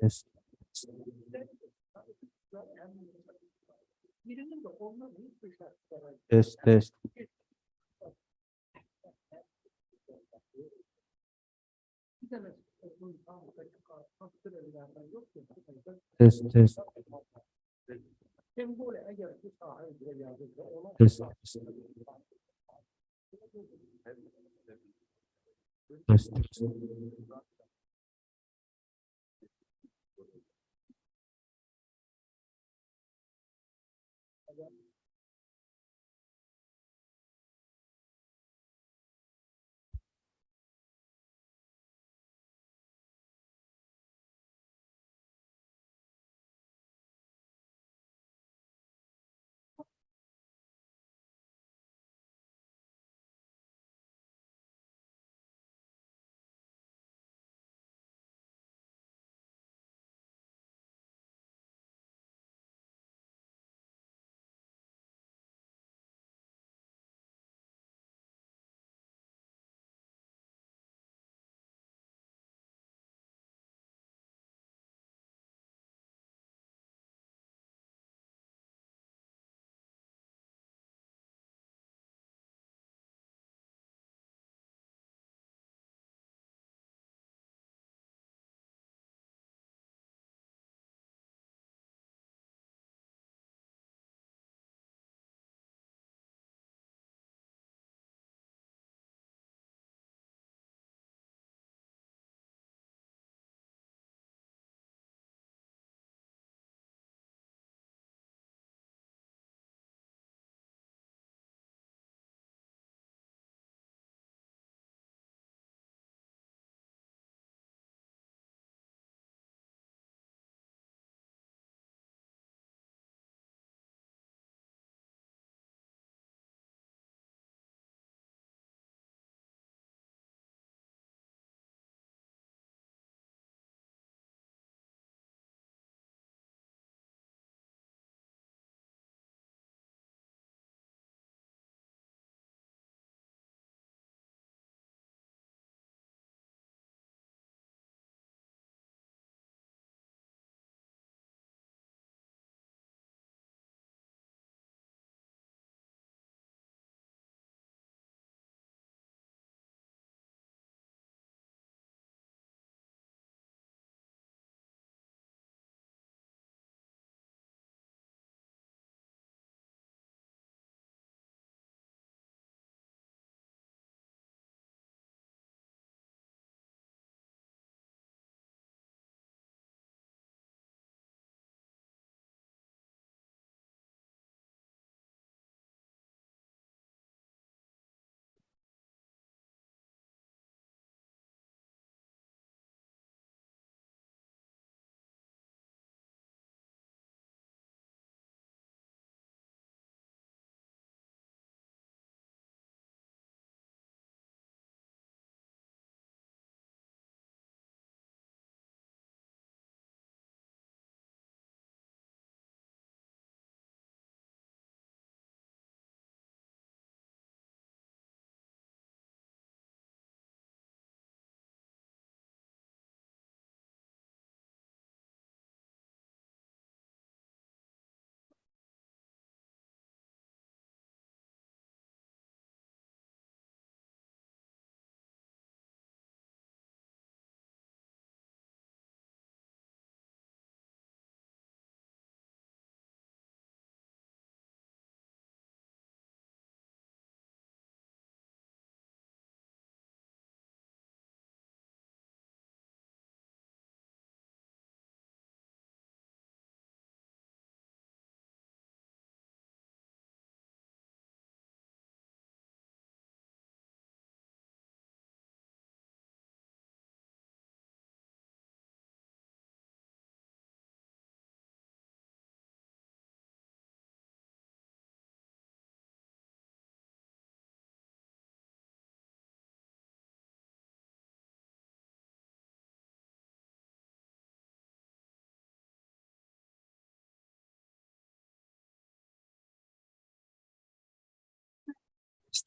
Test. Test. Test. Test. Test. Test. Test. Test.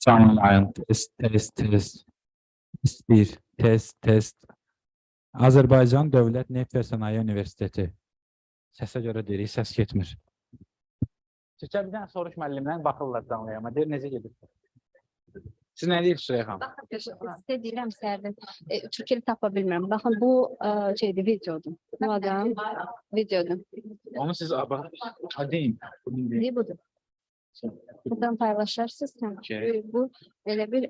Canlı yayım. Test, test, test. Test 1. Test, test. Azərbaycan Dövlət Neft və Sənaye Universiteti. Səsə görə deyirik, səs getmir. Türkçə bir dənə soruş müəllimdən baxırlar canlı yayıma. Deyir, necə gedir? Siz nə deyirsiniz Süreyya xanım? Baxın, sizə deyirəm səhərdən, Türkçəni tapa bilmirəm. Baxın, bu şeydir, videodur. Bu adam videodur. Onu siz deyin. Ne budur? Buradan paylaşarsınız. Bu elə bir...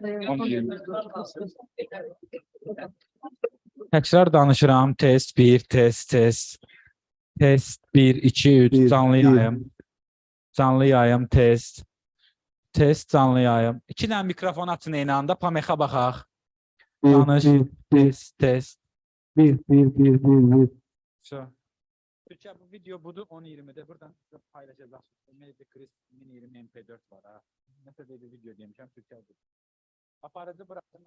Təkrar danışıram. Test 1, test, test. Test 1, 2, 3, canlı yayım. Canlı yayım, test. Test, canlı yayım. 2 dənə mikrofon açın eyni anda, pamexa baxaq. Danış, test, test. 1. Türkçə bu video budur, 10-20'de. Buradan paylaşacaqsınız. Meclis Chris 2020 MP4 var ha. Nəsə dedi video demişəm, Türkçə budur. Aparıcı bıraktım.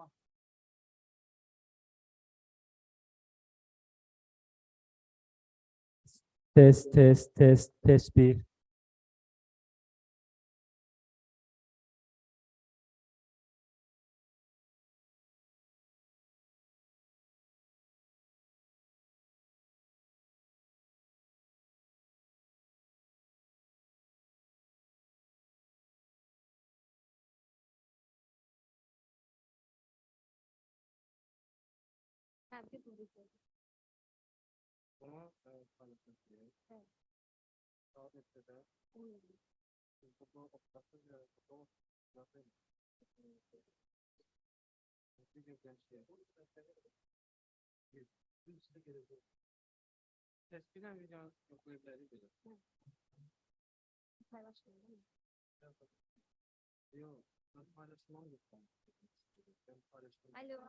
Test, test, test, test 1. Tespiden video okuyabiliriz. Yok, ben paylaşmam lütfen. Ben paylaşmam. Alo.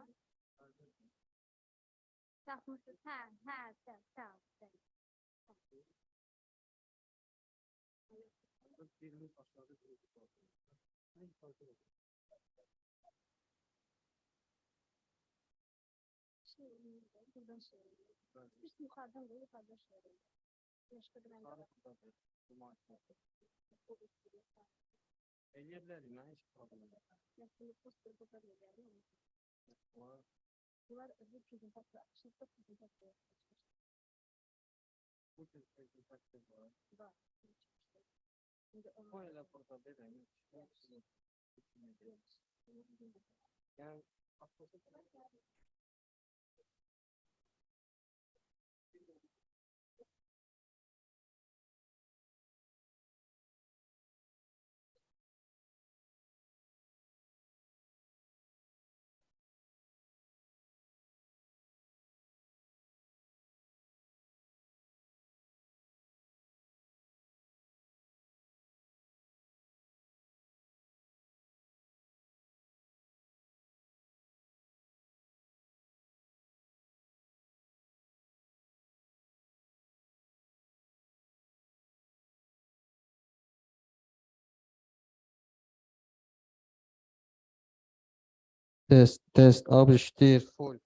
Tapmışsınız. Tamam. Birimiz aşağıda durdu. Ne farkı var? Buradan şey. Biz yukarıdan da yukarıdan şey. Başka bir Elleyebilirim ya, hiç problem yok. Nasıl poster bu kadar yani? Bunlar öbür çözüm tatlı. Şimdi çözüm tatlı. Bu çözüm tatlı var. Var. Şimdi Bu ele portada benim. Yani aslında Test, abiştir, full.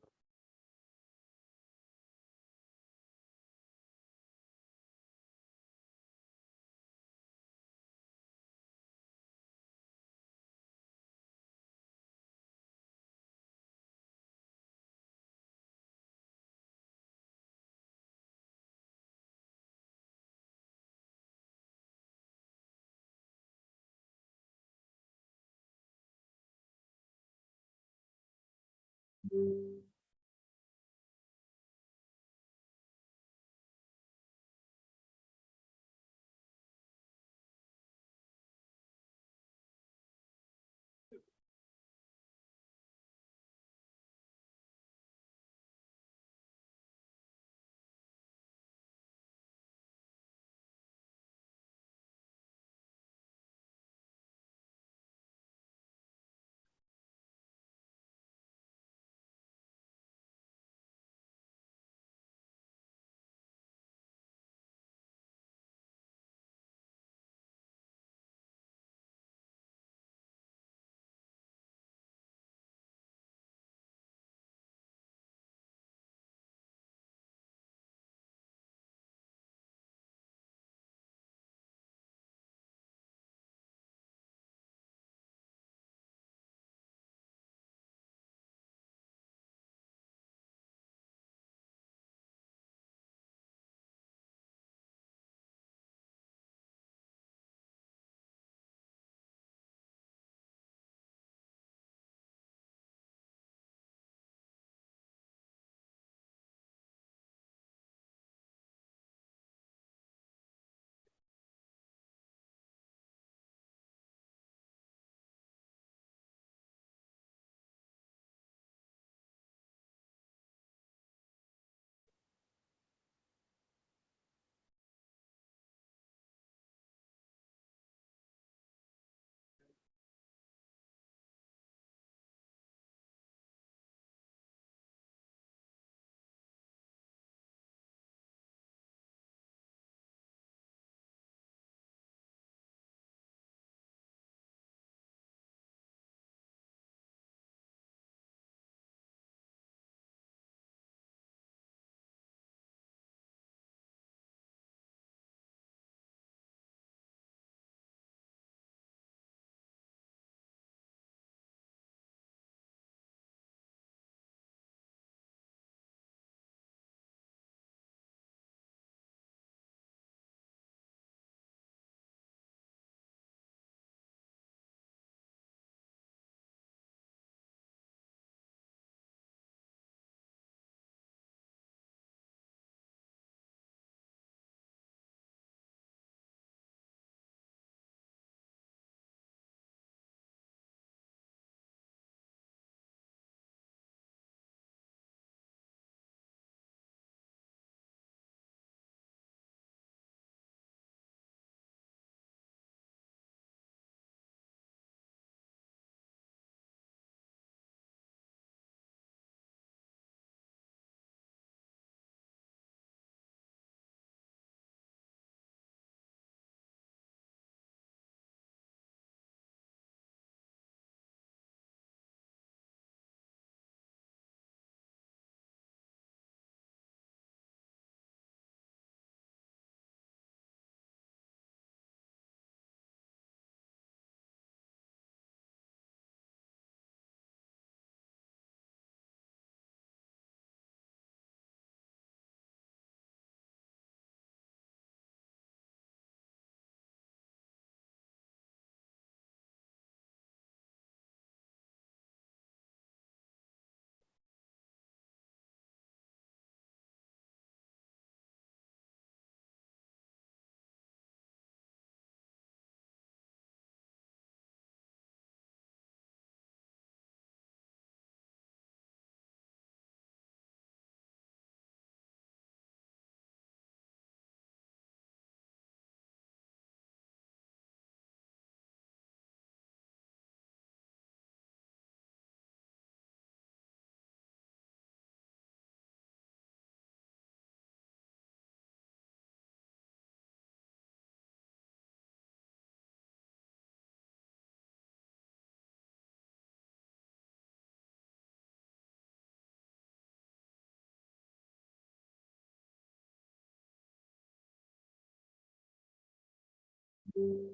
Bir.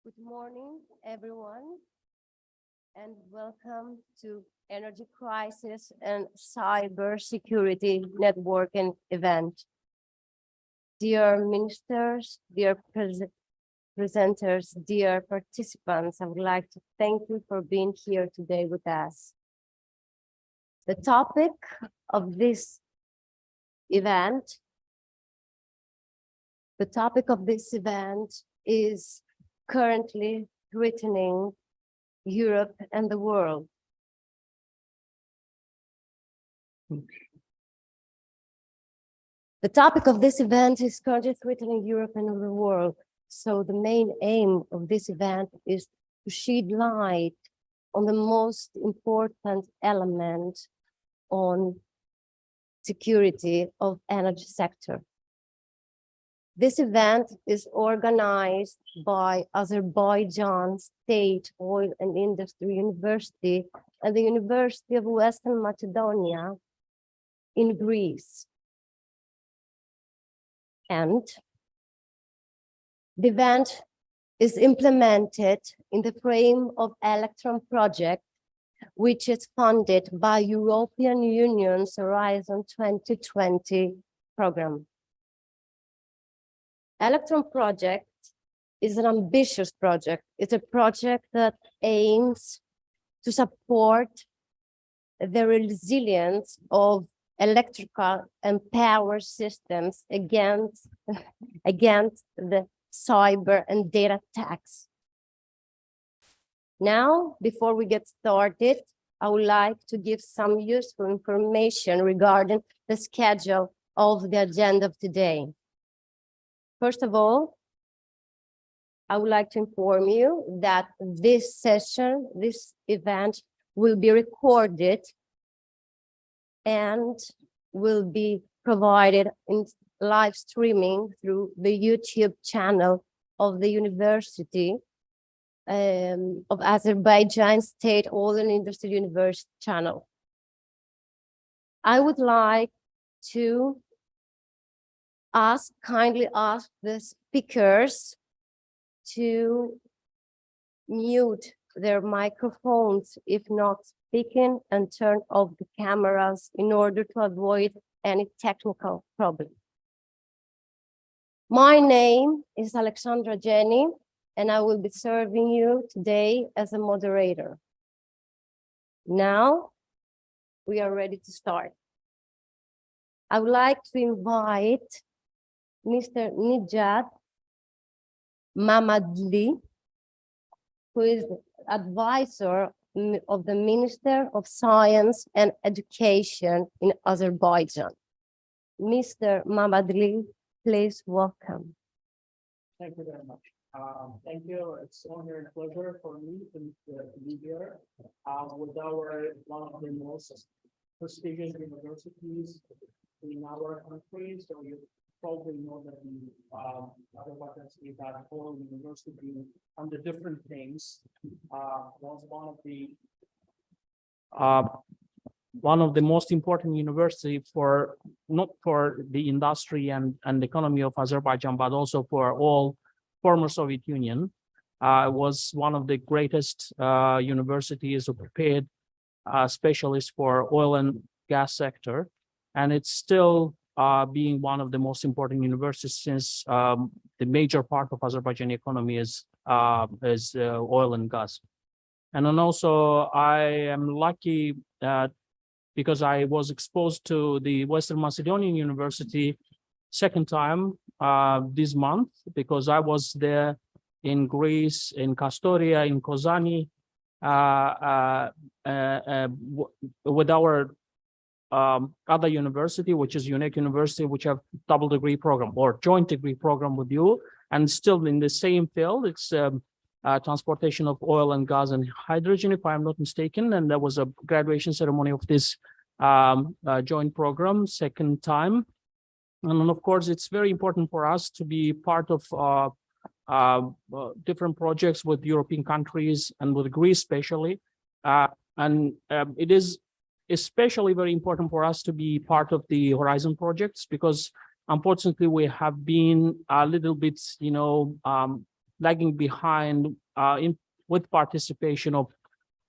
Good morning, everyone, and welcome to Energy Crisis and Cybersecurity Networking event. Dear ministers, dear presenters, dear participants, I would like to thank you for being here today with us. The topic of this event is currently threatening Europe and the world. The topic of this event is currently threatening Europe and the world. So the main aim of this event is to shed light on the most important element on security of energy sector. This event is organized by Azerbaijan State Oil and Industry University and the University of Western Macedonia in Greece. And the event is implemented in the frame of Electron project, which is funded by European Union's Horizon 2020 program. Electron project is an ambitious project. It's a project that aims to support the resilience of electrical and power systems against the cyber and data attacks. Now, before we get started, I would like to give some useful information regarding the schedule of the agenda of today. First of all, I would like to inform you that this session, this event will be recorded and will be provided in live streaming through the YouTube channel of the University of Azerbaijan State Oil and Industry University channel. I would like to kindly ask the speakers to mute their microphones if not speaking and turn off the cameras in order to avoid any technical problem. My name is Alexandra Jenny, and I will be serving you today as a moderator. Now, we are ready to start. I would like to invite Mr. Nijat Mamadli, who is the advisor of the Minister of Science and Education in Azerbaijan. Mr. Mamadli, please welcome. Thank you very much. Thank you. It's an honor and pleasure for me to be here with one of the most prestigious universities in our country. So you probably know that the Azerbaijan State Oil University on the different things was one of the most important university for not for the industry and economy of Azerbaijan, but also for all former Soviet Union. It was one of the greatest universities who prepared specialists for oil and gas sector, and it's still being one of the most important universities since the major part of Azerbaijan economy is oil and gas. And then also I am lucky because I was exposed to the Western Macedonian University second time this month, because I was there in Greece, in Kastoria, in Kozani, with our other university, which is unique university, which have double degree program or joint degree program with you, and still in the same field. It's transportation of oil and gas and hydrogen, if I'm not mistaken. And there was a graduation ceremony of this joint program second time. And then, of course, it's very important for us to be part of different projects with European countries and with Greece especially. It is especially very important for us to be part of the Horizon projects, because unfortunately we have been a little bit, lagging behind with participation of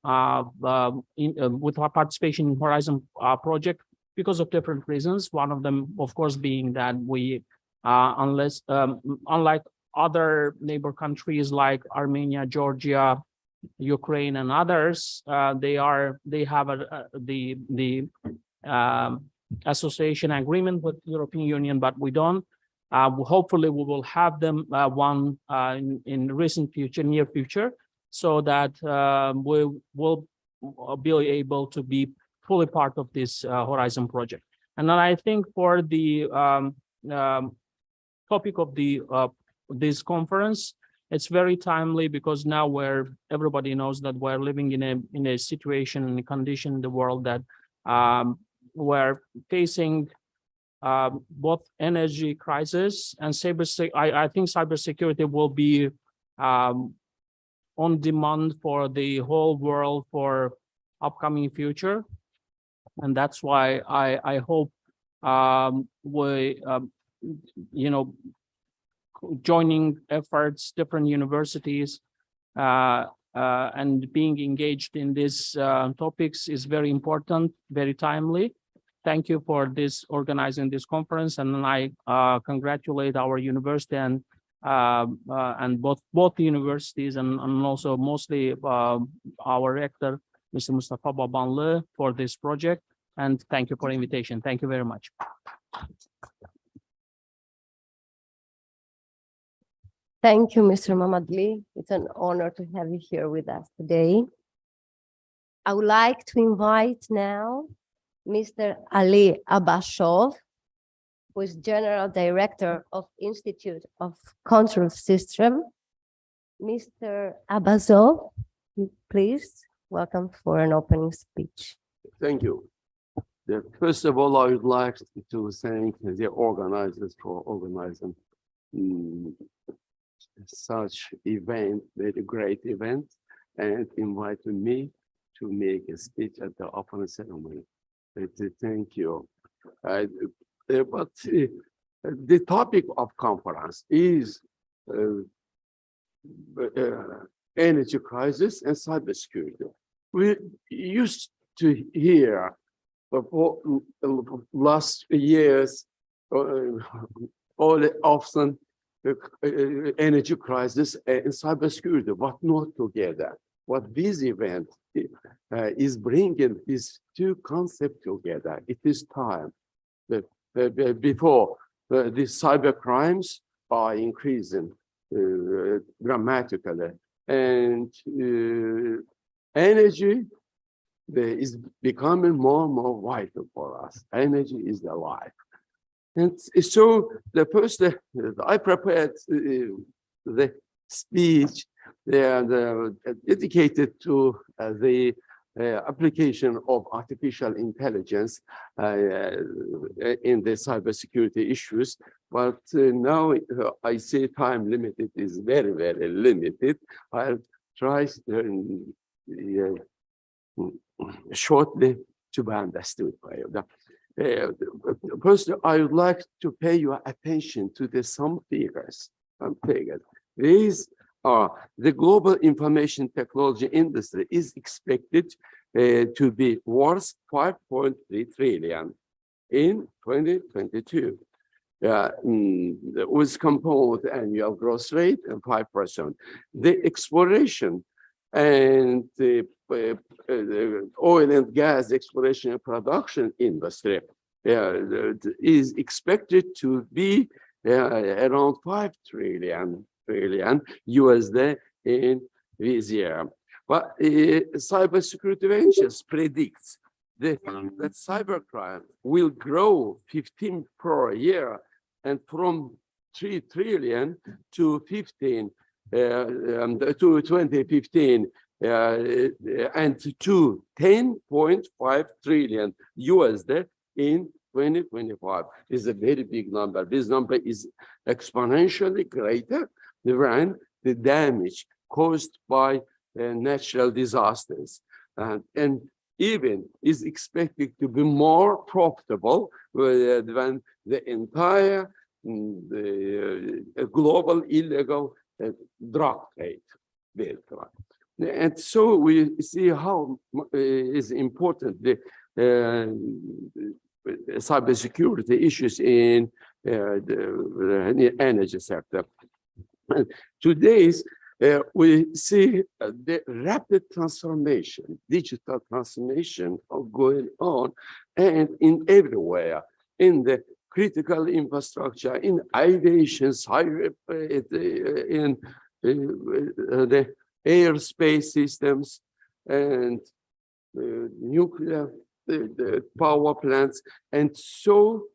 with our participation in Horizon project because of different reasons. One of them, of course, being that we, unlike other neighbor countries like Armenia, Georgia, Ukraine, and others, they have the association agreement with European Union, but we don't. Hopefully, we will have them one in near future, so that we will be able to be fully part of this Horizon project. And then I think for the topic of this conference, it's very timely because now everybody knows that we're living in a situation, in a condition in the world that we're facing both energy crisis and I think cybersecurity will be on demand for the whole world for upcoming future. And that's why I hope we, joining efforts, different universities, and being engaged in these topics is very important, very timely. Thank you for organizing this conference, and I congratulate our university and both universities and also mostly our rector, Mr. Mustafa Babanlı, for this project. And thank you for the invitation. Thank you very much. Thank you, Mr. Mamadli. It's an honor to have you here with us today. I would like to invite now Mr. Ali Abashov, who is General Director of Institute of Control System. Mr. Abazov, please welcome for an opening speech. Thank you. First of all, I would like to thank the organizers for organizing such event, very great event, and inviting me to make a speech at the opening ceremony. Thank you. But the topic of conference is energy crisis and cybersecurity. We used to hear for last years often energy crisis and cybersecurity, but not together. What this event is bringing these two concepts together. It is time that before the cyber crimes are increasing dramatically, and energy is becoming more and more vital for us. Energy is the life. And so the first, I prepared the speech dedicated to the application of artificial intelligence in the cybersecurity issues. But now I say time limited is very, very limited. I'll try shortly to be understood by you. First, I would like to pay your attention to some figures. These are the global information technology industry is expected to be worth 5.3 trillion in 2022, with compound annual growth rate of 5%. The exploration and the oil and gas exploration and production industry is expected to be around 5 trillion USD in this year. But Cybersecurity Ventures predicts that cybercrime will grow 15 per year, and from 3 trillion to 2015 and to 10.5 trillion USD in 2025 is a very big number. This number is exponentially greater than the damage caused by natural disasters, and even is expected to be more profitable than the entire global illegal drug trade. And so we see how is important the cybersecurity issues in the energy sector. And today's we see the rapid transformation, digital transformation going on, and in everywhere, in the critical infrastructure, in aviation, in the airspace systems, and nuclear power plants, and so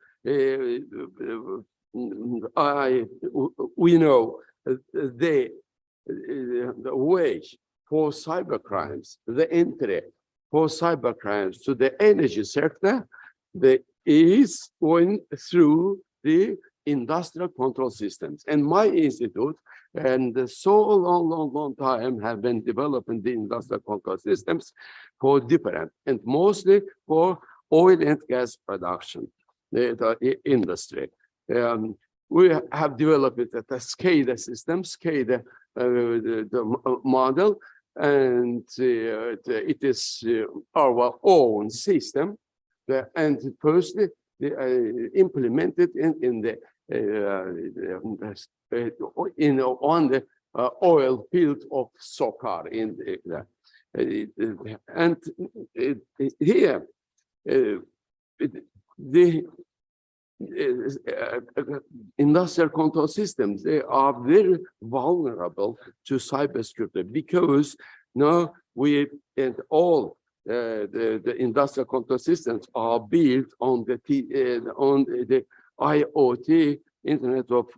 we know the way for cybercrimes, the entry for cybercrimes to the energy sector, is going through the industrial control systems. And my institute, and so long time, have been developing the industrial control systems for different, and mostly for oil and gas production, the industry. We have developed the SCADA system, SCADA the model, and it is our own system. And firstly, implemented on the oil field of SOCAR in and here the industrial control systems, they are very vulnerable to cybersecurity, because now we and all the industrial control systems are built on the IoT, Internet of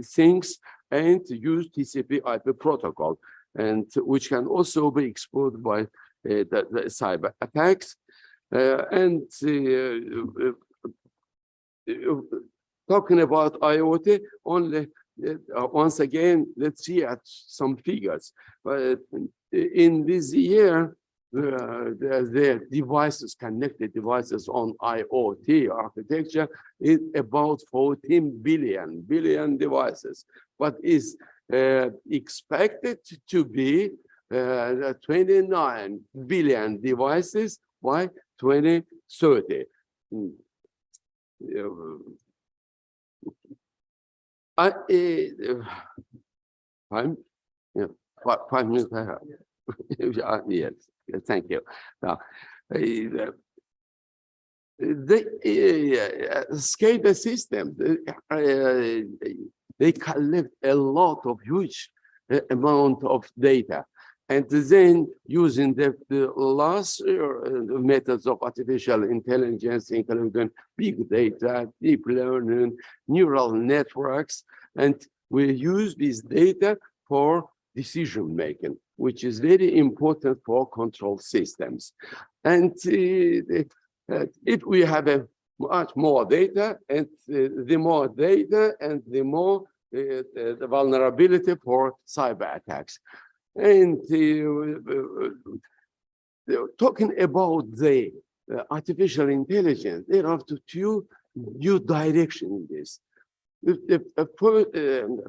Things, and use TCP/IP protocol, and which can also be exposed by the cyber attacks. Talking about IoT, only once again, let's see at some figures. In this year, the devices, connected devices on IoT architecture is about 14 billion devices, but is expected to be 29 billion devices by 2030. Five minutes. Yes, thank you. Now, the SCADA system, they collect a lot of huge amount of data, and then using the last methods of artificial intelligence, including big data, deep learning, neural networks, and we use this data for decision making, which is very important for control systems. And if we have a much more data, and the more data, and the more the vulnerability for cyber attacks. And talking about the artificial intelligence, there are two new directions in this.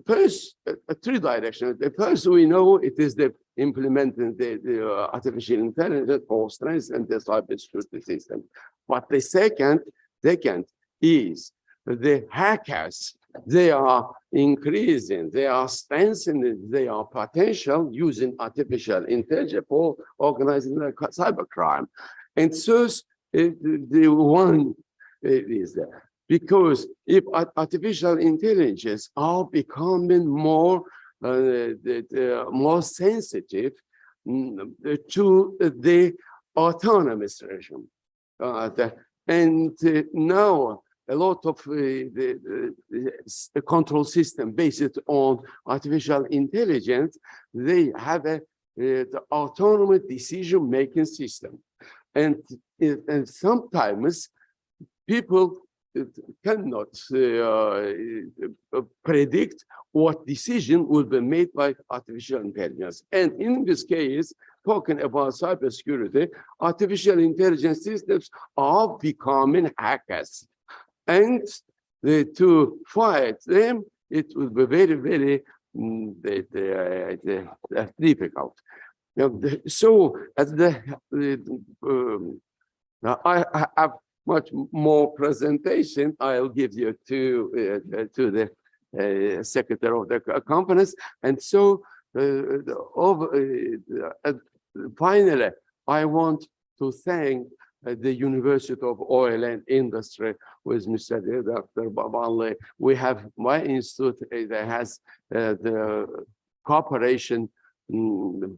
First, three directions. The first, we know it is the implementing the artificial intelligence for strengthening the cybersecurity system. But the second is the hackers. They are increasing, they are strengthening their potential using artificial intelligence for organizing the cybercrime. And so the one is there. Because if artificial intelligence are becoming more more sensitive to the autonomous regime, and now a lot of the control system based on artificial intelligence, they have the autonomous decision-making system, and sometimes people cannot predict what decision will be made by artificial intelligence. And in this case, talking about cybersecurity, artificial intelligence systems are becoming hackers. And to fight them, it will be very, very difficult. So now I have much more presentation. I'll give you to the secretary of the conference, and so finally, I want to thank the University of Oil and Industry with Mr. Dr. Babanli. We have my institute that has the cooperation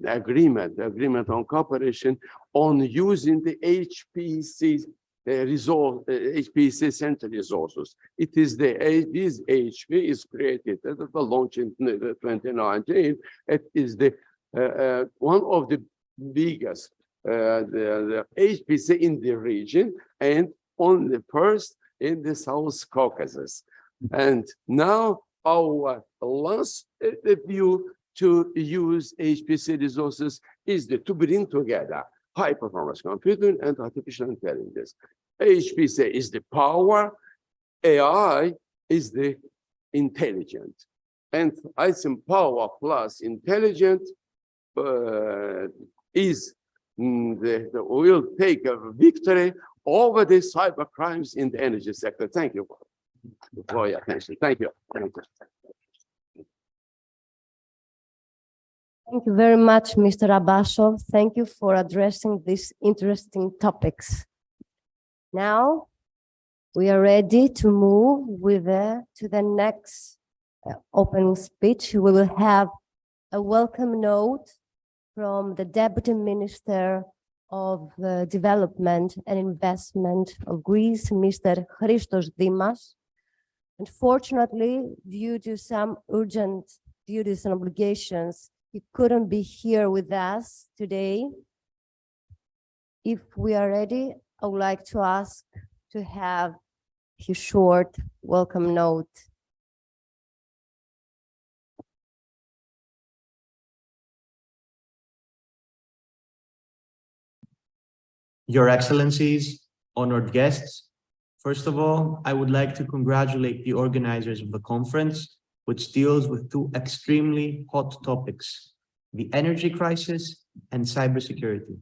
agreement on cooperation on using the HPC HPC center resources. It is this HP is created at the launch in 2019. It is the one of the biggest the HPC in the region and on the first in the South Caucasus. And now our last view to use HPC resources is to bring together high performance computing and artificial intelligence. HPC is the power, AI is the intelligent. And I think power plus intelligent will take a victory over the cyber crimes in the energy sector. Thank you for your attention. Thank you. Thank you very much, Mr. Abbasov. Thank you for addressing these interesting topics. Now, we are ready to move to the next opening speech. We will have a welcome note from the Deputy Minister of Development and Investment of Greece, Mr. Christos Dimas. Unfortunately, due to some urgent duties and obligations, he couldn't be here with us today. If we are ready, I would like to ask to have his short welcome note. Your Excellencies, honored guests, first of all, I would like to congratulate the organizers of the conference, which deals with two extremely hot topics, the energy crisis and cybersecurity.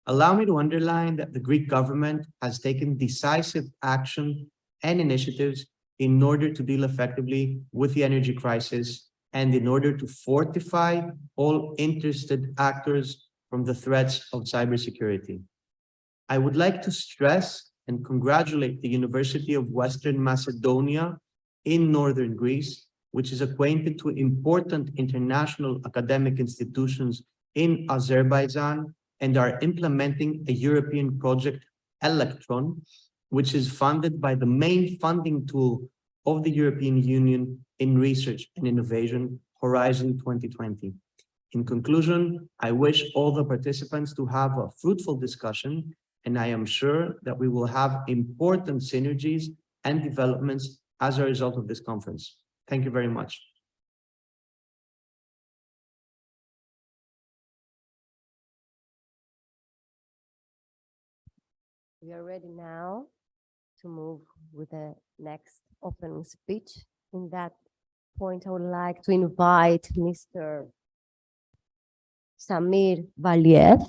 Allow me to underline that the Greek government has taken decisive action and initiatives in order to deal effectively with the energy crisis and in order to fortify all interested actors from the threats of cybersecurity. I would like to stress and congratulate the University of Western Macedonia in northern Greece, which is acquainted to important international academic institutions in Azerbaijan and are implementing a European project, Electron, which is funded by the main funding tool of the European Union in research and innovation, Horizon 2020. In conclusion, I wish all the participants to have a fruitful discussion, and I am sure that we will have important synergies and developments as a result of this conference. Thank you very much. We are ready now to move with the next opening speech. In that point, I would like to invite Mr. Samir Valiev,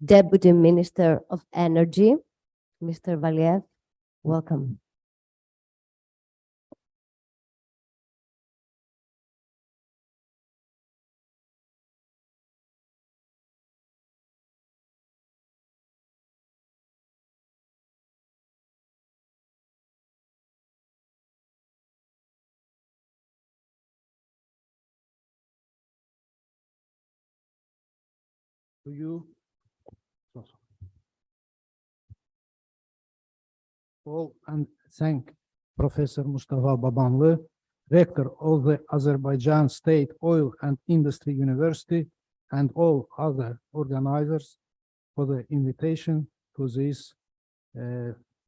Deputy Minister of Energy. Mr. Valiev, welcome. To you. All and thank Professor Mustafa Babanli, Rector of the Azerbaijan State Oil and Industry University, and all other organizers for the invitation to this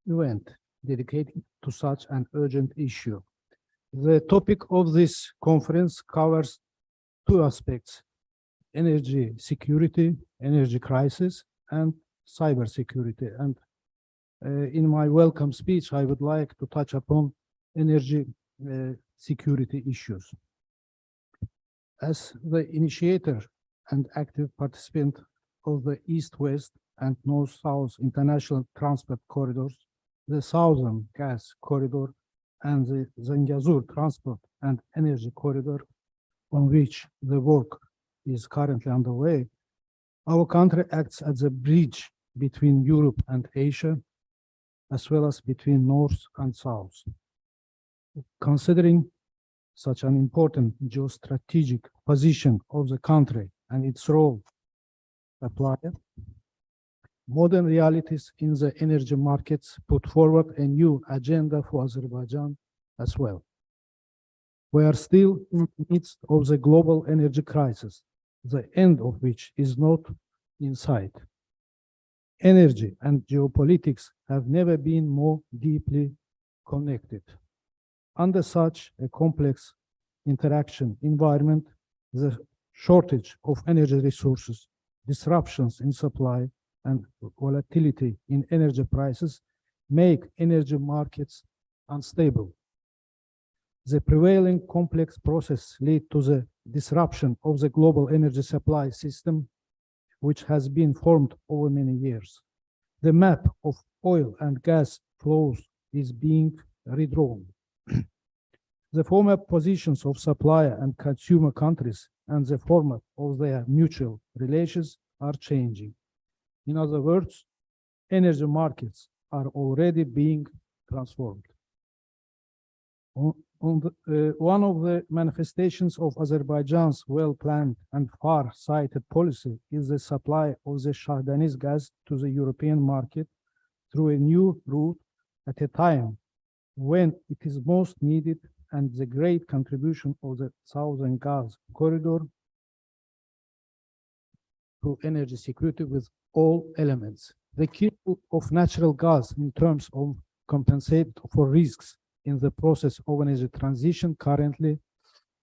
event dedicated to such an urgent issue. The topic of this conference covers two aspects: energy security, energy crisis, and cybersecurity. And in my welcome speech, I would like to touch upon energy security issues. As the initiator and active participant of the East-West and North-South international transport corridors, the Southern Gas Corridor and the Zangezur Transport and Energy Corridor, on which the work is currently underway, our country acts as a bridge between Europe and Asia, as well as between North and South. Considering such an important geostrategic position of the country and its role supplier, modern realities in the energy markets put forward a new agenda for Azerbaijan as well. We are still in the midst of the global energy crisis, the end of which is not in sight. Energy and geopolitics have never been more deeply connected. Under such a complex interaction environment, the shortage of energy resources, disruptions in supply, and volatility in energy prices make energy markets unstable. The prevailing complex process leads to the disruption of the global energy supply system, which has been formed over many years. The map of oil and gas flows is being redrawn. The former positions of supplier and consumer countries and the format of their mutual relations are changing. In other words, energy markets are already being transformed. One of the manifestations of Azerbaijan's well-planned and far-sighted policy is the supply of the Shah Deniz gas to the European market through a new route at a time when it is most needed, and the great contribution of the Southern Gas Corridor to energy security with all elements. The key of natural gas in terms of compensate for risks in the process of energy transition currently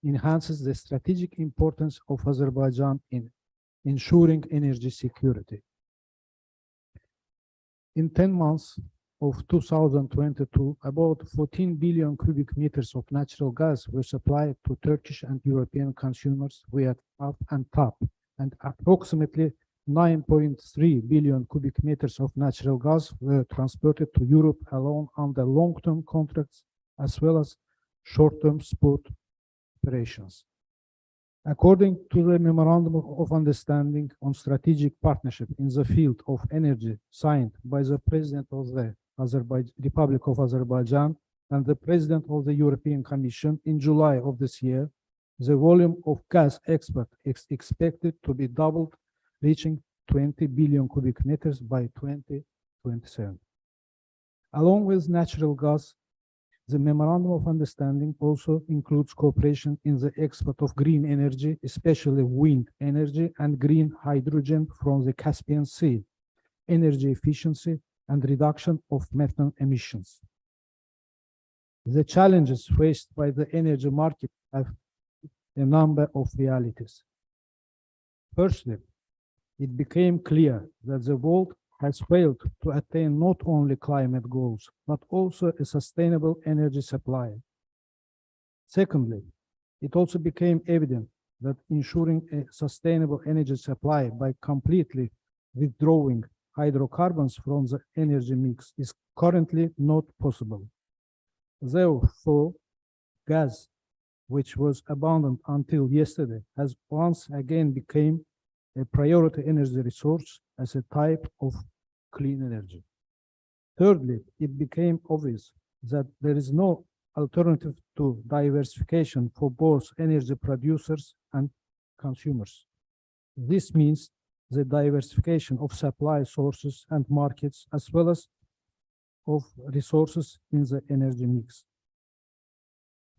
enhances the strategic importance of Azerbaijan in ensuring energy security. In 10 months of 2022, about 14 billion cubic meters of natural gas were supplied to Turkish and European consumers via tap and tap, and approximately 9.3 billion cubic meters of natural gas were transported to Europe alone under long-term contracts as well as short-term spot operations. According to the Memorandum of Understanding on Strategic Partnership in the field of energy signed by the President of the Republic of Azerbaijan and the President of the European Commission in July of this year, the volume of gas export is expected to be doubled, reaching 20 billion cubic meters by 2027. Along with natural gas, the Memorandum of Understanding also includes cooperation in the export of green energy, especially wind energy and green hydrogen from the Caspian Sea, energy efficiency, and reduction of methane emissions. The challenges faced by the energy market have a number of realities. Firstly, it became clear that the world has failed to attain not only climate goals, but also a sustainable energy supply. Secondly, it also became evident that ensuring a sustainable energy supply by completely withdrawing hydrocarbons from the energy mix is currently not possible. Therefore, gas, which was abundant until yesterday, has once again become a priority energy resource as a type of clean energy. Thirdly, it became obvious that there is no alternative to diversification for both energy producers and consumers. This means the diversification of supply sources and markets, as well as of resources in the energy mix.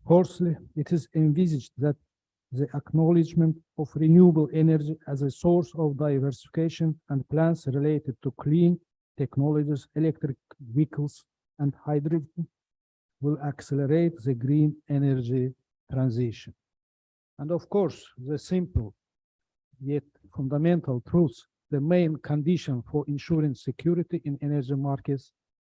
Fourthly, it is envisaged that the acknowledgement of renewable energy as a source of diversification and plans related to clean technologies, electric vehicles, and hydrogen will accelerate the green energy transition. And of course, the simple yet fundamental truth, the main condition for ensuring security in energy markets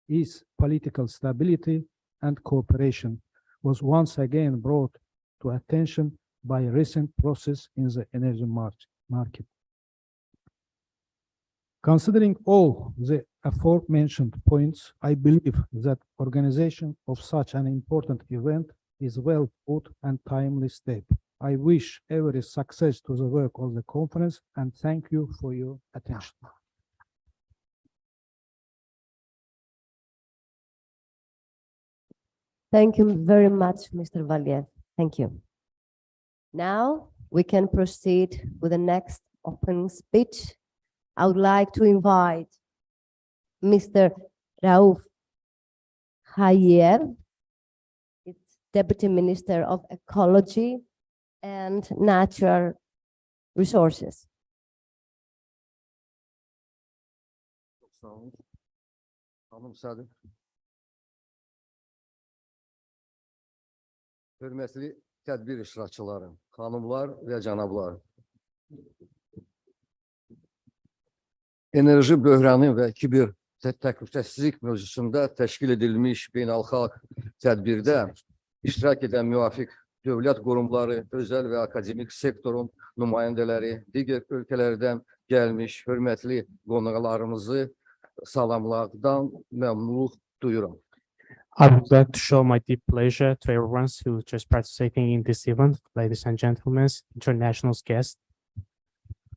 is political stability, and cooperation was once again brought to attention by recent process in the energy market. Considering all the aforementioned points, I believe that organization of such an important event is well put and timely step. I wish every success to the work of the conference and thank you for your attention. Thank you very much, Mr. Valiev. Thank you. Now we can proceed with the next opening speech. I would like to invite Mr. Rauf Hayer, Deputy Minister of Ecology and Natural Resources. Sağ olun. Hanım Sadık. Hörmətli tədbir iştirakçıları, xanımlar və cənablar. Enerji böhranı və kiber təhlükəsizlik mövzusunda təşkil edilmiş beynəlxalq tədbirdə iştirak edən müvafiq dövlət qurumları, özəl və akademik sektorun nümayəndələri, digər ölkələrdən gəlmiş hörmətli qonaqlarımızı salamlaqdan məmnunluq duyuram. I would like to show my deep pleasure to everyone who just participating in this event, ladies and gentlemen, international guests.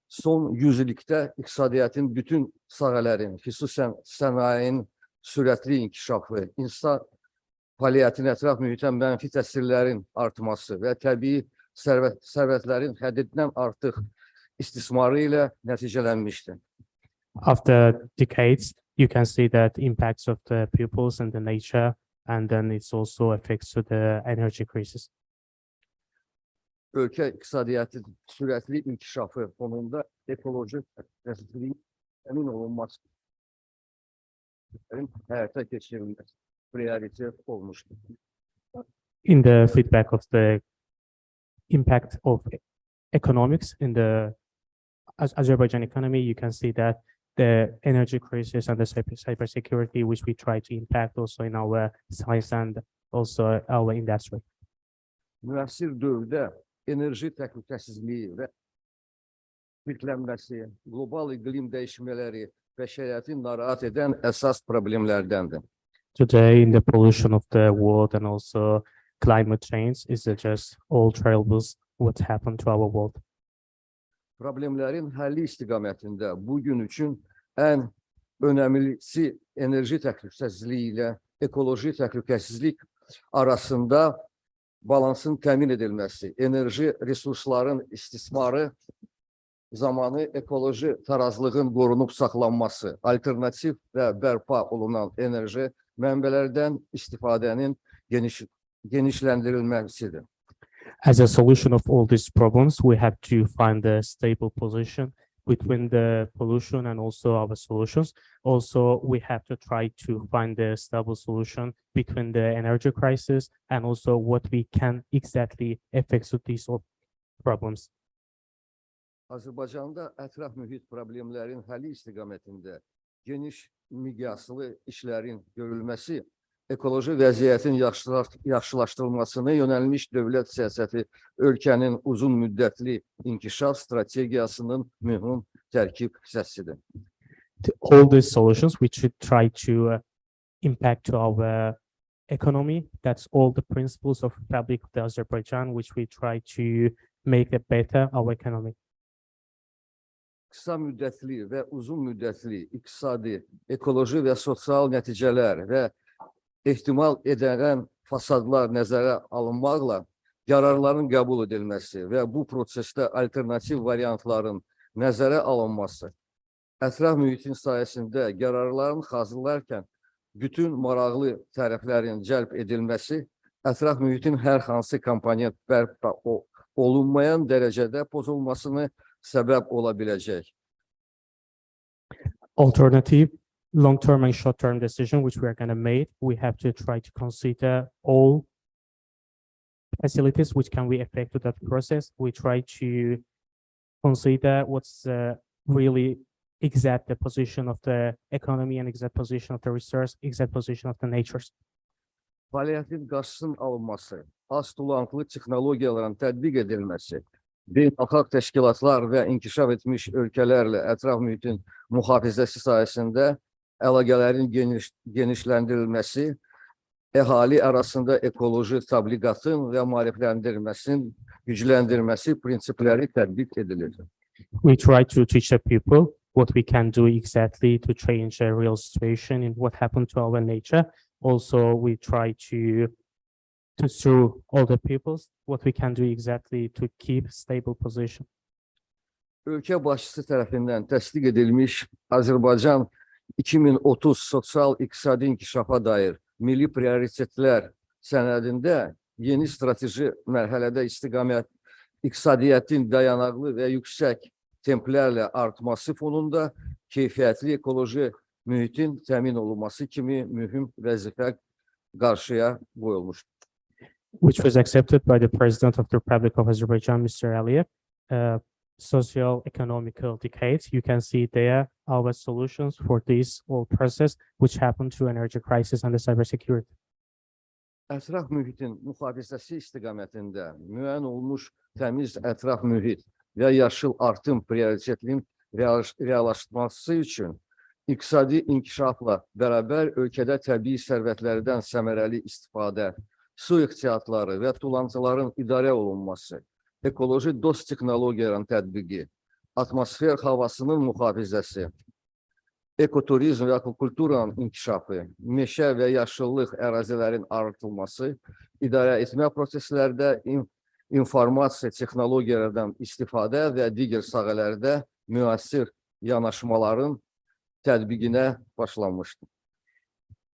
Son 100 illikdə iqtisadiyyatın bütün sahələrin, xüsusən sənayenin sürətli inkişafı, insan fəaliyyətin ətraf mühitə mənfi təsirlərin artması və təbii sərvətlərin həddindən artıq istismarı ilə nəticələnmişdir. After decades, you can see that impacts of the pupils and the nature, and then it's also affects to the energy crisis. Ölkə iqtisadiyyatın sürətli inkişafı fonunda ekoloji təhlükəsizliyin təmin olunması həyata keçirilməsi prioritet olmuştur. In the feedback of the impact of economics in the Azerbaijan economy, you can see that the energy crisis and the cybersecurity, which we try to impact also in our science and also our industry. Müəssir dövrdə enerji təhlükəsizliyi və birlənməsi, qlobal iqlim dəyişmələri bəşəriyyəti narahat edən əsas problemlərdəndir. Today, in the pollution of the world and also climate change is just all troubles what happened to our world. Problemlərin həlli istiqamətində bugün üçün ən önəmlisi enerji təhlükəsizliyi ilə ekoloji təhlükəsizlik arasında balansın təmin edilməsi, enerji resursların istismarı zamanı ekoloji tarazlığın qorunub saxlanması, alternativ və bərpa olunan enerji mənbələrdən istifadənin genişləndirilməsidir. As a solution of all these problems, we have to find a stable position between the pollution and also our solutions. Also, we have to try to find a stable solution between the energy crisis and also what we can exactly affect with these problems. Azərbaycanda ətraf mühit problemlərin həlli istiqamətində geniş miqyaslı işlərin görülməsi, ekoloji vəziyyətin yaxşılaşdırılmasına yönəlmiş dövlət siyasəti ölkənin uzun müddətli inkişaf strategiyasının mühüm tərkib hissəsidir. All these solutions, we should try to impact to our economy. That's all the principles of Republic of Azerbaijan, which we try to make it better our economy. Qısa müddətli və uzun müddətli iqtisadi, ekoloji və sosial nəticələr və ehtimal edilən fasadlar nəzərə alınmaqla qərarların qəbul edilməsi və bu prosesdə alternativ variantların nəzərə alınması, ətraf mühitin sayəsində qərarların hazırlarkən bütün maraqlı tərəflərin cəlb edilməsi, ətraf mühitin hər hansı komponent bərpa olunmayan dərəcədə pozulmasını səbəb ola biləcək. Alternative, long-term and short-term decision, which we are going to make, we have to try to consider all facilities which can we affect to that process. We try to consider what's really exact the position of the economy and exact position of the resource, exact position of the natures. fəaliyyətin qarşısının alınması, az tullantılı texnologiyaların tətbiq edilməsi, beynəlxalq təşkilatlar və inkişaf etmiş ölkələrlə ətraf mühitin mühafizəsi sayəsində əlaqələrin genişləndirilməsi, əhali arasında ekoloji təbliğatın və maarifləndirilməsinin gücləndirilməsi prinsipləri tətbiq edilir. We try to teach the people what we can do exactly to change a real situation in what happened to our nature. Also, we try to show all the peoples what we can do exactly to keep stable position. Ölkə başçısı tərəfindən təsdiq edilmiş Azərbaycan 2030 sosial-iqtisadi inkişafa dair milli prioritetlər sənədində yeni strateji mərhələdə istiqamət iqtisadiyyatın dayanıqlı və yüksək templərlə artması fonunda keyfiyyətli ekoloji mühitin təmin olunması kimi mühüm vəzifə qarşıya qoyulmuşdur. Which was accepted by the President of the Republic of Azerbaijan, Mr. Aliyev. Socio-economical decades, you can see there our solutions for this whole process, which happened to energy crisis and the cybersecurity. Ətraf mühitin mühafizəsi istiqamətində müəyyən olmuş təmiz ətraf mühit və yaşıl artım prioritetinin reallaşdırılması üçün iqtisadi inkişafla bərabər ölkədə təbii sərvətlərdən səmərəli istifadə, su ehtiyatları və tullantıların idarə olunması, ekoloji dost texnologiyaların tətbiqi, atmosfer havasının mühafizəsi, ekoturizm və akvakulturanın inkişafı, meşə və yaşıllıq ərazilərin artırılması, idarə etmə proseslərdə informasiya texnologiyalardan istifadə və digər sahələrdə müasir yanaşmaların tətbiqinə başlanmışdır.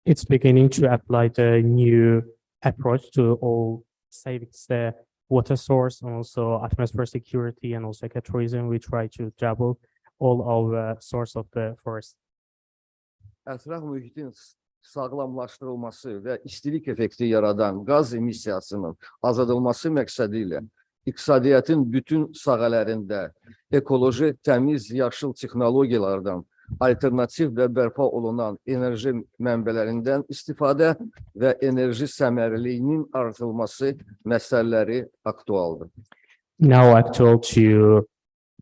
It's beginning to apply the new approach to all savings, the water source, and also atmosphere security, and also ecotourism. We try to double all our source of the forest. Ətraf mühitin sağlamlaşdırılması və istilik effekti yaradan qaz emissiyasının azaldılması məqsədi ilə iqtisadiyyatın bütün sahələrində ekoloji, təmiz, yaşıl texnologiyalardan alternativ və bərpa olunan enerji mənbələrindən istifadə və enerji səmərəliliyinin artırılması məsələləri aktualdır. Now actual to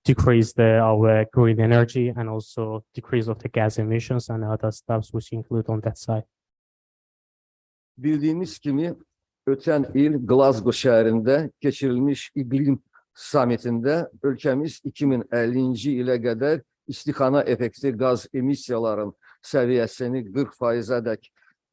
decrease our green energy and also decrease of the gas emissions and other stuffs which include on that side. Bildiyiniz kimi ötən il Glasgow şəhərində keçirilmiş iqlim samitində ölkəmiz 2050-ci ilə qədər istixana effekti qaz emissiyaların səviyyəsini 40%-ədək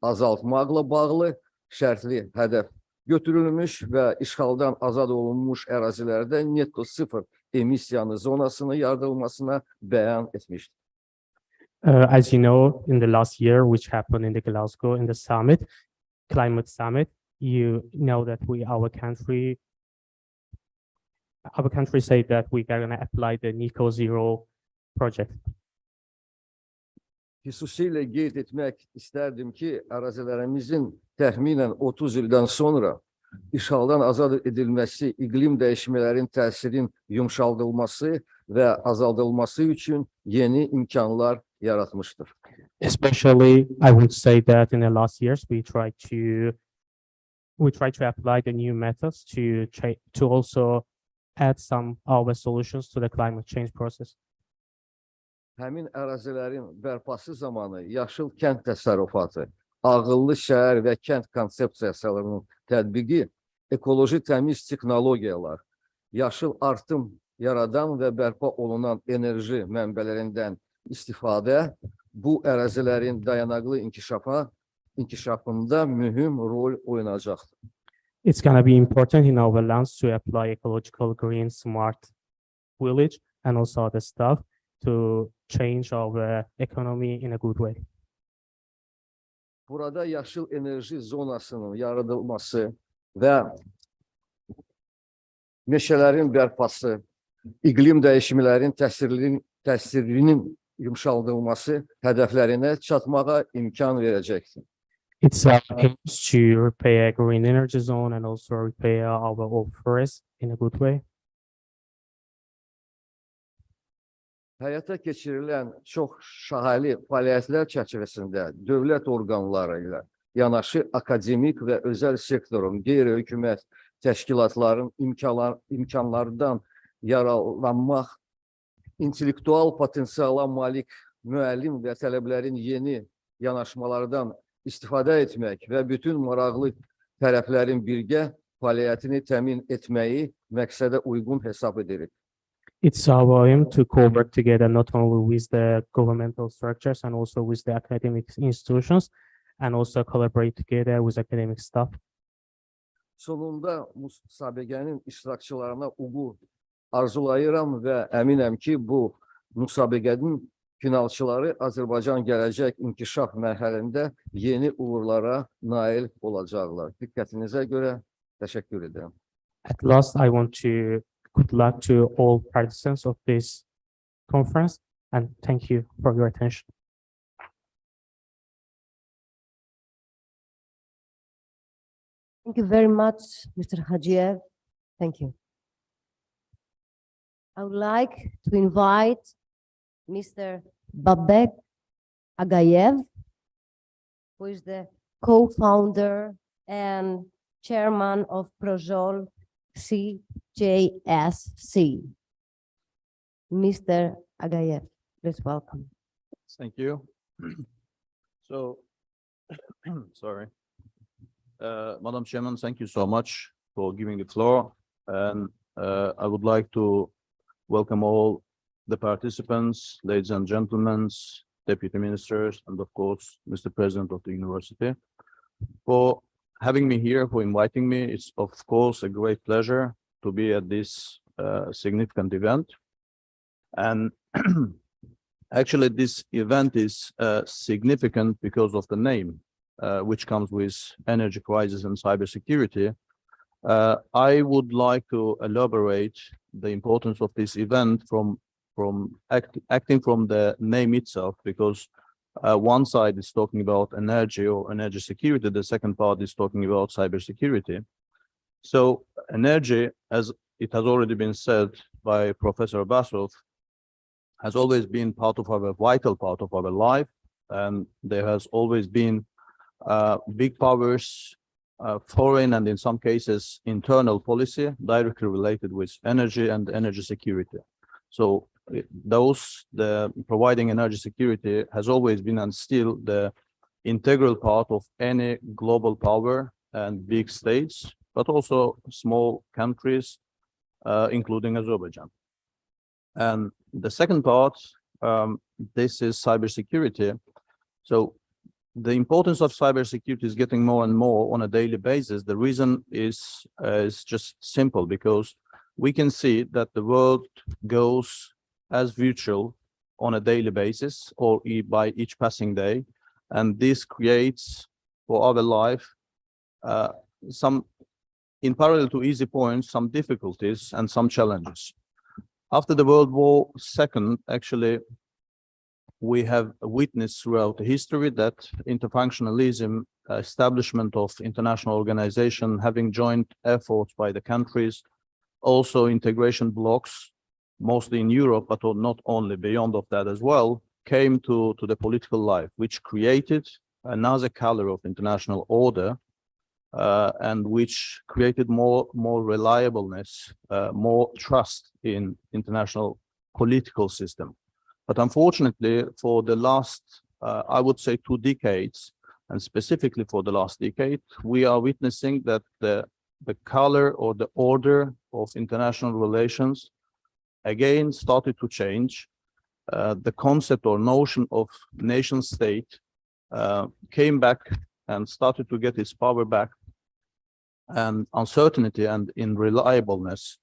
azaltmaqla bağlı şərtli hədəf götürülmüş və işğaldan azad olunmuş ərazilərdə netto sıfır emissiyanı zonasını yaradılmasına bəyan etmişdir. As you know, in the last year, which happened in the Glasgow in the climate summit, you know that our country said that we are going to apply the Nico Zero project. Xüsusilə qeyd etmək istərdim ki, ərazilərimizin təxminən 30 ildən sonra işğaldan azad edilməsi, iqlim dəyişmələrinin təsirin yumşaldılması və azaldılması üçün yeni imkanlar yaratmışdır. Especially, I would say that in the last years, we try to apply the new methods to also add some of our solutions to the climate change process. Həmin ərazilərin bərpası zamanı yaşıl kənd təsərrüfatı, ağıllı şəhər və kənd konsepsiyalarının tətbiqi, ekoloji təmiz texnologiyalar, yaşıl artım yaradan və bərpa olunan enerji mənbələrindən istifadə bu ərazilərin dayanıqlı inkişafında mühüm rol oynayacaqdır. It's going to be important in our lands to apply ecological, green, smart village and also other stuff to change our economy in a good way. Burada yaşıl enerji zonasının yaradılması və meşələrin bərpası, iqlim dəyişimlərinin təsirinin yumşaldılması hədəflərinə çatmağa imkan verəcəkdir. It's aims to repair green energy zone and also repair our old forest in a good way. Həyata keçirilən çox şahalı fəaliyyətlər çərçivəsində dövlət orqanları ilə yanaşı akademik və özəl sektorun, qeyri-hökumət təşkilatların imkanlarından yararlanmaq, intellektual potensiala malik müəllim və tələbələrin yeni yanaşmalardan istifadə etmək və bütün maraqlı tərəflərin birgə fəaliyyətini təmin etməyi məqsədə uyğun hesab edirik. It's our aim to co-work together not only with the governmental structures and also with the academic institutions, and also collaborate together with academic staff. Sonunda müsabiqənin iştirakçılarına uğur arzulayıram və əminəm ki, bu müsabiqənin finalçıları Azərbaycan gələcək inkişaf mərhələsində yeni uğurlara nail olacaqlar. Diqqətinizə görə təşəkkür edirəm. At last, I want to good luck to all participants of this conference, and thank you for your attention. Thank you very much, Mr. Hacıyev. Thank you. I would like to invite Mr. Babek Agayev, who is the co-founder and chairman of Projol CJSC. Mr. Agayev, please welcome. Thank you. So, sorry. Madam Chairman, thank you so much for giving the floor. And I would like to welcome all the participants, ladies and gentlemen, deputy ministers, and of course, Mr. President of the university, for having me here, for inviting me. It's of course a great pleasure to be at this significant event. And actually, this event is significant because of the name, which comes with energy crisis and cybersecurity. I would like to elaborate the importance of this event from acting from the name itself, because one side is talking about energy or energy security, the second part is talking about cybersecurity. So energy, as it has already been said by Professor Basov, has always been part of our vital part of our life, and there has always been big powers, foreign and in some cases internal policy directly related with energy and energy security. So the providing energy security has always been and still the integral part of any global power and big states, but also small countries, including Azerbaijan. And the second part, this is cybersecurity. So the importance of cybersecurity is getting more and more on a daily basis. The reason is just simple, because we can see that the world goes as virtual on a daily basis or by each passing day. And this creates for our life some, in parallel to easy points, some difficulties and some challenges. After the World War II, actually, we have witnessed throughout the history that interfunctionalism, establishment of international organization, having joint efforts by the countries, also integration blocks, mostly in Europe, but not only, beyond of that as well, came to the political life, which created another color of international order, and which created more reliableness, more trust in international political system. But unfortunately, for the last, I would say 2 decades, and specifically for the last decade, we are witnessing that the color or the order of international relations again started to change. The concept or notion of nation state came back and started to get its power back, and uncertainty and unreliableness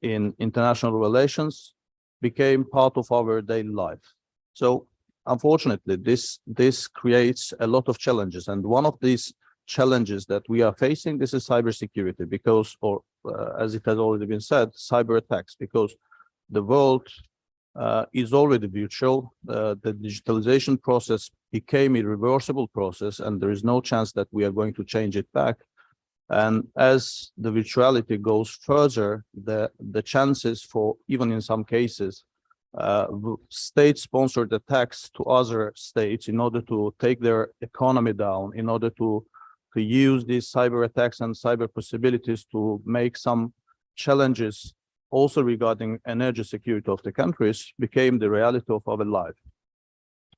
in international relations became part of our daily life. So unfortunately, this creates a lot of challenges. And one of these challenges that we are facing, this is cybersecurity, because, or as it has already been said, cyber attacks, because the world is already virtual. The digitalization process became a irreversible process, and there is no chance that we are going to change it back. And as the virtuality goes further, the chances for, even in some cases, state-sponsored attacks to other states in order to take their economy down, in order to to use these cyber attacks and cyber possibilities to make some challenges also regarding energy security of the countries became the reality of our life.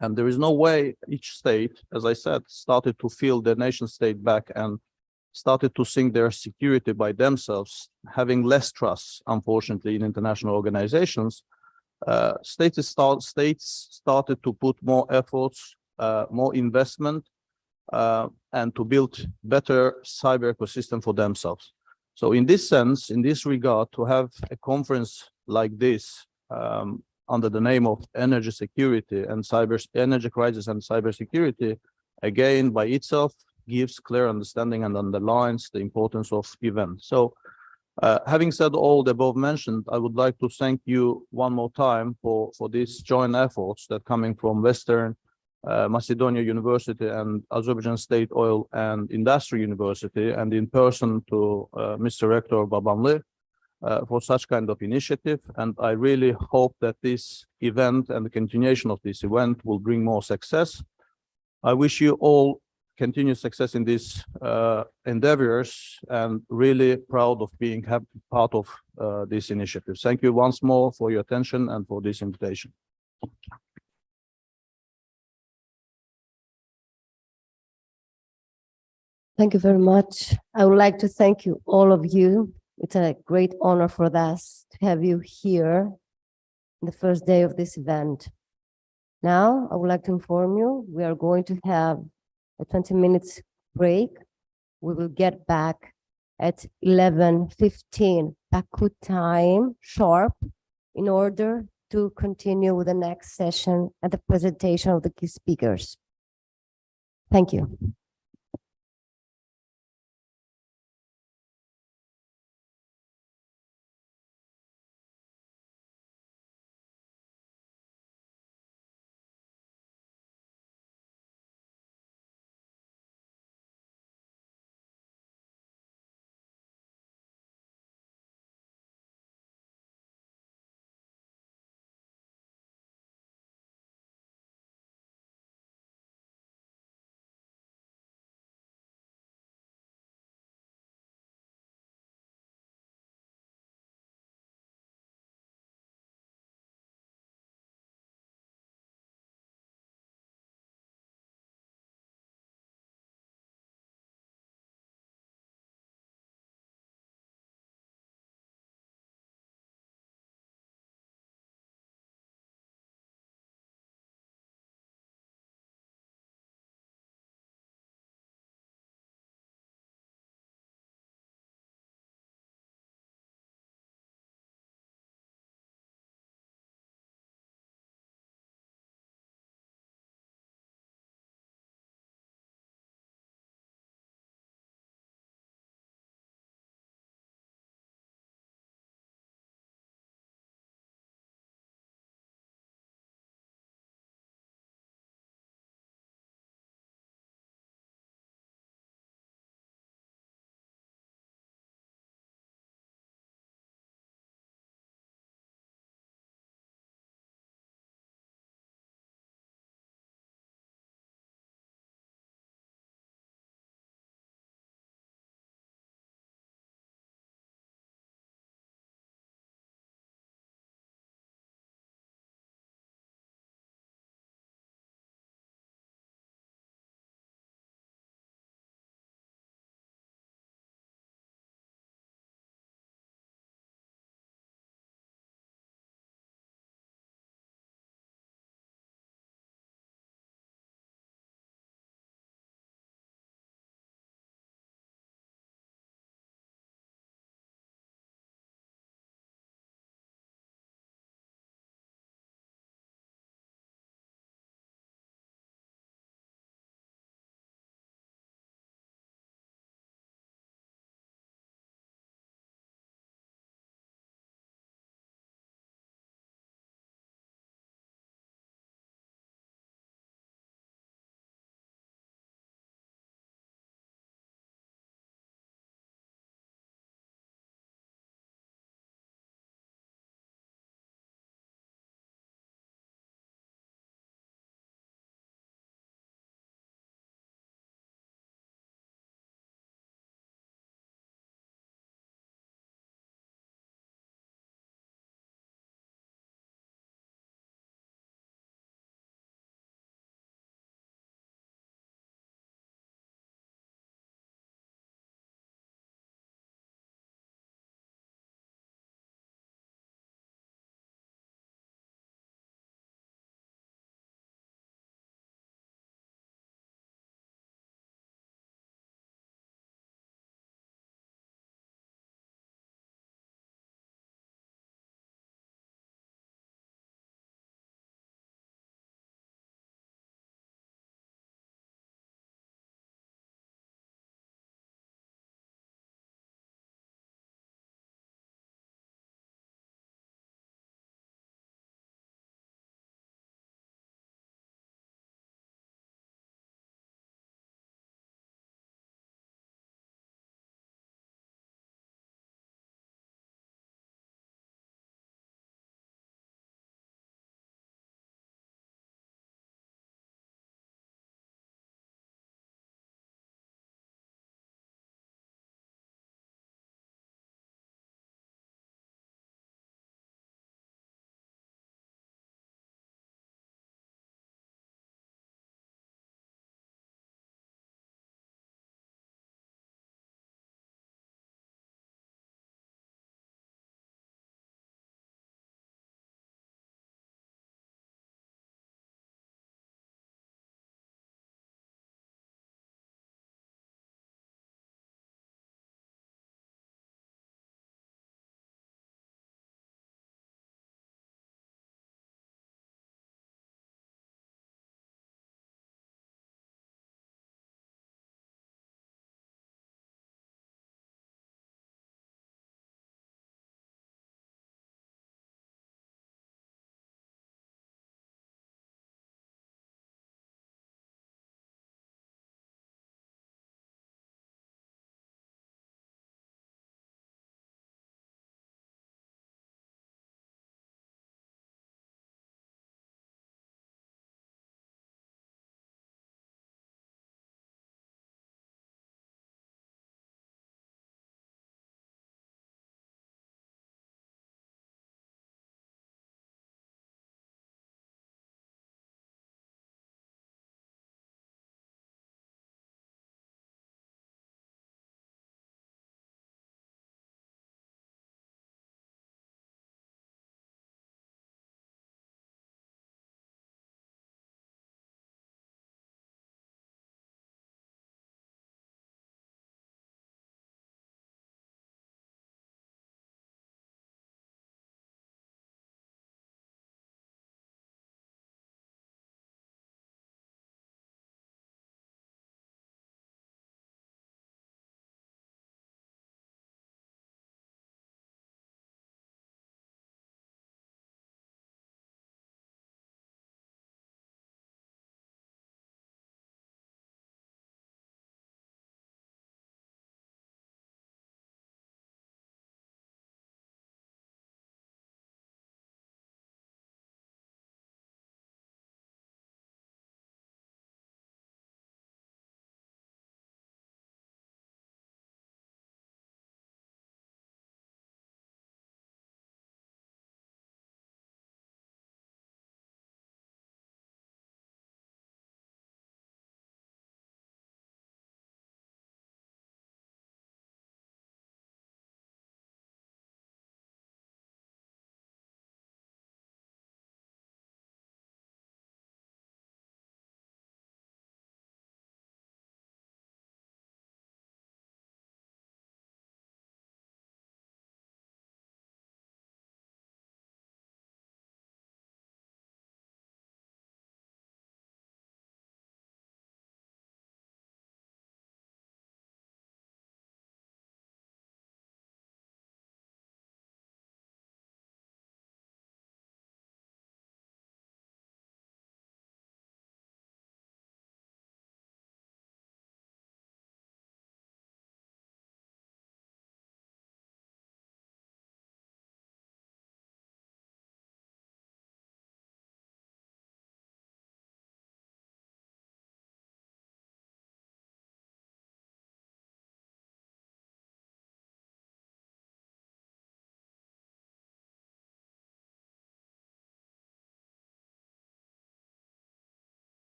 And there is no way each state, as I said, started to feel the nation state back and started to think their security by themselves, having less trust, unfortunately, in international organizations. States started to put more efforts, more investment, and to build better cyber ecosystem for themselves. So in this sense, in this regard, to have a conference like this under the name of energy security and energy crisis and cybersecurity, again, by itself, gives clear understanding and underlines the importance of event. So having said all the above mentioned, I would like to thank you one more time for these joint efforts that coming from Western Macedonia University and Azerbaijan State Oil and Industry University, and in person to Mr. Rector Babanlı for such kind of initiative. And I really hope that this event and the continuation of this event will bring more success. I wish you all continued success in these endeavors, and really proud of being part of this initiative. Thank you once more for your attention and for this invitation. Thank you very much. I would like to thank you, all of you. It's a great honor for us to have you here in the first day of this event. Now, I would like to inform you, we are going to have a 20 minutes break. We will get back at 11:15 Baku time sharp in order to continue with the next session and the presentation of the key speakers. Thank you.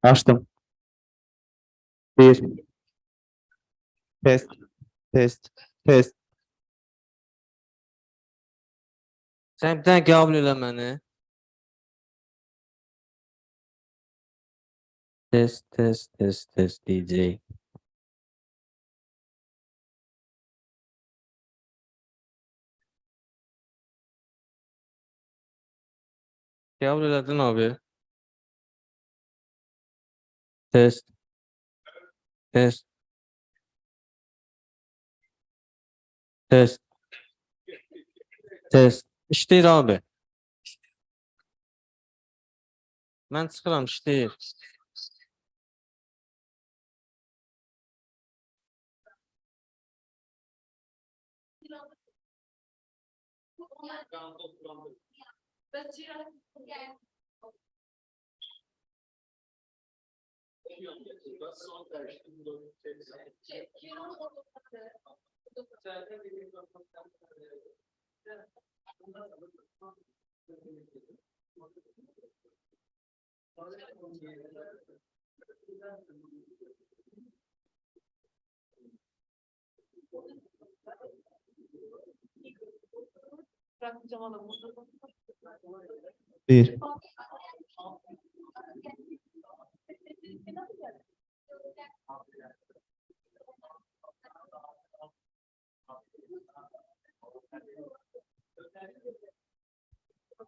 Açtım. Bir. Test. Test. Test. Sən bir dənə qəbul elə məni. Test, test, test, test DJ. Qəbul elədin abi. Test, test, test, test. İşləyir abi. Mən çıxıram, işləyir. Bir.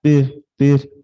Bir. Bir.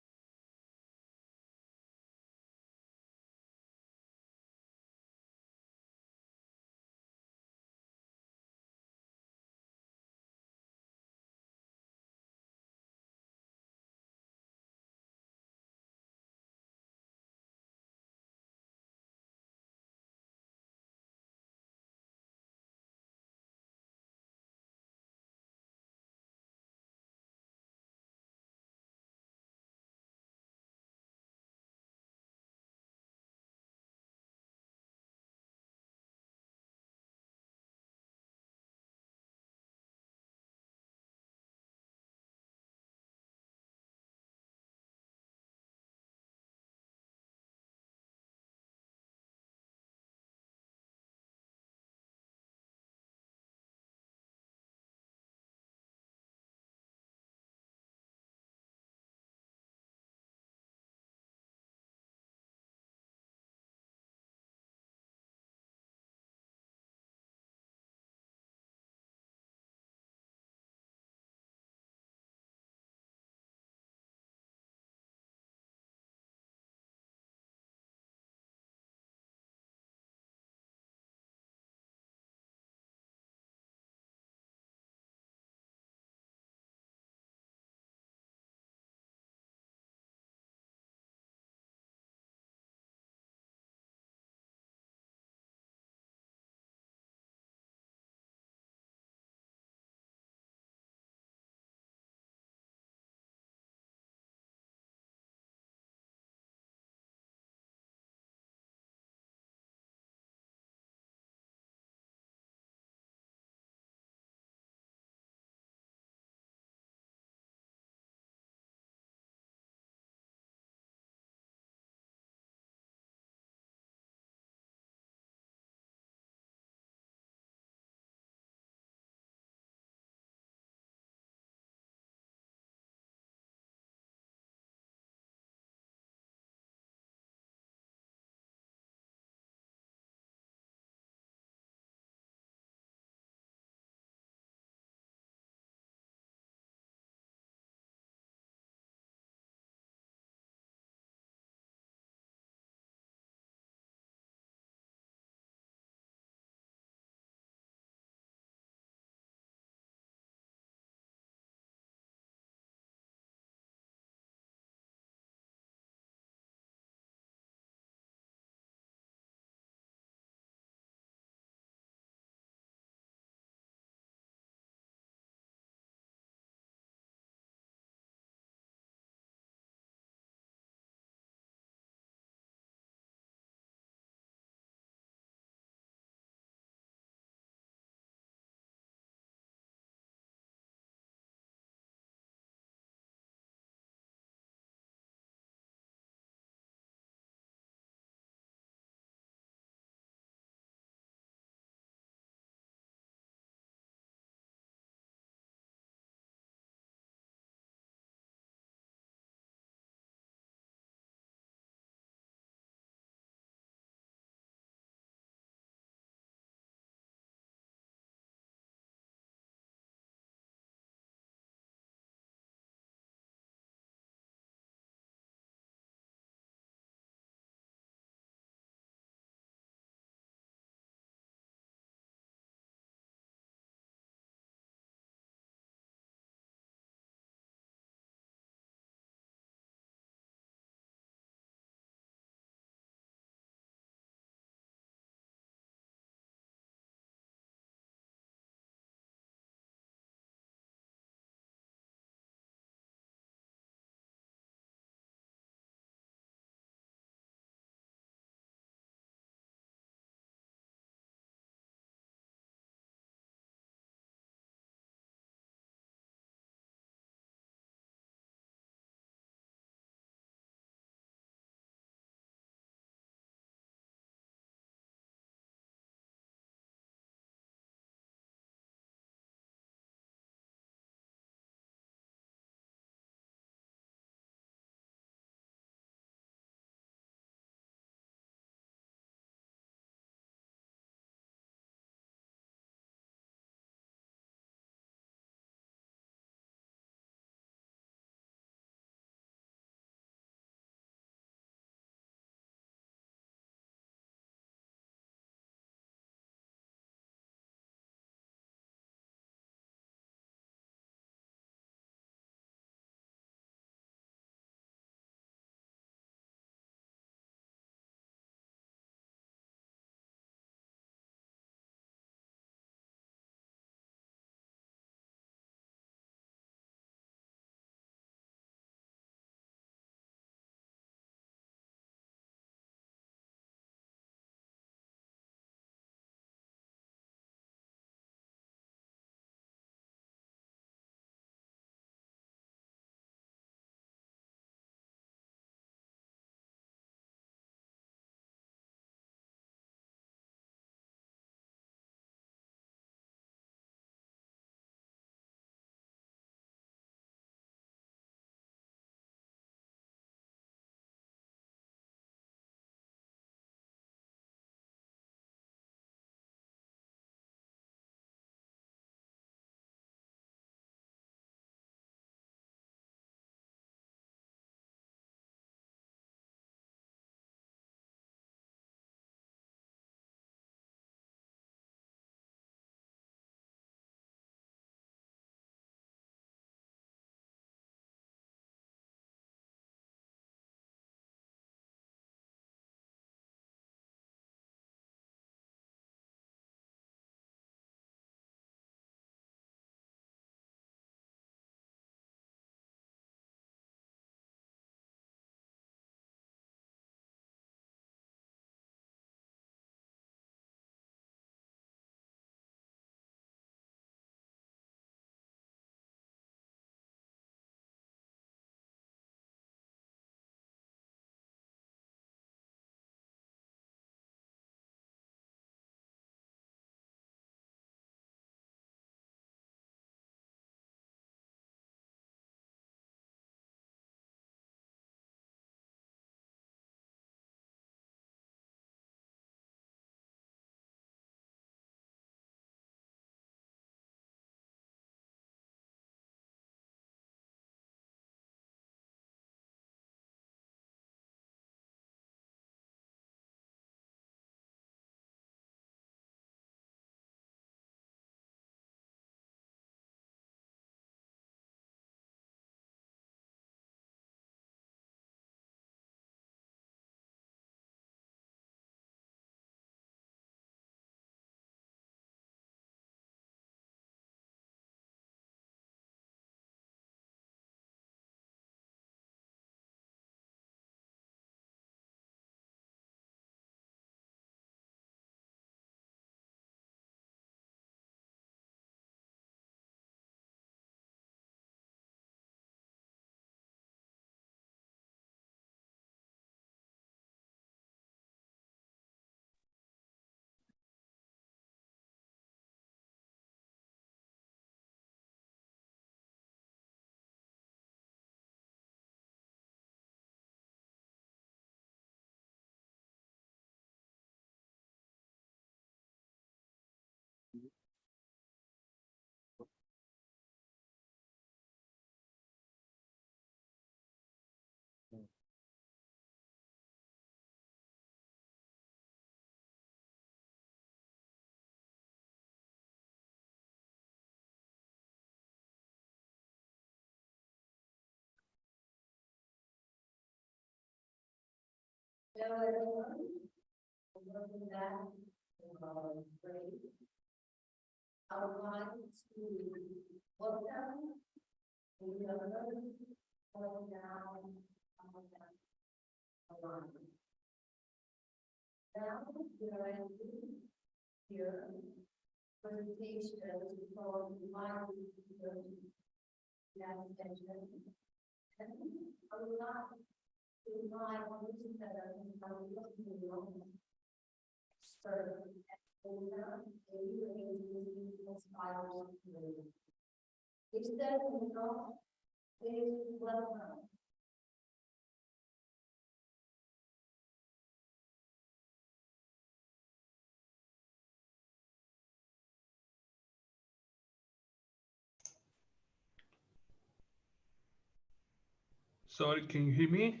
Sorry, can you hear me?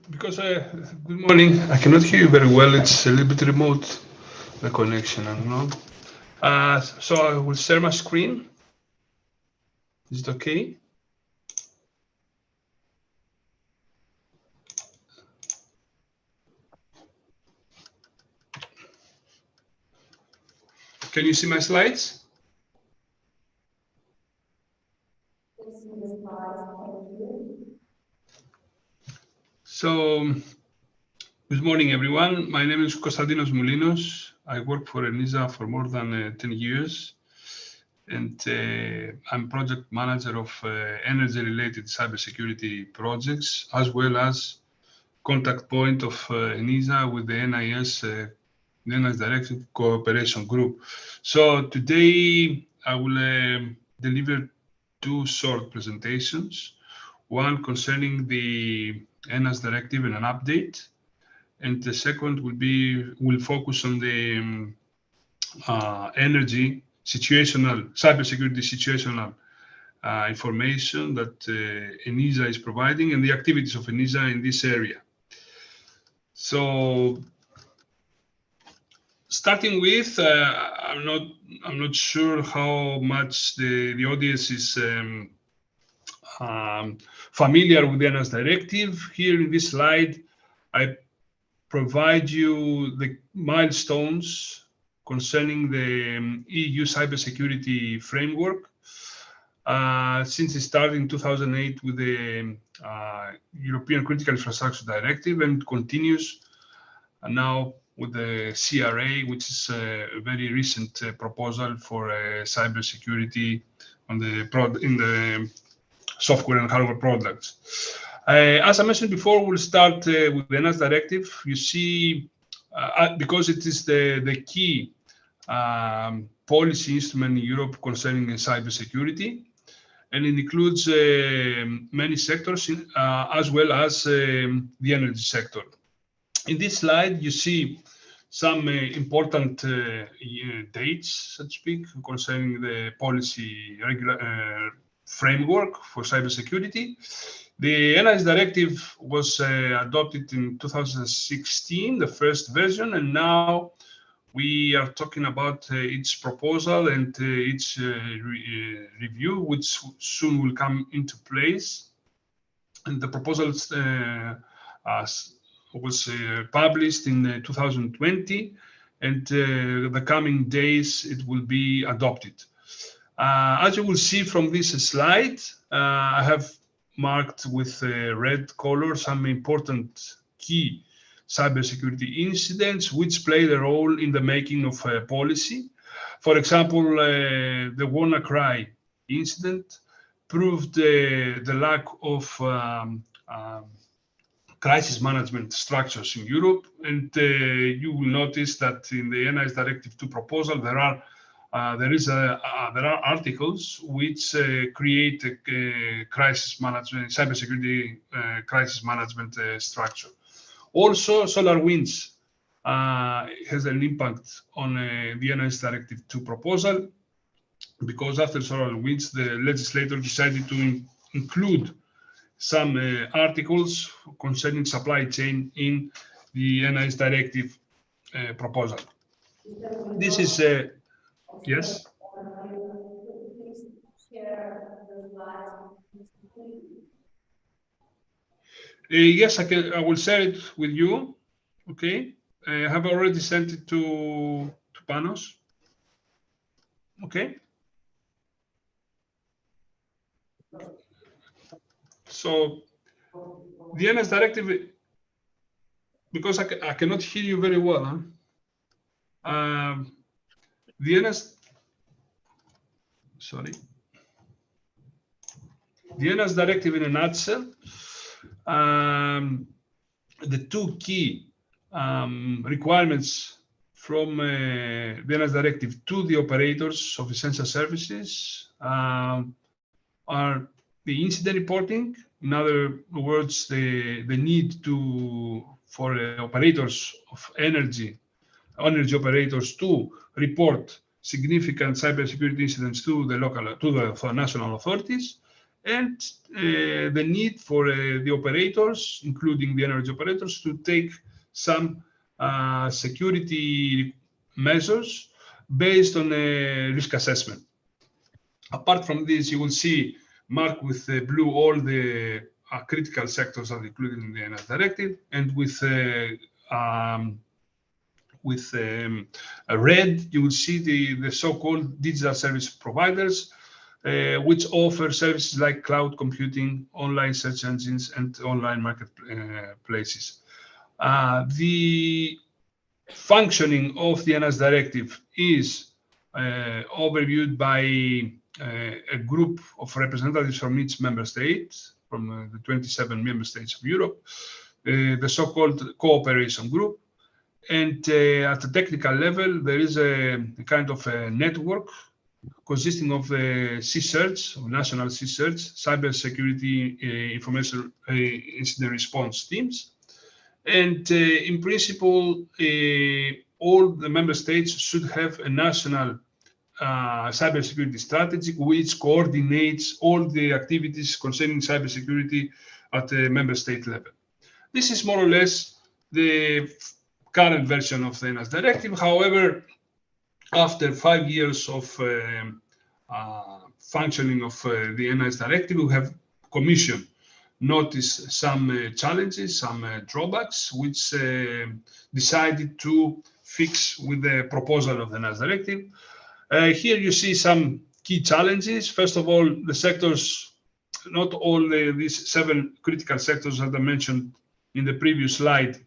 Because good morning. I cannot hear you very well. It's a little bit remote, the connection. I don't know. So I will share my screen. Is it okay? Can you see my slides? So, good morning, everyone. My name is Konstantinos Moulinos. I work for ENISA for more than 10 years. And I'm project manager of energy-related cybersecurity projects, as well as contact point of ENISA with the NIS Directive Cooperation Group. So today I will deliver two short presentations, one concerning the NIS Directive and an update, and the second will focus on the energy situational, cybersecurity situational information that ENISA is providing and the activities of ENISA in this area. So, starting with, I'm not sure how much the audience is familiar with the NIS Directive. Here in this slide, I provide you the milestones concerning the EU cybersecurity framework. Since it started in 2008 with the European Critical Infrastructure Directive and continues now with the CRA, which is a very recent proposal for cybersecurity in the software and hardware products. As I mentioned before, we'll start with the NIS Directive. You see, because it is the key policy instrument in Europe concerning cybersecurity, and it includes many sectors as well as the energy sector. In this slide, you see some important dates, so to speak, concerning the policy framework for cybersecurity. The NIS Directive was adopted in 2016, the first version, and now we are talking about its proposal and its review, which soon will come into place. And the proposal was published in 2020, and the coming days it will be adopted. As you will see from this slide, I have marked with red color some important key cybersecurity incidents which played a role in the making of policy. For example, the WannaCry incident proved the lack of crisis management structures in Europe, and you will notice that in the NIS Directive 2 proposal there are articles which create a crisis management, cybersecurity crisis management structure. Also, SolarWinds has an impact on the NIS Directive 2 proposal, because after SolarWinds, the legislator decided to include some articles concerning supply chain in the NIS Directive proposal. This is, yes? Yes, I will share it with you. Okay. I have already sent it to Panos. Okay. So the NS directive, because I cannot hear you very well. The NS, sorry. The NS directive in a nutshell, the two key requirements from the NS directive to the operators of essential services are the incident reporting. In other words, the need for operators of energy operators to report significant cybersecurity incidents to the national authorities, and the need for the operators, including the energy operators, to take some security measures based on a risk assessment. Apart from this, you will see marked with blue all the critical sectors that are included in the NS directive, and with red, you will see the so-called digital service providers, which offer services like cloud computing, online search engines, and online marketplaces. The functioning of the NS directive is overviewed by a group of representatives from each member state, from the 27 member states of Europe, the so-called cooperation group. And at the technical level, there is a kind of a network consisting of CSIRTs, national CSIRTs, cybersecurity information incident response teams. And in principle, all the member states should have a national cybersecurity strategy which coordinates all the activities concerning cybersecurity at the member state level. This is more or less the current version of the NS directive. However, after 5 years of functioning of the NS directive, we have Commission noticed some challenges, some drawbacks, which decided to fix with the proposal of the NS directive. Here you see some key challenges. First of all, the sectors, not all these 7 critical sectors that I mentioned in the previous slide,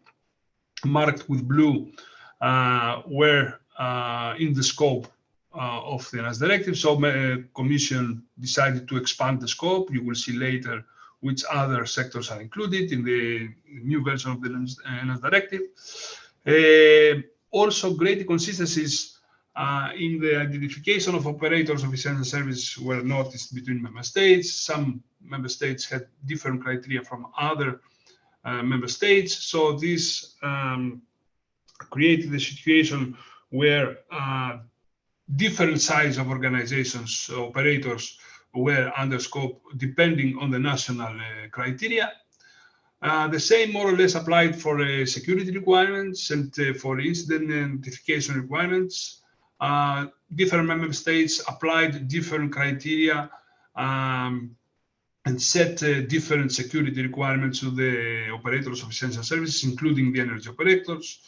marked with blue, were in the scope of the NS directive. So Commission decided to expand the scope. You will see later which other sectors are included in the new version of the NS directive. Also, great inconsistencies in the identification of operators of essential services were noticed between member states. Some member states had different criteria from other member states. So this created a situation where different size of organizations, operators, were under scope depending on the national criteria. The same more or less applied for security requirements and for incident identification requirements. Different member states applied different criteria and set different security requirements to the operators of essential services, including the energy operators.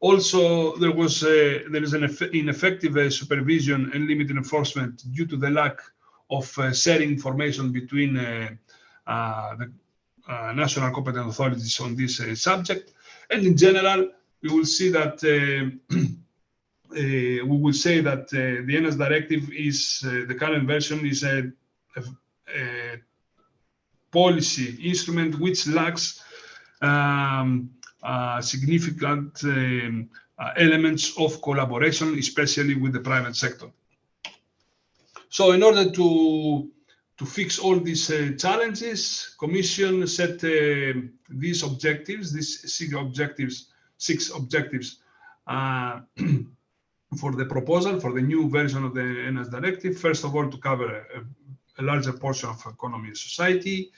Also, there is an ineffective supervision and limited enforcement due to the lack of sharing information between the national competent authorities on this subject. And in general, we will see that the NS directive is the current version is a policy instrument which lacks significant elements of collaboration, especially with the private sector. So in order to fix all these challenges, Commission set these objectives, these 6 objectives for the proposal, for the new version of the NS directive. First of all, to cover a larger portion of economy and society.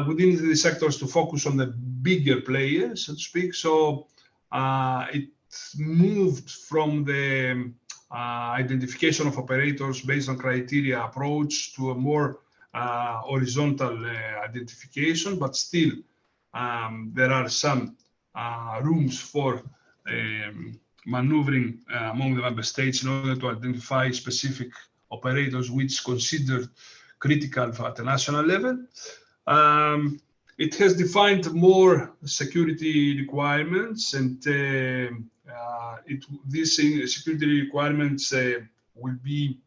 Within the sectors, to focus on the bigger players, so to speak. So it moved from the identification of operators based on criteria approach to a more horizontal identification, but still there are some rooms for maneuvering among the member states in order to identify specific operators which considered critical at the national level. It has defined more security requirements, and these security requirements will be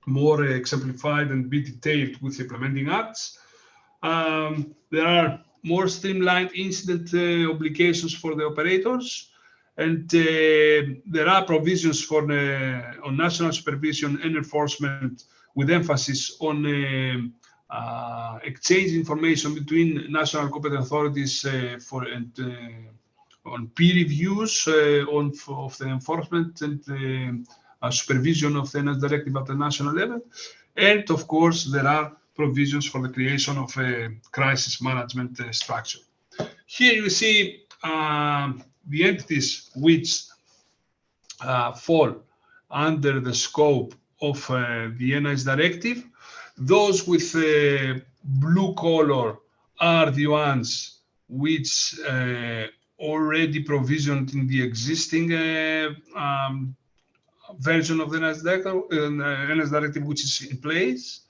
more exemplified and be detailed with implementing acts. There are more streamlined incident obligations for the operators, and there are provisions for on national supervision and enforcement with emphasis on exchange information between national competent authorities on peer reviews of the enforcement and supervision of the NIS directive at the national level. And of course, there are provisions for the creation of a crisis management structure. Here you see the entities which fall under the scope of the NIS directive. Those with blue color are the ones which already provisioned in the existing version of the NIS directive, which is in place.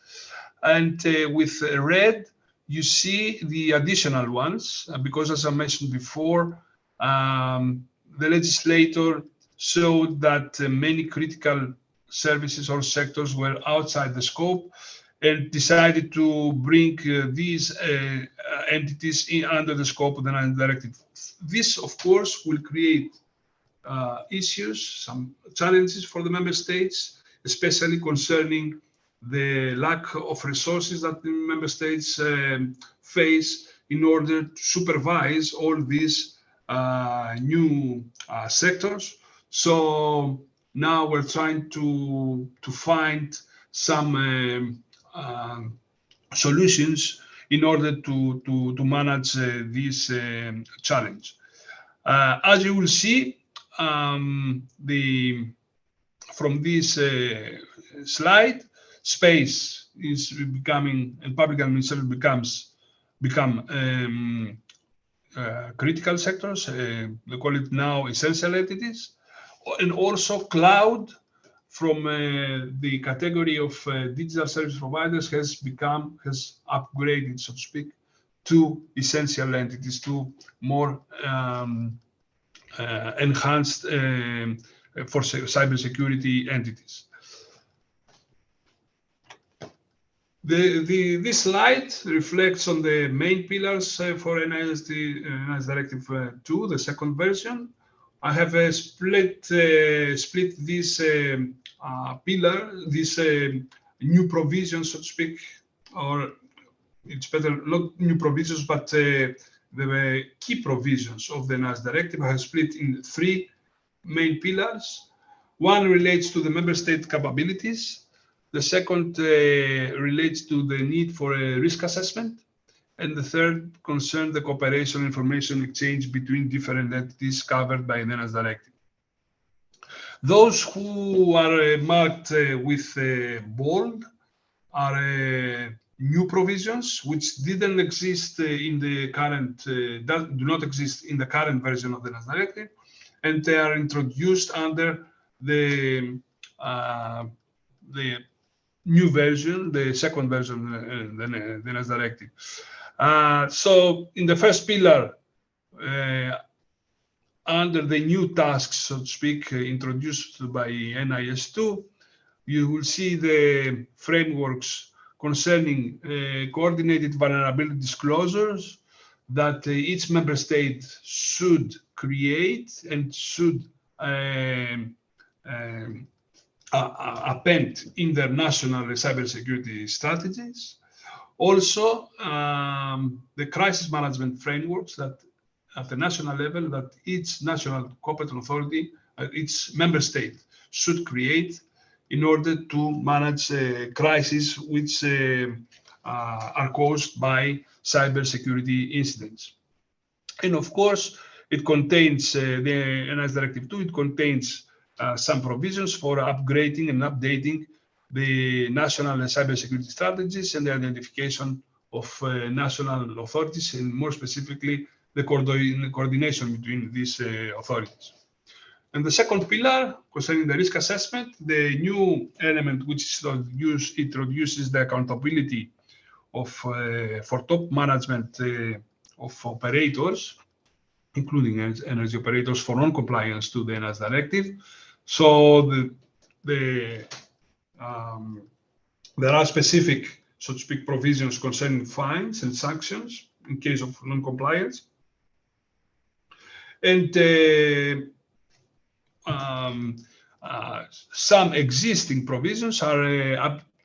And with red, you see the additional ones, because as I mentioned before, the legislator showed that many critical services or sectors were outside the scope and decided to bring these entities under the scope of the NIS directive. This, of course, will create issues, some challenges for the member states, especially concerning the lack of resources that the member states face in order to supervise all these new sectors. So now we're trying to find some solutions in order to manage this challenge. As you will see, from this slide, space is becoming, and public administration become critical sectors. They call it now essential entities, and also cloud from the category of digital service providers has upgraded, so to speak, to essential entities, to more enhanced for cybersecurity entities. This slide reflects on the main pillars for NIS Directive 2, the second version. I have split this pillar, this new provisions, so to speak, or it's better not new provisions, but the key provisions of the NIS Directive. I have split in 3 main pillars. One relates to the member state capabilities. The second relates to the need for a risk assessment. And the third concerns the cooperation information exchange between different entities covered by the NIS Directive. Those who are marked with bold are new provisions which didn't exist in the current, do not exist in the current version of the NIS Directive, and they are introduced under the new version, the second version, the NIS Directive. So in the first pillar, under the new tasks, so to speak, introduced by NIS2, you will see the frameworks concerning coordinated vulnerability disclosures that each member state should create and should append in their national cybersecurity strategies. Also, the crisis management frameworks that at the national level that each national competent authority, each member state should create in order to manage crises which are caused by cybersecurity incidents. And of course, it contains the NIS Directive 2, it contains some provisions for upgrading and updating the national cybersecurity strategies and the identification of national authorities, and more specifically, the coordination between these authorities. And the second pillar, concerning the risk assessment, the new element which is introduces the accountability of for top management of operators, including energy operators, for non-compliance to the ENAS directive. So there are specific, so to speak, provisions concerning fines and sanctions in case of non-compliance. And some existing provisions are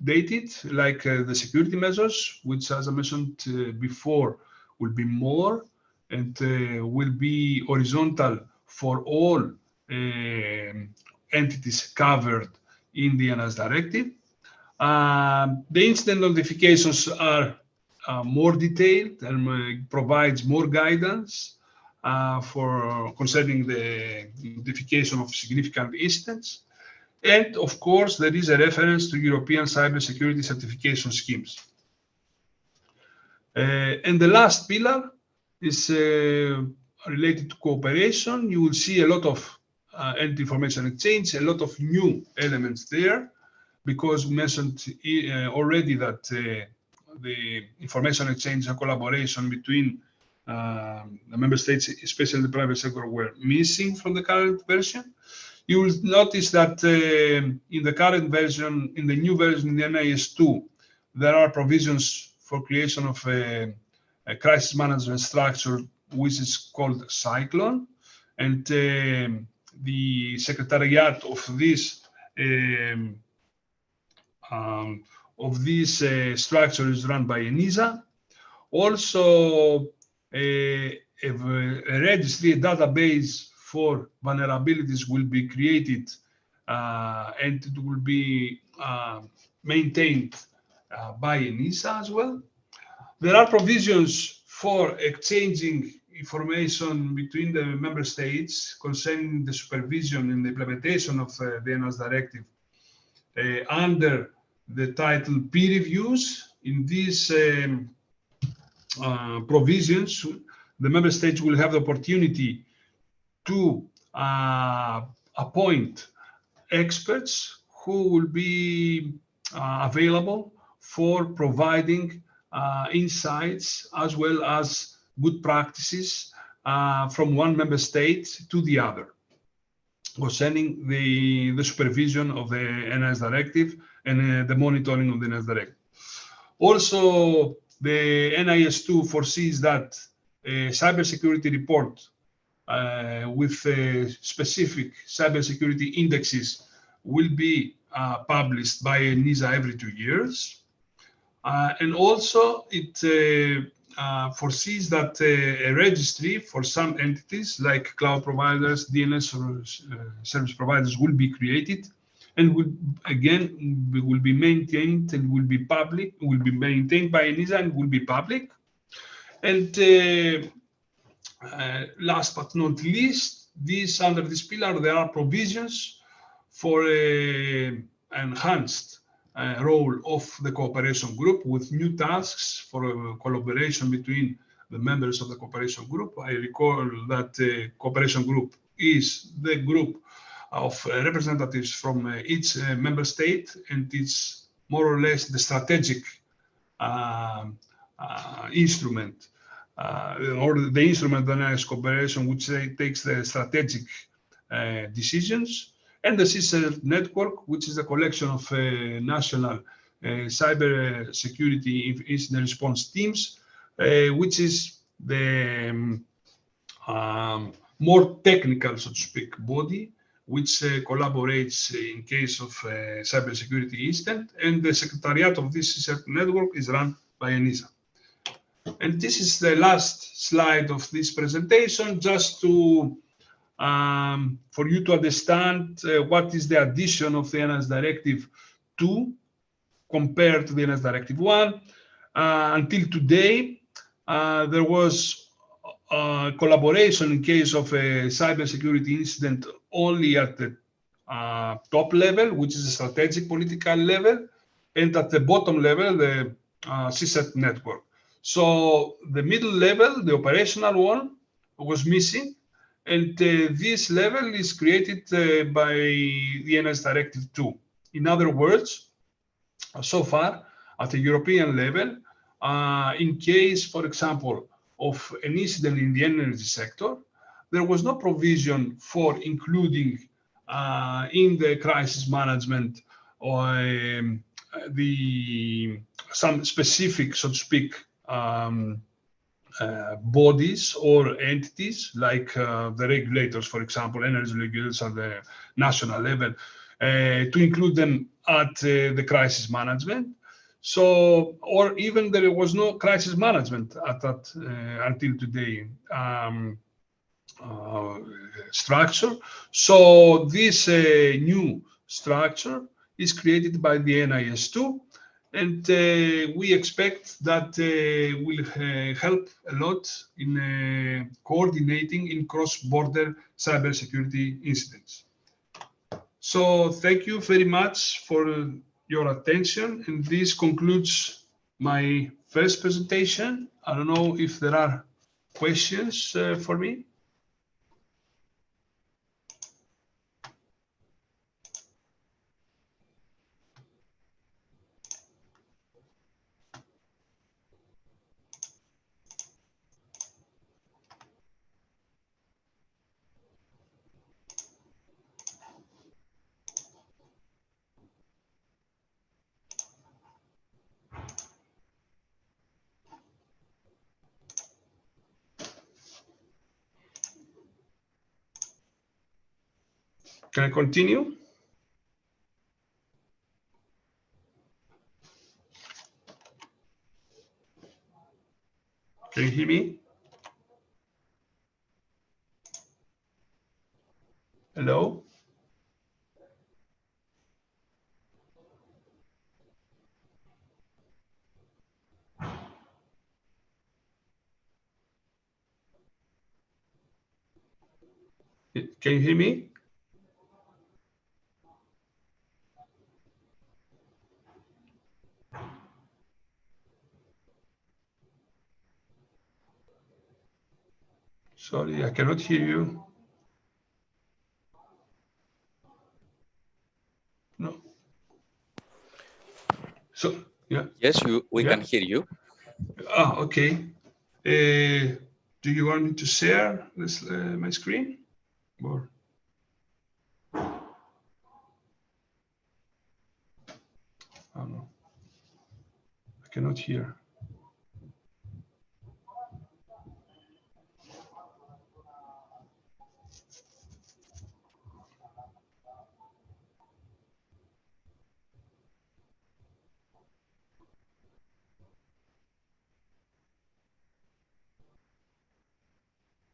updated, like the security measures, which, as I mentioned before, will be more and will be horizontal for all entities covered in the ENAS directive. The incident notifications are more detailed and provides more guidance for concerning the notification of significant incidents. And of course, there is a reference to European cybersecurity certification schemes. And the last pillar is related to cooperation. You will see a lot of information exchange, a lot of new elements there, because we mentioned already that the information exchange and collaboration between the member states, especially the private sector, were missing from the current version. You will notice that in the current version, in the new version, the NIS2, there are provisions for creation of a crisis management structure, which is called Cyclone. And the secretariat of this structure is run by ENISA. Also, a registry, a database for vulnerabilities will be created and it will be maintained by ENISA as well. There are provisions for exchanging information between the member states concerning the supervision and the implementation of the ENAS directive under the title peer reviews. In these provisions, the member states will have the opportunity to appoint experts who will be available for providing insights as well as good practices from one member state to the other, concerning the supervision of the ENAS directive and the monitoring of the ENAS directive. Also, the NIS2 foresees that a cybersecurity report with specific cybersecurity indexes will be published by ENISA every 2 years. And also it foresees that a registry for some entities like cloud providers, DNS service providers will be created and will be maintained and will be public, will be maintained by ENISA and will be public. And last but not least, under this pillar, there are provisions for enhanced role of the cooperation group with new tasks for collaboration between the members of the cooperation group. I recall that the cooperation group is the group of representatives from each member state, and it's more or less the strategic instrument or the instrument that is cooperation, which takes the strategic decisions. And the CISER network, which is a collection of national cyber security incident response teams, which is the more technical, so to speak, body, which collaborates in case of cybersecurity incident. And the secretariat of this CISER network is run by ENISA. And this is the last slide of this presentation, just to for you to understand what is the addition of the ENAS Directive 2 compared to the ENAS Directive 1. Until today, there was collaboration in case of a cybersecurity incident only at the top level, which is a strategic political level, and at the bottom level, the CSET network. So the middle level, the operational one, was missing. And this level is created by the NIS Directive 2. In other words, so far at the European level, in case, for example, of an incident in the energy sector, there was no provision for including in the crisis management or some specific, so to speak, bodies or entities like the regulators, for example, energy regulators at the national level, to include them at the crisis management. So, or even there was no crisis management at that until today structure. So this new structure is created by the NIS2, and we expect that will help a lot in coordinating in cross-border cybersecurity incidents. So thank you very much for your attention, and this concludes my first presentation. I don't know if there are questions for me. Can I continue? Can you hear me? Hello? Can you hear me? Sorry, I cannot hear you. No. So, yeah. Yes, we Yeah. can hear you. Ah, okay. Do you want me to share this my screen? Or oh no, I cannot hear.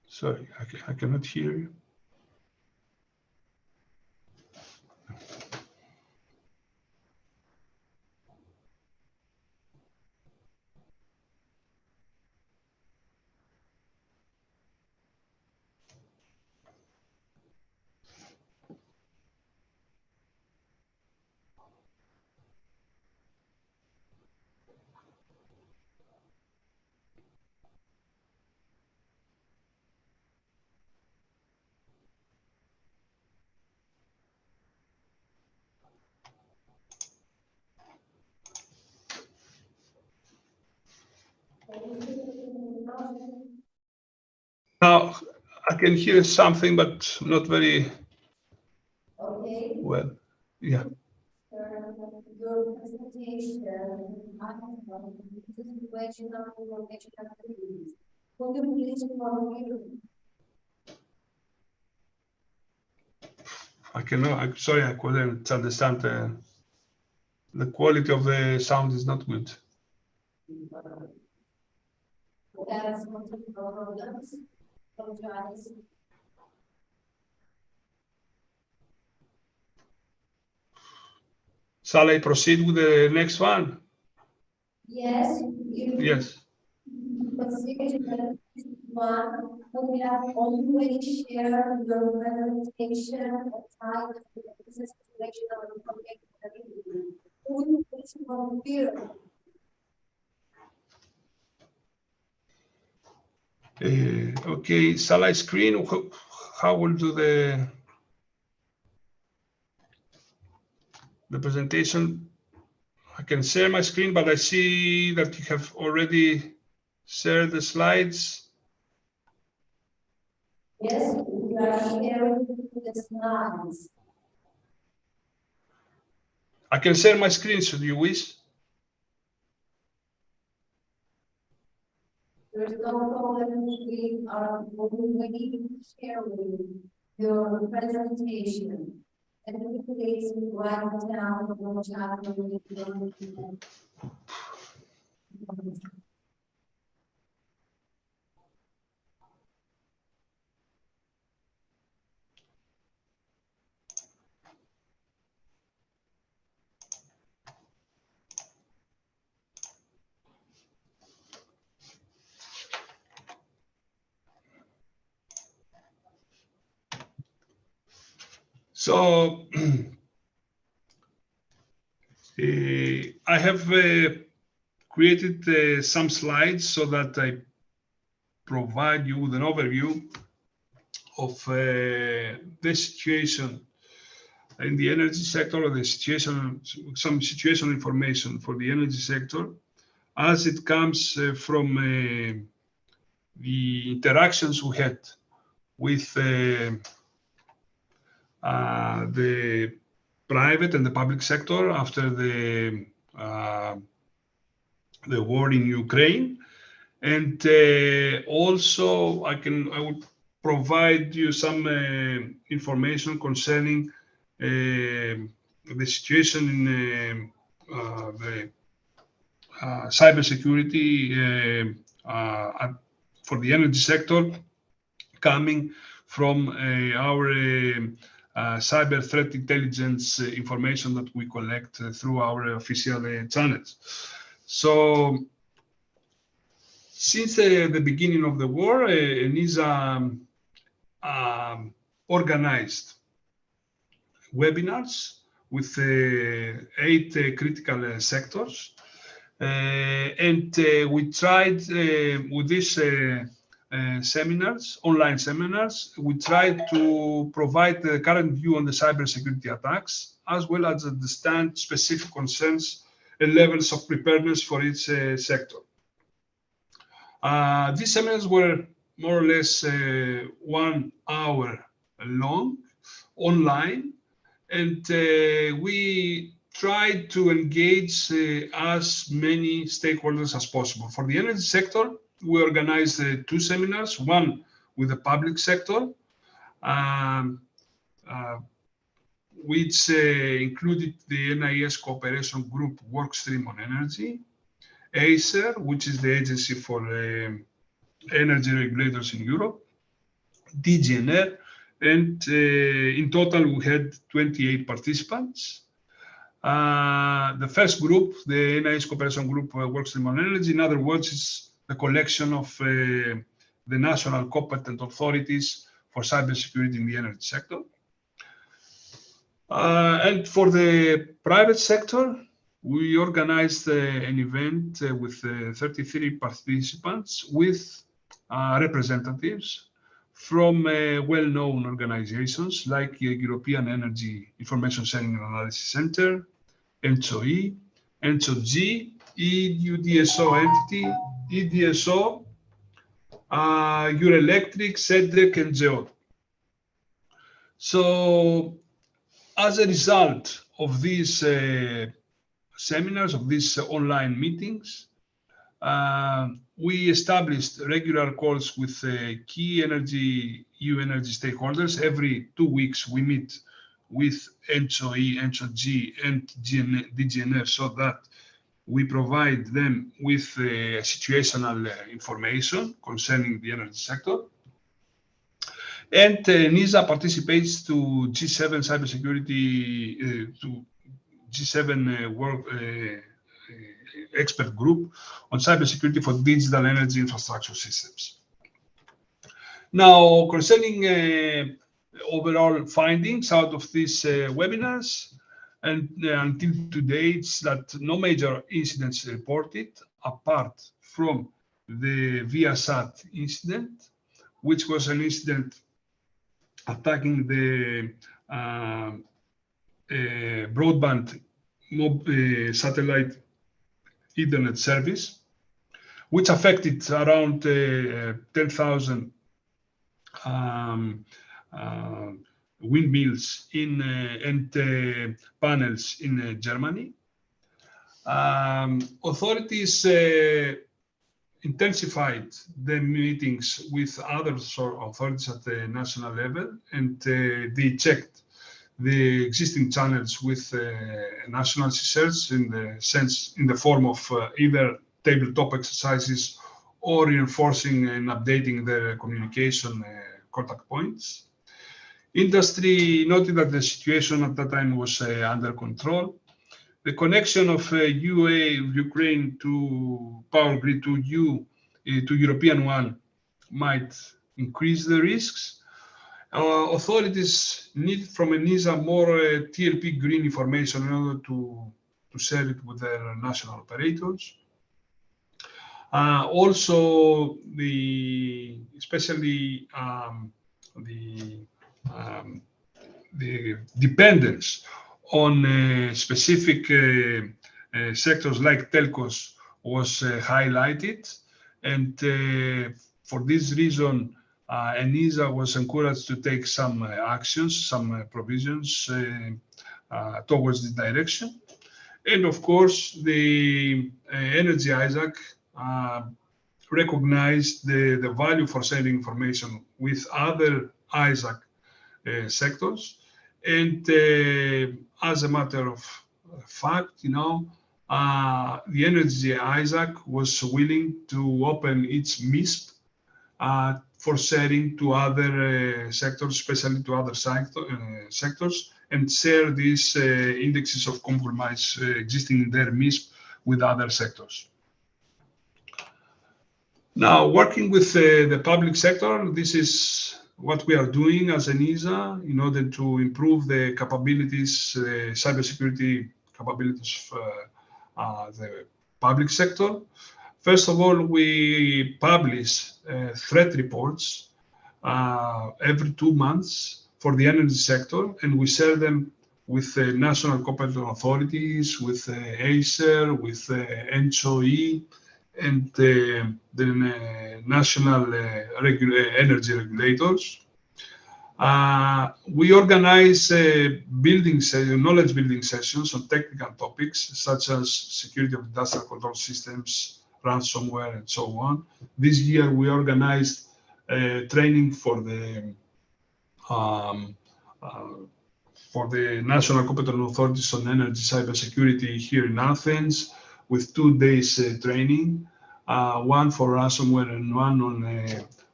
Sorry, I cannot hear you. Now I can hear something, but not very Okay. well. Yeah. Your presentation, I don't know, this is question of information activities. Could you please continue? I cannot. I'm sorry, I couldn't understand. The quality of the sound is not good. That's what the problems. Apologize. Shall I proceed with the next one? Yes. Yes. One, we have only share your presentation of time this is situation of information. Could you please confirm? Okay, shall I screen? How will do the presentation? I can share my screen, but I see that you have already shared the slides. Yes, we are sharing the slides. I can share my screen should you wish. There's no problem. We are already sharing your presentation. And we please write down what happened. So I have created some slides so that I provide you with an overview of the situation in the energy sector, or the situation, some situational information for the energy sector as it comes from the interactions we had with the private and the public sector after the war in Ukraine. And also I will provide you some information concerning the situation in the cybersecurity for the energy sector, coming from our cyber threat intelligence information that we collect through our official channels. So, since the beginning of the war, NISA organized webinars with 8 critical sectors. And we tried with these seminars, online seminars, we tried to provide the current view on the cybersecurity attacks, as well as understand specific concerns and levels of preparedness for each sector. These seminars were more or less 1 hour long, online, and we tried to engage as many stakeholders as possible. For the energy sector, we organized 2 seminars, one with the public sector, which included the NIS Cooperation Group Workstream on Energy, ACER, which is the Agency for Energy Regulators in Europe, DGNR, and in total we had 28 participants. The first group, the NIS Cooperation Group Workstream on Energy, in other words, is the collection of the national competent authorities for cybersecurity in the energy sector. And for the private sector, we organized an event with 33 participants with representatives from well-known organizations like European Energy Information Sharing and Analysis Center, ENTSO-E, ENTSO-G, EUDSO entity, EDSO, Eurelectric, SEDEC, and GEOD. So, as a result of these seminars, of these online meetings, we established regular calls with key EU energy stakeholders. Every 2 weeks, we meet with ENTSO-E, ENTSO-G, and DGNR so that we provide them with situational information concerning the energy sector. And NISA participates to G7 cybersecurity, to G7 world expert group on cybersecurity for digital energy infrastructure systems. Now, concerning overall findings out of these webinars, and until today, it's that no major incidents reported, apart from the Viasat incident, which was an incident attacking the broadband satellite Ethernet service, which affected around 10,000 windmills and panels in Germany. Authorities intensified the meetings with other authorities at the national level, and they checked the existing channels with national research in the form of either tabletop exercises or reinforcing and updating their communication contact points. Industry noted that the situation at that time was under control. The connection of Ukraine to power grid to European one might increase the risks. Authorities need from ENISA more TLP green information in order to share it with their national operators. Also, especially the dependence on specific sectors like telcos was highlighted, and for this reason, ENISA was encouraged to take some actions, some provisions towards this direction. And of course, the Energy ISAC recognized the value for sharing information with other ISAC sectors. And as a matter of fact, the Energy ISAC was willing to open its MISP for sharing to other sectors, especially to other sectors, and share these indexes of compromise existing in their MISP with other sectors. Now, working with the public sector, this is what we are doing as ENISA in order to improve the capabilities, cybersecurity capabilities of the public sector. First of all, we publish threat reports every 2 months for the energy sector, and we share them with national competent authorities, with Acer, with NHOE, and the national energy regulators. We organize knowledge building sessions on technical topics such as security of industrial control systems, ransomware, and so on. This year we organized training for the national competent authorities on energy cybersecurity here in Athens, with 2 days training, one for ransomware and one on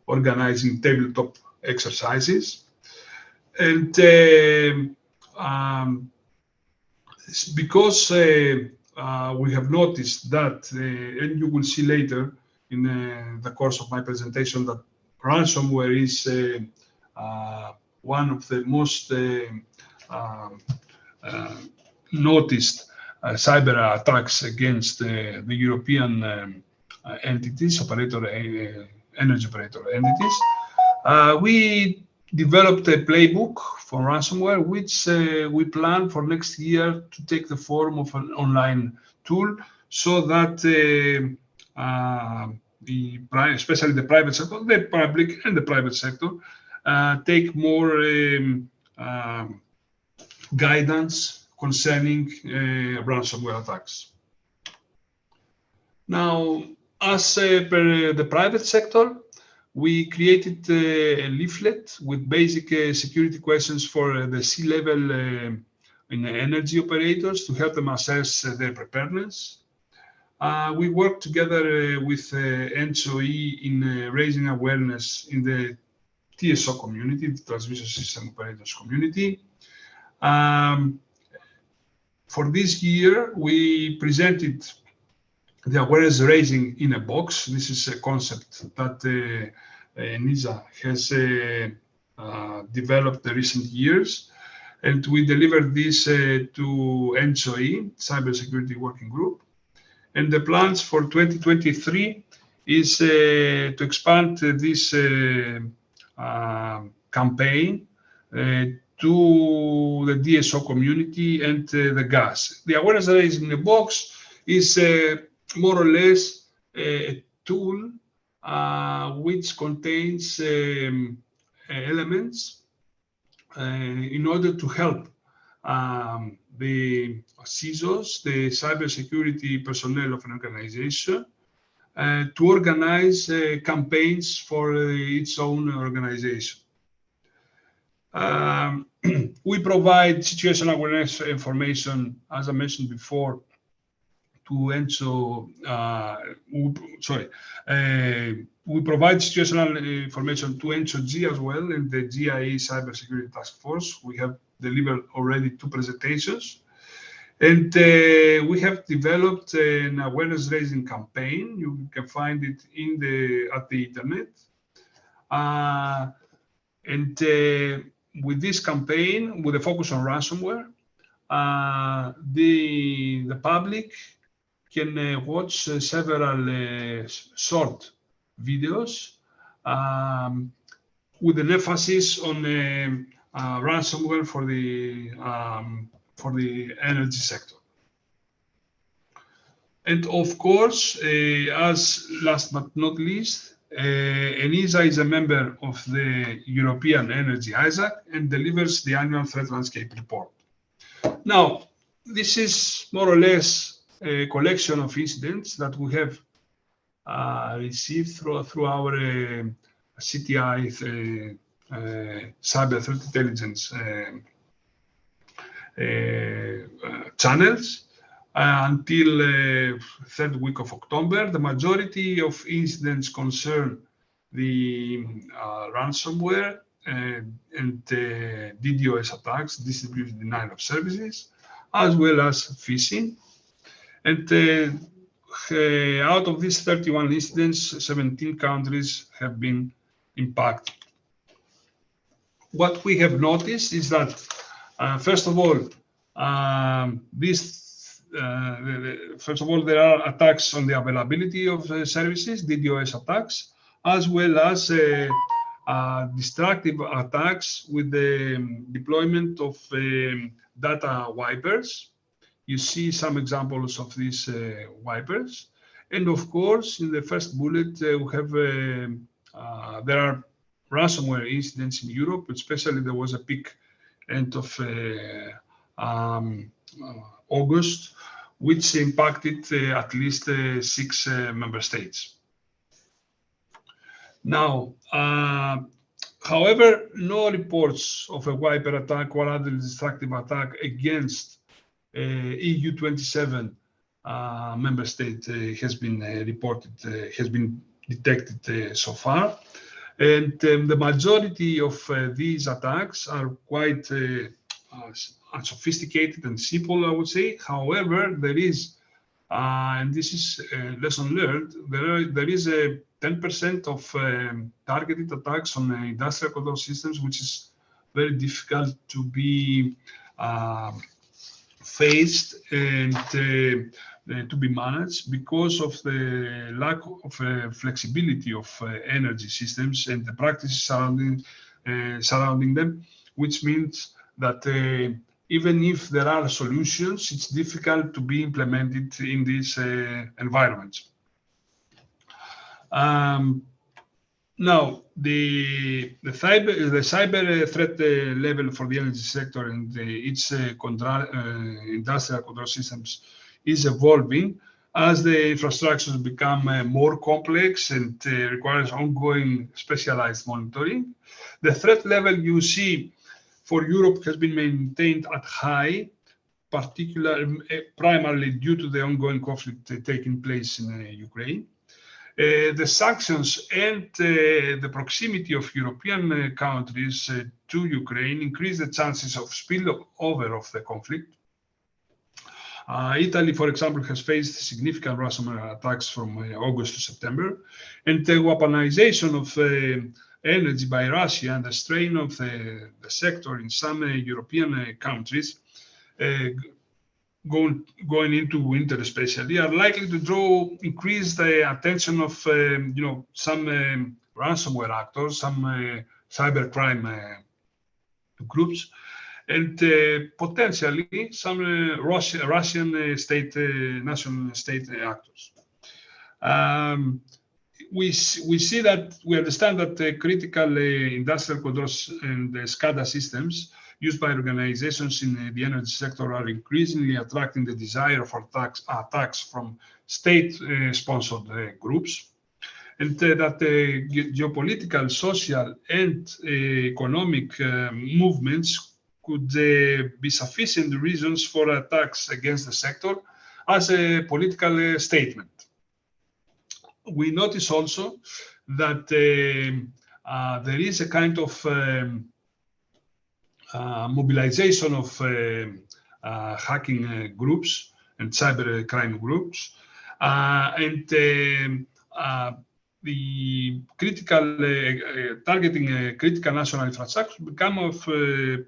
organizing tabletop exercises. And because we have noticed that, and you will see later in the course of my presentation, that ransomware is one of the most noticed cyber attacks against the European entities, energy operator entities. We developed a playbook for ransomware, which we plan for next year to take the form of an online tool, so that especially the private sector, the public and the private sector, take more guidance concerning ransomware attacks. Now, as per the private sector, we created a leaflet with basic security questions for the C-level in energy operators to help them assess their preparedness. We worked together with NHOE in raising awareness in the TSO community, the Transmission System Operators community. For this year, we presented the awareness raising in a box. This is a concept that ENISA has developed in recent years, and we delivered this to NHOE, Cybersecurity Working Group. And the plans for 2023 is to expand this campaign to the DSO community and the gas. The awareness raising the box is more or less a tool which contains elements in order to help the CISOs, the cybersecurity personnel of an organization, to organize campaigns for its own organization. We provide situational awareness information, as I mentioned before, to ENSO. We provide situational information to ENSO-G as well, and the GIE Cybersecurity Task Force. We have delivered already 2 presentations. And we have developed an awareness-raising campaign. You can find it at the internet. With this campaign, with a focus on ransomware, the public can watch several short videos with an emphasis on ransomware for the energy sector. And of course, as last but not least, ENISA is a member of the European Energy ISAC and delivers the annual threat landscape report. Now, this is more or less a collection of incidents that we have received through our CTI cyber threat intelligence channels. Until third week of October, the majority of incidents concern the ransomware and DDoS attacks, distributed denial of services, as well as phishing. And out of these 31 incidents, 17 countries have been impacted. What we have noticed is that, first of all, there are attacks on the availability of services, DDoS attacks, as well as destructive attacks with the deployment of data wipers. You see some examples of these wipers. And of course, in the first bullet, we have there are ransomware incidents in Europe, especially there was a peak end of August, which impacted at least 6 member states. Now, however, no reports of a wiper attack or other destructive attack against EU 27 member state has been reported, has been detected so far. And the majority of these attacks are quite unsophisticated and simple, I would say. However, there is, and this is a lesson learned, there is a 10% of targeted attacks on industrial control systems, which is very difficult to be faced and to be managed because of the lack of flexibility of energy systems and the practices surrounding them, which means that even if there are solutions, it's difficult to be implemented in these environments. Now, the cyber threat level for the energy sector and its industrial control systems is evolving as the infrastructures become more complex and requires ongoing specialized monitoring. The threat level you see for Europe has been maintained at high, primarily due to the ongoing conflict taking place in Ukraine. The sanctions and the proximity of European countries to Ukraine increase the chances of spillover of the conflict. Italy, for example, has faced significant ransomware attacks from August to September, and the weaponization of energy by Russia and the strain of the sector in some European countries going into winter especially, are likely to draw increased attention of some ransomware actors, some cybercrime groups, and potentially some Russian national state actors. We understand that critical industrial controls and SCADA systems used by organizations in the energy sector are increasingly attracting the desire for attacks from state-sponsored groups, and that geopolitical, social, and economic movements could be sufficient reasons for attacks against the sector as a political statement. We notice also that there is a kind of mobilization of hacking groups and cybercrime groups, and the critical targeting critical national infrastructure become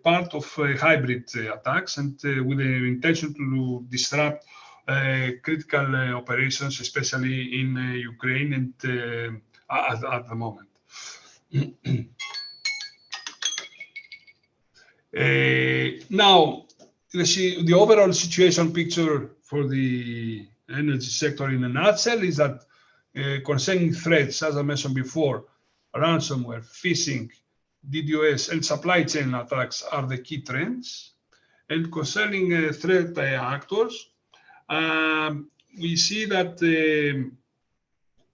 part of hybrid attacks, and with the intention to disrupt critical operations, especially in Ukraine and at the moment. Now, the overall situation picture for the energy sector in a nutshell is that concerning threats, as I mentioned before, ransomware, phishing, DDoS, and supply chain attacks are the key trends. And concerning threat actors, we see that the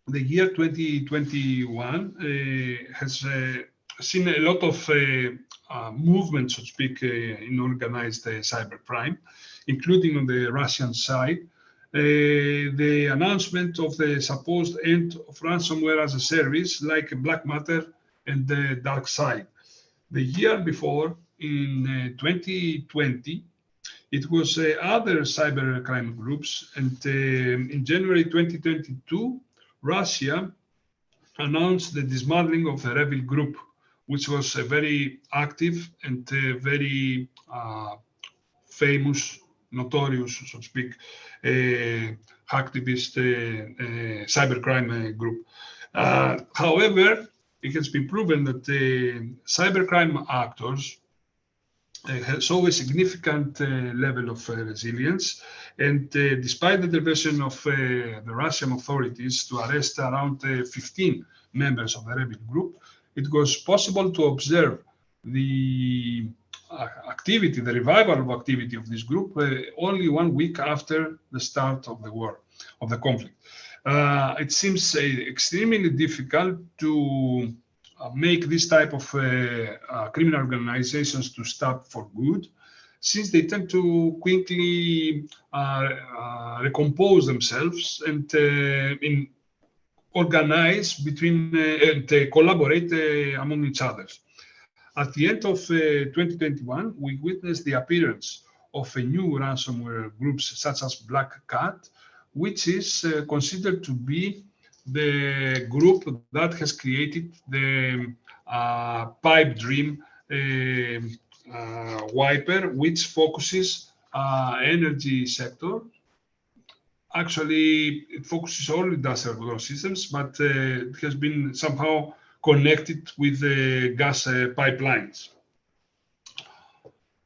year 2021 has seen a lot of movement, so to speak, in organized cybercrime, including on the Russian side. The announcement of the supposed end of ransomware as a service, like Black Matter and the Dark Side. The year before, in 2020, it was other cybercrime groups, and in January 2022, Russia announced the dismantling of the Rebel group, which was a very active and very famous, notorious, so to speak, activist cybercrime group. However, it has been proven that cybercrime actors show a significant level of resilience, and despite the intervention of the Russian authorities to arrest around 15 members of the rebel group, it was possible to observe the activity, the revival of activity of this group only 1 week after the start of the war, of the conflict. It seems extremely difficult to make this type of criminal organizations to stop for good, since they tend to quickly recompose themselves and organize between and collaborate among each other. At the end of 2021, we witnessed the appearance of a new ransomware groups such as Black Cat, which is considered to be the group that has created the pipe dream wiper, which focuses energy sector. Actually, it focuses on industrial control systems, but it has been somehow connected with the gas pipelines.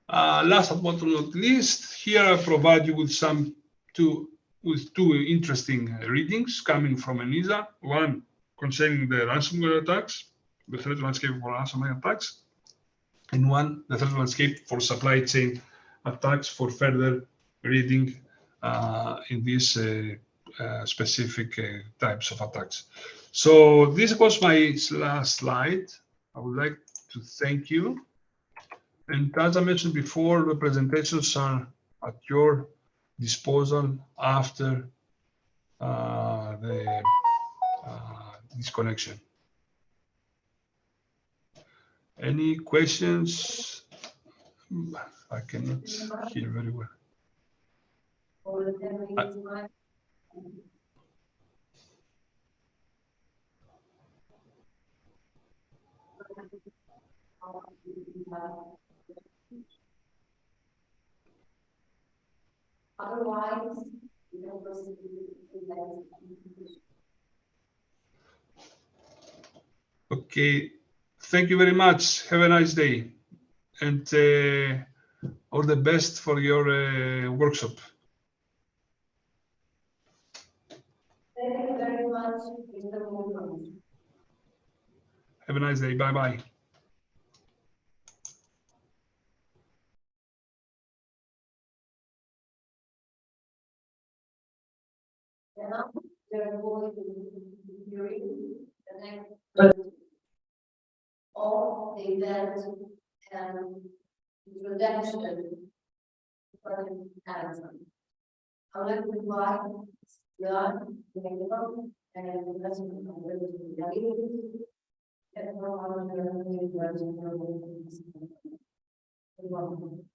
Last but not least, here I provide you with two interesting readings coming from ENISA. One concerning the ransomware attacks, the threat landscape for ransomware attacks, and one, the threat landscape for supply chain attacks, for further reading in these specific types of attacks. So this was my last slide. I would like to thank you. And as I mentioned before, the presentations are at your disposal after the disconnection. Any questions? I cannot hear very well. Otherwise, we don't proceed with that. Okay, thank you very much. Have a nice day, and all the best for your workshop. Thank you very much, Mr. Morgan. Have a nice day. Bye bye. Now, we're going to be hearing the next of the event and introduction for Amazon. I would like to invite John, Daniel, and the rest of the Welcome.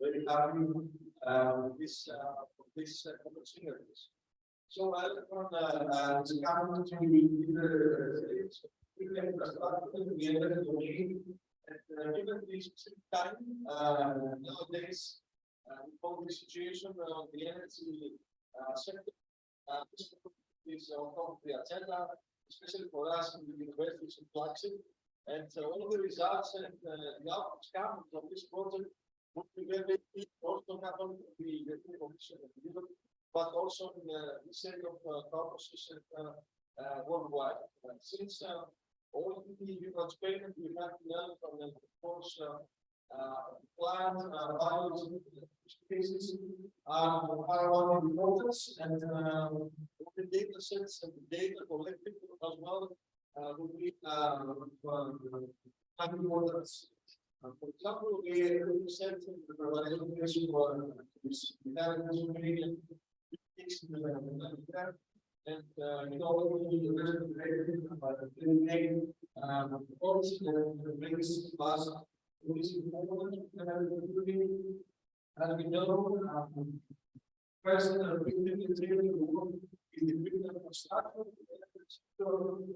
Very happy with this opportunities. So I want to come to given this specific time, nowadays, all the situation of the energy sector, this is on top of the agenda, especially for us in the universities of Fluxing. And all the results and the outcomes of this project would be very also not only the European Commission of Europe, but also in the area of purposes worldwide. Since all of the transparent, we have learned from the course plan values cases are one of the focus, and the data sets and the data collected as well would be models. For example, we represent the preparation for this and you know, policy that brings us as we know, first, the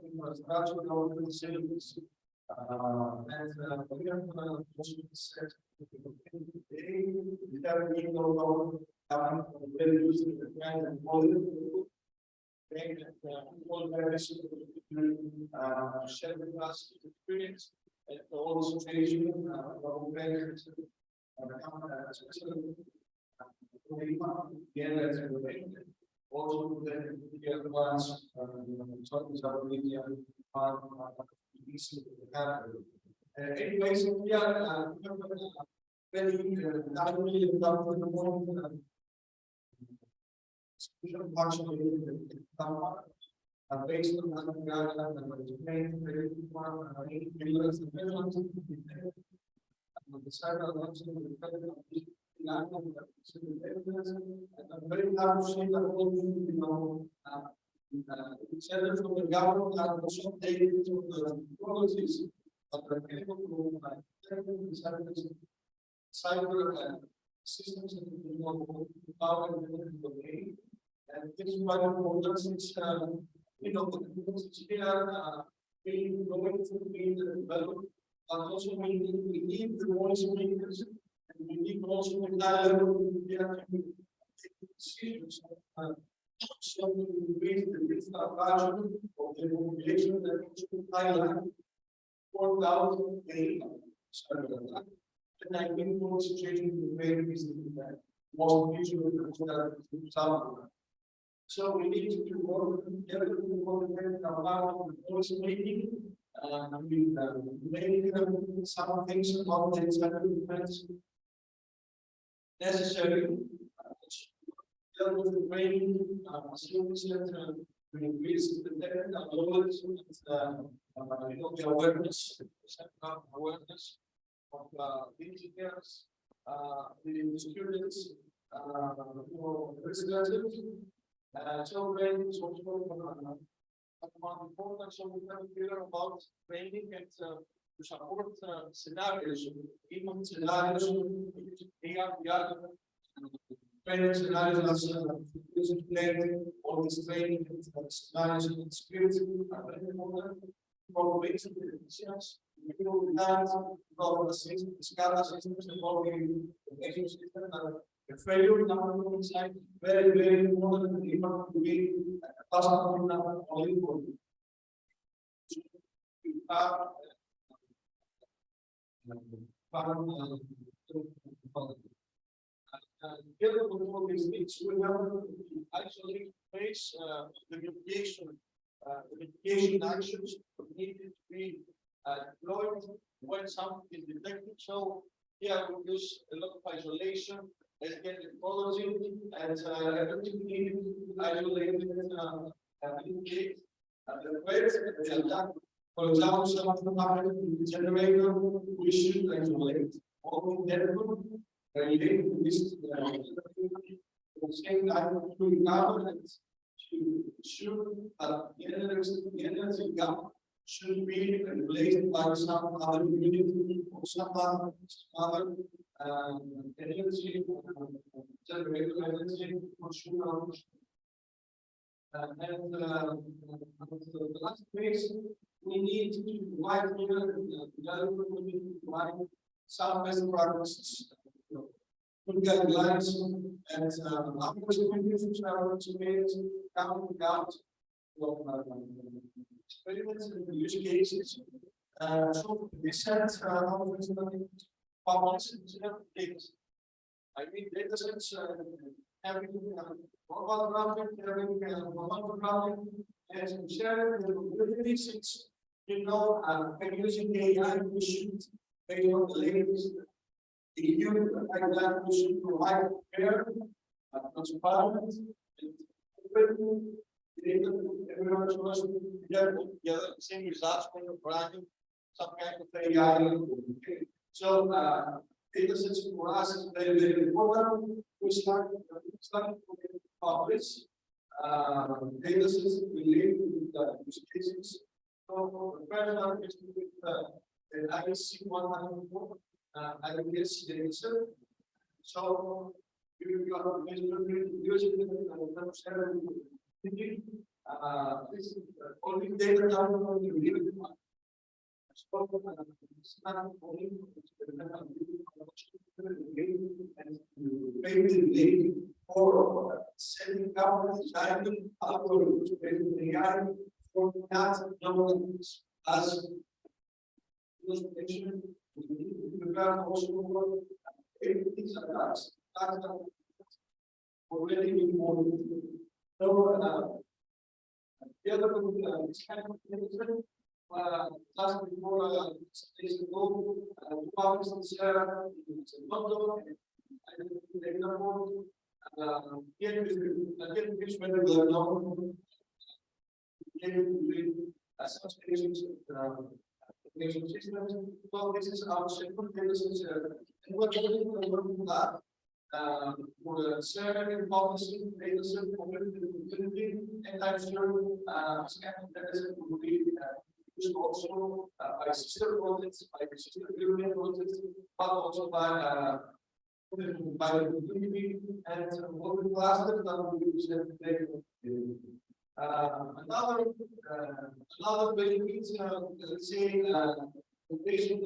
infrastructure government facilities, and we have today, we have been no longer very using the brand and all all various share with us experience and all situation also then the other ones talking about media are easy to have. Anyways, we are very not really about the moment. Based on the side of I'm very proud to say that all you know, sellers from the government are also taken to the policies of the chemical cyber systems and power and domain. And this is why important since you know we are being going to be developed, but also we need the voice makers. We need also to decisions so we raise the risk of of the population that should highlight 4,000 data. And I think the situation is very easy that most people so we need to work together about policy making. We make some things about the defense necessary. Deal with the training, students to increase the technical knowledge, the awareness of the engineers, the students, researchers, children, social important, so we can hear about training and to support scenarios, even scenarios, training scenarios, using training, all this training, scenarios and skills are very important for basic decisions. We do that, for the systems, SCADA systems, involving the education system, the failure number inside, very important to be customer number only for you. We have actually face the mitigation actions needed to be deployed when something is detected. So here we use a lot of isolation, again technology, and everything needed isolated mitigate the threats the attack. For example, something happened in the generator, we should isolate all the network related to this. Same time, to government to ensure that the energy gap should be replaced by some other unit or some other energy generator energy consumer. And the last phase, we need to provide some best practices. Put guidelines and count experiments and use cases. So this has I mean data sets having mobile grounding, having mobile grounding, and share with these when using AI, we should based on the latest. If you like that, we should provide fair, transparent, everyone supposed to get the same results when you're running some kind of AI. So data sets for us is very important. We start with this data sets related with the use cases. So the first one is with the IC 104. I will get the answer. So you got using this only data down on the For setting up timing algorithms to AI for that knowledge as illustration. We can also everything already more. So the other is kind of last before days ago, 2007, it's a London, again, which whether the known associations systems. Well, this is our simple business, and what we're doing that. For the sharing policy, data set community, and I'm sure scanning data set will be used also by sister projects, by sister European projects, but also by the community and working classes that we use every day. Another benefit, let's say, location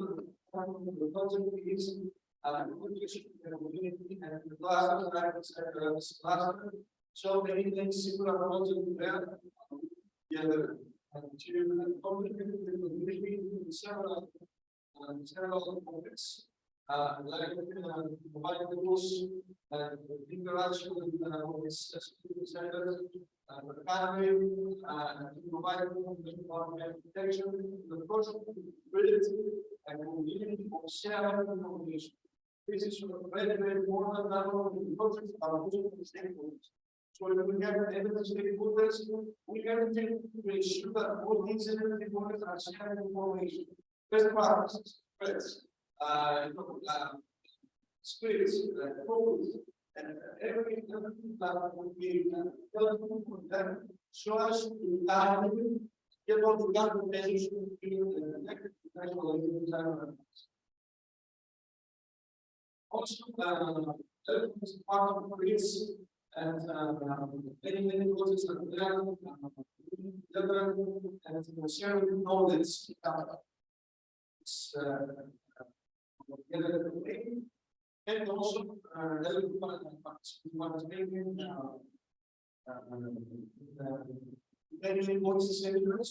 from the project is community and the classes so many things similar project there together to communicate with the community in several topics. Like provide tools and interaction with centers, the family, and provide protection, the person, ability, and community of sharing information. This is very, very important that the projects are also stakeholders. So if we have evidence stakeholders, we can to ensure that all these stakeholders are sharing information, best practices, spreads, spirits, focus, and everything that would be development for them, so as to get all the documentation in the national environment. Also, is part of this and many courses are there and sharing knowledge. And also, many voices centers.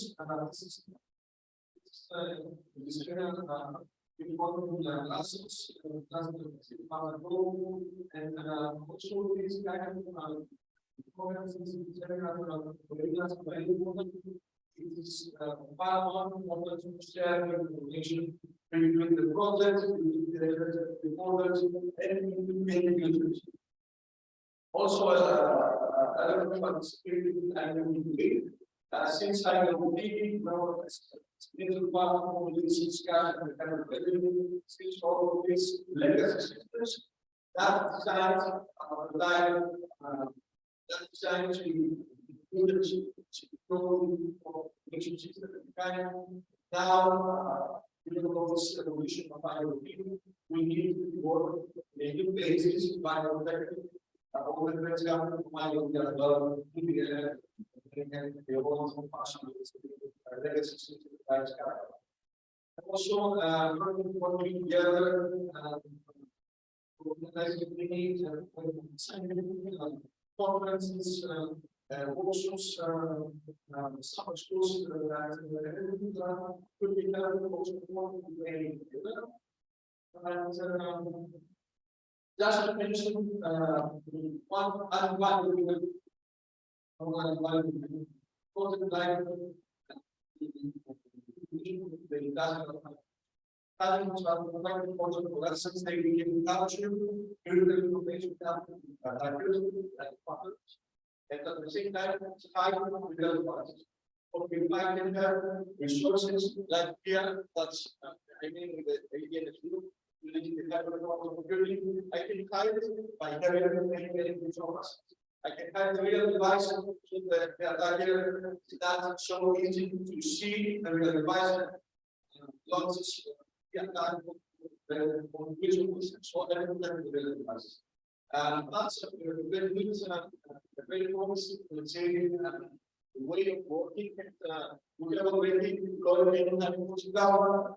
This is important assets, and also these kind of programs it is part of the share information between the project, the orders, and many users. Also, I don't know about security and since I will be little part of this discussion and kind of since all of these legacy systems, that design to now this evolution of IoT, we need to work making basis by protecting all the rest of also, working together, organizing meetings and conferences, workshops, summer schools that could be done also and just to mention one unlikely and at the same time, we might have resources like here, that's I mean the idea is I can hide it by having many resources. I can hide the real device so that that's so easy to see the real device launches the visual so everything the real devices. That's a very promising, let's say, way of working, we have already deployed many government.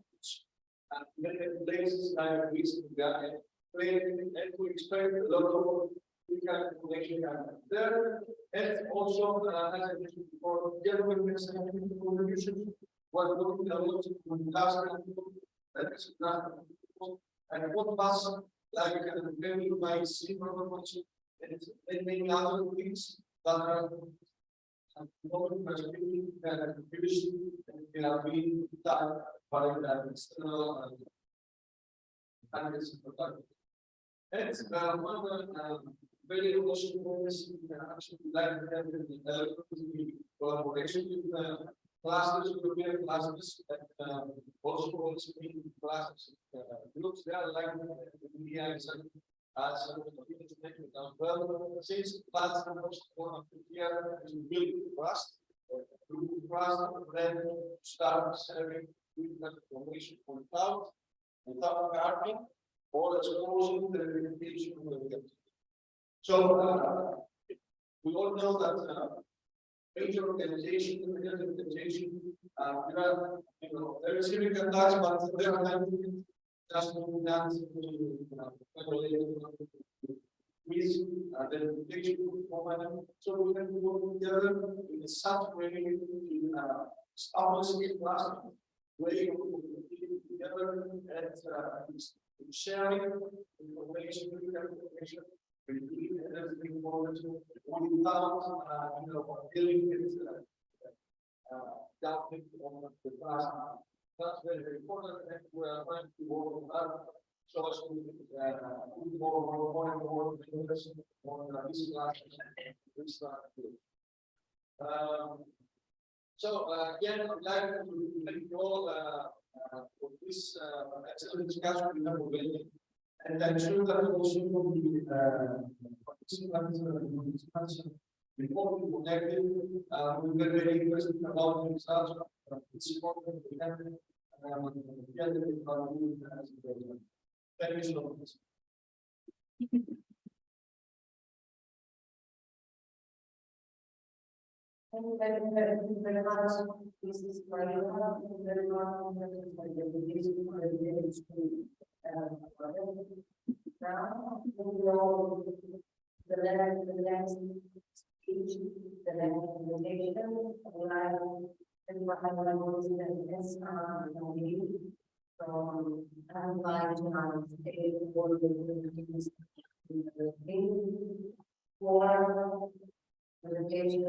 And many places like recently, and we expect a lot of information there. And also, as I mentioned before, government contribution, what looking a lot in last that is not, and what was like very nice and many other things that are previously being done by the external and it's important. It's one of the very important points actually like the collaboration with the classes, European classes, that also in classes groups there like India and as well, since class numbers here is build trust, then start serving information without guarding or exposing the reputation of the victim. So we all know that major organization, there is significant attacks, but there are just that the protection moment. So we can work together in such way in establishing class way of together and sharing information, without dealing with doubting on the class. That's very important, and we are trying to work on that so as to put more interest on this class. So again, I'd like to thank you all for this excellent discussion we have already. And I'm sure that also the participants in the discussion before we connected, we were very interested about the results. It's important to have thank you so much. Thank you very much. This is very much. Now, we will the next speech, the next presentation, and what I want to do is from online to for presentation,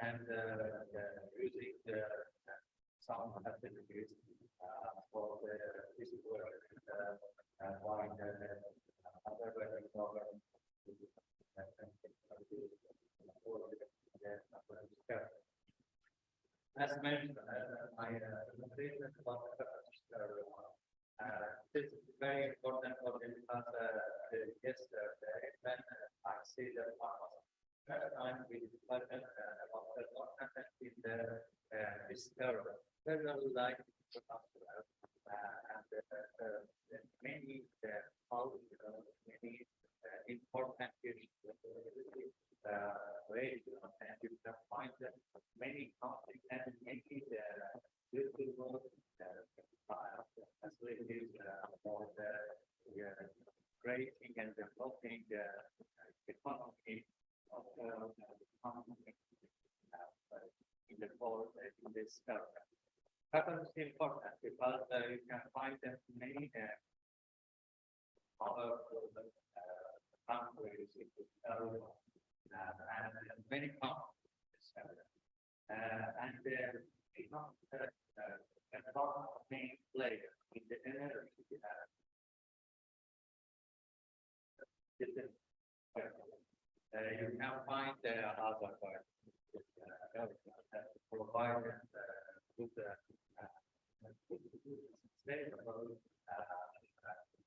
and using the sound has been used for the physical and while other program as mentioned, my presentation about this is very important for me because yesterday when I see the first time we discussed about the content in the discovery. Several like and many many important issues ways and you can find many conflicts and many beautiful facilities for the creating and developing the economy of the in the world in this area. That is important because you can find that many other countries in this area and many countries in this area. And not a main player in the energy. You can find the other part. Provide with the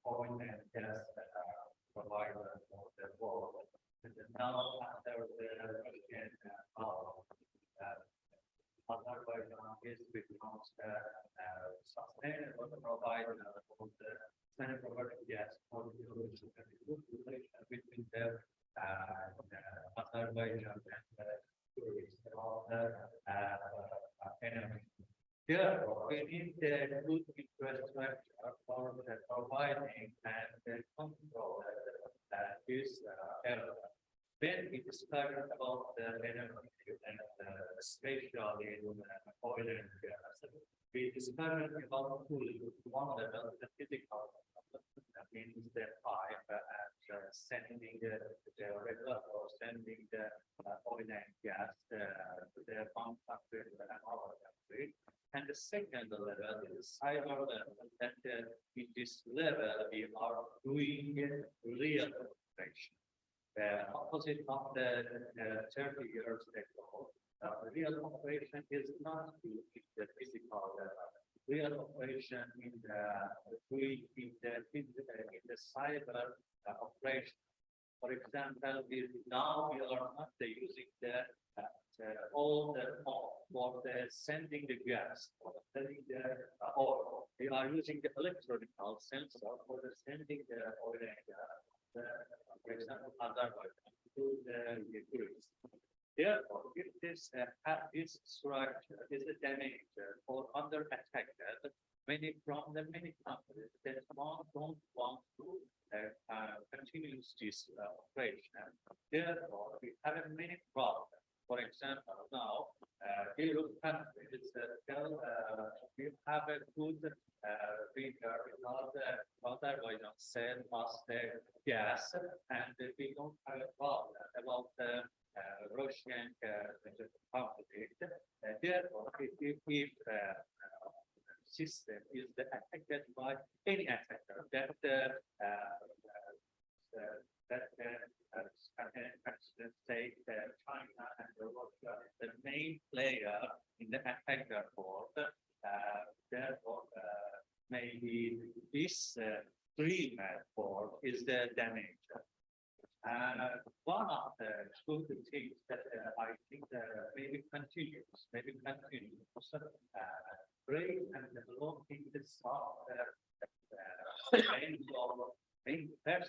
oil and gas provider for the world. Now after the Russian Azerbaijan is becomes sustainable provider for the sustainable gas for the relation between the Azerbaijan and the tourists about the energy. Therefore, we need the good infrastructure for the providing and the control this area. When we discovered about the energy and especially oil and gas, we discovered about one level, the physical, that means the pipe and sending the regular or sending the oil and gas to the one country and another country. And the second level is cyber level, that in this level we are doing real operation. Opposite of the 30 years ago, real operation is not in the physical level. Real operation in the cyber operation. For example, now we are not using all the for the sending the gas, for sending the oil. We are using the electronic sensor for the sending the oil and gas. For example, Azerbaijan to the tourists. Therefore, if this structure is a damage or under attack, many companies that don't want to continue this operation. Therefore, we have many problems. For example, now Europe countries we have a good winter because Azerbaijan sell us the gas, and we don't have a problem about the Russian conflict. Therefore, if system is affected by any attacker say China and Russia, the main player in the attacker board. Therefore, maybe this stream board is the damage. One of the good things that I think maybe continues, great and developing the software, first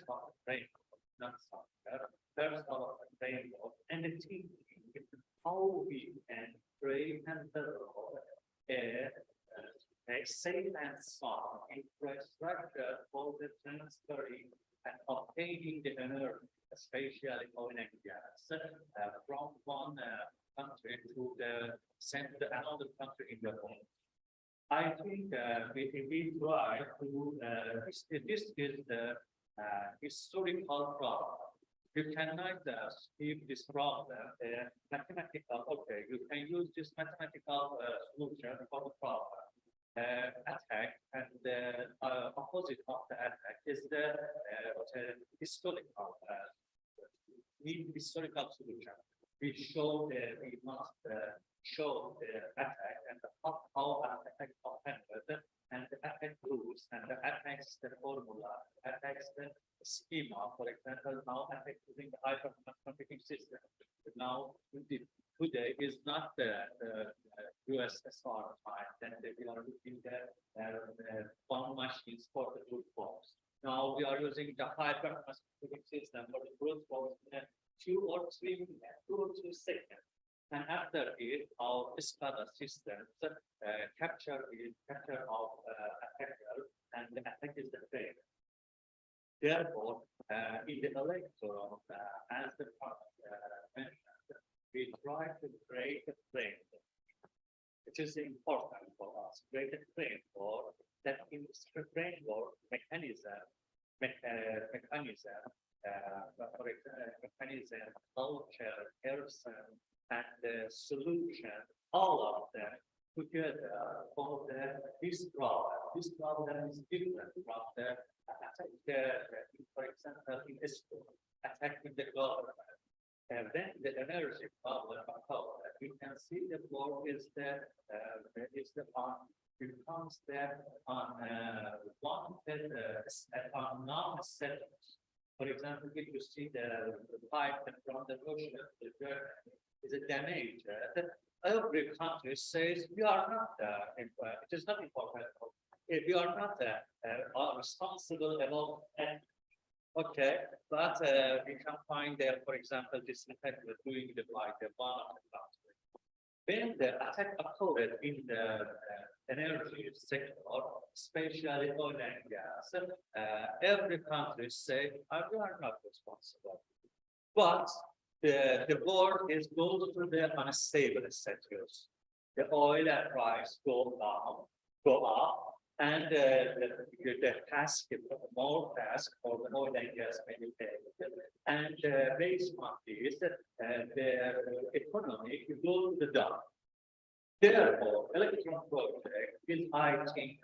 of framework, not software, first of framework, and the thinking how we can create and develop a safe and sound infrastructure for the transferring and obtaining the energy, especially oil and gas, from one country to another country in the world. I think we try to, this is the historical problem. You cannot keep this problem mathematical. Okay, you can use this mathematical solution for the problem. Attack, and the opposite of the attack is the historical solution. We show that we must show the attack and how attack offended, and the attack rules, and the attacks the formula, attacks the schema. For example, now attack using the hypercomputing system. Now today is not the USSR time, then we are looking at one machines for the brute force. Now we are using the hypercomputing system for the brute force in 2 or 3 seconds. And after it, our SCADA systems capture of attacker, and the attack is the failure. Therefore, in the electron, as the mentioned, we try to create a framework. It is important for us, create a framework that in this framework mechanism, for example, mechanism, culture, person, and the solution, all of them together for this problem. This problem is different from the attack, for example, in Israel, attacking the government. And then the energy problem, we can see the war is becomes that on wanted on non-settlements. For example, if you see the pipe from the Russia, the Germany is a damage. Every country says we are not. It is not important. We are not responsible about. Okay, but we can find there, for example, this effect with doing the like one of the country. When the attack occurred in the energy sector, especially oil and gas, every country said, we are not responsible. But the war is goes to the unstable sectors. The oil price go down, go up, and the task, more task for the oil and gas manufacturing. And based on this, the economy go to the down. Therefore, electron project is, I think,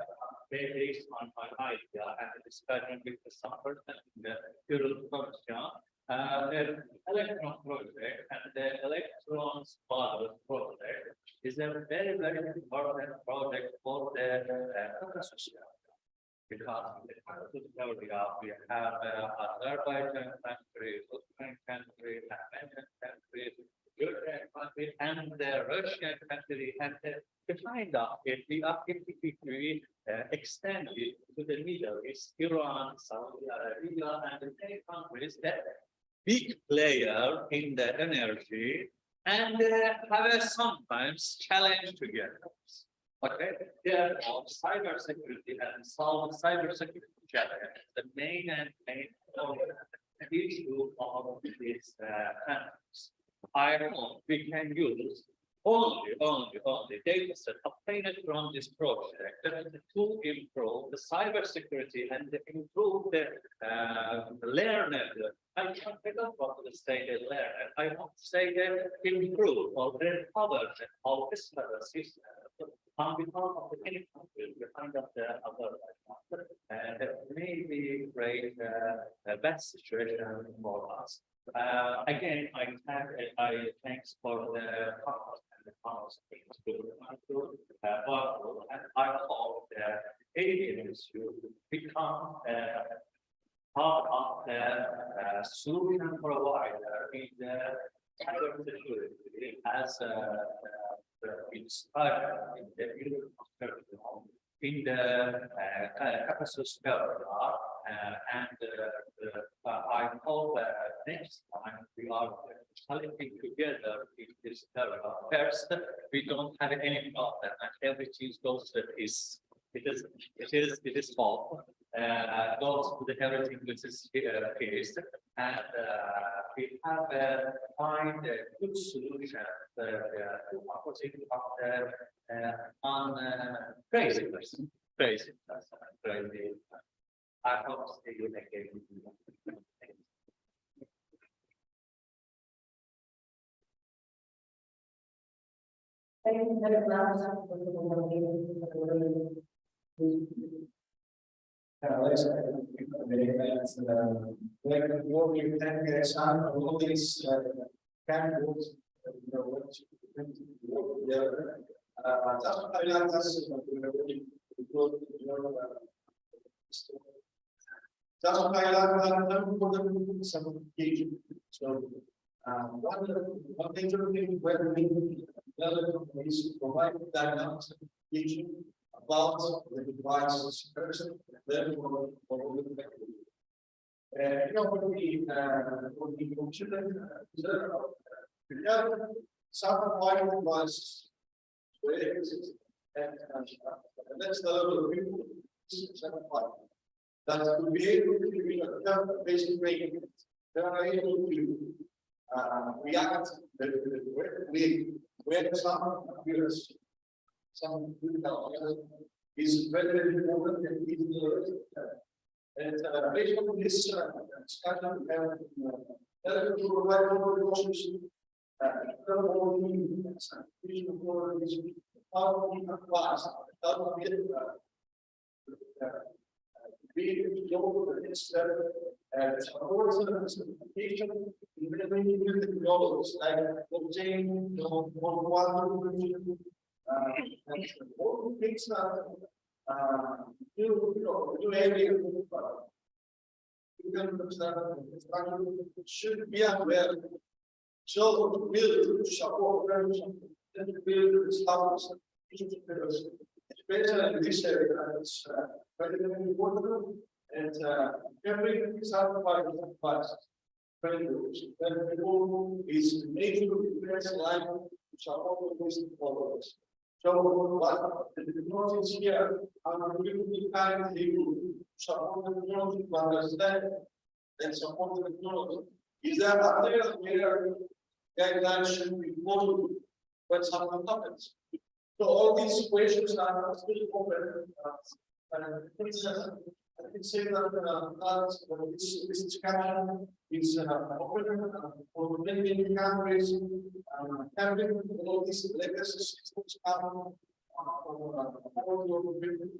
based on my idea and the discussion with some person in the Federal Commission, the electron project and the electrons model project is a very, very important project for the Caucasus area. Because in the Caucasus area, we have Azerbaijan countries, Ukraine countries, Armenian countries, Georgian country, and the Russian country, and to find out if we extend it to the Middle East, Iran, Saudi Arabia, and the many countries that big player in the energy and have sometimes challenge together. Okay, therefore, cybersecurity and solve cybersecurity challenge, the main issue of these countries. I know we can use only data set obtained from this project to improve the cybersecurity and improve the learner. I don't want to say the learner. I want to say that improve or recover of this system on behalf of the any country behind of the other. That may be great a bad situation for us. Again, I thanks for the and the house and I hope that aliens should become part of the solution provider in the cybersecurity as inspired in the in the Caucasus area, and I hope next time we are collecting together in this area. First, we don't have any problem, and everything goes to peace. It is all goes to the everything which is peace, and we have find a good solution to opposite of the on crazy person, crazy. I hope to see you again. Thank you very much. Like what we can get some of all these candles, what one thing to whether we is provide diagnostication about the devices person, then some point was and that's the level of people that to be able to be a basic rating, they are able to react with some computers, some is very important and and based on this discussion, we have to provide more resources, how we advance, how we be global the next step, and also the certification in many new technologies like blockchain, one, and all things are new area. Should be aware. So to build support and to build establish especially in this area, it's very important. And every sacrifice very good. And the goal is major defense line to support the Muslim followers. So what the technologies here are really kind to support the technology to understand and support the technology. Is there a area where guidelines should be followed when something happens? So all these questions are still open. I can say that this discussion is open for many countries. Having all these legacy systems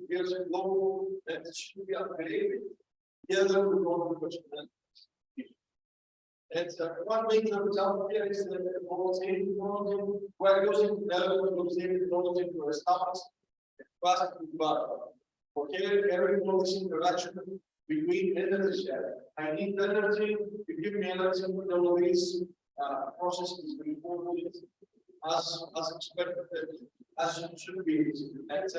years ago that should be upgraded. The other would want to and one major example here is the blockchain technology, where using blockchain technology to establish a fast okay, every policy interaction between energy share. I need energy, you give me energy, all these processes before as expected, as it should be. And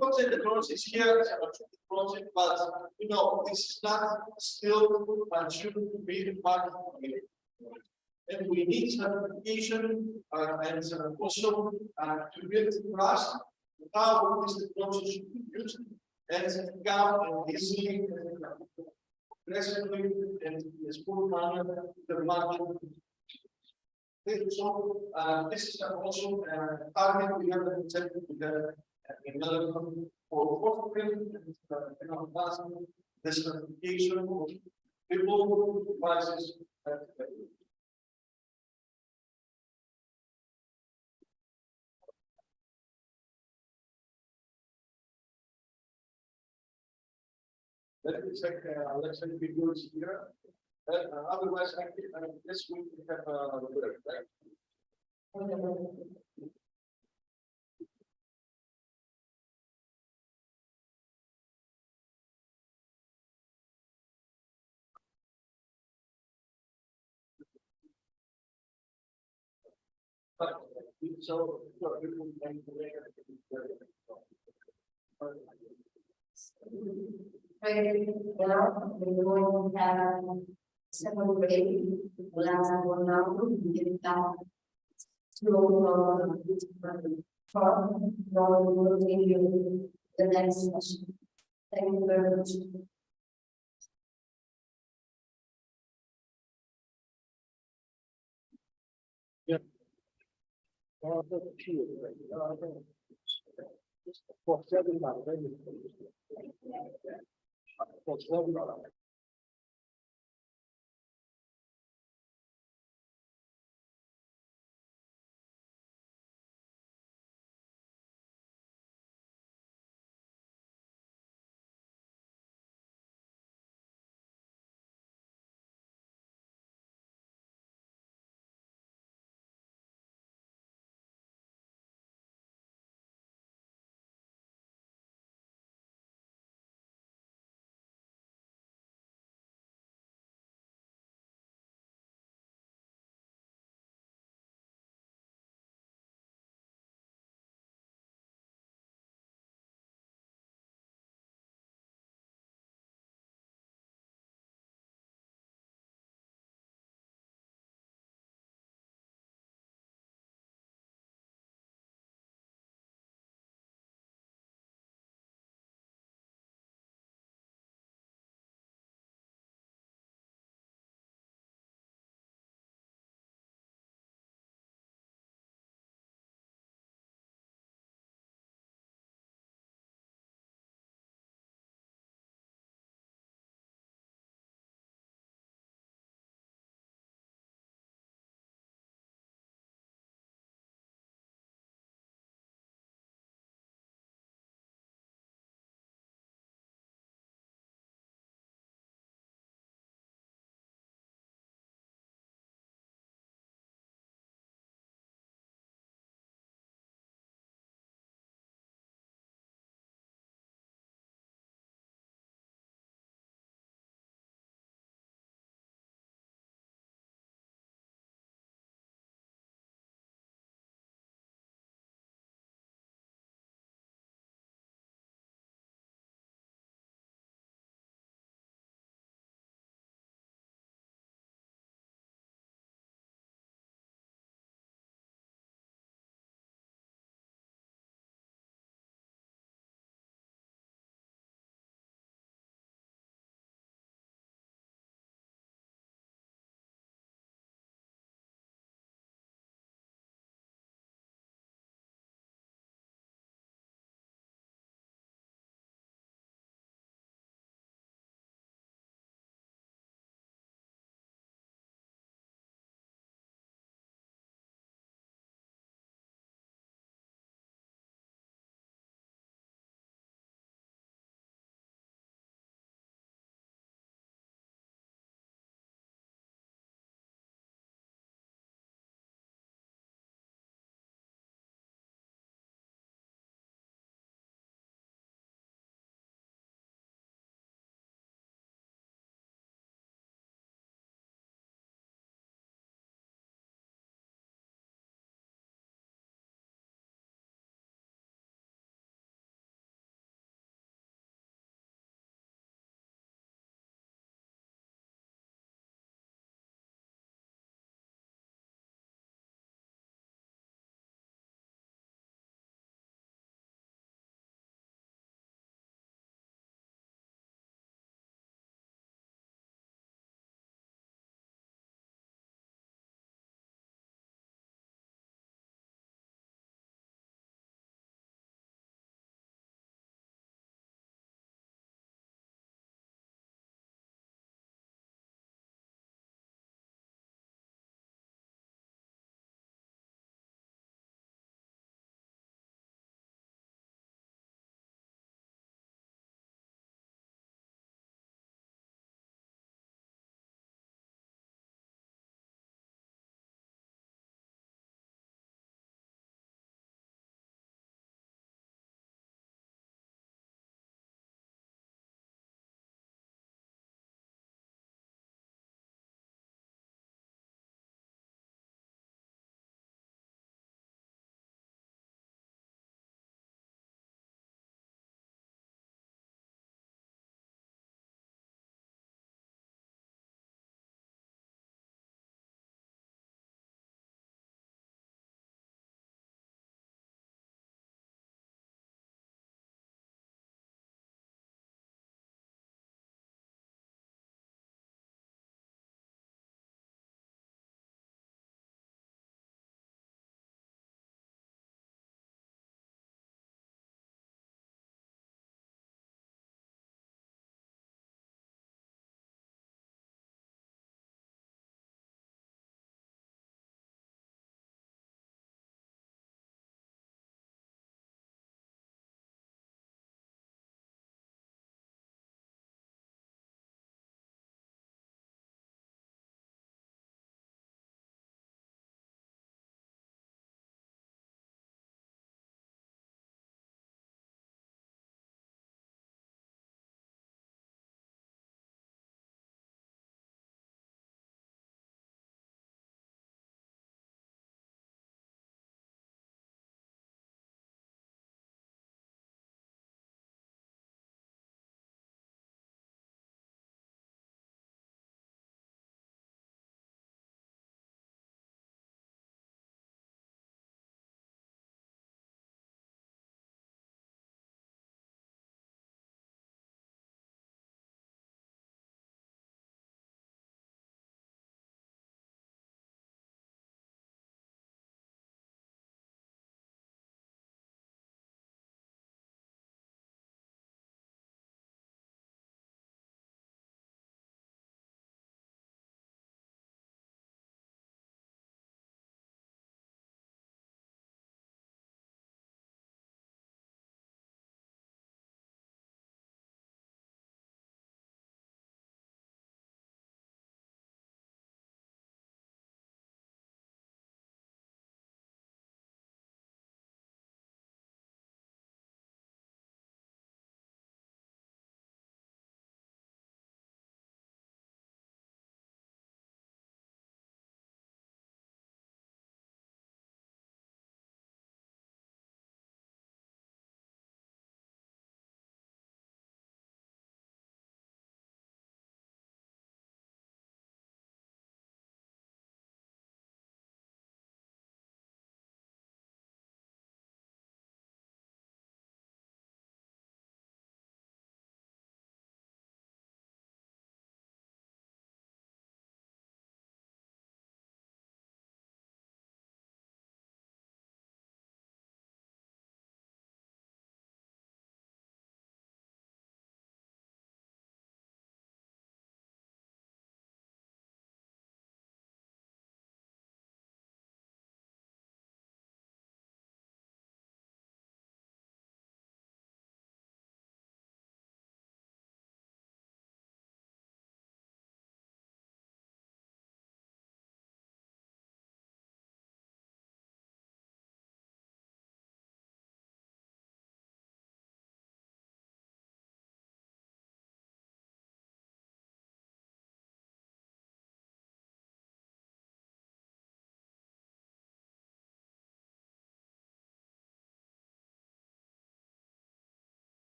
blockchain technology is here, project, but you know, this is not still and shouldn't be part of it. And we need certification and also to build trust how this technology should be used and come easily and aggressively and smooth manner the market. So this is also target we have presented with another for the certification of people devices. Let me check. Let's say videos here. Otherwise, this week we have break, right? So Now, we're going to have second break, last one hour, we get down to we will continue the next session. Thank you very much. for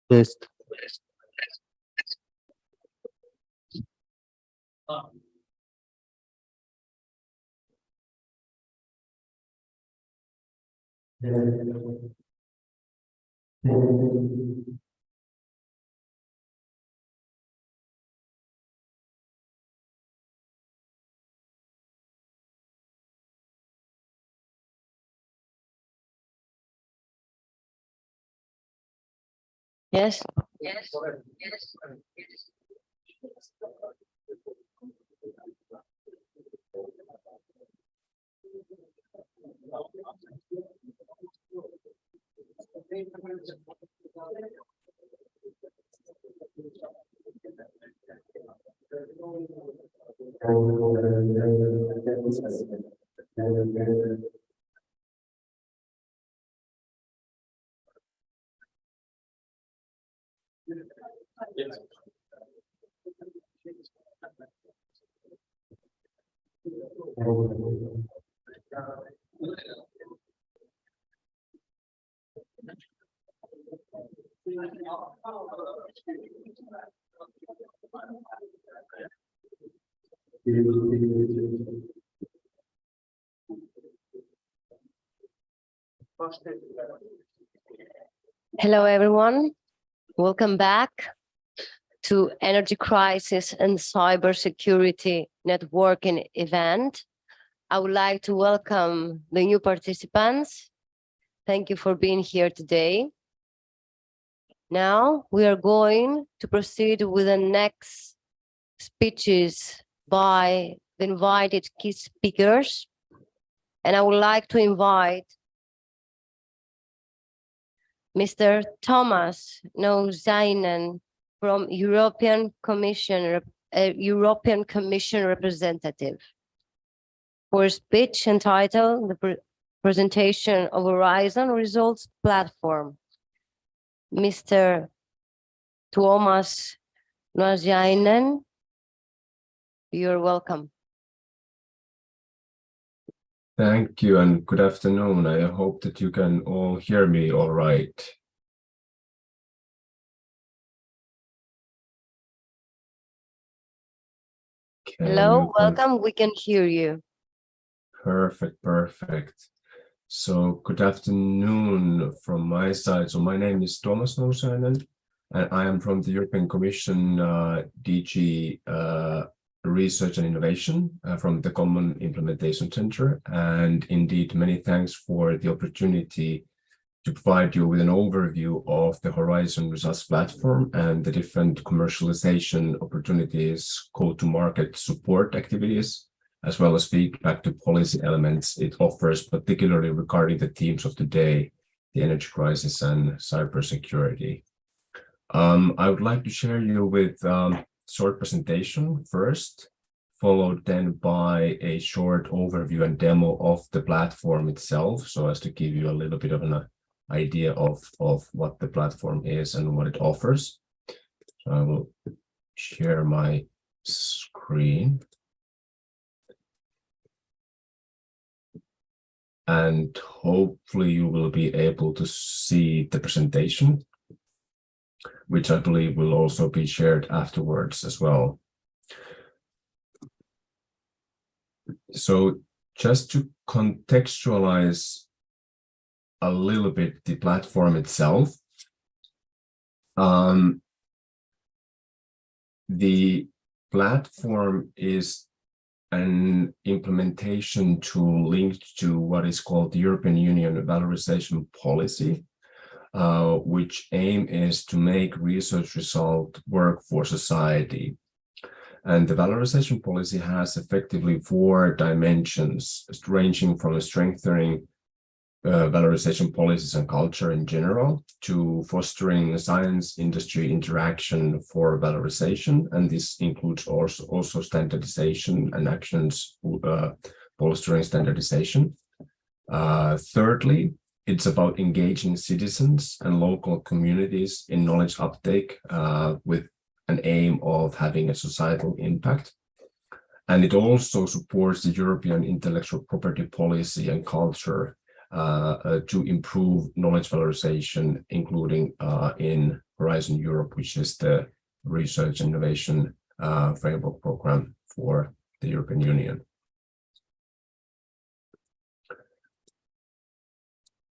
test, Yes. Hello, everyone. Welcome back to Energy Crisis and Cybersecurity Networking event. I would like to welcome the new participants. Thank you for being here today. Now we are going to proceed with the next speeches by the invited key speakers. And I would like to invite Mr. Thomas Nouzainen from European Commission representative for a speech entitled The Presentation of Horizon Results Platform. Mr. Thomas Nouzainen, you're welcome. Thank you and good afternoon. I hope that you can all hear me all right. Hello, welcome. We can hear you. Perfect, perfect. So good afternoon from my side. So my name is Thomas Nouzainen and I am from the European Commission DG Research and Innovation from the Common Implementation Center. And indeed, many thanks for the opportunity to provide you with an overview of the Horizon Results Platform and the different commercialization opportunities, go-to-market support activities, as well as feedback to policy elements it offers, particularly regarding the themes of today, the energy crisis and cybersecurity. I would like to share you with short presentation first, followed then by a short overview and demo of the platform itself, so as to give you a little bit of an idea of what the platform is and what it offers. So I will share my screen. And hopefully you will be able to see the presentation, which I believe will also be shared afterwards as well. So just to contextualize a little bit the platform itself, the platform is an implementation tool linked to what is called the European Union Valorization Policy, which aim is to make research result work for society. And the valorization policy has effectively 4 dimensions, ranging from strengthening valorization policies and culture in general to fostering science industry interaction for valorization. And this includes also standardization and actions bolstering standardization. Thirdly, it's about engaging citizens and local communities in knowledge uptake with an aim of having a societal impact. And it also supports the European intellectual property policy and culture to improve knowledge valorization, including in Horizon Europe, which is the research and innovation framework program for the European Union.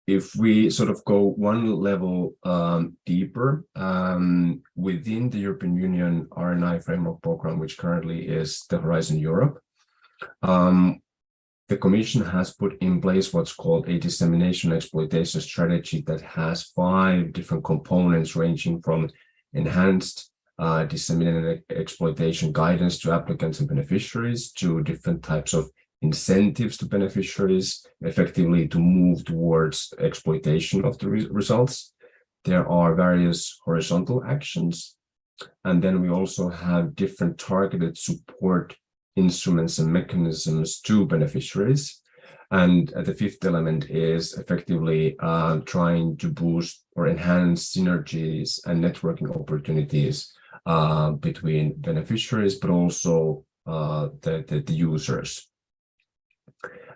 If we sort of go one level deeper, within the European Union R&I framework program, which currently is the Horizon Europe, the Commission has put in place what's called a dissemination exploitation strategy that has 5 different components ranging from enhanced disseminated exploitation guidance to applicants and beneficiaries, to different types of incentives to beneficiaries, effectively to move towards exploitation of the results. There are various horizontal actions, and then we also have different targeted support instruments and mechanisms to beneficiaries. And the 5th element is effectively trying to boost or enhance synergies and networking opportunities between beneficiaries, but also the users.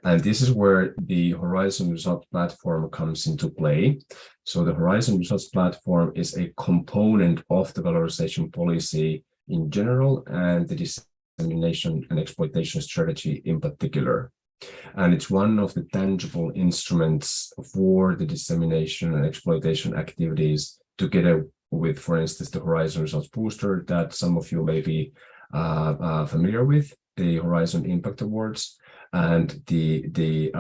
And this is where the Horizon Results Platform comes into play. So the Horizon Results Platform is a component of the valorization policy in general and the dissemination and exploitation strategy in particular. And it's one of the tangible instruments for the dissemination and exploitation activities, together with, for instance, the Horizon Results Booster that some of you may be familiar with, the Horizon Impact Awards, and the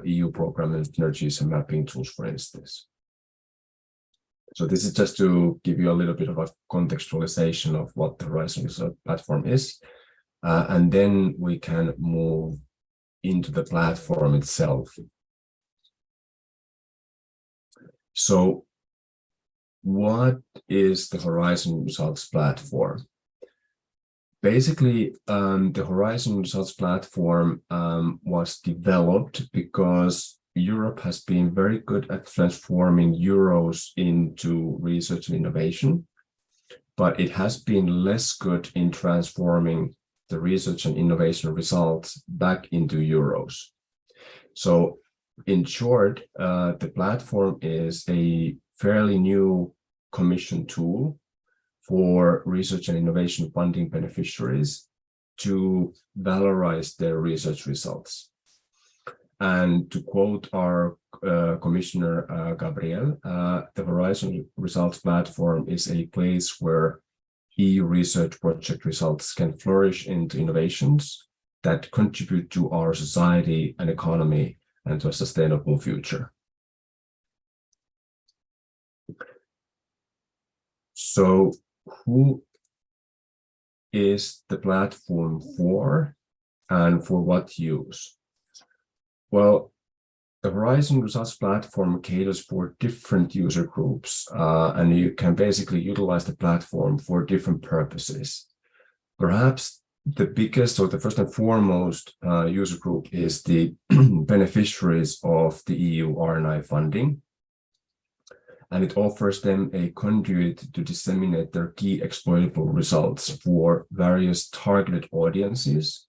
EU program and synergies and mapping tools, for instance. So this is just to give you a little bit of a contextualization of what the Horizon Results Platform is. And then we can move into the platform itself. So what is the Horizon Results Platform? Basically, the Horizon Results Platform was developed because Europe has been very good at transforming euros into research and innovation, but it has been less good in transforming the research and innovation results back into euros. So in short, the platform is a fairly new Commission tool for research and innovation funding beneficiaries to valorize their research results. And to quote our Commissioner Gabriel, the Horizon Results Platform is a place where EU research project results can flourish into innovations that contribute to our society and economy and to a sustainable future. So who is the platform for and for what use? Well, the Horizon Results Platform caters for different user groups, and you can basically utilize the platform for different purposes. Perhaps the biggest or the first and foremost user group is the beneficiaries of the EU R&I funding. And it offers them a conduit to disseminate their key exploitable results for various targeted audiences,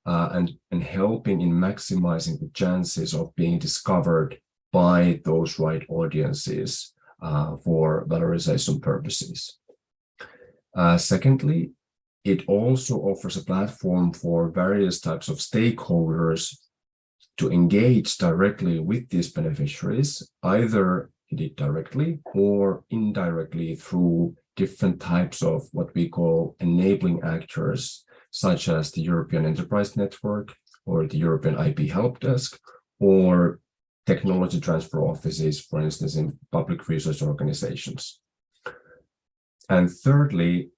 and helping in maximizing the chances of being discovered by those right audiences for valorization purposes. Secondly, it also offers a platform for various types of stakeholders to engage directly with these beneficiaries, either directly or indirectly through different types of what we call enabling actors, such as the European Enterprise Network or the European IP Help Desk or technology transfer offices, for instance, in public research organizations. And thirdly,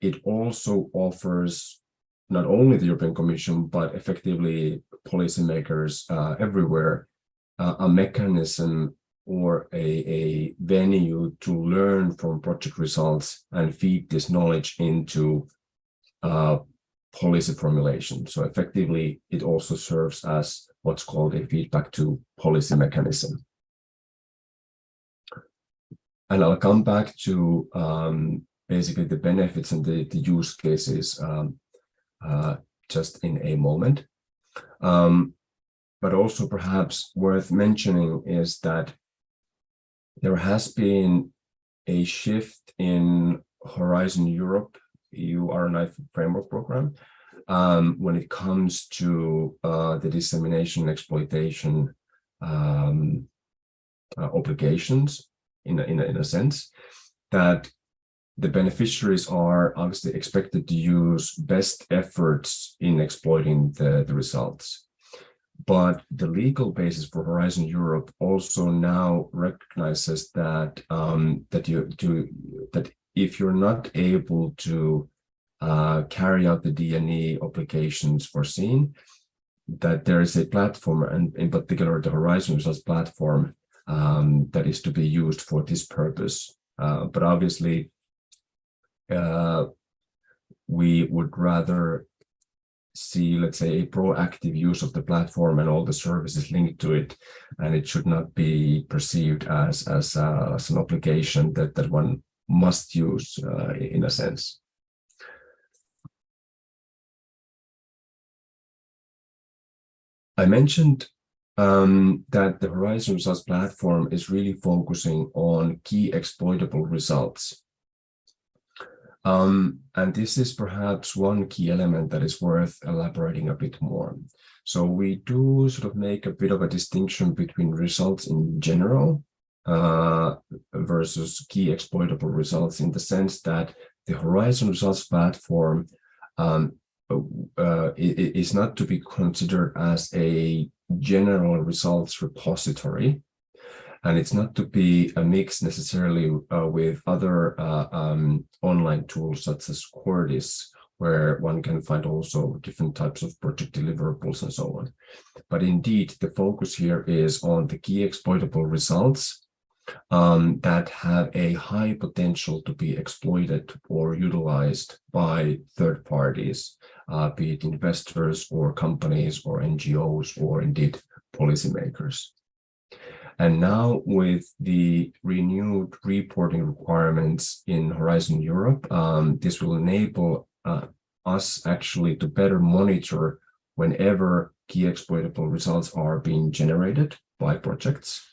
it also offers not only the European Commission, but effectively policymakers everywhere, a mechanism or a venue to learn from project results and feed this knowledge into policy formulation. So effectively, it also serves as what's called a feedback to policy mechanism. And I'll come back to basically the benefits and the use cases just in a moment. But also perhaps worth mentioning is that there has been a shift in Horizon Europe EU RNI framework program when it comes to the dissemination and exploitation obligations in a sense that the beneficiaries are obviously expected to use best efforts in exploiting the results. But the legal basis for Horizon Europe also now recognizes that that if you're not able to carry out the D&E obligations foreseen, that there is a platform, and in particular the Horizon Results platform, that is to be used for this purpose. But obviously, we would rather see, let's say, a proactive use of the platform and all the services linked to it, and it should not be perceived as an obligation that one must use in a sense. I mentioned that the Horizon Results platform is really focusing on key exploitable results. And this is perhaps one key element that is worth elaborating a bit more. So we do sort of make a bit of a distinction between results in general versus key exploitable results, in the sense that the Horizon Results platform is not to be considered as a general results repository, and it's not to be a mix necessarily with other online tools such as Cordis, where one can find also different types of project deliverables and so on. But indeed, the focus here is on the key exploitable results that have a high potential to be exploited or utilized by third parties, be it investors or companies or NGOs or indeed policymakers. And now with the renewed reporting requirements in Horizon Europe, this will enable us actually to better monitor whenever key exploitable results are being generated by projects.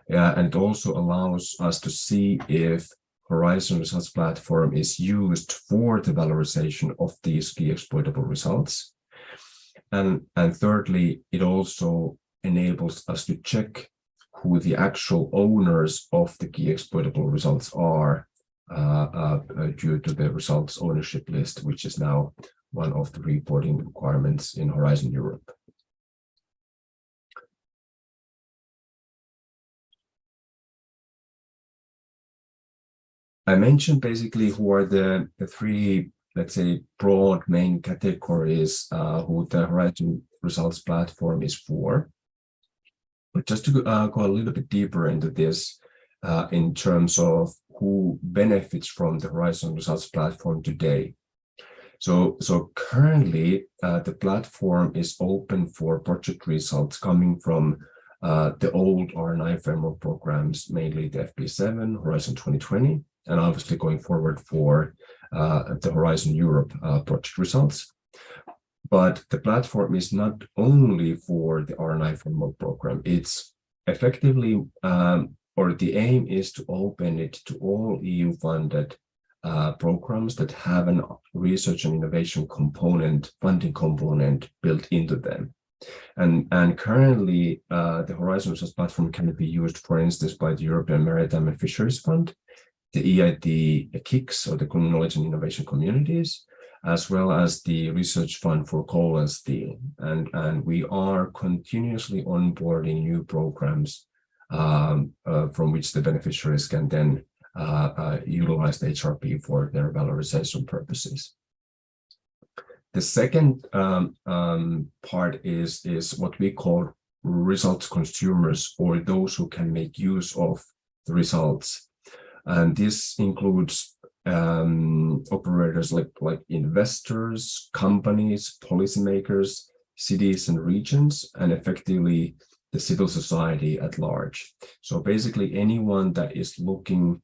And it also allows us to see if Horizon Results platform is used for the valorization of these key exploitable results. And thirdly, it also enables us to check who the actual owners of the key exploitable results are due to the results ownership list, which is now one of the reporting requirements in Horizon Europe. I mentioned basically who are the three, let's say, broad main categories who the Horizon Results platform is for. But just to go a little bit deeper into this in terms of who benefits from the Horizon Results platform today. So currently, the platform is open for project results coming from the old RNI framework programs, mainly the FP7, Horizon 2020, and obviously going forward for the Horizon Europe project results. But the platform is not only for the RNI framework program. It's effectively, or the aim is to open it to all EU-funded programs that have an research and innovation component, funding component built into them. And currently, the Horizon Results platform can be used, for instance, by the European Maritime and Fisheries Fund, the EID KICS, or the Knowledge and Innovation Communities, as well as the Research Fund for Coal and Steel. And we are continuously onboarding new programs from which the beneficiaries can then utilize the HRP for their valorization purposes. The second part is what we call results consumers, or those who can make use of the results. And this includes operators like investors, companies, policymakers, cities and regions, and effectively the civil society at large. So basically anyone that is looking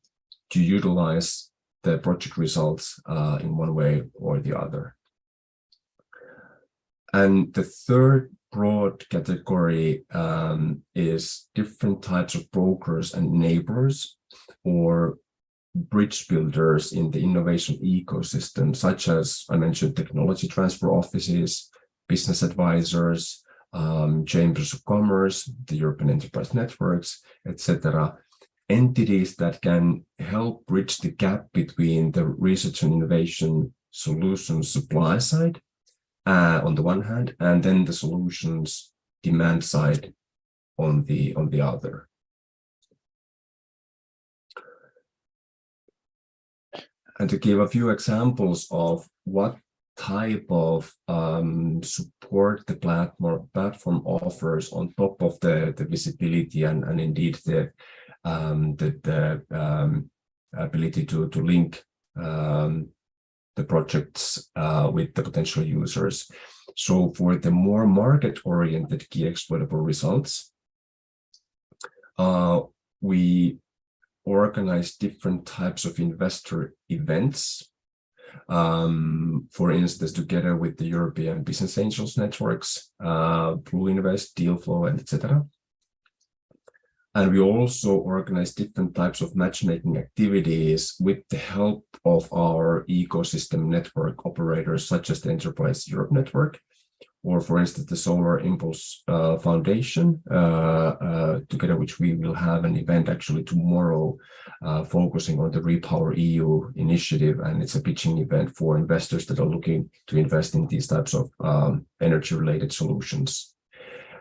to utilize the project results in one way or the other. And the third broad category is different types of brokers and enablers, or bridge builders in the innovation ecosystem, such as I mentioned, technology transfer offices, business advisors, chambers of commerce, the European enterprise networks, etc. Entities that can help bridge the gap between the research and innovation solutions supply side on the one hand, and then the solutions demand side on the other. And to give a few examples of what type of support the platform offers on top of the visibility and indeed the ability to link the projects with the potential users. So for the more market-oriented key exploitable results, we organize different types of investor events. For instance, together with the European Business Angels networks, Blue Invest, Deal Flow, and etc. And we also organize different types of matchmaking activities with the help of our ecosystem network operators, such as the Enterprise Europe Network, or for instance, the Solar Impulse Foundation, together which we will have an event actually tomorrow focusing on the Repower EU initiative. And it's a pitching event for investors that are looking to invest in these types of energy-related solutions.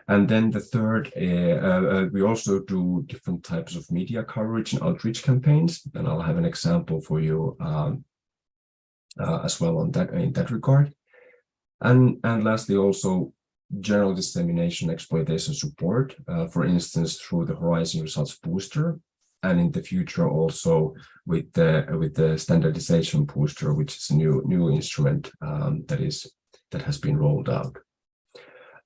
And then the third, we also do different types of media coverage and outreach campaigns, and I'll have an example for you as well on that in that regard. And lastly, also general dissemination exploitation support, for instance, through the Horizon Results Booster, and in the future also with the standardization booster, which is a new instrument that has been rolled out.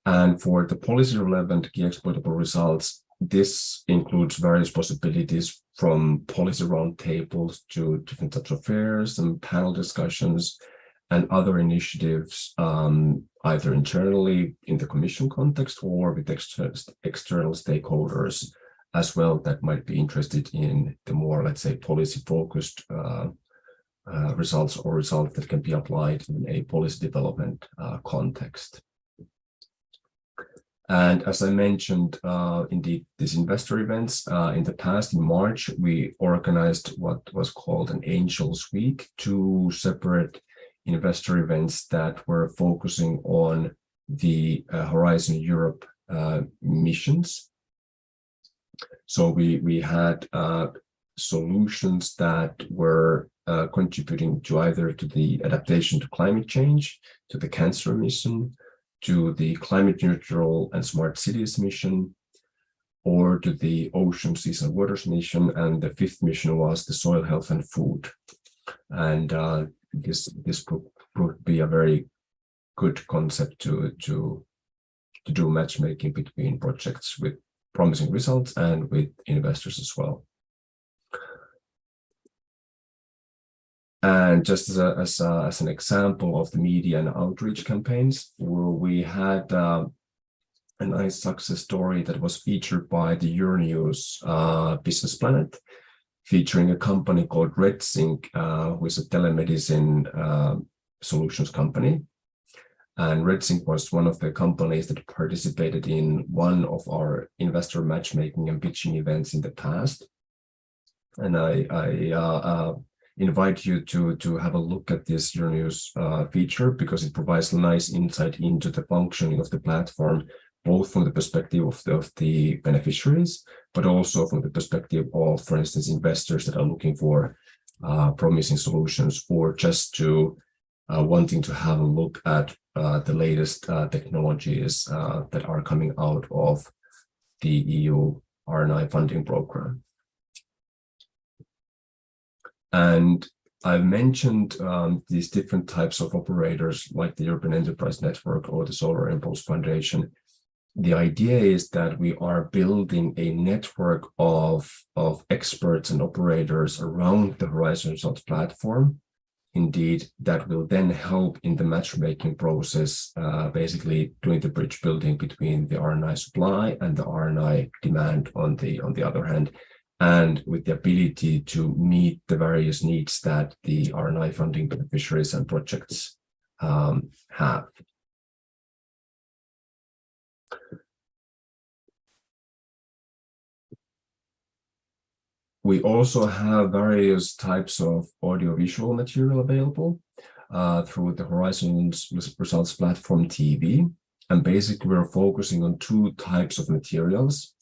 And for the policy relevant key exploitable results, this includes various possibilities from policy roundtables to different types of fairs and panel discussions and other initiatives, either internally in the Commission context or with external stakeholders as well that might be interested in the more, let's say, policy focused results or results that can be applied in a policy development context. And as I mentioned, indeed, these investor events, in the past, in March, we organized what was called an Angels Week, 2 separate investor events that were focusing on the Horizon Europe missions. So we had solutions that were contributing to either to the adaptation to climate change, to the cancer mission, to the climate neutral and smart cities mission, or to the ocean, seas and waters mission. And the 5th mission was the soil health and food. And this proved to be a very good concept to do matchmaking between projects with promising results and with investors as well. And just as an example of the media and outreach campaigns, we had a nice success story that was featured by the Euronews Business Planet, featuring a company called RedSync, who is a telemedicine solutions company. And RedSync was one of the companies that participated in one of our investor matchmaking and pitching events in the past. And I invite you to have a look at this Euronews feature, because it provides nice insight into the functioning of the platform, both from the perspective of the beneficiaries, but also from the perspective of, for instance, investors that are looking for promising solutions, or just to wanting to have a look at the latest technologies that are coming out of the EU R&I funding program. And I've mentioned these different types of operators like the European Enterprise Network or the Solar Impulse Foundation. The idea is that we are building a network of experts and operators around the Horizon Results platform, indeed, that will then help in the matchmaking process, basically doing the bridge building between the R&I supply and the R&I demand on the other hand, and with the ability to meet the various needs that the R&I funding beneficiaries and projects have. We also have various types of audiovisual material available through the Horizons Results Platform TV. And basically, we're focusing on two types of materials.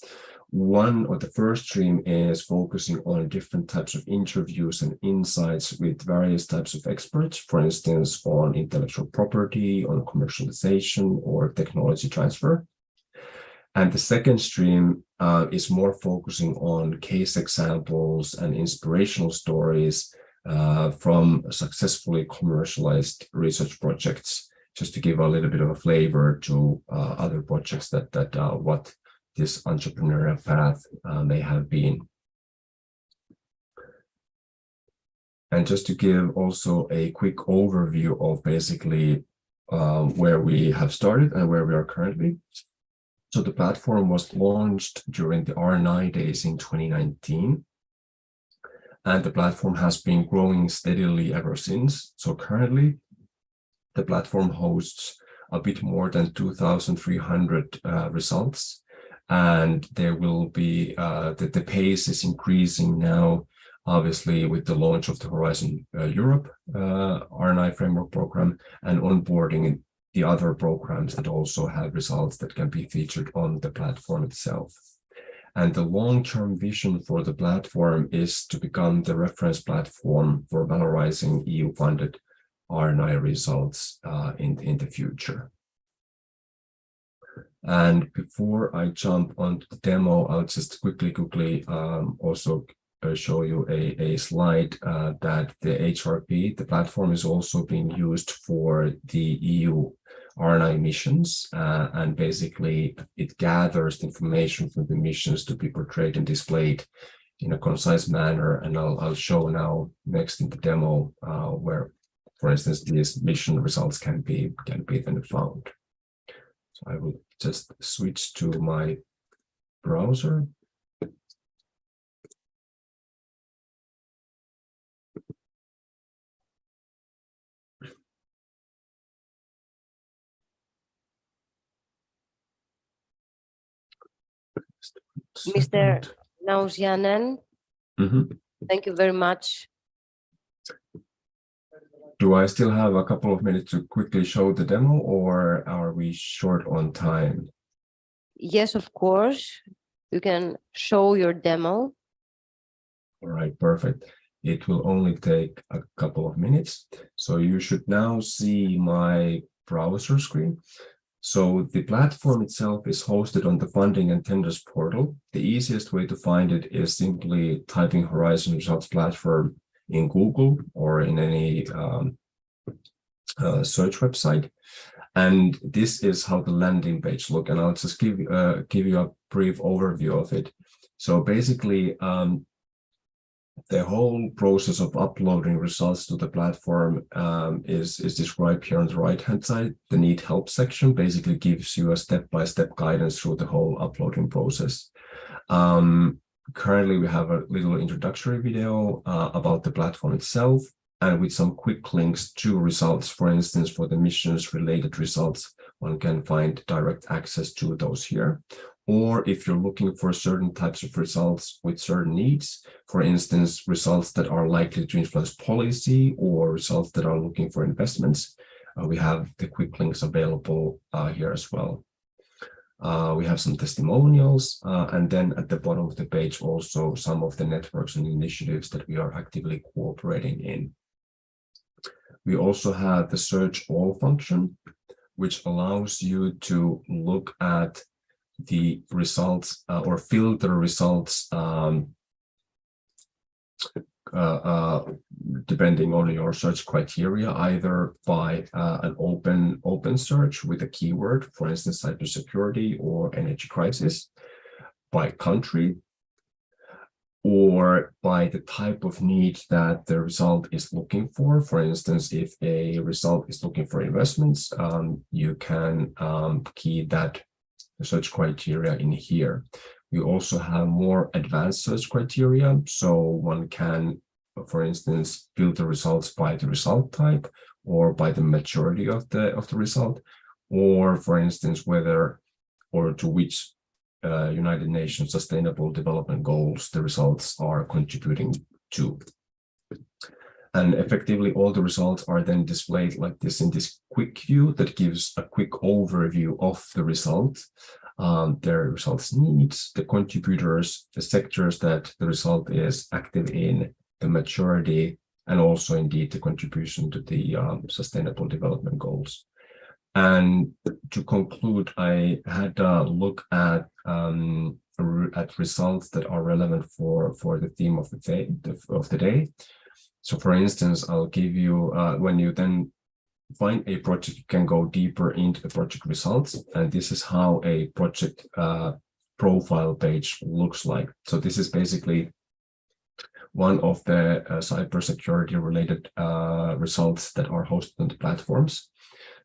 One, or the first stream, is focusing on different types of interviews and insights with various types of experts, for instance, on intellectual property, on commercialization, or technology transfer. And the second stream is more focusing on case examples and inspirational stories from successfully commercialized research projects, just to give a little bit of a flavor to other projects that what this entrepreneurial path may have been. And just to give also a quick overview of basically where we have started and where we are currently. So the platform was launched during the R9 days in 2019. And the platform has been growing steadily ever since. So currently, the platform hosts a bit more than 2,300 results. And there will be, the pace is increasing now, obviously, with the launch of the Horizon Europe R&I framework program and onboarding the other programs that also have results that can be featured on the platform itself. And the long-term vision for the platform is to become the reference platform for valorizing EU-funded R&I results in the future. And before I jump onto the demo, I'll just quickly also show you a slide that the HRP, the platform, is also being used for the EU R&I missions, and basically it gathers information from the missions to be portrayed and displayed in a concise manner. And I'll show now next in the demo where, for instance, these mission results can be then found. So I will just switch to my browser. Mr. Nausianen, thank you very much. Do I still have a couple of minutes to quickly show the demo, or are we short on time? Yes, of course. You can show your demo. All right, perfect. It will only take a couple of minutes. So you should now see my browser screen. So the platform itself is hosted on the Funding and Tenders portal. The easiest way to find it is simply typing Horizon Results Platform in Google or in any search website. And this is how the landing page looks. And I'll just give you a brief overview of it. So basically, the whole process of uploading results to the platform is described here on the right-hand side. The Need Help section basically gives you a step-by-step guidance through the whole uploading process. Currently, we have a little introductory video about the platform itself, and with some quick links to results. For instance, for the missions-related results, one can find direct access to those here. Or if you're looking for certain types of results with certain needs, for instance, results that are likely to influence policy or results that are looking for investments, we have the quick links available here as well. We have some testimonials, and then at the bottom of the page also some of the networks and initiatives that we are actively cooperating in. We also have the Search All function, which allows you to look at the results or filter results depending on your search criteria, either by an open search with a keyword, for instance, cybersecurity or energy crisis, by country, or by the type of need that the result is looking for. For instance, if a result is looking for investments, you can key that search criteria in here. We also have more advanced search criteria. So one can, for instance, filter results by the result type or by the maturity of the result, or for instance, whether or to which United Nations Sustainable Development Goals the results are contributing to. And effectively, all the results are then displayed like this in this quick view that gives a quick overview of the result, their results needs, the contributors, the sectors that the result is active in, the maturity, and also indeed the contribution to the Sustainable Development Goals. And to conclude, I had a look at results that are relevant for the theme of the day. So for instance, I'll give you, when you then find a project, you can go deeper into the project results. And this is how a project profile page looks like. So this is basically one of the cybersecurity related results that are hosted on the platforms.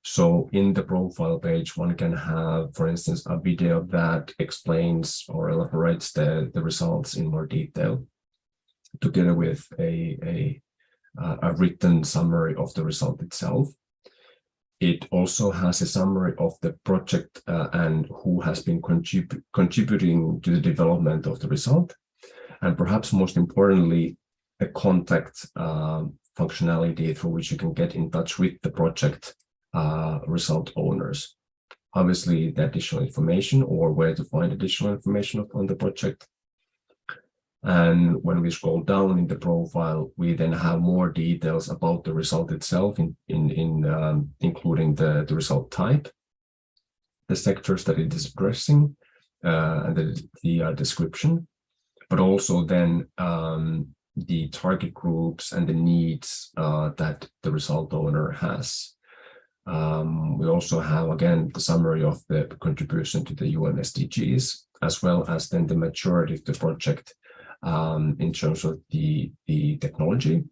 So in the profile page, one can have, for instance, a video that explains or elaborates the results in more detail, together with a written summary of the result itself. It also has a summary of the project and who has been contributing to the development of the result. And perhaps most importantly, a contact functionality through which you can get in touch with the project result owners. Obviously, the additional information or where to find additional information on the project. And when we scroll down in the profile, we then have more details about the result itself, including the result type, the sectors that it is addressing, and the description, but also then the target groups and the needs that the result owner has. We also have, again, the summary of the contribution to the UN SDGs, as well as then the maturity of the project in terms of the technology,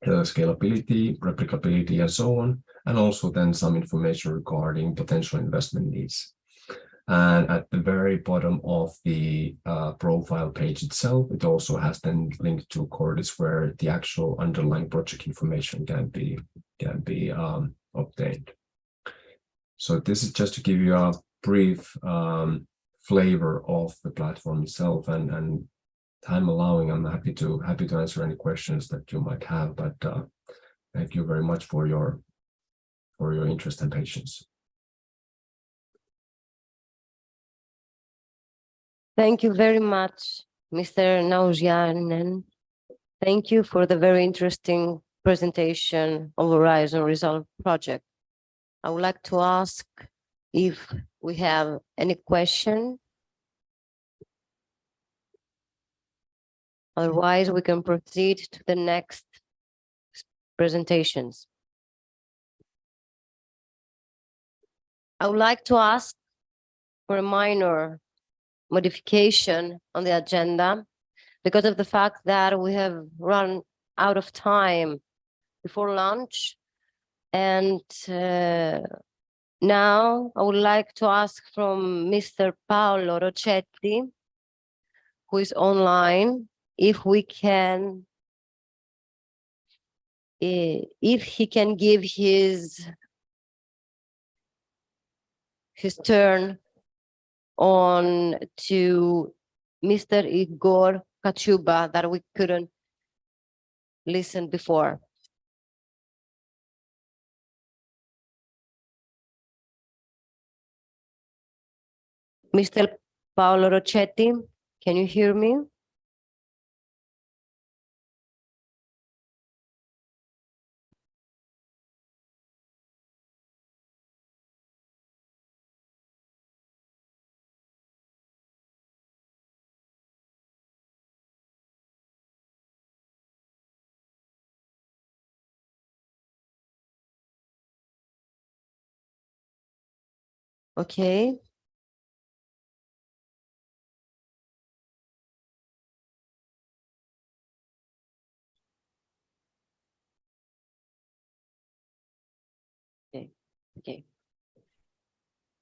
scalability, replicability, and so on, and also then some information regarding potential investment needs. And at the very bottom of the profile page itself, it also has then linked to corridors where the actual underlying project information can be obtained. So this is just to give you a brief flavor of the platform itself, and time allowing, I'm happy to answer any questions that you might have. But thank you very much for your interest and patience. Thank you very much, Mr. Nausiainen. Thank you for the very interesting presentation of Horizon Result Project. I would like to ask if we have any question. Otherwise, we can proceed to the next presentations. I would like to ask for a minor modification on the agenda because of the fact that we have run out of time before lunch. And now I would like to ask from Mr. Paolo Rocchetti, who is online, if he can give his turn on to Mr. Igor Kachuba that we couldn't listen before. Mr. Paolo Rocchetti, can you hear me? Okay. Okay.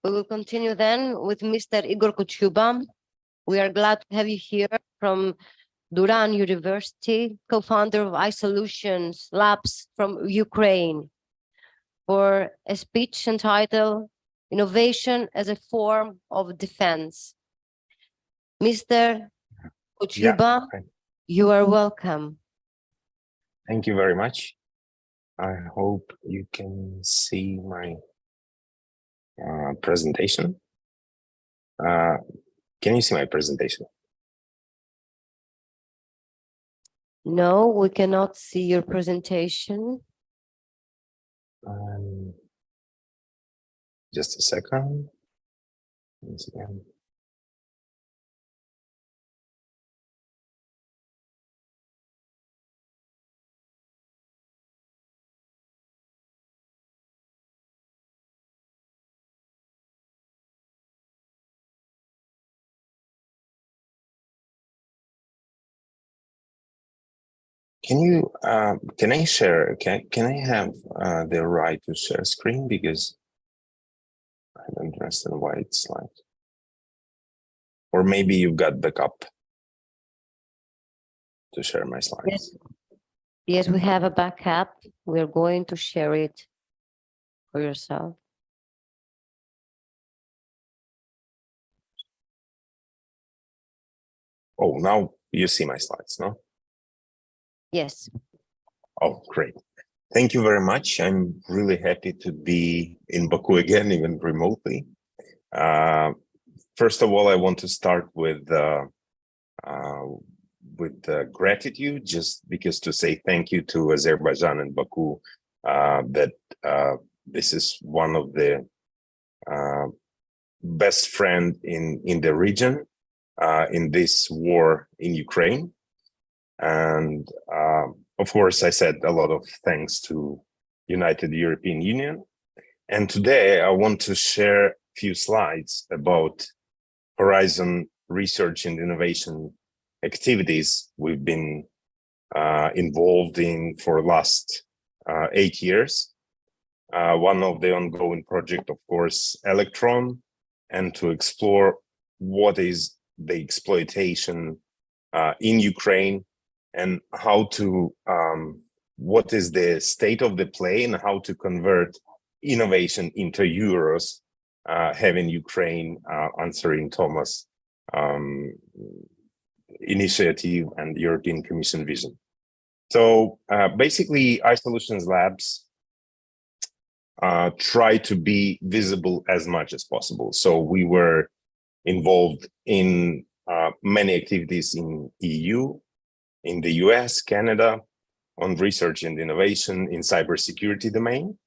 We will continue then with Mr. Igor Kachuba. We are glad to have you here from Duran University, co-founder of iSolutions Labs from Ukraine, for a speech entitled Innovation as a Form of Defense. Mr. Kuchiba, you are welcome. Thank you very much. I hope you can see my presentation. Can you see my presentation? No, we cannot see your presentation. Just a second. Once again. Can I share, can I have the right to share screen, because I don't understand why it's like, or maybe you've got backup to share my slides. Yes. Yes, we have a backup. We're going to share it for yourself. Oh, now you see my slides, no? Yes. Oh, great. Thank you very much. I'm really happy to be in Baku again, even remotely. First of all, I want to start with gratitude, just because to say thank you to Azerbaijan and Baku, that this is one of the best friend in the region in this war in Ukraine. And of course, I said a lot of thanks to United European Union. And today I want to share a few slides about Horizon research and innovation activities we've been involved in for the last 8 years. One of the ongoing project, of course, Electron, and to explore what is the exploitation in Ukraine, and how to what is the state of the play, and how to convert innovation into euros, having Ukraine answering Thomas initiative and European Commission vision. So basically, iSolutions Labs try to be visible as much as possible. So we were involved in many activities in EU, in the US, Canada, on research and innovation in cybersecurity domain.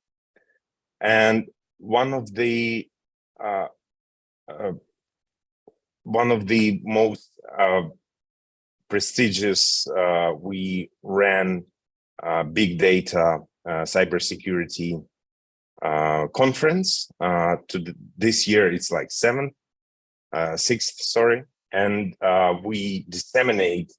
And one of the most prestigious, we ran big data cybersecurity conference this year. It's like sixth, sorry. And we disseminate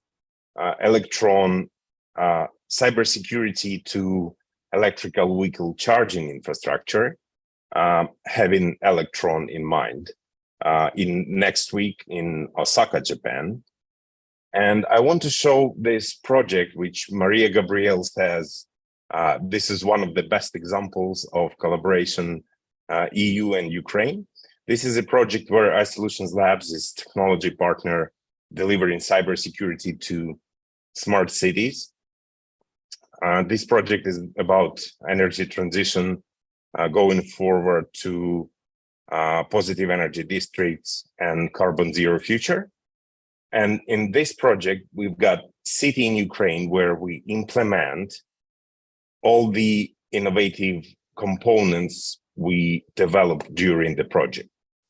Electron cybersecurity to electrical vehicle charging infrastructure, having Electron in mind, in next week in Osaka, Japan. And I want to show this project, which Maria Gabriel says, this is one of the best examples of collaboration, EU and Ukraine. This is a project where iSolutions Labs is technology partner delivering cybersecurity to smart cities. This project is about energy transition, going forward to positive energy districts and carbon zero future. And in this project, we've got city in Ukraine where we implement all the innovative components we developed during the project,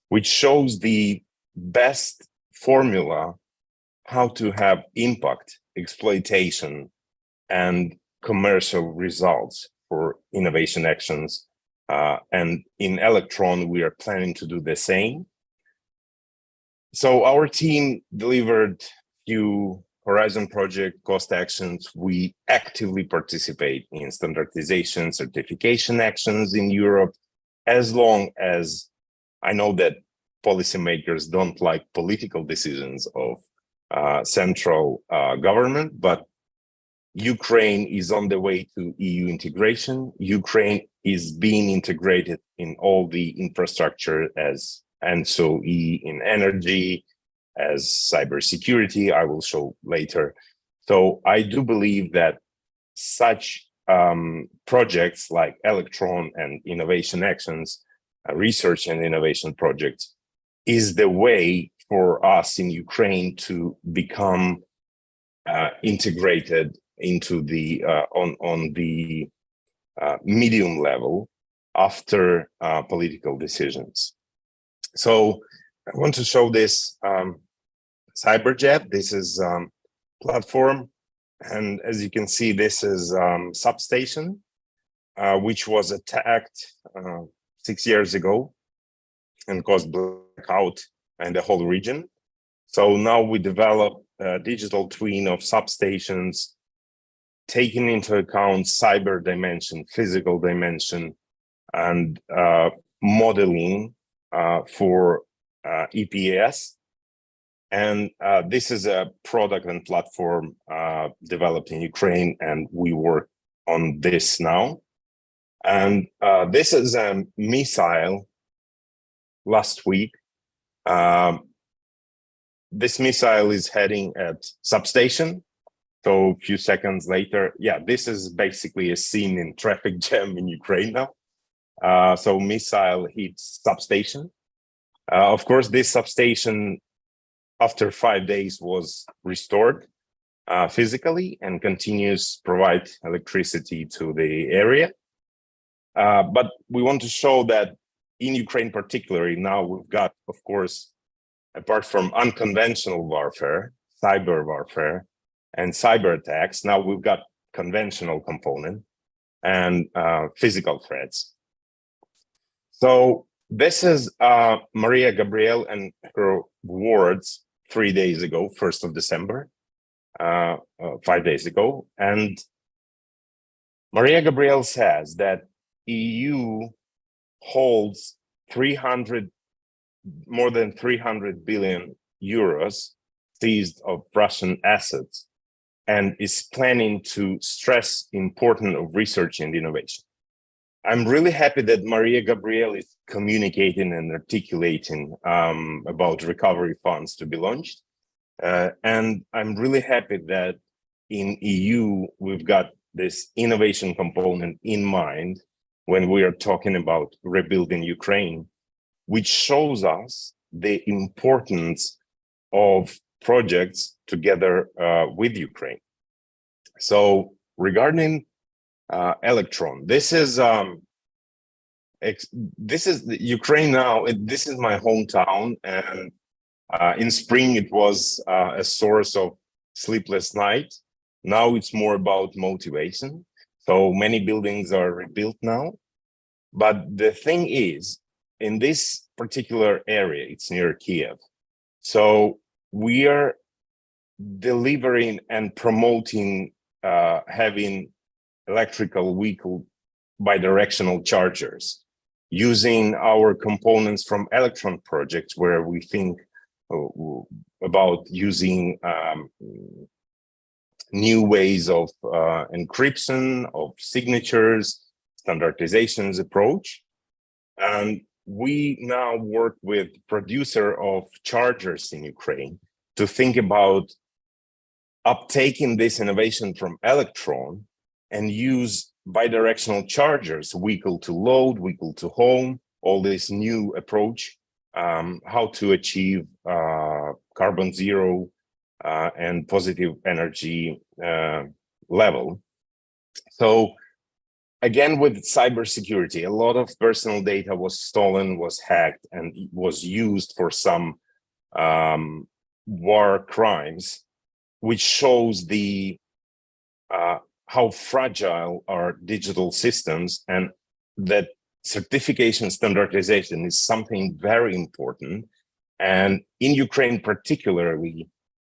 which shows the best formula how to have impact, exploitation, and commercial results for innovation actions. And in Electron, we are planning to do the same. So our team delivered few Horizon project cost actions. We actively participate in standardization, certification actions in Europe, as long as I know that policymakers don't like political decisions of central government, but Ukraine is on the way to EU integration. Ukraine is being integrated in all the infrastructure and so in energy, as cybersecurity, I will show later. So I do believe that such projects like Electron and Innovation Actions, research and innovation projects, is the way for us in Ukraine to become integrated into the on the medium level after political decisions. So I want to show this CyberJet. This is platform, and as you can see, this is substation, which was attacked 6 years ago and caused blackout in the whole region. So now we develop a digital twin of substations, taking into account cyber dimension, physical dimension, and modeling for EPS. And this is a product and platform developed in Ukraine, and we work on this now. And this is a missile last week. This missile is heading at substation. So a few seconds later, yeah, this is basically a scene in traffic jam in Ukraine now. So missile hits substation. Of course, this substation, after 5 days, was restored physically and continues provide electricity to the area. But we want to show that in Ukraine particularly, now we've got, of course, apart from unconventional warfare, cyber warfare, and cyber attacks, now we've got conventional component and physical threats. So this is Maria Gabriel and her words 3 days ago, 1st of December, 5 days ago. And Maria Gabriel says that EU holds more than 300 billion euros seized of Russian assets and is planning to stress importance of research and innovation. I'm really happy that Maria Gabriel is communicating and articulating about recovery funds to be launched. And I'm really happy that in EU, we've got this innovation component in mind when we are talking about rebuilding Ukraine, which shows us the importance of projects together with Ukraine. So regarding Electron, this is Ukraine now. This is my hometown, and in spring it was a source of sleepless night. Now it's more about motivation. So many buildings are rebuilt now. But the thing is, in this particular area, it's near Kiev. So we are delivering and promoting having electrical vehicle bidirectional chargers using our components from Electron projects, where we think about using new ways of encryption, of signatures, standardizations approach. And we now work with producer of chargers in Ukraine to think about uptaking this innovation from Electron and use bidirectional chargers, vehicle to load, vehicle to home, all this new approach, how to achieve carbon zero and positive energy level. So again, with cybersecurity, a lot of personal data was stolen, was hacked, and was used for some war crimes, which shows the how fragile are digital systems, and that certification standardization is something very important. And in Ukraine particularly,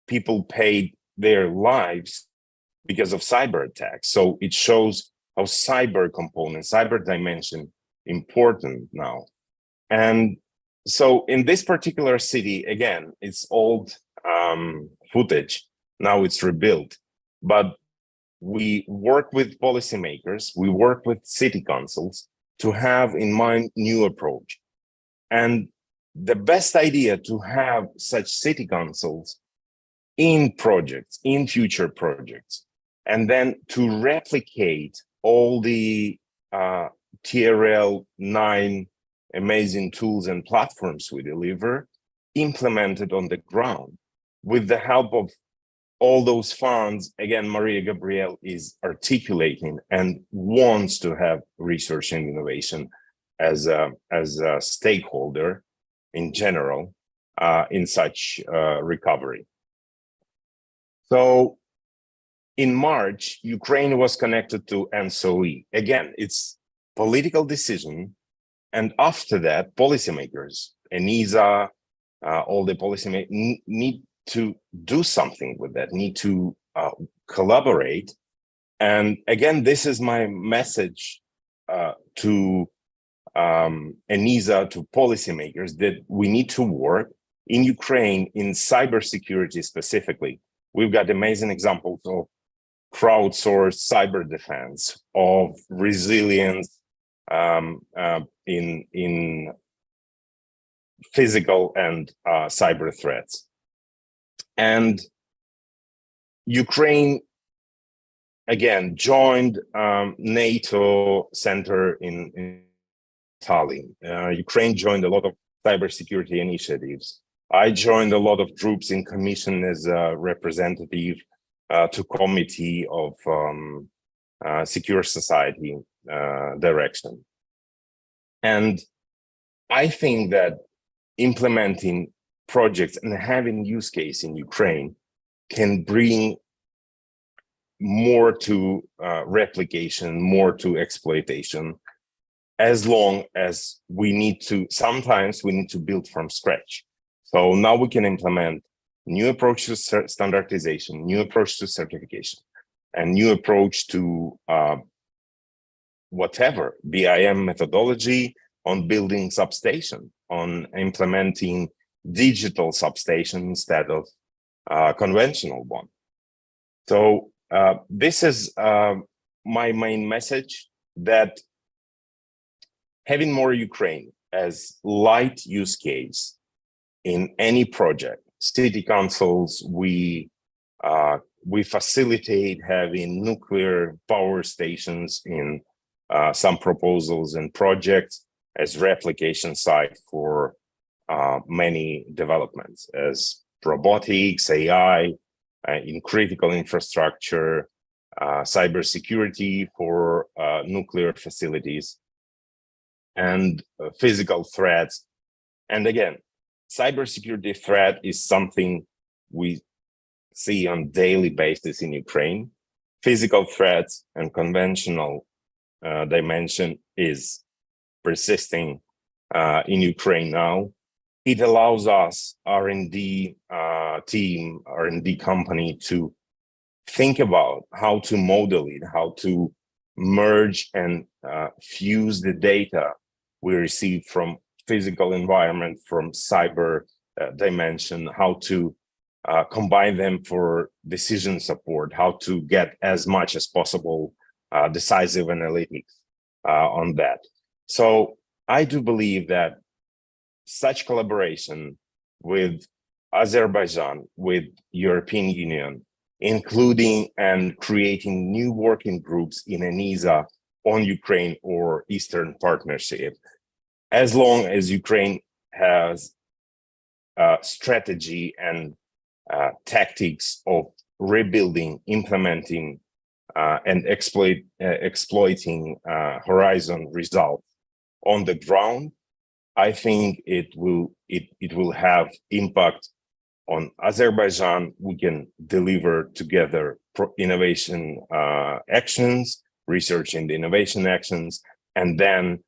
people paid their lives because of cyber attacks. So it shows how cyber component, cyber dimension important now. And So in this particular city, again, it's old footage. Now it's rebuilt, but we work with policymakers, we work with city councils to have in mind new approach. And the best idea to have such city councils in projects, in future projects, and then to replicate all the TRL 9 amazing tools and platforms we deliver, implemented on the ground with the help of all those funds. Again, Maria Gabriel is articulating and wants to have research and innovation as a stakeholder in general in such recovery. So in March, Ukraine was connected to NSOE. Again, it's political decision. And after that, policymakers, ENISA, all the policymakers need to do something with that, need to collaborate. And again, this is my message to ENISA, to policymakers, that we need to work in Ukraine in cybersecurity specifically. We've got amazing examples of crowdsourced cyber defense, of resilience in physical and cyber threats. And Ukraine, again, joined NATO center in Tallinn. Ukraine joined a lot of cybersecurity initiatives. I joined a lot of groups in commission as a representative to committee of secure society direction. And I think that implementing projects and having use case in Ukraine can bring more to replication, more to exploitation, as long as sometimes we need to build from scratch. So now we can implement new approach to standardization, new approach to certification, and new approach to whatever, BIM methodology on building substation, on implementing digital substation instead of conventional one. So this is my main message, that having more Ukraine as light use case in any project, city councils, we facilitate having nuclear power stations in some proposals and projects as replication site for many developments, as robotics, AI, in critical infrastructure, cybersecurity for nuclear facilities, and physical threats. And again, cybersecurity threat is something we see on daily basis in Ukraine. Physical threats and conventional dimension is persisting in Ukraine now. It allows us, R&D team, R&D company, to think about how to model it, how to merge and fuse the data we receive from physical environment, from cyber dimension, how to combine them for decision support, how to get as much as possible decisive analytics on that. So I do believe that such collaboration with Azerbaijan, with European Union, including and creating new working groups in ENISA on Ukraine or Eastern Partnership, as long as Ukraine has strategy and tactics of rebuilding, implementing, and exploiting Horizon results on the ground, I think it will have impact on Azerbaijan. We can deliver together innovation actions, research and innovation actions, and then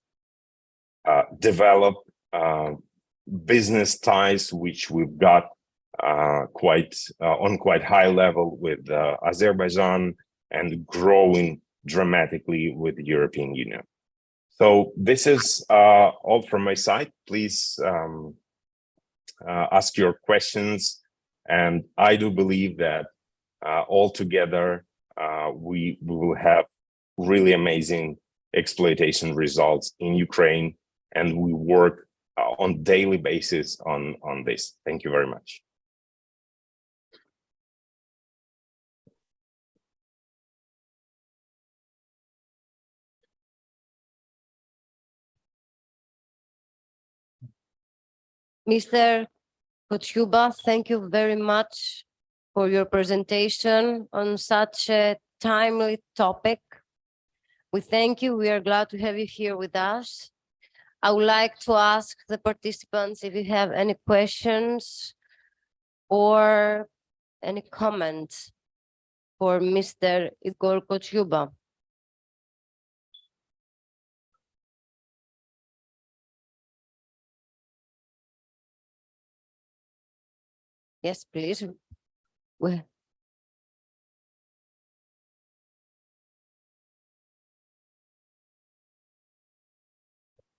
develop business ties, which we've got on quite high level with Azerbaijan, and growing dramatically with the European Union. So this is all from my side. Please ask your questions. And I do believe that all together, we will have really amazing exploitation results in Ukraine, and we work on daily basis on this. Thank you very much. Mr. Kotyuba, thank you very much for your presentation on such a timely topic. We thank you. We are glad to have you here with us. I would like to ask the participants if you have any questions or any comments for Mr. Igor Kotyuba. Yes, please.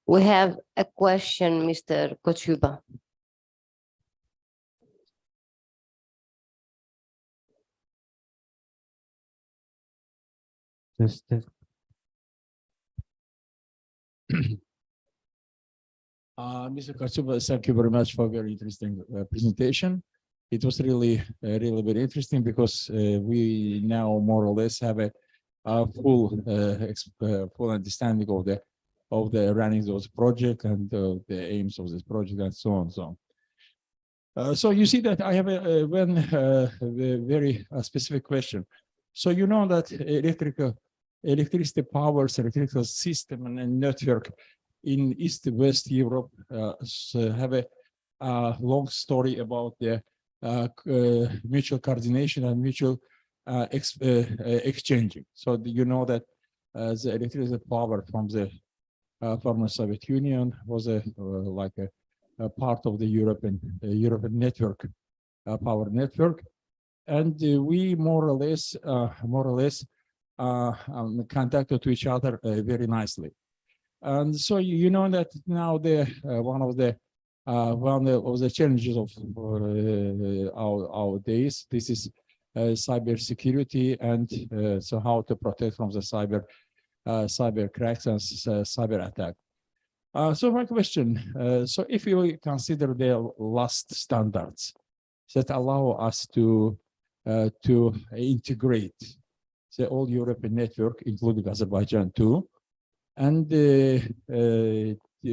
We have a question, Mr. Kotyuba. Mr. Kotyuba, thank you very much for a very interesting presentation. It was really very interesting because we now more or less have a full understanding of the running of those project and the aims of this project and so on. So you see that I have a very specific question. So you know that electricity powers electrical system and network in East-West Europe have a long story about the mutual coordination and mutual exchanging. So you know that the electricity power from the former Soviet Union was like a part of the European network, power network, and we more or less contacted to each other very nicely. And so you know that now one of the challenges of our days, this is cybersecurity, and so how to protect from the cyber cracks and cyber attack. So my question, so if you consider the last standards that allow us to integrate the all European network, including Azerbaijan too, and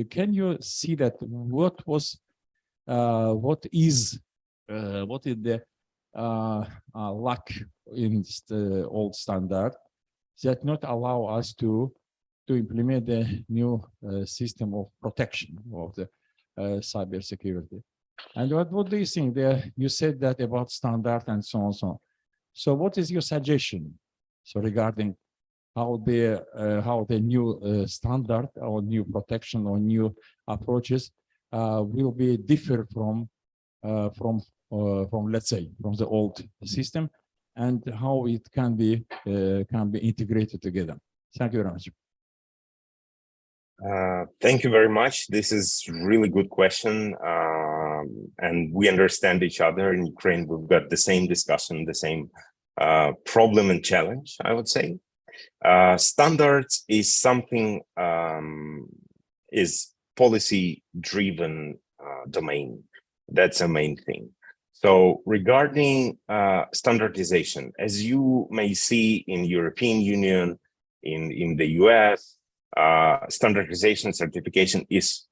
can you see that what is the lack in the old standard that not allow us to implement the new system of protection of the cybersecurity? And what do you think there? You said that about standard and so on and so on. So what is your suggestion? So regarding how the new standard or new protection or new approaches will be differ from let's say from the old system, and how it can be integrated together. Thank you very much. Thank you very much. This is really good question, and we understand each other. In Ukraine, we've got the same discussion, the same problem and challenge, I would say. Standards is something is policy-driven domain. That's a main thing. So regarding standardization, as you may see in European Union, in the US, standardization certification is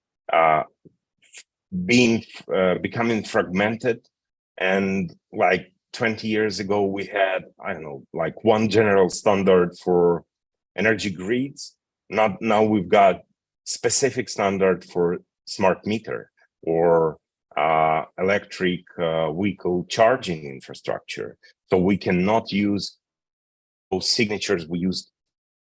becoming fragmented, and like 20 years ago, we had, I don't know, like one general standard for energy grids. Now we've got specific standard for smart meter or electric vehicle charging infrastructure. So we cannot use those signatures we used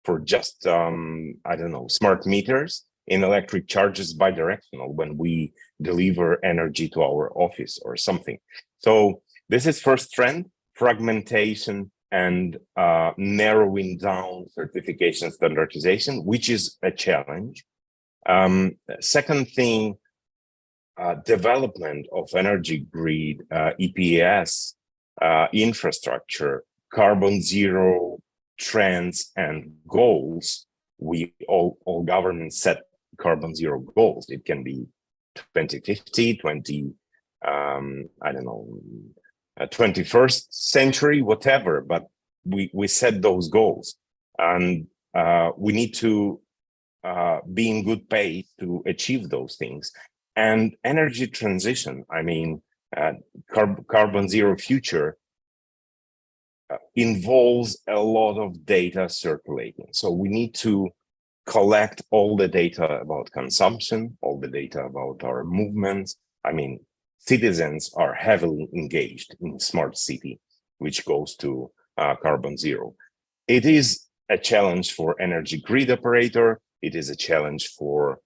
for just, I don't know, smart meters in electric charges bidirectional when we deliver energy to our office or something. So this is first trend, fragmentation and narrowing down certification standardization, which is a challenge. Second thing, development of energy grid, EPS, infrastructure, carbon zero trends and goals. We all governments set carbon zero goals. It can be 2050, I don't know, 21st century, whatever, but we set those goals, and we need to be in good pace to achieve those things. And energy transition, I mean, carbon zero future involves a lot of data circulating. So we need to collect all the data about consumption, all the data about our movements. I mean, citizens are heavily engaged in smart city, which goes to carbon zero. It is a challenge for energy grid operator. It is a challenge for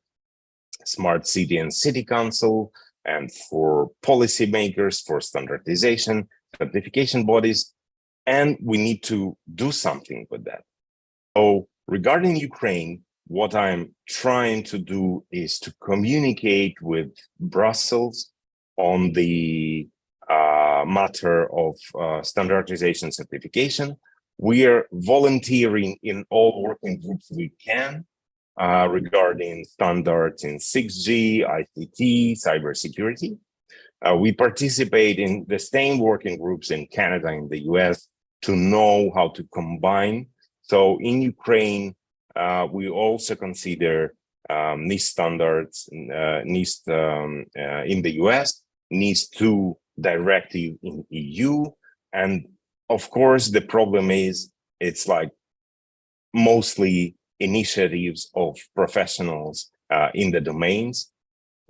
smart city and city council, and for policymakers, for standardization, certification bodies, and we need to do something with that. So regarding Ukraine, what I'm trying to do is to communicate with Brussels on the matter of standardization certification. We are volunteering in all working groups we can regarding standards in 6G, ICT, cybersecurity. We participate in the same working groups in Canada and the US to know how to combine. So in Ukraine, we also consider NIST standards, NIST in the US, NIST 2 directive in EU. And of course, the problem is it's like mostly initiatives of professionals in the domains.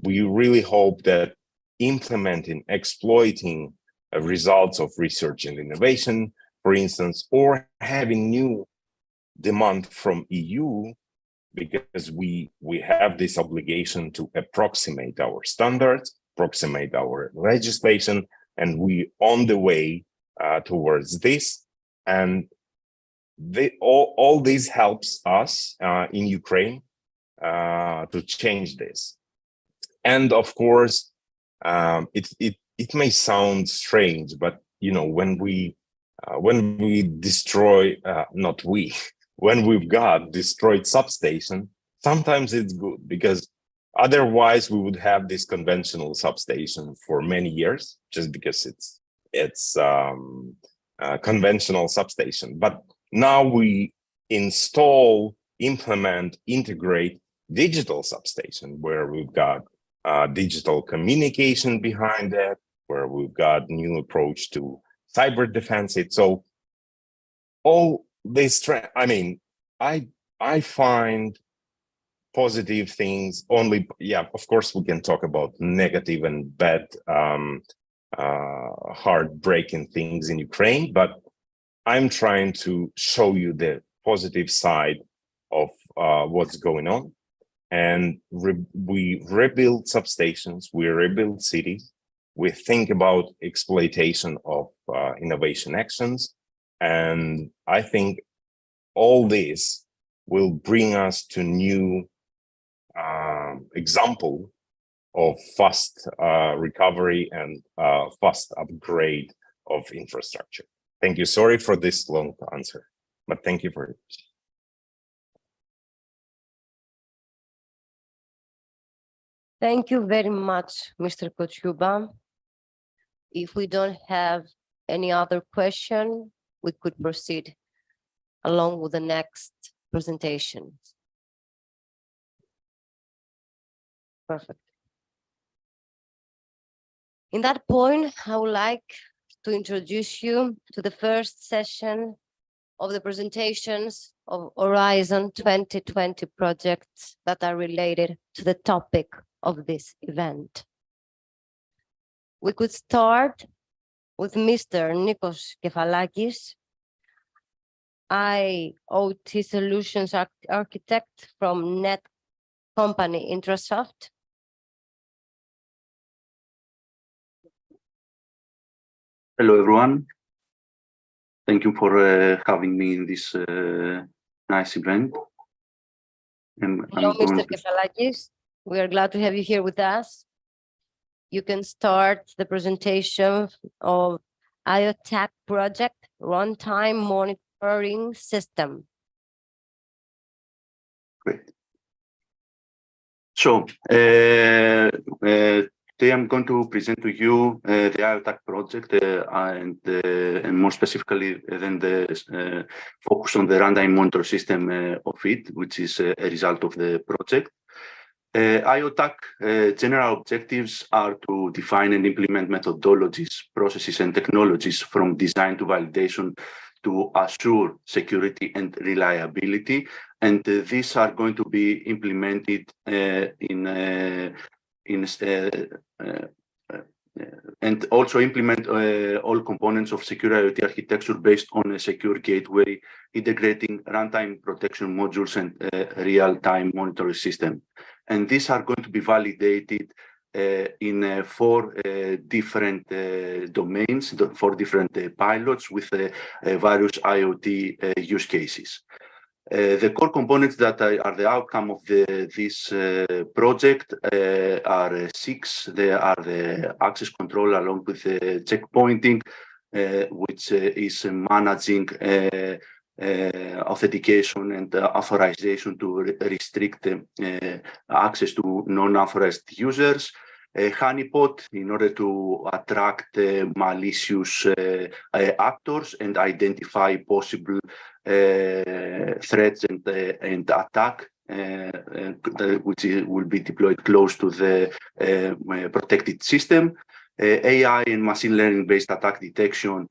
We really hope that implementing, exploiting results of research and innovation, for instance, or having new demand from EU, because we have this obligation to approximate our standards, approximate our legislation, and we on the way towards this. And all this helps us in Ukraine to change this. And of course, it may sound strange, but you know, when we destroy, not we, when we've got destroyed substation, sometimes it's good, because otherwise we would have this conventional substation for many years, just because it's conventional substation. But now we install, implement, integrate digital substation, where we've got digital communication behind it, where we've got new approach to cyber defense. So all this, I mean, I find positive things only. Yeah, of course we can talk about negative and bad, heartbreaking things in Ukraine, but I'm trying to show you the positive side of what's going on. And we rebuild substations, we rebuild cities, we think about exploitation of innovation actions. And I think all this will bring us to new example of fast recovery and fast upgrade of infrastructure. Thank you. Sorry for this long answer, but thank you for it. Thank you very much, Mr. Kochuba. If we don't have any other question, we could proceed along with the next presentation. Perfect. In that point, I would like to introduce you to the first session of the presentations of Horizon 2020 projects that are related to the topic of this event. We could start with Mr. Nikos Kefalakis, IoT Solutions Architect from Net Company Intrasoft. Hello, everyone. Thank you for having me in this nice event. And Hello, I'm going Mr. to- Kefalakis. We are glad to have you here with us. You can start the presentation of IOTAC project runtime monitoring system. Great. So today I'm going to present to you the IOTAC project and more specifically then the focus on the runtime monitor system of it, which is a result of the project. IOTAC general objectives are to define and implement methodologies, processes, and technologies from design to validation to assure security and reliability. And these are going to be implemented and also implement all components of secure IoT architecture based on a secure gateway, integrating runtime protection modules and real-time monitoring system. And these are going to be validated in 4 different domains, 4 different pilots with various IoT use cases. The core components that are the outcome of this project are 6. They are the access control along with the checkpointing, which is managing authentication and authorization to restrict access to non-authorized users. Honeypot in order to attract malicious actors and identify possible threats and attack, which will be deployed close to the protected system. AI and machine learning based attack detection,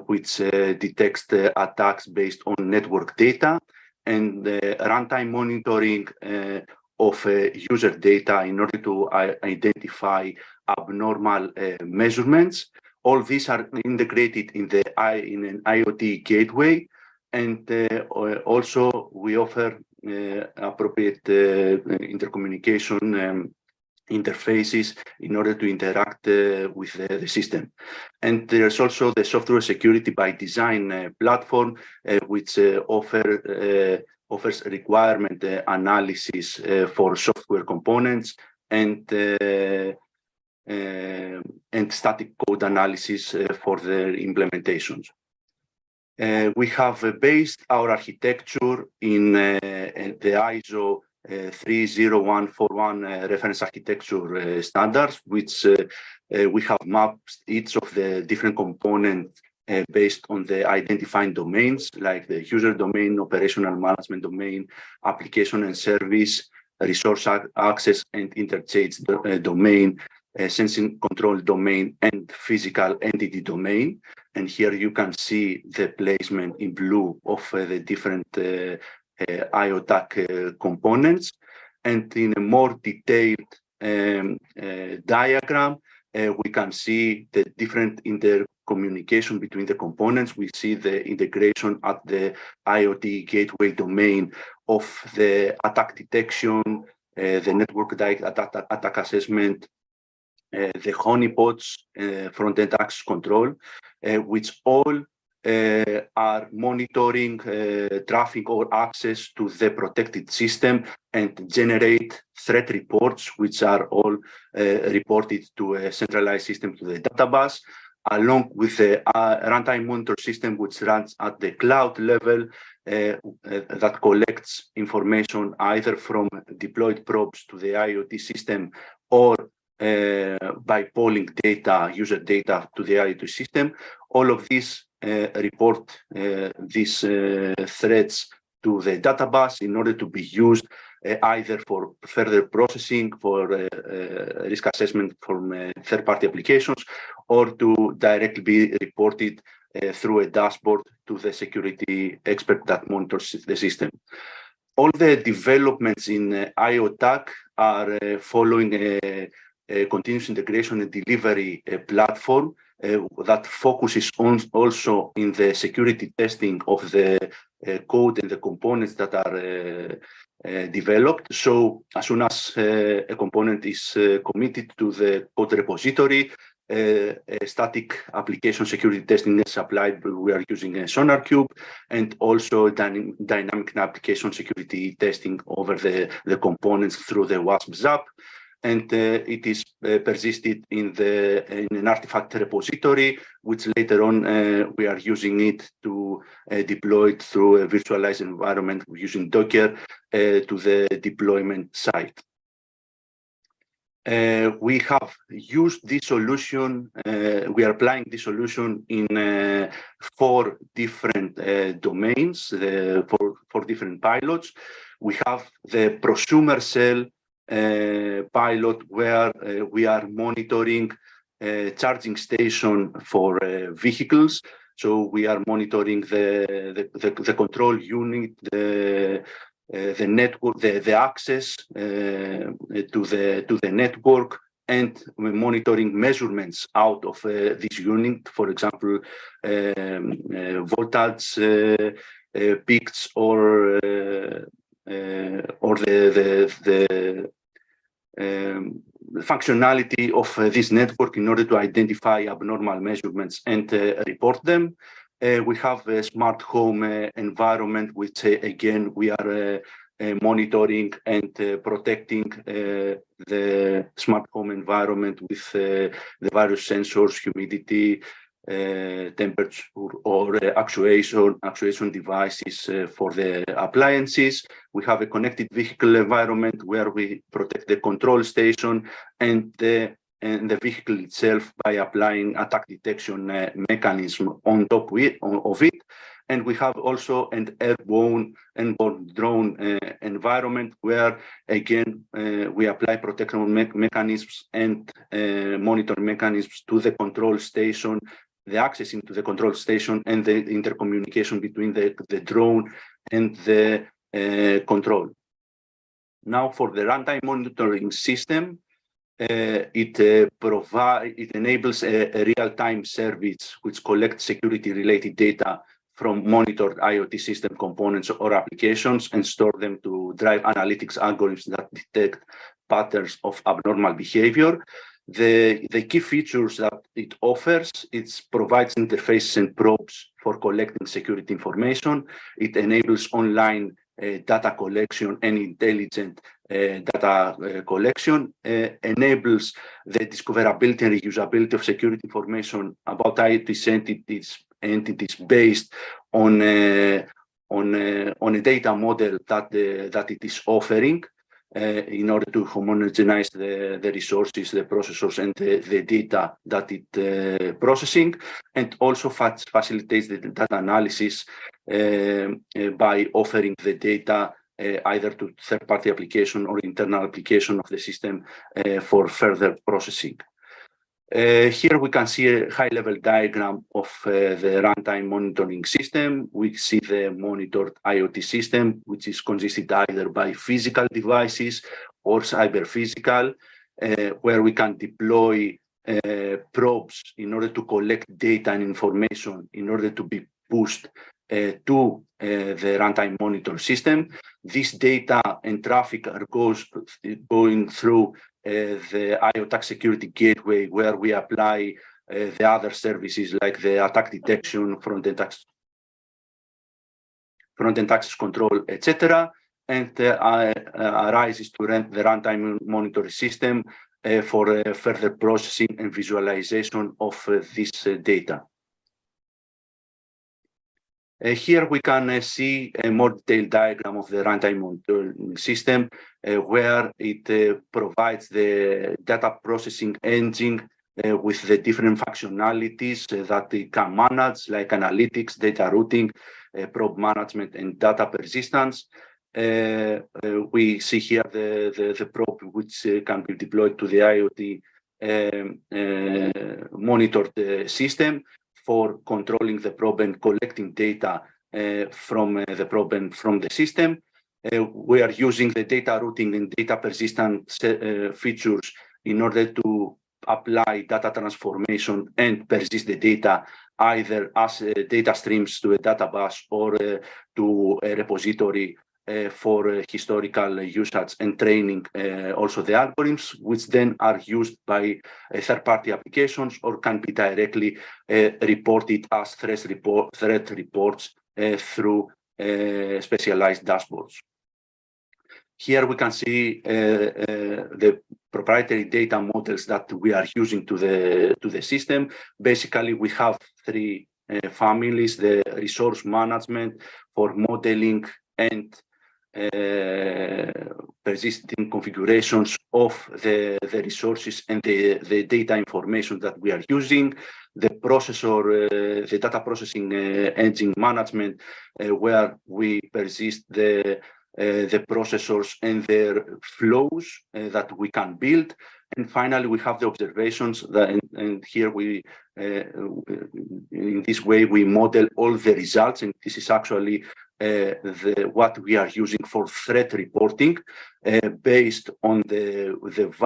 which detects the attacks based on network data, and runtime monitoring of user data in order to identify abnormal measurements. All these are integrated in an IoT gateway, and also we offer appropriate intercommunication interfaces in order to interact with the system. And there's also the software security by design platform, which offers requirement analysis for software components and static code analysis for their implementations. We have based our architecture in the ISO 30141 reference architecture standards, which we have mapped each of the different components based on the identifying domains, like the user domain, operational management domain, application and service, resource access and interchange domain, sensing control domain, and physical entity domain. And here you can see the placement in blue of the different IOTAC components. And in a more detailed diagram, we can see the different intercommunication between the components. We see the integration at the IoT gateway domain of the attack detection, the network attack assessment, the honeypots, front-end access control, which all are monitoring traffic or access to the protected system and generate threat reports, which are all reported to a centralized system, to the database, along with the runtime monitor system, which runs at the cloud level, that collects information either from deployed probes to the IoT system or by polling data, user data to the IoT system. All of these report these threats to the database in order to be used either for further processing, for risk assessment from third-party applications, or to directly be reported through a dashboard to the security expert that monitors the system. All the developments in IOTAC are following a continuous integration and delivery platform that focuses on also in the security testing of the code and the components that are developed. So as soon as a component is committed to the code repository, static application security testing is applied, we are using a Sonar Cube, and also dynamic application security testing over the components through the WASP ZAP. And it is persisted in an artifact repository, which later on we are using it to deploy it through a virtualized environment using Docker to the deployment site. We have used this solution, we are applying this solution in 4 different domains, 4 different pilots. We have the prosumer cell pilot where we are monitoring charging station for vehicles. So we are monitoring the control unit, the network, the access to the network, and we're monitoring measurements out of this unit, for example, voltage peaks or the functionality of this network in order to identify abnormal measurements and report them. We have a smart home environment, which again, we are monitoring and protecting the smart home environment with the various sensors, humidity, temperature, or actuation devices for the appliances. We have a connected vehicle environment where we protect the control station and the vehicle itself by applying attack detection mechanism on top of it. And we have also an airborne drone environment where, again, we apply protection mechanisms and monitor mechanisms to the control station, the access into the control station, and the intercommunication between the drone and the control. Now, for the runtime monitoring system, it enables a real-time service which collects security-related data from monitored IoT system components or applications and store them to drive analytics algorithms that detect patterns of abnormal behavior. The key features that it offers, it provides interfaces and probes for collecting security information. It enables online data collection and intelligent data collection, enables the discoverability and reusability of security information about IoT entities based on a data model that it is offering in order to homogenize the resources, the processors, and the data that it processing, and also facilitates the data analysis by offering the data either to third-party application or internal application of the system for further processing. Here we can see a high-level diagram of the runtime monitoring system. We see the monitored IoT system, which is consisted either by physical devices or cyber-physical, where we can deploy probes in order to collect data and information in order to be pushed to the runtime monitor system. This data and traffic are going through the IoT security gateway, where we apply the other services like the attack detection, front-end access control, etc., and arises to the runtime monitoring system for further processing and visualization of this data. Here we can see a more detailed diagram of the runtime monitoring system, where it provides the data processing engine with the different functionalities that it can manage, like analytics, data routing, probe management, and data persistence. We see here the probe which can be deployed to the IoT monitored system for controlling the probe and collecting data from the probe and from the system. We are using the data routing and data persistence features in order to apply data transformation and persist the data either as data streams to a data bus or to a repository for historical usage and training also the algorithms, which then are used by third-party applications or can be directly reported as threat reports through specialized dashboards. Here we can see the proprietary data models that we are using to the system. Basically, we have three families: the resource management for modeling and persisting configurations of the resources and the data information that we are using, the processor, the data processing engine management, where we persist the processors and their flows that we can build. And finally, we have the observations that, and here we, in this way, we model all the results, and this is actually what we are using for threat reporting, based on the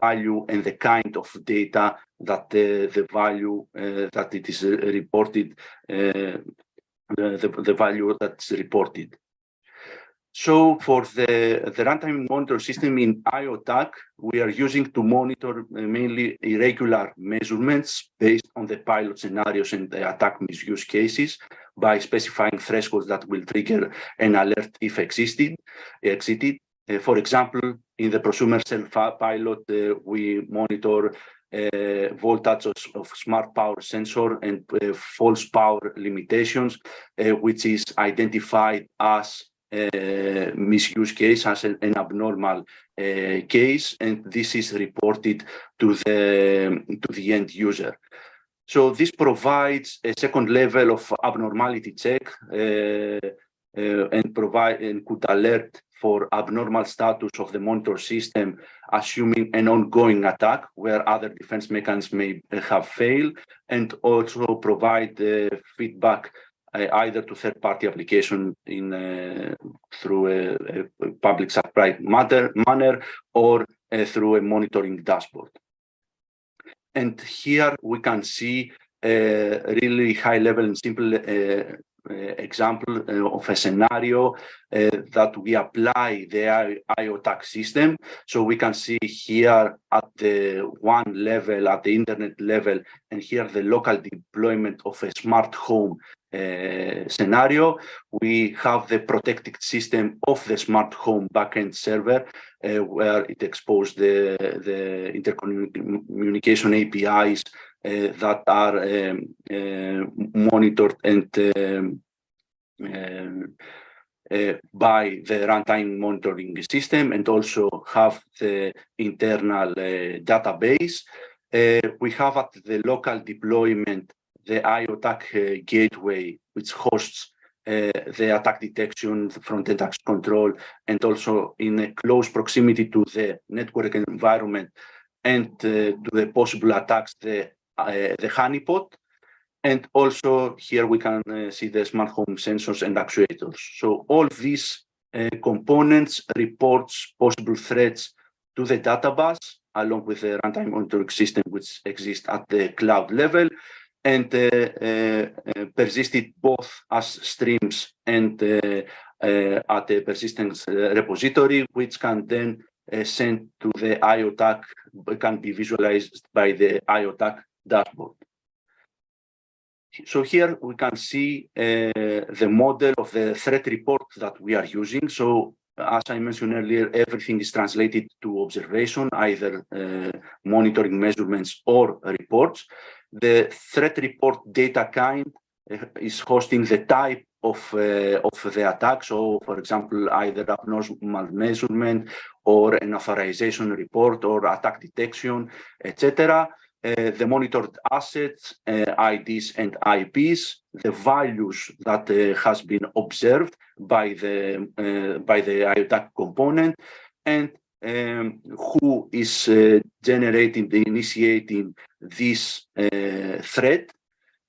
value and the kind of data that the value that it is reported, the value that's reported. So for the runtime monitor system in IOTAC, we are using to monitor mainly irregular measurements based on the pilot scenarios and the attack misuse cases by specifying thresholds that will trigger an alert if exceeded. For example, in the prosumer cell pilot, we monitor voltage of smart power sensor and false power limitations, which is identified as misuse case, as an abnormal case, and this is reported to the end user. So this provides a second level of abnormality check and could alert for abnormal status of the monitor system, assuming an ongoing attack where other defense mechanisms may have failed, and also provide feedback either to third-party application through a public subscribe manner or through a monitoring dashboard. And here we can see a really high-level and simple example of a scenario that we apply the IOTAC system. So we can see here at the one level, at the internet level, and here the local deployment of a smart home scenario. We have the protected system of the smart home backend server, where it exposed the intercommunication APIs that are monitored and by the runtime monitoring system, and also have the internal database. We have at the local deployment the IOTAC gateway, which hosts the attack detection, front-end access control, and also in a close proximity to the network environment and to the possible attacks, the honeypot. And also here we can see the smart home sensors and actuators. So all these components reports possible threats to the database, along with the runtime monitoring system, which exists at the cloud level, and persisted both as streams and at a persistence repository, which can then send to the IOTAC, can be visualized by the IOTAC dashboard. So here we can see the model of the threat report that we are using. So as I mentioned earlier, everything is translated to observation, either monitoring measurements or reports. The threat report data kind is hosting the type of the attack. So, for example, either abnormal measurement or an authorization report or attack detection, etc. The monitored assets, IDs and IPs, the values that has been observed by the IOTAC component, and who is initiating this threat,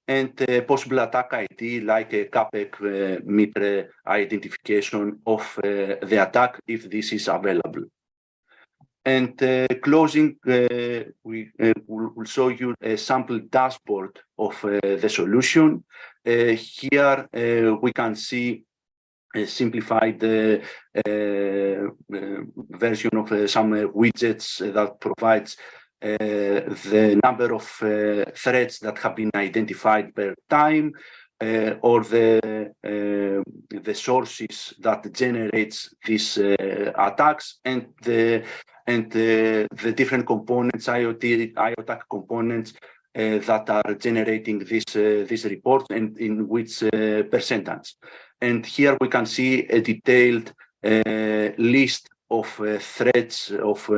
and possible attack ID like a CAPEC Mitre identification of the attack if this is available. And closing, we will show you a sample dashboard of the solution. Here we can see simplified version of some widgets that provides the number of threats that have been identified per time, or the sources that generates these attacks, and the different components, IOTAC components that are generating these reports, and in which percentage. And here we can see a detailed list of threats, of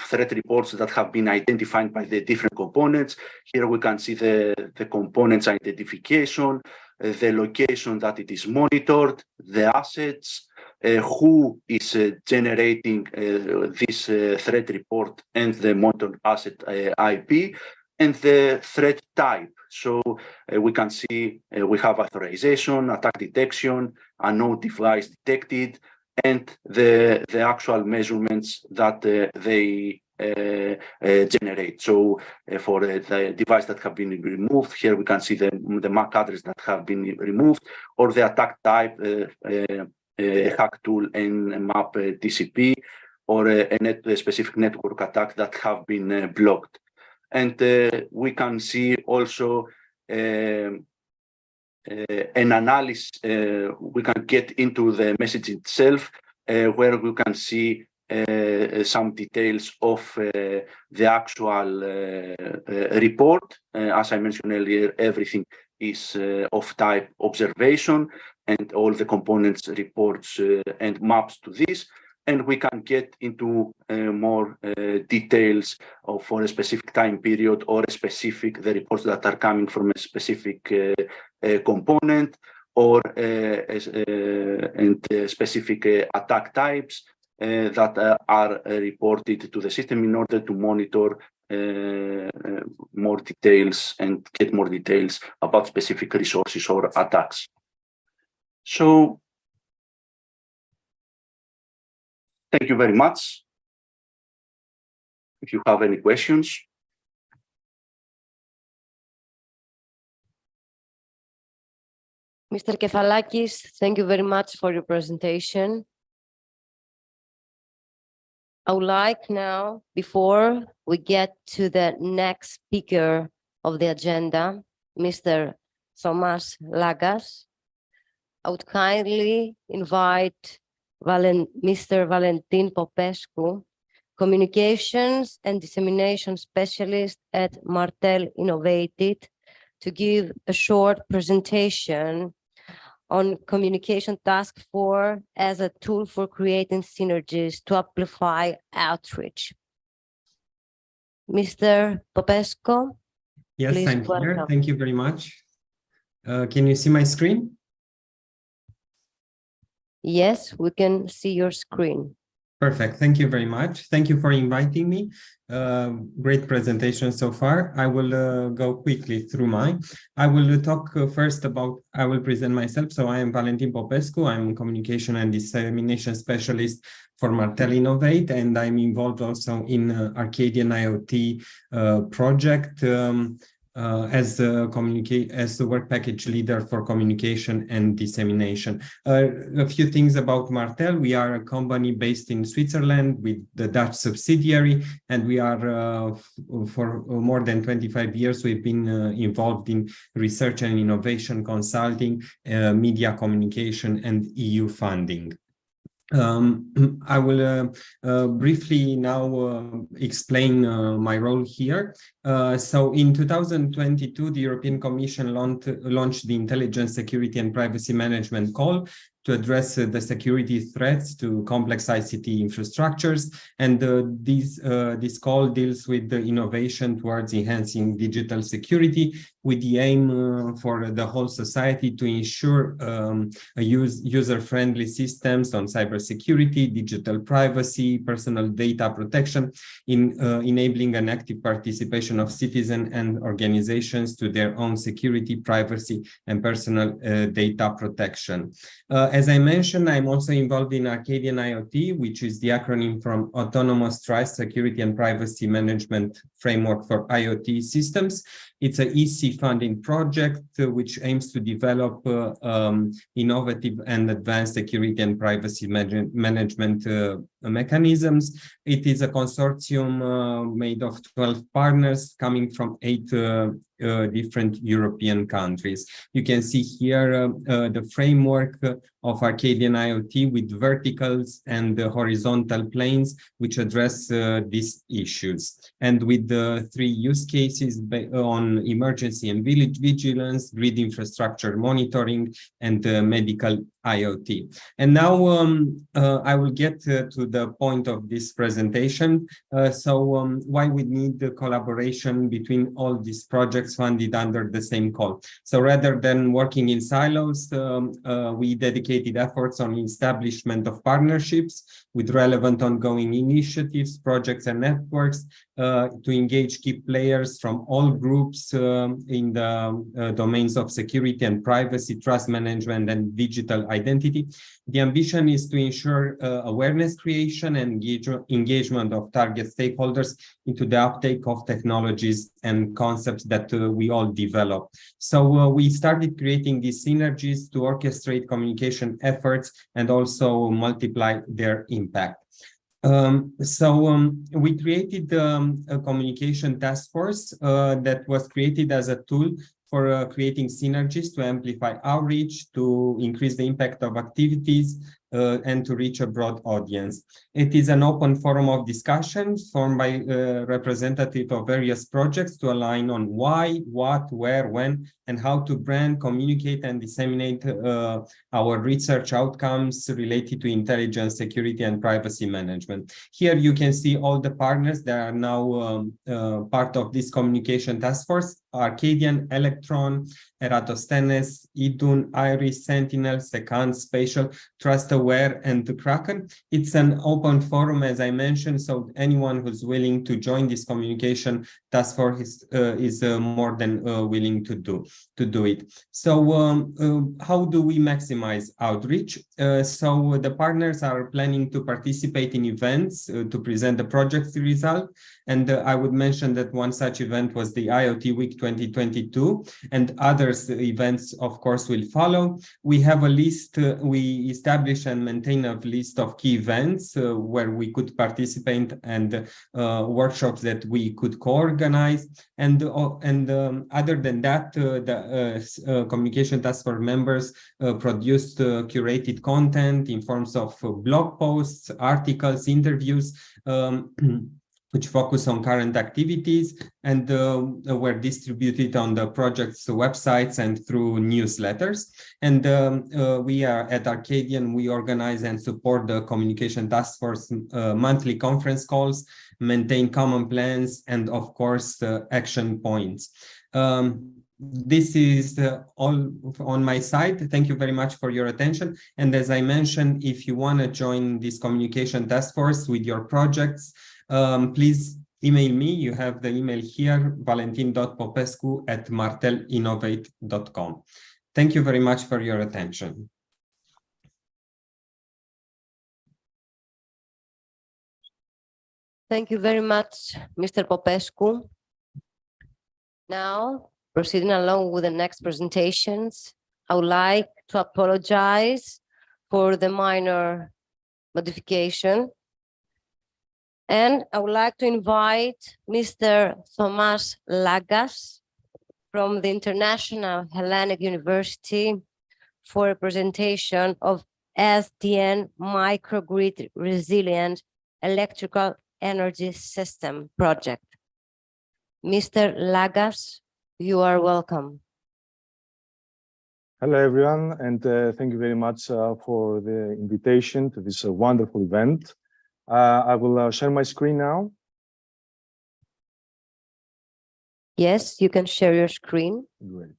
threat reports that have been identified by the different components. Here we can see the components identification, the location that it is monitored, the assets, who is generating this threat report and the monitored asset IP, and the threat type. So we can see we have authorization, attack detection, unknown device detected, and the actual measurements that they generate. So for the device that have been removed, here we can see the MAC address that have been removed, or the attack type, hack tool and map TCP, or a specific network attack that have been blocked. And we can see also an analysis. We can get into the message itself, where we can see some details of the actual report. As I mentioned earlier, everything is of type observation, and all the components reports and maps to this. And we can get into more details for a specific time period, or the reports that are coming from a specific component, or specific attack types that are reported to the system in order to monitor more details and get more details about specific resources or attacks. So, thank you very much. If you have any questions. Mr. Kefalakis, thank you very much for your presentation. I would like now, before we get to the next speaker of the agenda, Mr. Thomas Lagas, I would kindly invite Mr. Valentin Popescu, Communications and Dissemination Specialist at Martel Innovated, to give a short presentation on Communication Task Force as a tool for creating synergies to amplify outreach. Mr. Popescu, yes, please I'm here. welcome. Thank you very much. Can you see my screen? Yes, we can see your screen. Perfect. Thank you very much. Thank you for inviting me. Great presentation so far. I will go quickly through mine. I will talk first about, I will present myself. So I am Valentin Popescu. I'm Communication and Dissemination Specialist for Martel Innovate, and I'm involved also in Arcadian IoT project as the work package leader for communication and dissemination. A few things about Martel. We are a company based in Switzerland with the Dutch subsidiary, and we are for more than 25 years, we've been involved in research and innovation consulting, media communication, and EU funding. I will briefly now explain my role here. So in 2022, the European Commission launched the Intelligence, Security and Privacy Management Call to address the security threats to complex ICT infrastructures. And this call deals with the innovation towards enhancing digital security, with the aim for the whole society to ensure user-friendly systems on cybersecurity, digital privacy, personal data protection, in enabling an active participation of citizens and organizations to their own security, privacy, and personal data protection. As I mentioned, I'm also involved in Arcadian IoT, which is the acronym from Autonomous Trust, Security and Privacy Management Framework for IoT Systems. It's an EC funding project which aims to develop innovative and advanced security and privacy management mechanisms. It is a consortium made of 12 partners coming from 8 different European countries. You can see here the framework of Arcadian IoT with verticals and horizontal planes which address these issues. And with the 3 use cases on emergency and village vigilance, grid infrastructure monitoring, and medical IoT. And now I will get to the point of this presentation. Why we need the collaboration between all these projects funded under the same call. So rather than working in silos, we dedicated efforts on establishment of partnerships with relevant ongoing initiatives, projects, and networks to engage key players from all groups in the domains of security and privacy, trust management, and digital identity. The ambition is to ensure awareness creation and engagement of target stakeholders into the uptake of technologies and concepts that we all develop. So we started creating these synergies to orchestrate communication efforts and also multiply their impact. We created a communication task force that was created as a tool for creating synergies to amplify outreach, to increase the impact of activities, and to reach a broad audience. It is an open forum of discussion formed by representatives of various projects to align on why, what, where, when, and how to brand, communicate, and disseminate our research outcomes related to intelligence, security, and privacy management. Here you can see all the partners that are now part of this communication task force: Arcadian, Electron, Eratosthenes, Idun, Iris, Sentinel, Secant, Spatial, TrustAware, and the Kraken. It's an open forum, as I mentioned, so anyone who's willing to join this communication task force is more than willing to do it. So how do we maximize outreach? So the partners are planning to participate in events to present the project's result. And I would mention that one such event was the IoT Week 2022, and other events, of course, will follow. We have a list, we establish and maintain a list of key events where we could participate, and workshops that we could co-organize. And other than that, the communication task force members produced curated content in forms of blog posts, articles, interviews, which focus on current activities, and were distributed on the project's websites and through newsletters. And we are at Arcadian, we organize and support the communication task force monthly conference calls, maintain common plans, and of course, action points. This is all on my side. Thank you very much for your attention. And as I mentioned, if you want to join this communication task force with your projects, please email me. You have the email here, valentin.popescu@martelinnovate.com. Thank you very much for your attention. Thank you very much, Mr. Popescu. Now, proceeding along with the next presentations, I would like to apologize for the minor modification. And I would like to invite Mr. Thomas Lagas from the International Hellenic University for a presentation of SDN Microgrid Resilient Electrical Energy System Project. Mr. Lagas, you are welcome. Hello, everyone, and thank you very much for the invitation to this wonderful event. I will share my screen now. Yes, you can share your screen. Great.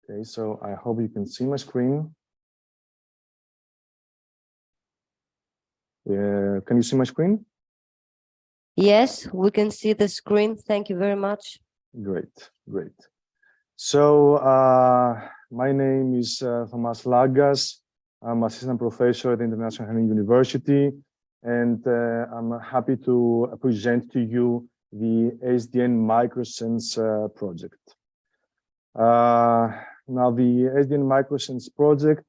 Okay, so I hope you can see my screen. Can you see my screen? Yes, we can see the screen. Thank you very much. Great, great. So my name is Thomas Lagas. I'm assistant professor at the International Hellenic University, and I'm happy to present to you the SDN Microsense project. Now, the SDN Microsense project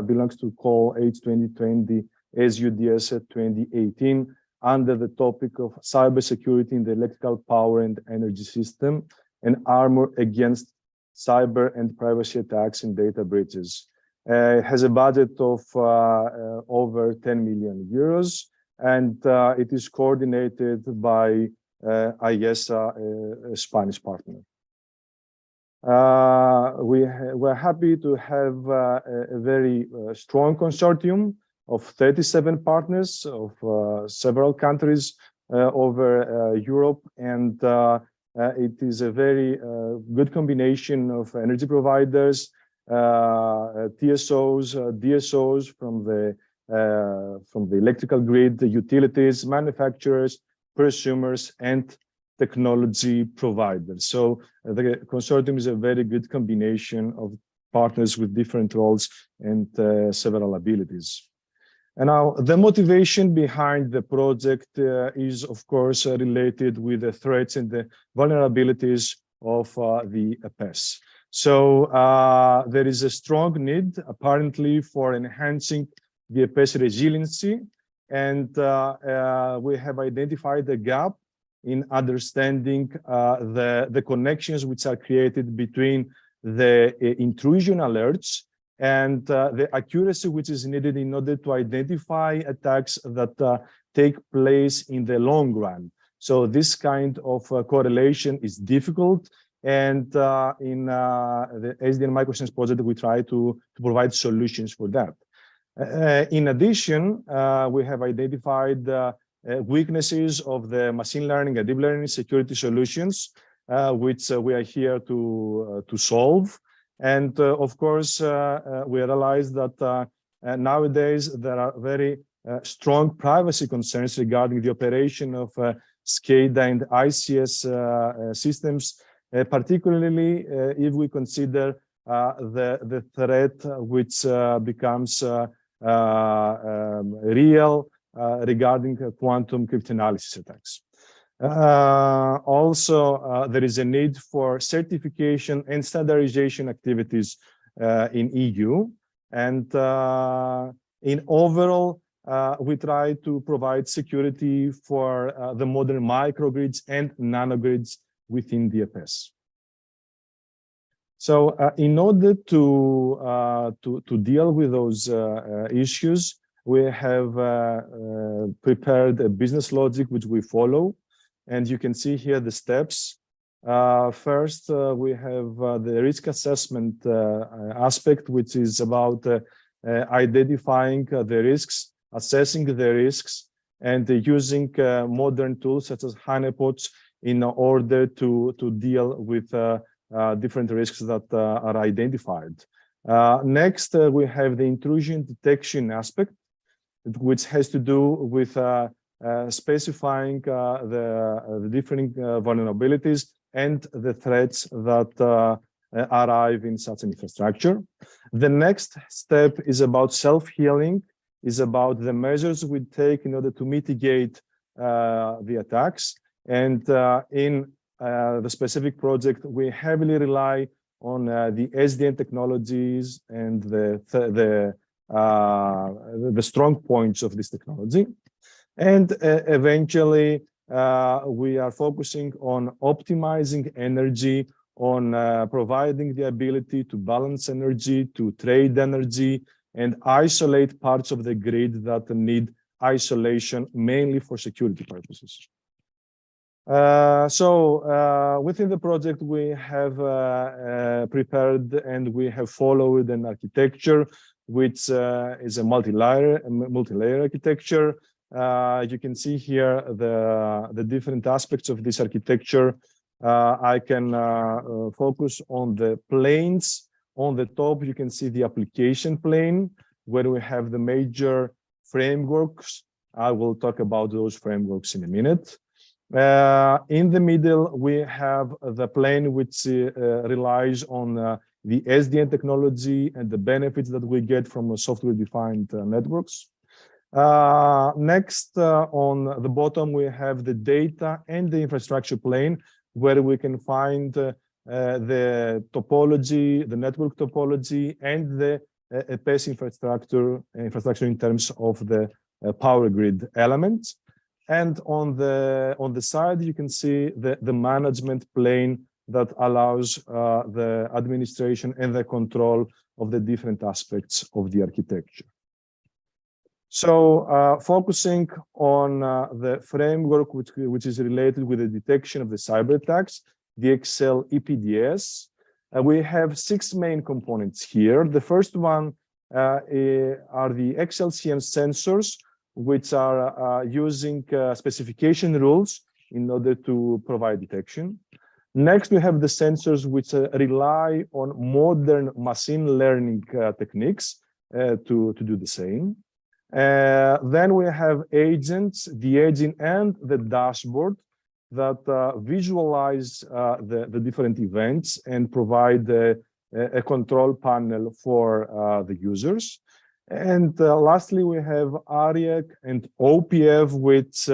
belongs to call H2020 SUDS 2018 under the topic of cybersecurity in the electrical power and energy system and armor against cyber and privacy attacks and data breaches. It has a budget of over 10 million euros, and it is coordinated by IESA, a Spanish partner. We're happy to have a very strong consortium of 37 partners of several countries over Europe, and it is a very good combination of energy providers, TSOs, DSOs from the electrical grid, the utilities, manufacturers, prosumers, and technology providers. So the consortium is a very good combination of partners with different roles and several abilities. And now the motivation behind the project is, of course, related with the threats and the vulnerabilities of the EPES. So there is a strong need, apparently, for enhancing the EPES resiliency, and we have identified a gap in understanding the connections which are created between the intrusion alerts and the accuracy which is needed in order to identify attacks that take place in the long run. So this kind of correlation is difficult, and in the SDN Microsense project, we try to provide solutions for that. In addition, we have identified weaknesses of the machine learning and deep learning security solutions, which we are here to solve. And of course, we realize that nowadays there are very strong privacy concerns regarding the operation of SCADA and ICS systems, particularly if we consider the threat which becomes real regarding quantum cryptanalysis attacks. Also, there is a need for certification and standardization activities in EU. And in overall, we try to provide security for the modern microgrids and nanogrids within the EPES. So in order to deal with those issues, we have prepared a business logic which we follow. And you can see here the steps. First, we have the risk assessment aspect, which is about identifying the risks, assessing the risks, and using modern tools such as honeypots in order to deal with different risks that are identified. Next, we have the intrusion detection aspect, which has to do with specifying the different vulnerabilities and the threats that arrive in such an infrastructure. The next step is about self-healing, is about the measures we take in order to mitigate the attacks. And in the specific project, we heavily rely on the SDN technologies and the strong points of this technology. And eventually, we are focusing on optimizing energy, on providing the ability to balance energy, to trade energy, and isolate parts of the grid that need isolation, mainly for security purposes. Within the project, we have prepared and we have followed an architecture which is a multi-layer architecture. You can see here the different aspects of this architecture. I can focus on the planes. On the top, you can see the application plane, where we have the major frameworks. I will talk about those frameworks in a minute. In the middle, we have the plane which relies on the SDN technology and the benefits that we get from software-defined networks. Next, on the bottom, we have the data and the infrastructure plane, where we can find the topology, the network topology, and the PES infrastructure in terms of the power grid elements. And on the side, you can see the management plane that allows the administration and the control of the different aspects of the architecture. So focusing on the framework which is related with the detection of the cyber attacks, the Excel EPDS, we have 6 main components here. The first one are the XLCM sensors, which are using specification rules in order to provide detection. Next, we have the sensors which rely on modern machine learning techniques to do the same. Then we have agents, the agent and the dashboard that visualize the different events and provide a control panel for the users. And lastly, we have ARIAC and OPF, which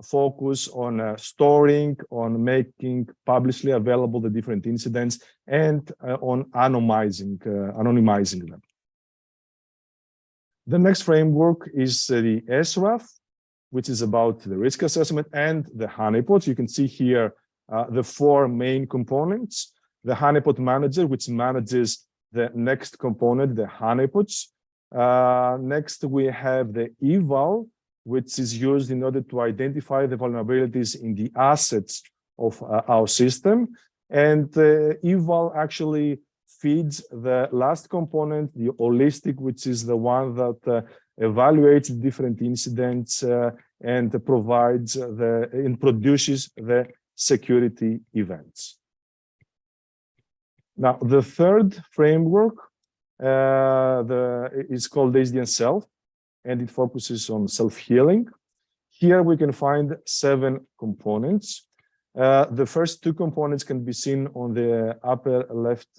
focus on storing, on making publicly available the different incidents, and on anonymizing them. The next framework is the SRAF, which is about the risk assessment and the honeypots. You can see here the 4 main components. The honeypot manager, which manages the next component, the honeypots. Next, we have the eval, which is used in order to identify the vulnerabilities in the assets of our system. And eval actually feeds the last component, the holistic, which is the one that evaluates different incidents and provides and produces the security events. Now, the third framework is called SDN Self, and it focuses on self-healing. Here we can find 7 components. The first 2 components can be seen on the upper left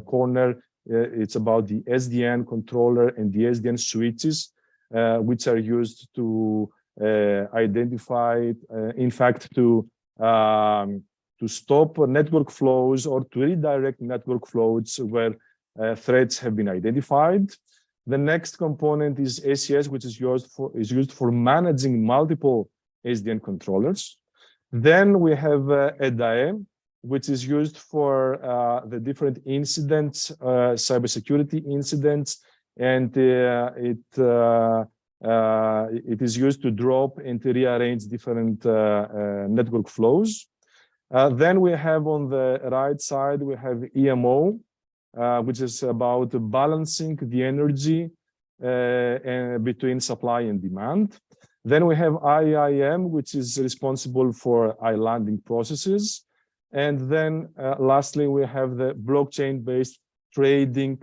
corner. It's about the SDN controller and the SDN switches, which are used to identify, in fact, to stop network flows or to redirect network flows where threats have been identified. The next component is ACS, which is used for managing multiple SDN controllers. Then we have EDAE, which is used for the different incidents, cybersecurity incidents, and it is used to drop and to rearrange different network flows. Then we have on the right side, we have EMO, which is about balancing the energy between supply and demand. Then we have IIM, which is responsible for islanding processes. And then lastly, we have the blockchain-based trading,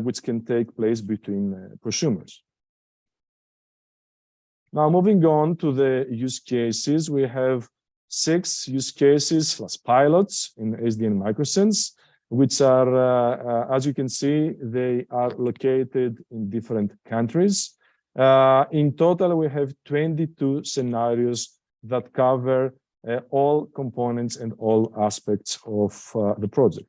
which can take place between prosumers. Now, moving on to the use cases, we have 6 use cases plus pilots in SDN microsense, which are, as you can see, they are located in different countries. In total, we have 22 scenarios that cover all components and all aspects of the project.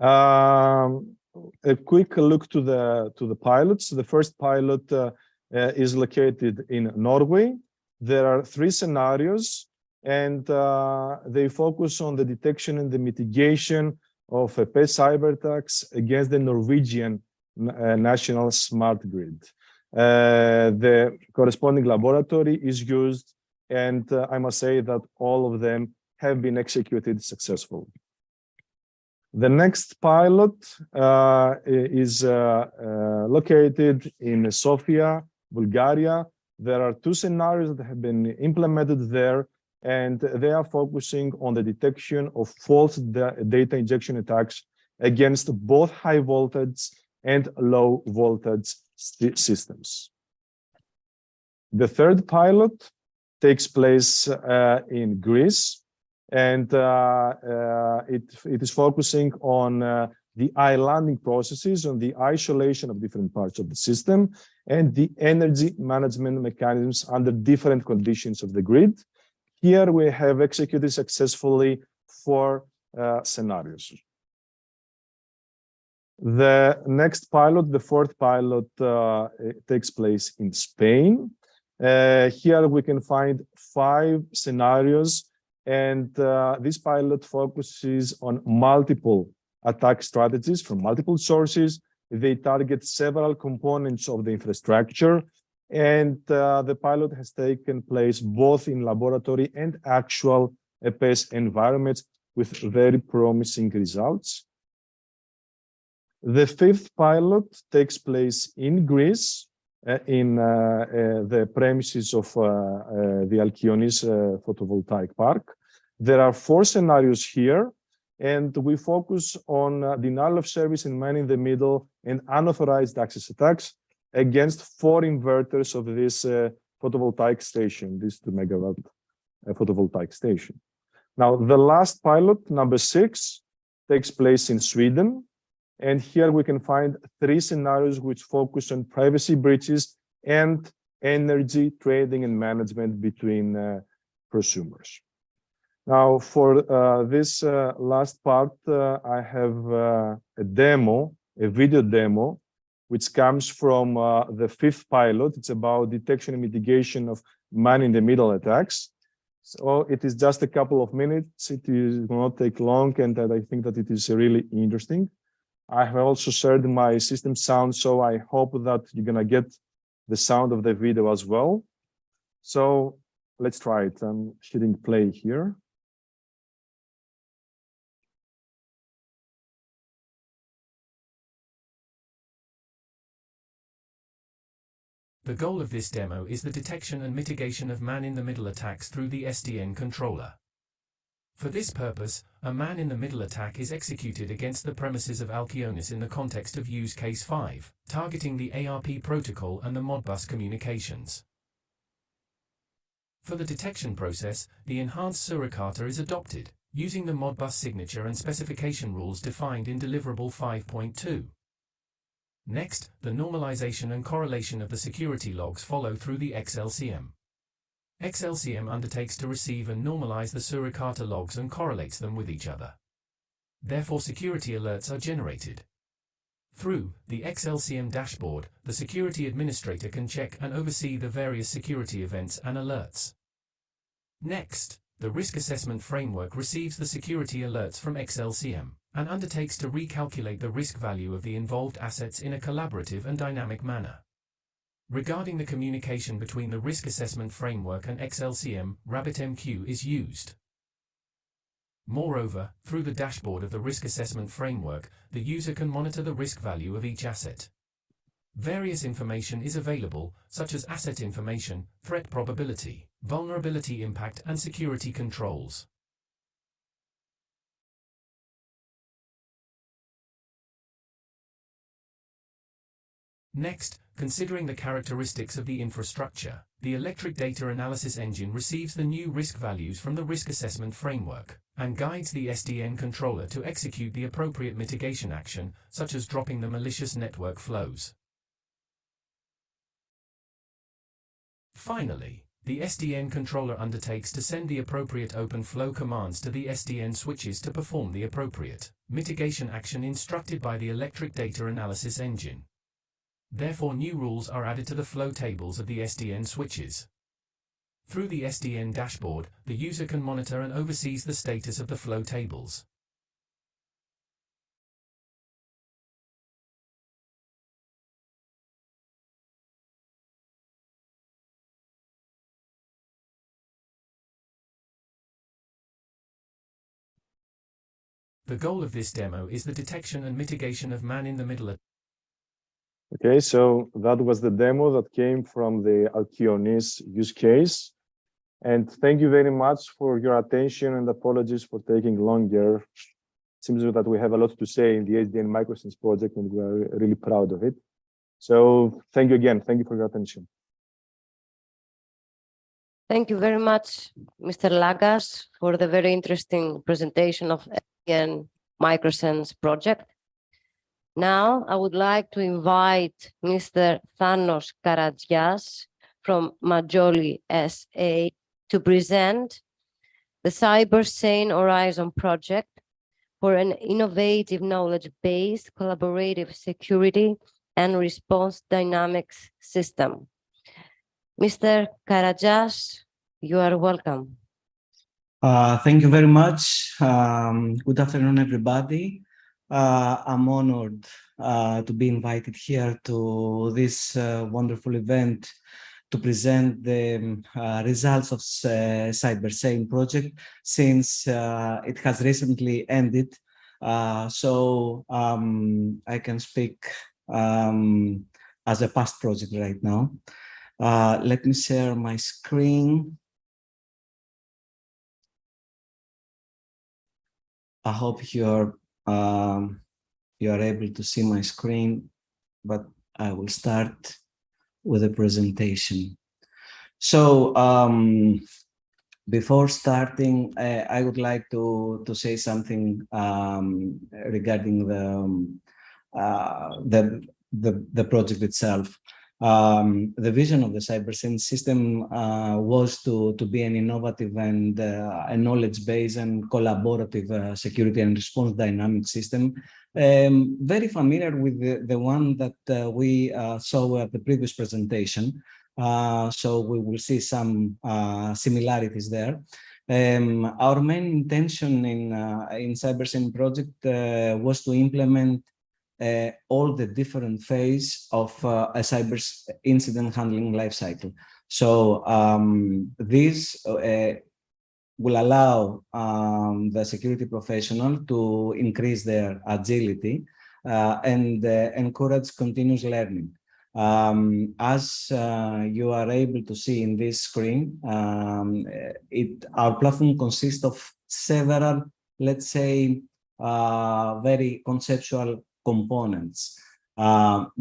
A quick look to the pilots. The first pilot is located in Norway. There are 3 scenarios, and they focus on the detection and the mitigation of PES cyber attacks against the Norwegian national smart grid. The corresponding laboratory is used, and I must say that all of them have been executed successfully. The next pilot is located in Sofia, Bulgaria. There are 2 scenarios that have been implemented there, and they are focusing on the detection of false data injection attacks against both high voltage and low voltage systems. The third pilot takes place in Greece, and it is focusing on the islanding processes, on the isolation of different parts of the system, and the energy management mechanisms under different conditions of the grid. Here we have executed successfully 4 scenarios. The next pilot, the 4th pilot, takes place in Spain. Here we can find 5 scenarios, and this pilot focuses on multiple attack strategies from multiple sources. They target several components of the infrastructure, and the pilot has taken place both in laboratory and actual EPS environments with very promising results. The 5th pilot takes place in Greece, in the premises of the Alkionis photovoltaic park. There are 4 scenarios here, and we focus on denial of service and man-in-the-middle and unauthorized access attacks against 4 inverters of this photovoltaic station, this 2 megawatt photovoltaic station. Now, the last pilot, number 6, takes place in Sweden. And here we can find 3 scenarios which focus on privacy breaches and energy trading and management between prosumers. Now, for this last part, I have a demo, a video demo, which comes from the 5th pilot. It's about detection and mitigation of man-in-the-middle attacks. So it is just a couple of minutes. It will not take long, and I think that it is really interesting. I have also shared my system sound, so I hope that you're gonna get the sound of the video as well. So let's try it. I'm hitting play here. The goal of this demo is the detection and mitigation of man-in-the-middle attacks through the SDN controller. For this purpose, a man-in-the-middle attack is executed against the premises of Alkionis in the context of use case 5, targeting the ARP protocol and the Modbus communications. For the detection process, the enhanced suricata is adopted, using the Modbus signature and specification rules defined in deliverable 5.2. Next, the normalization and correlation of the security logs follow through the XLCM. XLCM undertakes to receive and normalize the suricata logs and correlates them with each other. Therefore, security alerts are generated. Through the XLCM dashboard, the security administrator can check and oversee the various security events and alerts. Next, the risk assessment framework receives the security alerts from XLCM and undertakes to recalculate the risk value of the involved assets in a collaborative and dynamic manner. Regarding the communication between the risk assessment framework and XLCM, RabbitMQ is used. Moreover, through the dashboard of the risk assessment framework, the user can monitor the risk value of each asset. Various information is available, such as asset information, threat probability, vulnerability impact, and security controls. Next, considering the characteristics of the infrastructure, the electric data analysis engine receives the new risk values from the risk assessment framework and guides the SDN controller to execute the appropriate mitigation action, such as dropping the malicious network flows. Finally, the SDN controller undertakes to send the appropriate open flow commands to the SDN switches to perform the appropriate mitigation action instructed by the electric data analysis engine. Therefore, new rules are added to the flow tables of the SDN switches. Through the SDN dashboard, the user can monitor and oversees the status of the flow tables. The goal of this demo is the detection and mitigation of man-in-the-middle. Okay, so that was the demo that came from the Alkionis use case. And thank you very much for your attention, and apologies for taking longer. It seems that we have a lot to say in the SDN microsense project, and we are really proud of it. So thank you again. Thank you for your attention. Thank you very much, Mr. Lagas, for the very interesting presentation of AN Microsense project. Now, I would like to invite Mr. Thanos Karadzias from Majoli SA to present the Cybersecurity Horizon project for an innovative knowledge-based collaborative security and response dynamics system. Mr. Karadzias, you are welcome. Thank you very much. Good afternoon, everybody. I'm honored to be invited here to this wonderful event to present the results of Cybersecurity project since it has recently ended. So I can speak as a past project right now. Let me share my screen. I hope you're able to see my screen, but I will start with a presentation. So before starting, I would like to say something regarding the project itself. The vision of the Cybersecurity system was to be an innovative and a knowledge-based and collaborative security and response dynamic system, very familiar with the one that we saw at the previous presentation. So we will see some similarities there. Our main intention in Cybersecurity project was to implement all the different phases of a cyber incident handling lifecycle. So this will allow the security professional to increase their agility and encourage continuous learning. As you are able to see in this screen, our platform consists of several, let's say, very conceptual components. The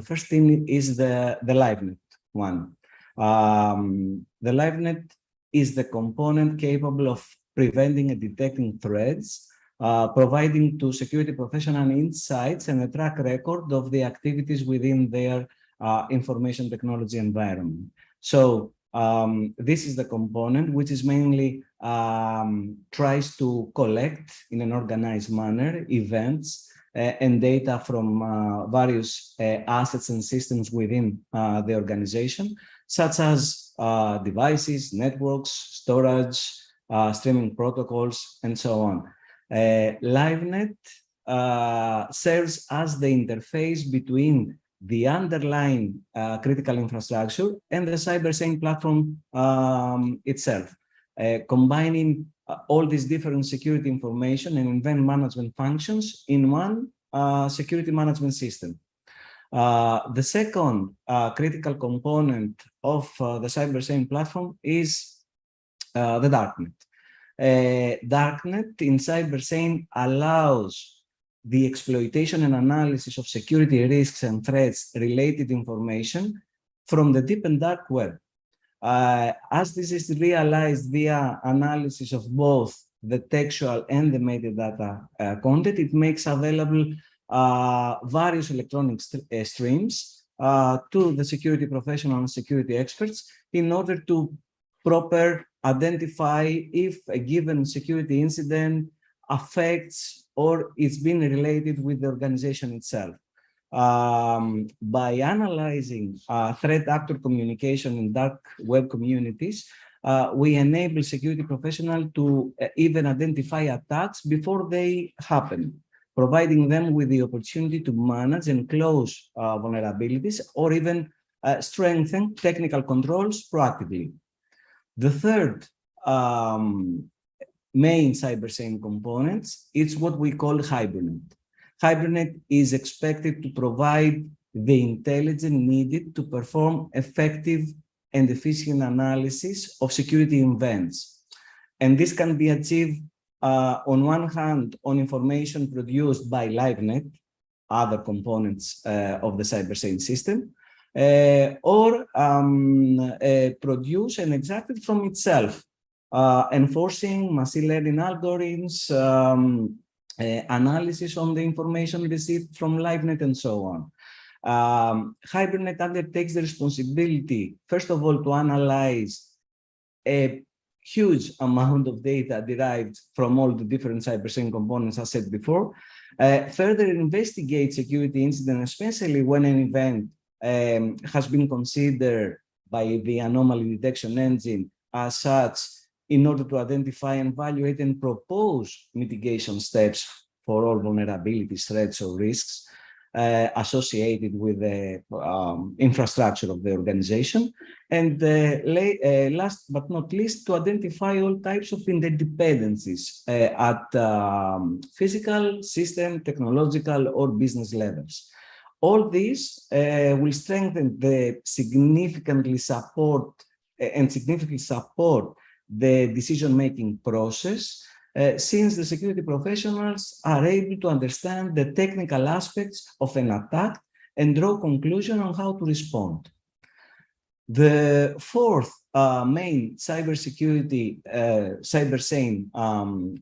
first thing is the LiveNet one. The LiveNet is the component capable of preventing and detecting threats, providing to security professionals insights and a track record of the activities within their information technology environment. So this is the component which is mainly tries to collect in an organized manner events and data from various assets and systems within the organization, such as devices, networks, storage, streaming protocols, and so on. LiveNet serves as the interface between the underlying critical infrastructure and the Cybersecurity platform itself, combining all these different security information and event management functions in one security management system. The second critical component of the Cybersecurity platform is the Darknet. Darknet in Cybersecurity allows the exploitation and analysis of security risks and threats related information from the deep and dark web. As this is realized via analysis of both the textual and the metadata content, it makes available various electronic streams to the security professional and security experts in order to proper identify if a given security incident affects or it's been related with the organization itself. By analyzing threat actor communication in dark web communities, we enable security professionals to even identify attacks before they happen, providing them with the opportunity to manage and close vulnerabilities or even strengthen technical controls proactively. The third main Cybersecurity components is what we call Hibernate. Hibernate is expected to provide the intelligence needed to perform effective and efficient analysis of security events. And this can be achieved on one hand on information produced by LiveNet, other components of the Cybersecurity system, or produced and extracted from itself, enforcing machine learning algorithms, analysis on the information received from LiveNet, and so on. Hibernate undertakes the responsibility, first of all, to analyze a huge amount of data derived from all the different cybersecurity components, as said before, further investigate security incidents, especially when an event has been considered by the anomaly detection engine as such, in order to identify and evaluate and propose mitigation steps for all vulnerabilities, threats, or risks associated with the infrastructure of the organization. And last but not least, to identify all types of interdependencies at physical, system, technological, or business levels. All this will strengthen the significantly support the decision-making process, since the security professionals are able to understand the technical aspects of an attack and draw conclusions on how to respond. The fourth main cybersecurity, cybersane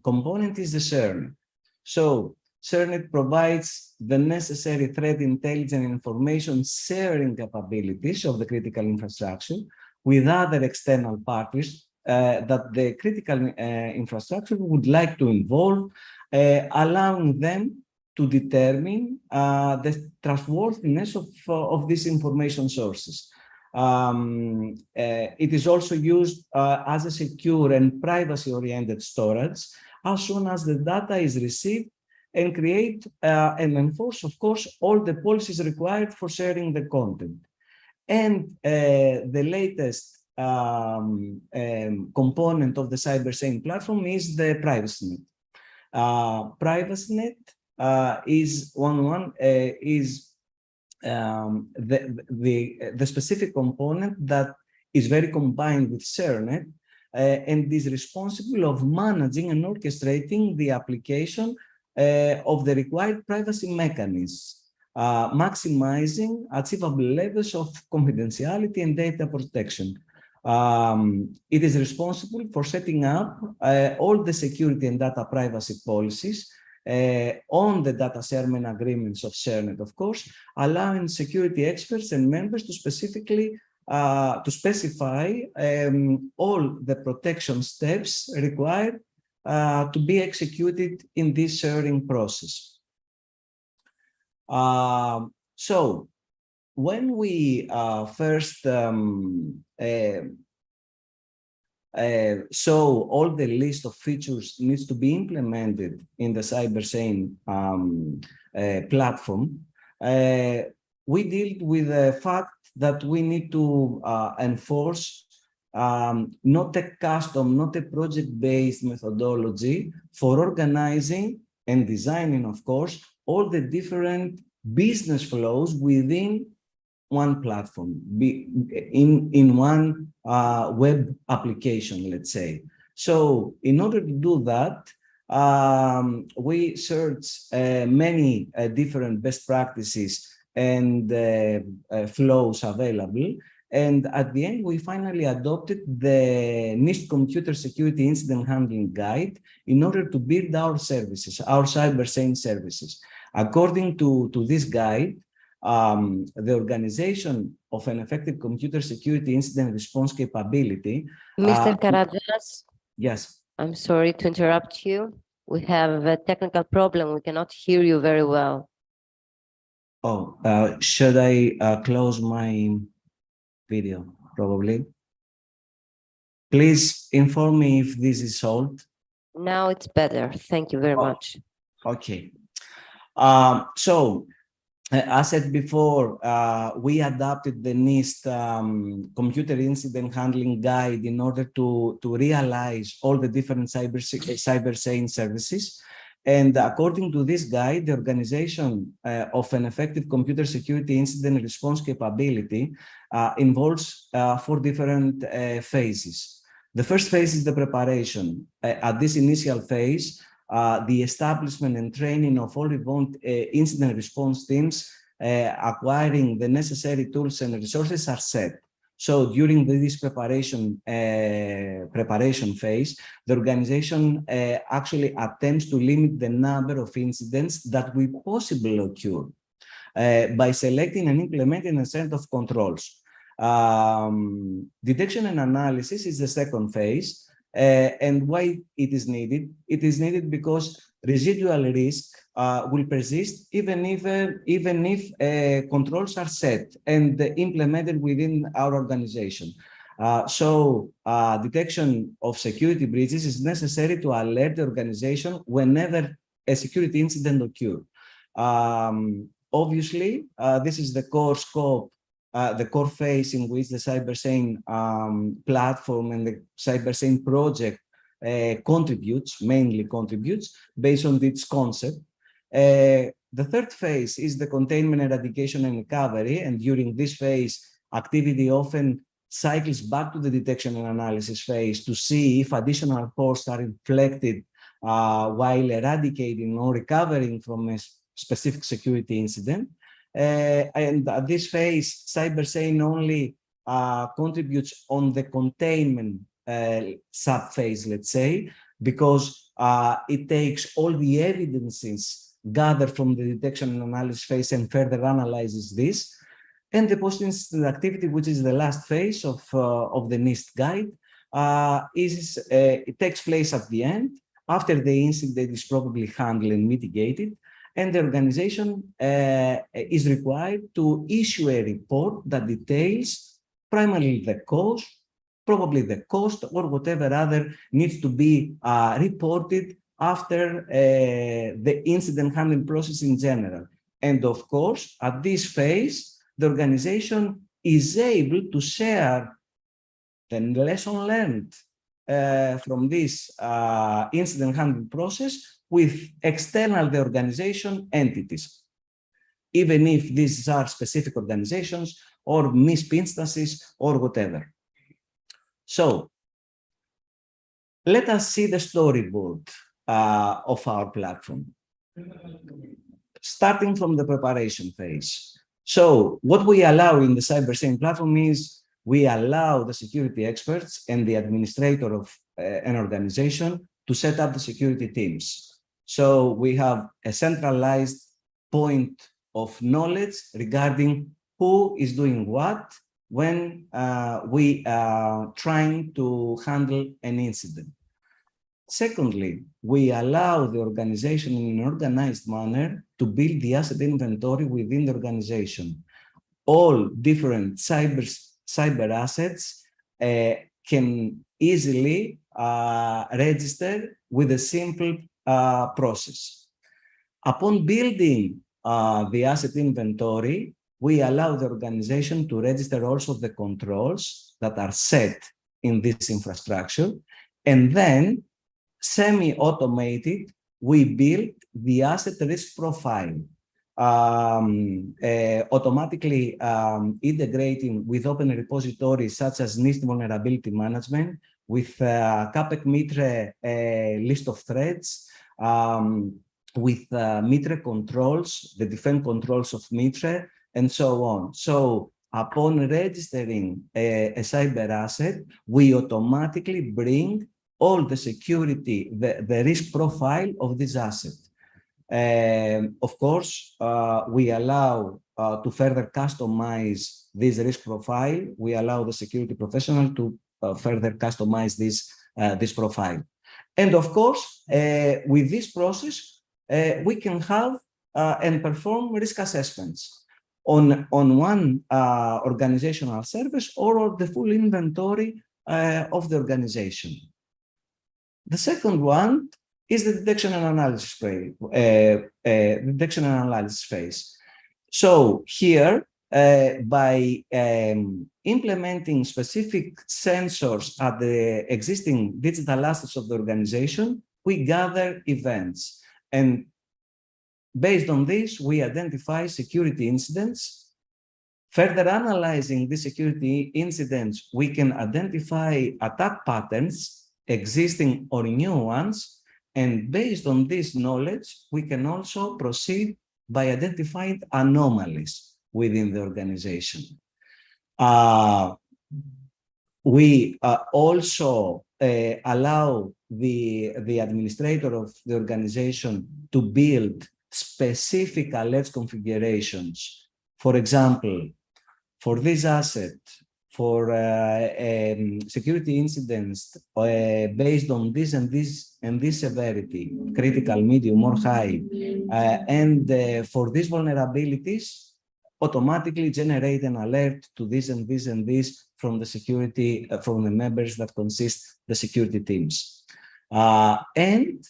component is the CERN. So CERN provides the necessary threat intelligence and information sharing capabilities of the critical infrastructure with other external parties that the critical infrastructure would like to involve, allowing them to determine the trustworthiness of these information sources. It is also used as a secure and privacy-oriented storage as soon as the data is received, and create and enforce, of course, all the policies required for sharing the content. And the latest component of the CyberSane platform is the PrivacyNet. PrivacyNet is the specific component that is very combined with CERNet and is responsible of managing and orchestrating the application of the required privacy mechanisms, maximizing achievable levels of confidentiality and data protection. It is responsible for setting up all the security and data privacy policies on the data sharing agreements of CERNet, of course, allowing security experts and members to specifically to specify all the protection steps required to be executed in this sharing process. So when we first saw all the list of features needs to be implemented in the CyberSane platform, we dealt with the fact that we need to enforce not a custom, not a project-based methodology for organizing and designing, of course, all the different business flows within one platform, in one web application, let's say. So in order to do that, we searched many different best practices and flows available. And at the end, we finally adopted the NIST Computer Security Incident Handling Guide in order to build our services, our CyberSane services. According to this guide, the organization of an effective computer security incident response capability. Mr. Karadas? Yes. I'm sorry to interrupt you. We have a technical problem. We cannot hear you very well. Oh, should I close my video? Probably. Please inform me if this is solved. Now it's better. Thank you very much. Okay. So, as said before, we adopted the NIST Computer Incident Handling Guide in order to realize all the different CyberSane services. And according to this guide, the organization of an effective computer security incident response capability involves 4 different phases. The first phase is the preparation. At this initial phase, the establishment and training of all incident response teams acquiring the necessary tools and resources are set. So during this preparation phase, the organization actually attempts to limit the number of incidents that will possibly occur by selecting and implementing a set of controls. Detection and analysis is the second phase. And why it is needed? It is needed because residual risk will persist even if controls are set and implemented within our organization. So detection of security breaches is necessary to alert the organization whenever a security incident occurs. Obviously, this is the core scope, the core phase in which the CyberSane platform and the CyberSane project mainly contributes based on its concept. The third phase is the containment, eradication, and recovery. And during this phase, activity often cycles back to the detection and analysis phase to see if additional costs are inflicted while eradicating or recovering from a specific security incident. And at this phase, CyberSane only contributes on the containment sub-phase, let's say, because it takes all the evidences gathered from the detection and analysis phase and further analyzes this. And the post-incident activity, which is the last phase of the NIST guide, it takes place at the end, after the incident is probably handled and mitigated, and the organization is required to issue a report that details primarily the cause, probably the cost, or whatever other needs to be reported after the incident handling process in general. And of course, at this phase, the organization is able to share the lesson learned from this incident handling process with external the organization entities, even if these are specific organizations or MISP instances or whatever. So let us see the storyboard of our platform, starting from the preparation phase. So what we allow in the CyberSane platform is we allow the security experts and the administrator of an organization to set up the security teams. So we have a centralized point of knowledge regarding who is doing what when we are trying to handle an incident. Secondly, we allow the organization in an organized manner to build the asset inventory within the organization. All different cyber assets can easily register with a simple process. Upon building the asset inventory, we allow the organization to register also the controls that are set in this infrastructure, and then semi-automated, we build the asset risk profile, automatically integrating with open repositories such as NIST vulnerability management, with CAPEC Mitre list of threats, with Mitre controls, the defense controls of Mitre, and so on. So upon registering a cyber asset, we automatically bring all the security, the risk profile of this asset. Of course, we allow to further customize this risk profile. We allow the security professional to further customize this profile. And of course, with this process, we can have and perform risk assessments on one organizational service or the full inventory of the organization. The second one is the detection and analysis phase. So here, by implementing specific sensors at the existing digital assets of the organization, we gather events. And based on this, we identify security incidents. Further analyzing the security incidents, we can identify attack patterns, existing or new ones. And based on this knowledge, we can also proceed by identifying anomalies within the organization. We also allow the administrator of the organization to build specific alert configurations. For example, for this asset, for security incidents based on this and this severity, critical, medium, or high, and for these vulnerabilities, automatically generate an alert to this and this and this from the security, from the members that consist the security teams. And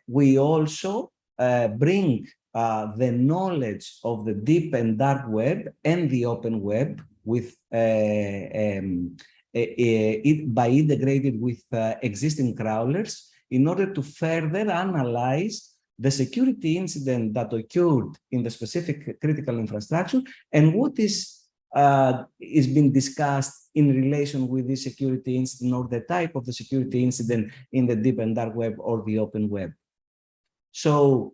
we also bring the knowledge of the deep and dark web and the open web with by integrated with existing crawlers in order to further analyze the security incident that occurred in the specific critical infrastructure and what is being discussed in relation with the security incident or the type of the security incident in the deep and dark web or the open web. So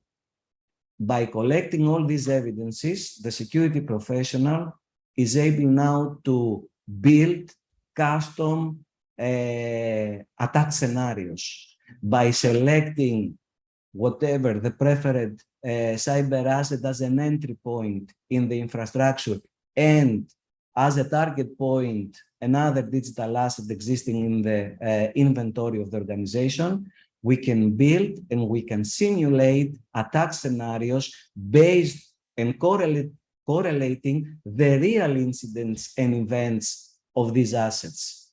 by collecting all these evidences, the security professional is able now to build custom attack scenarios by selecting whatever the preferred cyber asset as an entry point in the infrastructure and as a target point another digital asset existing in the inventory of the organization. We can build and we can simulate attack scenarios based and correlating the real incidents and events of these assets.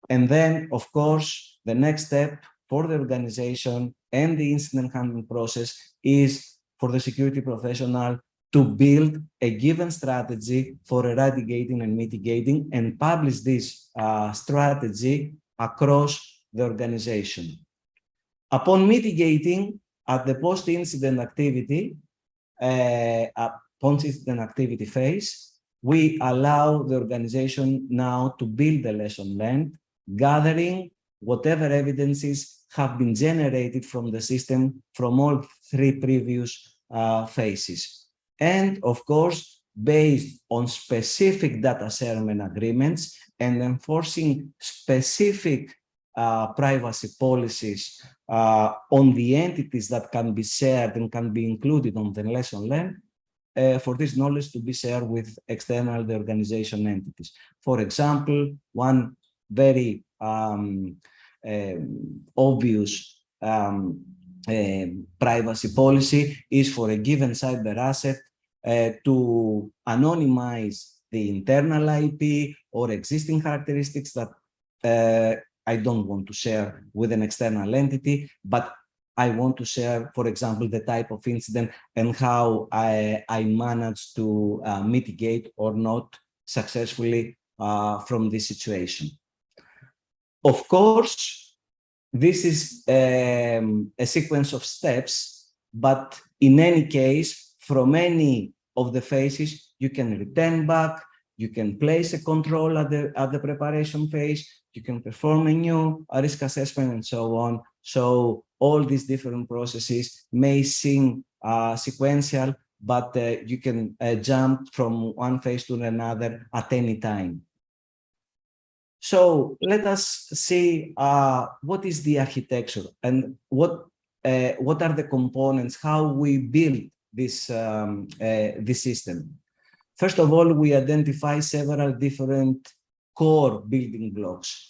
And then, of course, the next step for the organization and the incident handling process is for the security professional to build a given strategy for eradicating and mitigating and publish this strategy across the organization. Upon mitigating at the post-incident activity, phase, we allow the organization now to build a lesson learned, gathering whatever evidences have been generated from the system from all three previous phases. And of course, based on specific data sharing agreements and enforcing specific privacy policies on the entities that can be shared and can be included on the lesson learned, for this knowledge to be shared with external the organization entities. For example, one very obvious privacy policy is for a given cyber asset to anonymize the internal IP or existing characteristics that I don't want to share with an external entity, but I want to share, for example, the type of incident and how I managed to mitigate or not successfully from this situation. Of course, this is a sequence of steps, but in any case, from any of the phases, you can return back, you can place a control at the preparation phase, you can perform a new risk assessment and so on. So all these different processes may seem sequential, but you can jump from one phase to another at any time. So let us see what is the architecture and what are the components, how we build this, this system. First of all, we identify several different core building blocks.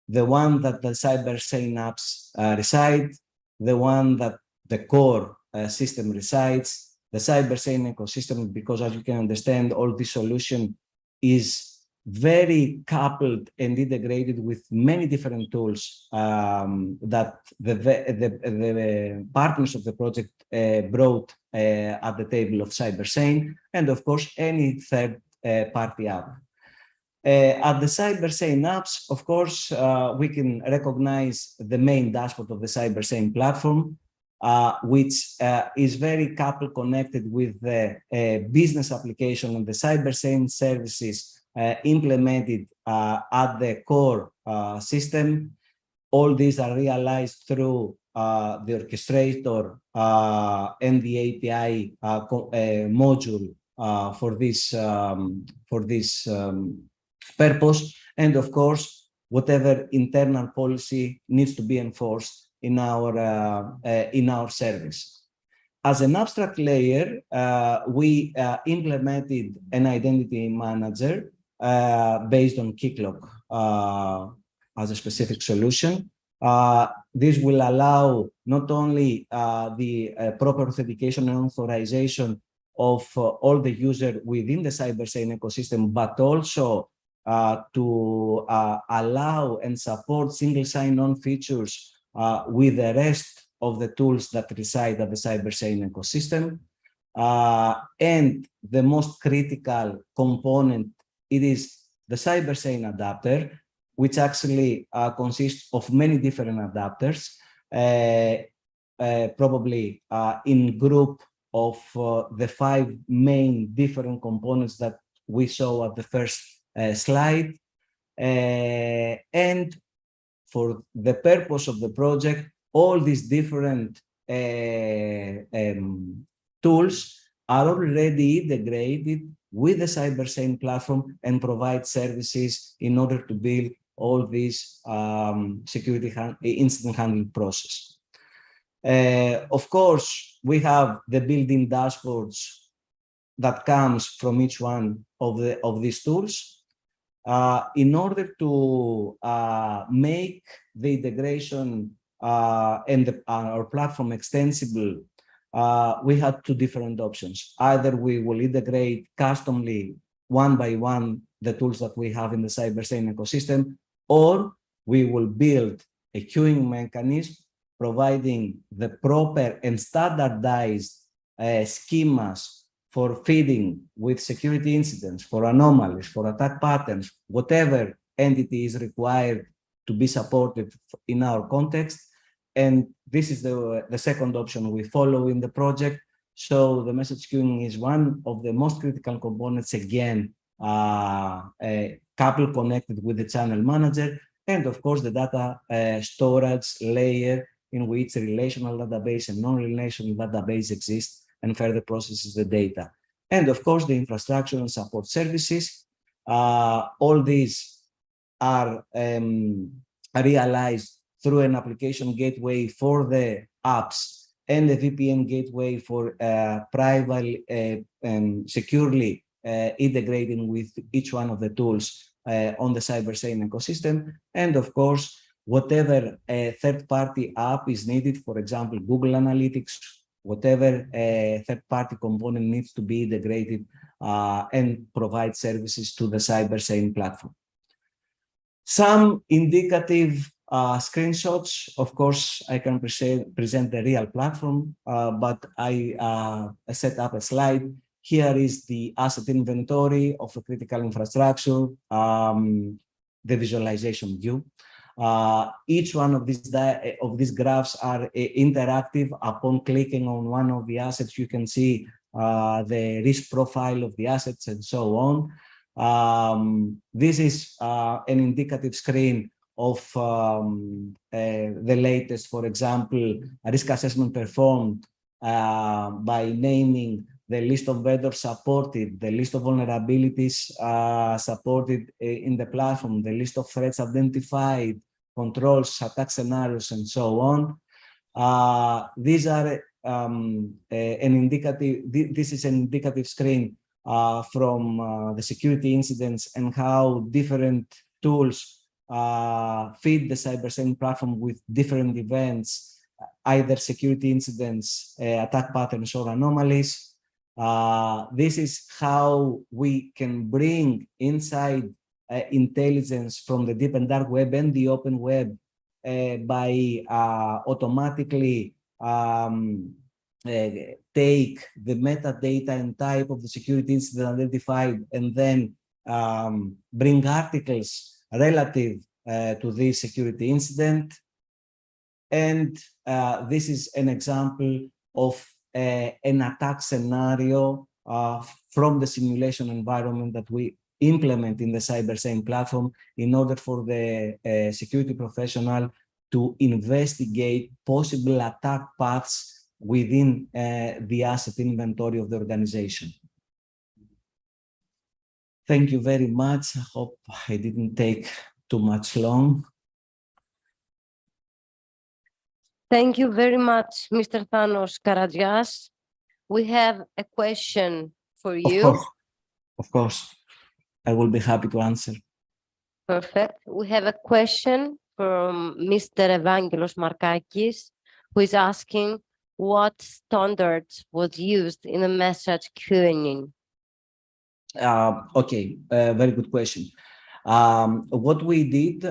The one that the cyber synapse reside, the one that the core system resides, the cyber SANE ecosystem, because as you can understand, all this solution is very coupled and integrated with many different tools that the partners of the project brought at the table of cyber SANE, and of course, any third party app. At the cyber SANE apps, of course, we can recognize the main dashboard of the cyber SANE platform, which is very coupled connected with the business application and the cyber SANE services implemented at the core system. All these are realized through the orchestrator and the API module for this purpose, and of course, whatever internal policy needs to be enforced in our service. As an abstract layer, we implemented an identity manager based on Keycloak as a specific solution. This will allow not only the proper authentication and authorization of all the users within the CyberSane ecosystem, but also to allow and support single sign-on features with the rest of the tools that reside at the CyberSane ecosystem. And the most critical component, it is the CyberSane adapter, which actually consists of many different adapters, probably in group of the 5 main different components that we saw at the first slide. And for the purpose of the project, all these different tools are already integrated with the CyberSane platform and provide services in order to build all these security incident handling process. Of course, we have the built-in dashboards that comes from each one of these tools. In order to make the integration and our platform extensible, we had 2 different options. Either we will integrate customly one by one the tools that we have in the CyberSane ecosystem, or we will build a queuing mechanism providing the proper and standardized schemas for feeding with security incidents, for anomalies, for attack patterns, whatever entity is required to be supported in our context. And this is the second option we follow in the project. So the message queuing is one of the most critical components, again, coupled connected with the channel manager, and of course the data storage layer in which relational database and non-relational database exist and further processes the data. And of course the infrastructure and support services. All these are realized through an application gateway for the apps and the VPN gateway for private and securely integrating with each one of the tools on the CyberSane ecosystem. And of course, whatever third-party app is needed, for example, Google Analytics, whatever third-party component needs to be integrated and provide services to the CyberSane platform. Some indicative screenshots. Of course, I can present the real platform, but I set up a slide. Here is the asset inventory of a critical infrastructure, the visualization view. Each one of these graphs are interactive. Upon clicking on one of the assets, you can see the risk profile of the assets and so on. This is an indicative screen of the latest, for example, a risk assessment performed by naming the list of vendors supported, the list of vulnerabilities supported in the platform, the list of threats identified, controls, attack scenarios, and so on. These are an indicative. This is an indicative screen from the security incidents and how different tools feed the CyberSane platform with different events, either security incidents, attack patterns, or anomalies. This is how we can bring inside intelligence from the deep and dark web and the open web by automatically take the metadata and type of the security incident identified and then bring articles relative to this security incident. And this is an example of an attack scenario from the simulation environment that we implement in the CyberSane platform in order for the security professional to investigate possible attack paths within the asset inventory of the organization. Thank you very much. I hope I didn't take too much long. Thank you very much, Mr. Thanos Karagias. We have a question for you. Of course, I will be happy to answer. Perfect. We have a question from Mr. Evangelos Markakis, who is asking what standards was used in the message queuing. Okay, very good question. What we did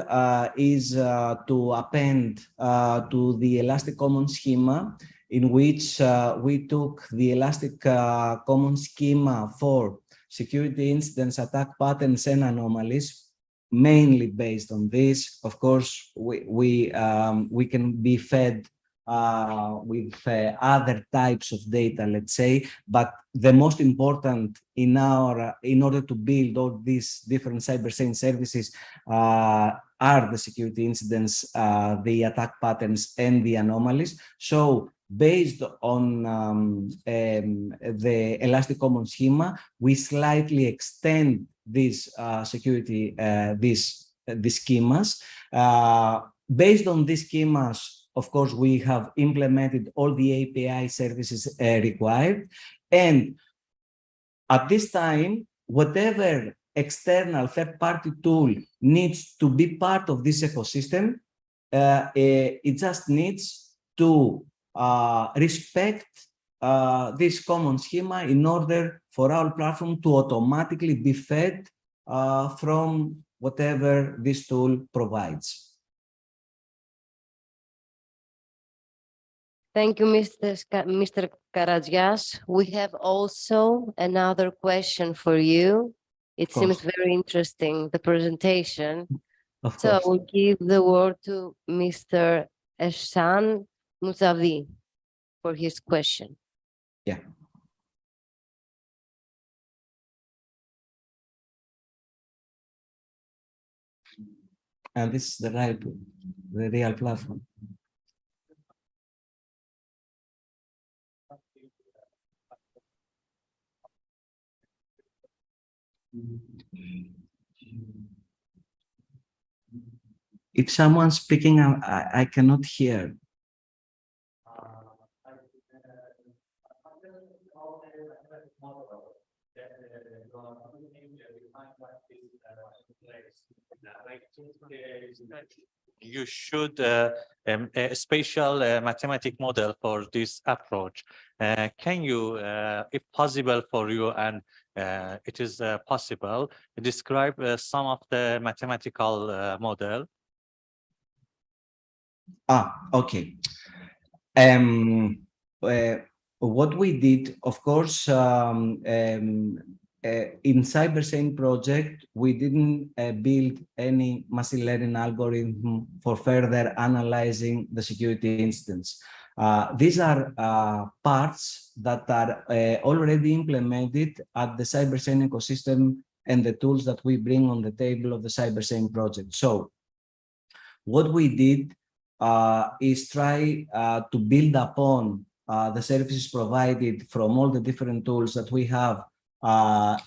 is to append to the Elastic Common Schema, in which we took the Elastic Common Schema for security incidents, attack patterns, and anomalies, mainly based on this. Of course, we can be fed with other types of data, let's say, but the most important in order to build all these different cybersecurity services are the security incidents, the attack patterns, and the anomalies. So based on the Elastic Common Schema, we slightly extend these security, these schemas. Based on these schemas, of course, we have implemented all the API services required. And at this time, whatever external third-party tool needs to be part of this ecosystem, it just needs to respect this common schema in order for our platform to automatically be fed from whatever this tool provides. Thank you, Mr. Karagias. We have also another question for you. It seems very interesting, the presentation. So I will give the word to Mr. Ehsan Mousavi for his question. Yeah. And this is the real platform. If someone's speaking, I cannot hear. You should a spatial mathematic model for this approach. Can you, if possible for you, and it is possible, describe some of the mathematical model? Okay. What we did, of course, in Cybersecurity project, we didn't build any machine learning algorithm for further analyzing the security incidents. These are parts that are already implemented at the Cybersecurity ecosystem and the tools that we bring on the table of the Cybersecurity project. So what we did is try to build upon the services provided from all the different tools that we have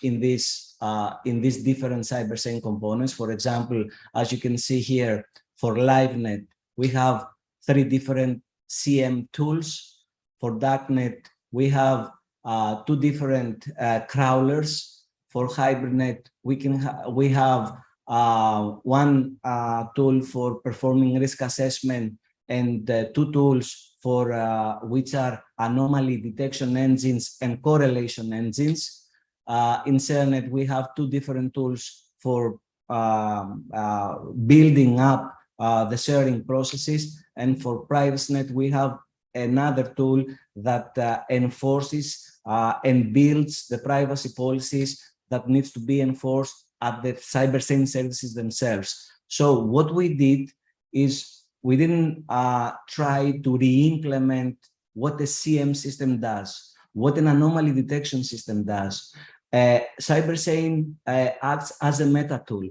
in these different Cybersecurity components. For example, as you can see here, for LiveNet, we have 3 different CM tools. For Darknet, we have 2 different crawlers. For HybridNet, we have 1 tool for performing risk assessment and 2 tools for which are anomaly detection engines and correlation engines. In CERNET, we have 2 different tools for building up the sharing processes. And for PrivacyNet, we have another tool that enforces and builds the privacy policies that needs to be enforced at the Cybersecurity services themselves. So what we did is we didn't try to re-implement what the CM system does, what an anomaly detection system does. Cybersecurity acts as a meta tool.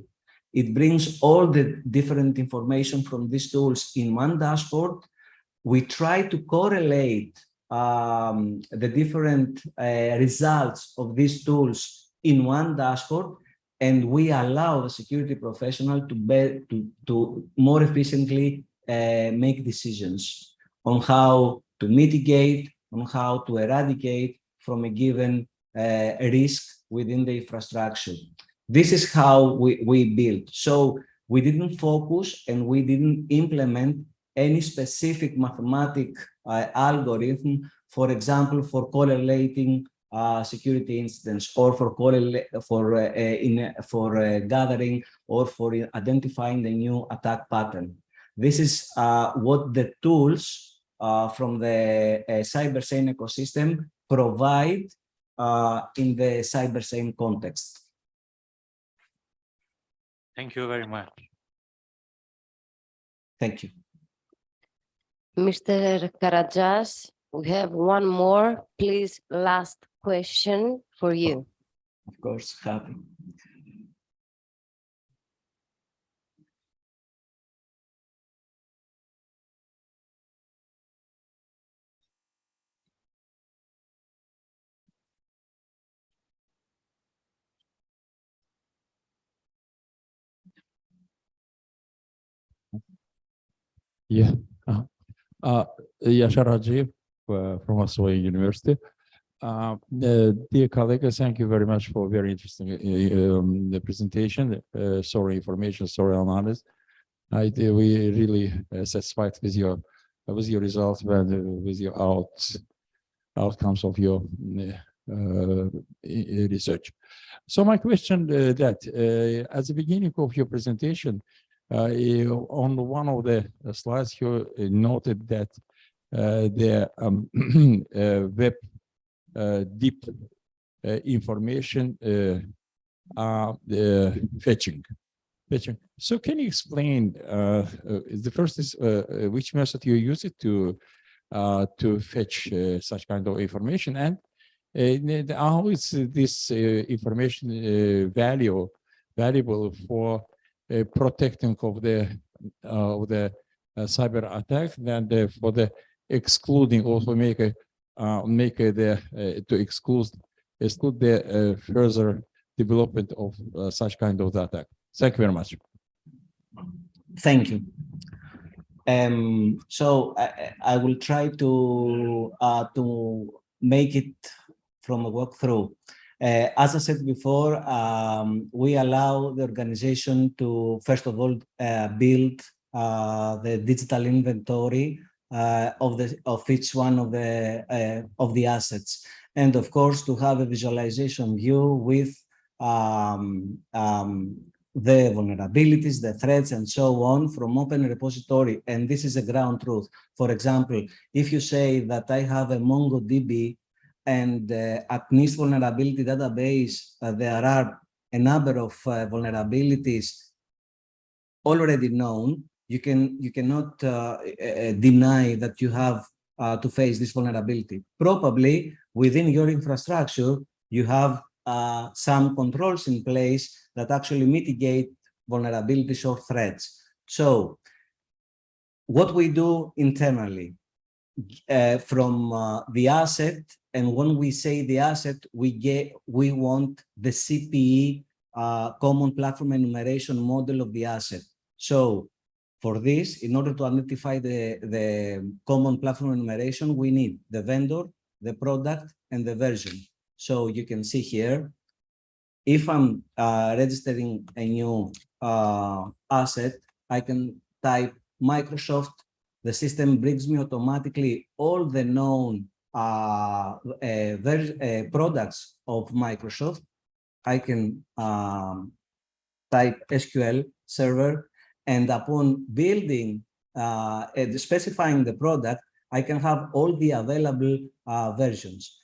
It brings all the different information from these tools in one dashboard. We try to correlate the different results of these tools in one dashboard, and we allow the security professional to more efficiently make decisions on how to mitigate, on how to eradicate from a given risk within the infrastructure. This is how we build. So we didn't focus and we didn't implement any specific mathematic algorithm, for example, for correlating security incidents, or for gathering or for identifying the new attack pattern. This is what the tools from the CyberSane ecosystem provide in the CyberSane context. Thank you very much. Thank you. Mr. Karajas, we have one more. Please, last question for you. Of course, happy. Yeah. Yashar Haji from Aswa University. Dear colleagues, thank you very much for very interesting the presentation. Sorry information, sorry analysis. We really satisfied with your results and with your outcomes of your research. So my question that at the beginning of your presentation, on one of the slides, you noted that the web deep information fetching. So can you explain, the first is which method you use it to fetch such kind of information, and how is this information valuable for protecting of the cyber attack, and for the excluding, also to exclude the further development of such kind of attack. Thank you very much. Thank you. So I will try to make it from a walkthrough. As I said before, we allow the organization to, first of all, build the digital inventory of each one of the assets, and of course to have a visualization view with the vulnerabilities, the threats, and so on from open repository. And this is a ground truth. For example, if you say that I have a MongoDB and at NIST vulnerability database, there are a number of vulnerabilities already known, you cannot deny that you have to face this vulnerability. Probably within your infrastructure, you have some controls in place that actually mitigate vulnerabilities or threats. So what we do internally from the asset, and when we say the asset, we want the CPE common platform enumeration model of the asset. So for this, in order to identify the common platform enumeration, we need the vendor, the product, and the version. So you can see here, if I'm registering a new asset, I can type Microsoft. The system brings me automatically all the known products of Microsoft. I can type SQL Server, and upon building and specifying the product, I can have all the available versions.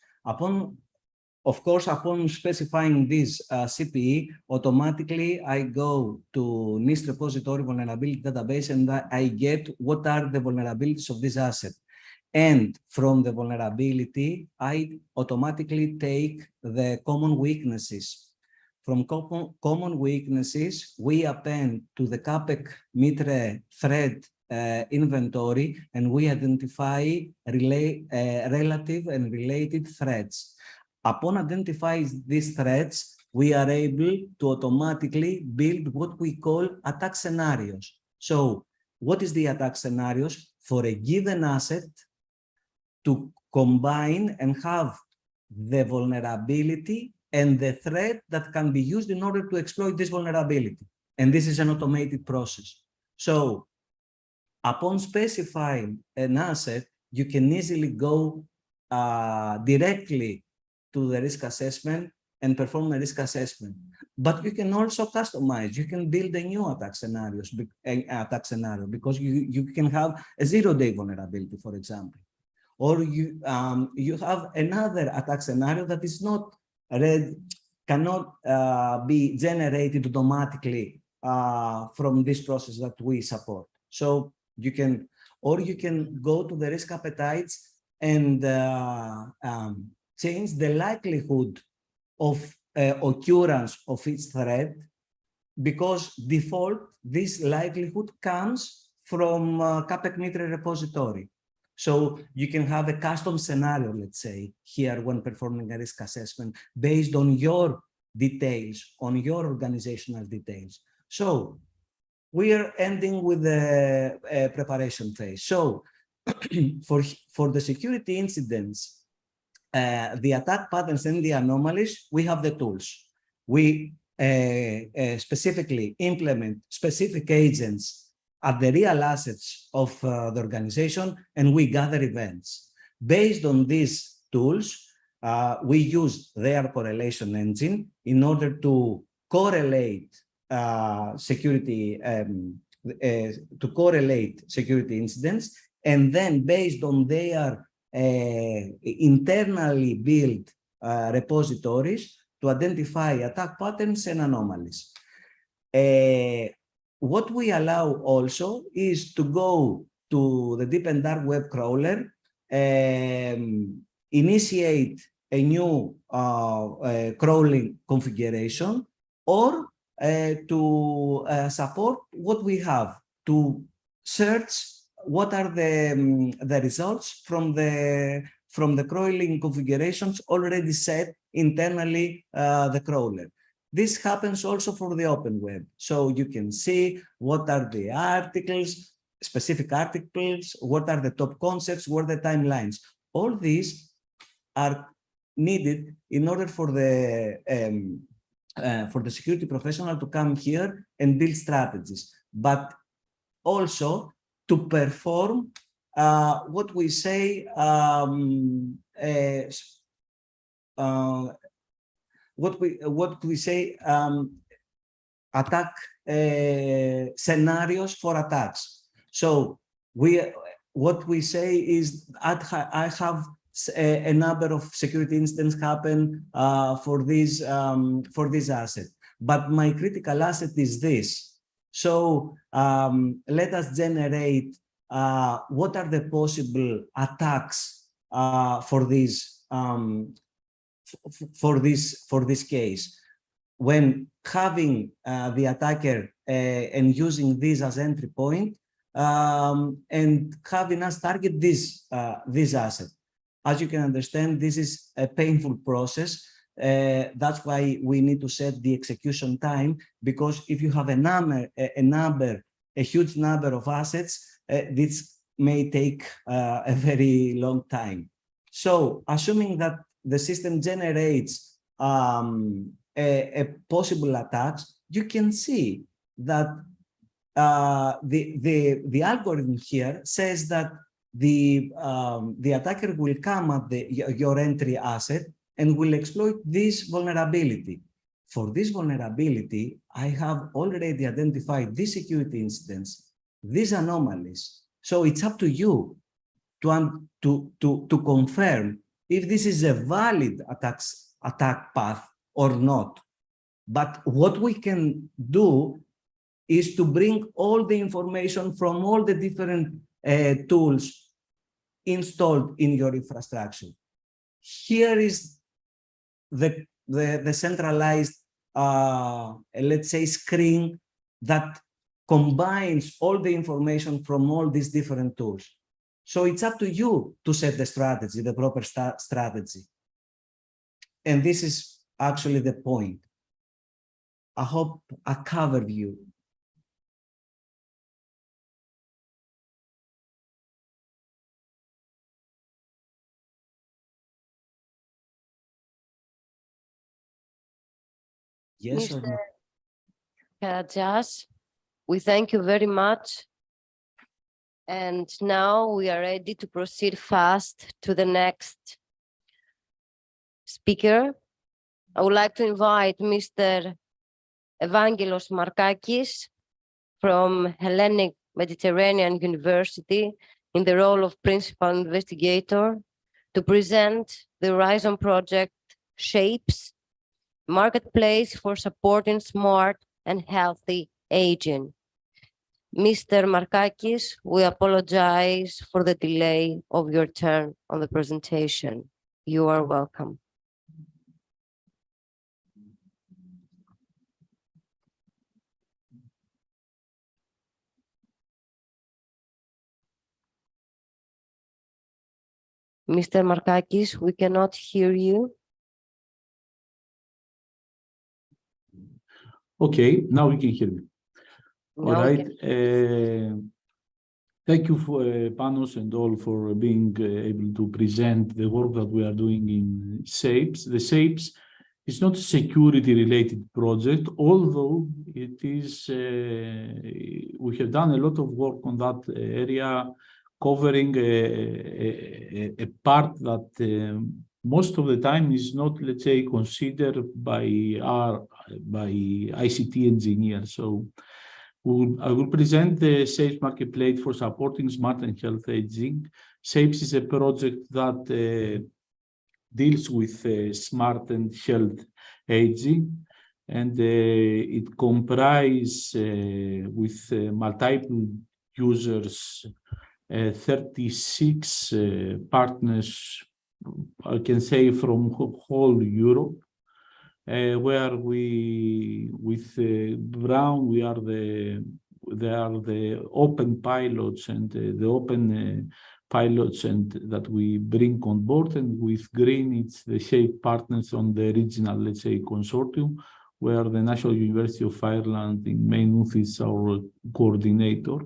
Of course, upon specifying this CPE, automatically I go to NIST repository vulnerability database, and I get what are the vulnerabilities of this asset. And from the vulnerability, I automatically take the common weaknesses. from common weaknesses, we append to the CAPEC Mitre threat inventory, and we identify relative and related threats. Upon identifying these threats, we are able to automatically build what we call attack scenarios. So what is the attack scenarios? For a given asset to combine and have the vulnerability and the threat that can be used in order to exploit this vulnerability. And this is an automated process. So upon specifying an asset, you can easily go directly to the risk assessment and perform a risk assessment. But you can also customize. You can build a new attack scenario because you can have a zero-day vulnerability, for example. Or you have another attack scenario that is not cannot be generated automatically from this process that we support. So you can go to the risk appetites and change the likelihood of occurrence of each threat, because default, this likelihood comes from CAPEC Mitre repository. So you can have a custom scenario, let's say, here when performing a risk assessment based on your details, on your organizational details. So we are ending with the preparation phase. So for the security incidents, the attack patterns and the anomalies, we have the tools. We specifically implement specific agents at the real assets of the organization, and we gather events. Based on these tools, we use their correlation engine in order to correlate security incidents, and then based on their internally built repositories to identify attack patterns and anomalies. What we allow also is to go to the deep and dark web crawler, initiate a new crawling configuration, or to support what we have, to search what are the results from the crawling configurations already set internally the crawler. This happens also for the open web. So you can see what are the articles, specific articles, what are the top concepts, what are the timelines. All these are needed in order for the security professional to come here and build strategies, but also to perform what we say attack scenarios for attacks. So what we say is I have a number of security incidents happen for this asset, but my critical asset is this. So let us generate what are the possible attacks for this case. When having the attacker and using this as entry point, and having us target this asset. As you can understand, this is a painful process. That's why we need to set the execution time, because if you have a huge number of assets, this may take a very long time. So assuming that the system generates a possible attack, you can see that the algorithm here says that the attacker will come at your entry asset and will exploit this vulnerability. For this vulnerability, I have already identified these security incidents, these anomalies. So it's up to you to confirm if this is a valid attack path or not. But what we can do is to bring all the information from all the different tools installed in your infrastructure. Here is the centralized let's say, screen that combines all the information from all these different tools. So it's up to you to set the strategy, the proper strategy. And this is actually the point. I hope I covered you. Yes or Mr. no? Karadzias, we thank you very much. And now we are ready to proceed fast to the next speaker. I would like to invite Mr. Evangelos Markakis from Hellenic Mediterranean University in the role of principal investigator to present the Horizon project Shapes, marketplace for supporting smart and healthy aging. Mr. Markakis, we apologize for the delay of your turn on the presentation. You are welcome. Mr. Markakis, we cannot hear you. Okay, now we can hear me. All Now we right. Thank you for Panos and all for being able to present the work that we are doing in SAPES. The SAPES is not a security-related project, although it is. We have done a lot of work on that area, covering a part that most of the time is not, let's say, considered by ICT engineers. So I will present the SAPES marketplace for supporting smart and health aging. SAPES is a project that deals with smart and health aging, and it comprises with multiple users, 36 partners, I can say, from whole Europe. Where we, with Brown, they are the open pilots and the open pilots and that we bring on board, and with Green, it's the SAPE partners on the regional, let's say, consortium, where the National University of Ireland in Maynooth is our coordinator.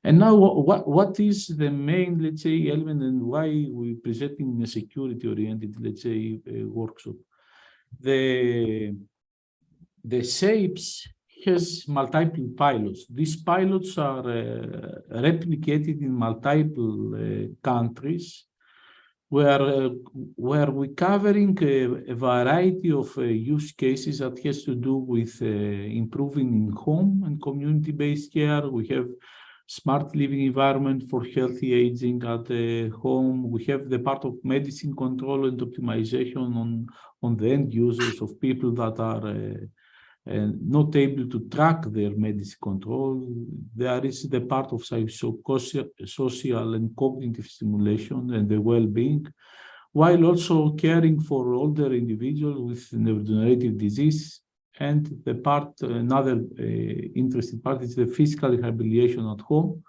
And now, what is the main, let's say, element and why we presenting a security-oriented, let's say, workshop? The SAPES has multiple pilots. These pilots are replicated in multiple countries, where we're covering a variety of use cases that has to do with improving in home and community-based care. We have smart living environment for healthy aging at home. We have the part of medicine control and optimization on the end users of people that are not able to track their medicine control. There is the part of social and cognitive stimulation and the well-being, while also caring for older individuals with neurodegenerative disease. And the part, another interesting part, is the physical rehabilitation at home.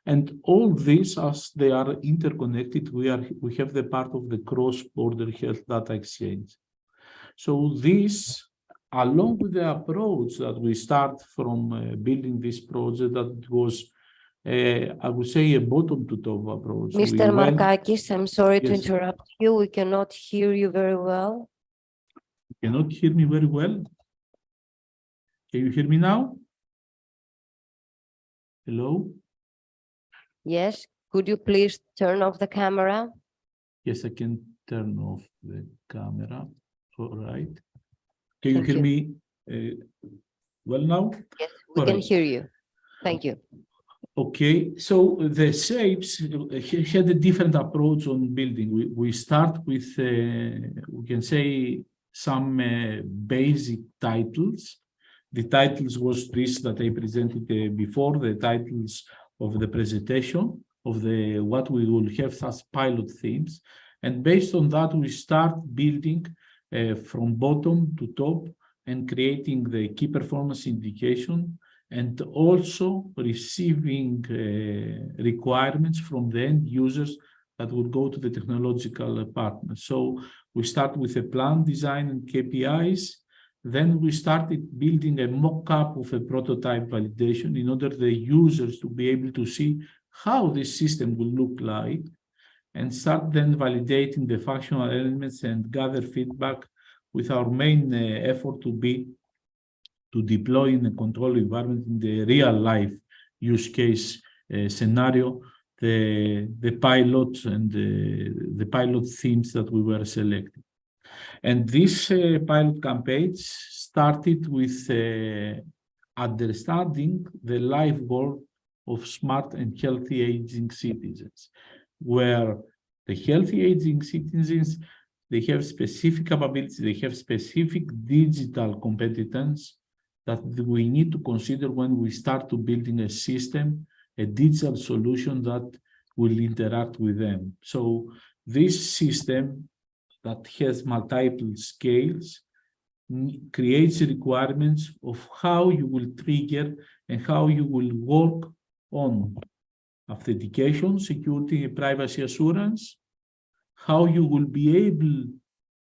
And all this, as they are interconnected, we have the part of the cross-border health data exchange. So this, along with the approach that we start from building this project, that was, I would say, a bottom-to-top approach. Mr. Markakis, I'm sorry to Yes. interrupt you. We cannot hear you very well. You cannot hear me very well? Can you hear me now? Hello? Yes, could you please turn off the camera? Yes, I can turn off the camera. All right. Can you Thank hear you. me well now? Yes, we All can right. hear you. Thank you. Okay, so the SAPES had a different approach on building. We start with, we can say, some basic titles. The titles was this that I presented before, the titles of the presentation, of the what we will have as pilot themes. And based on that, we start building from bottom to top and creating the key performance indication, and also receiving requirements from the end users that will go to the technological partner. So we start with a plan, design, and KPIs. Then we started building a mock-up of a prototype validation in order the users to be able to see how this system will look like, and start then validating the functional elements and gather feedback, with our main effort to be to deploy in a control environment in the real life use case scenario, the pilots and the pilot themes that we were selecting. And these pilot campaigns started with understanding the life goal of smart and healthy aging citizens, where the healthy aging citizens, they have specific capabilities, they have specific digital competence that we need to consider when we start to building a system, a digital solution that will interact with them. So this system that has multiple scales creates requirements of how you will trigger and how you will work on authentication, security, and privacy assurance, how you will be able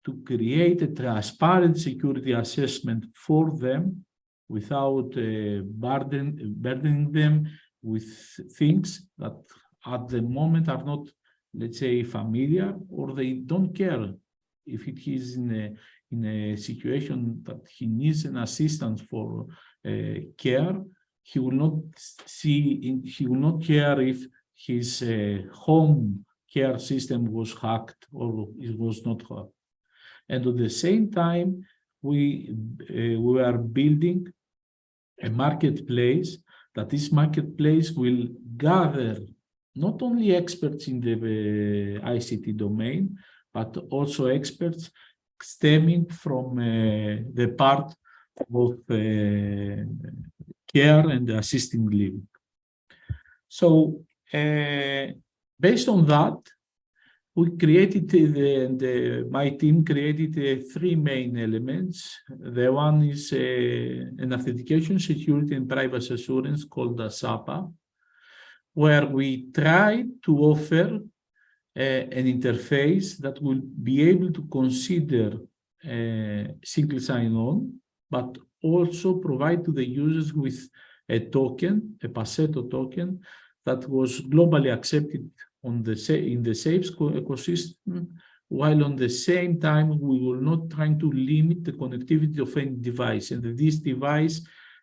to create a transparent security assessment for them without burdening them with things that at the moment are not, let's say, familiar, or they don't care if it is in a situation that he needs an assistance for care. He will not he will not care if his home care system was hacked or it was not hacked. And at the same time, we are building a marketplace, that this marketplace will gather not only experts in the ICT domain, but also experts stemming from the part of care and assisting living. So based on that, we created, my team created three main elements. The one is an authentication, security, and privacy assurance called the SAPA, where we try to offer an interface that will be able to consider single sign-on, but also provide to the users with a token, a Passeto token, that was globally accepted in the SAFE ecosystem, while on the same time we were not trying to limit the connectivity of any device. And this device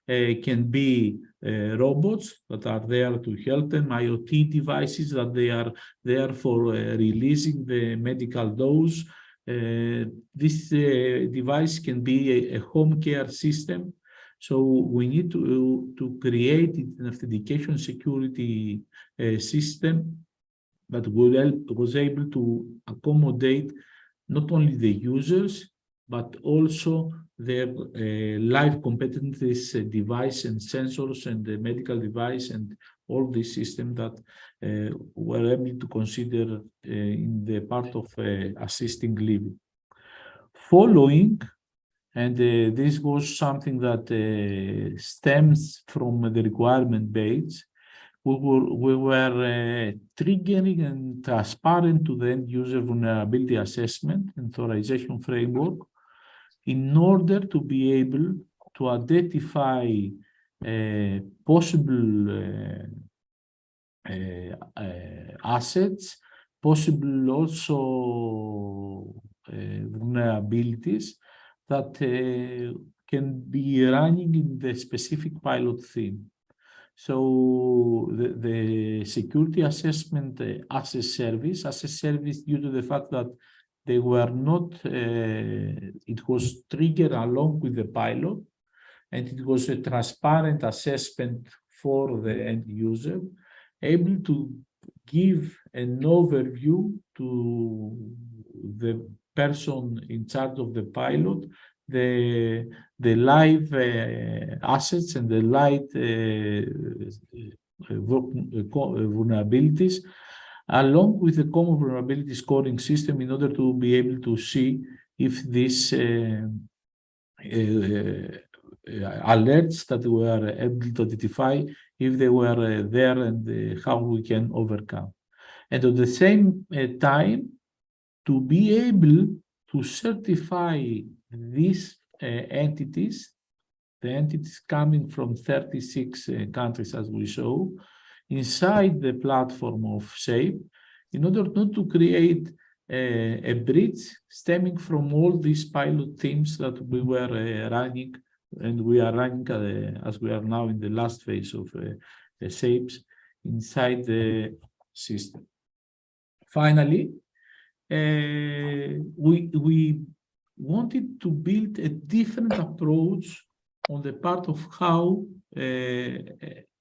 can be robots that are there to help them, IoT devices that they are there for releasing the medical dose. This device can be a home care system. So we need to create an authentication security system that was able to accommodate not only the users, but also their live competencies, device and sensors and the medical device and all this system that were able to consider in the part of assisting living. Following, and this was something that stems from the requirement base, we were triggering and transparent to the end user vulnerability assessment and authorization framework in order to be able to identify possible assets, possible also vulnerabilities that can be running in the specific pilot theme. So the security assessment as a service due to the fact that they were not, it was triggered along with the pilot, and it was a transparent assessment for the end user, able to give an overview to the person in charge of the pilot, the live assets and the live vulnerabilities, along with the common vulnerability scoring system, in order to be able to see if this alerts that we are able to identify if they were there and how we can overcome. And at the same time, to be able to certify these entities, the entities coming from 36 countries, as we saw, inside the platform of SAFE, in order not to create a breach stemming from all these pilot teams that we were running, and we are running as we are now in the last phase of SAFEs inside the system. Finally, we wanted to build a different approach on the part of how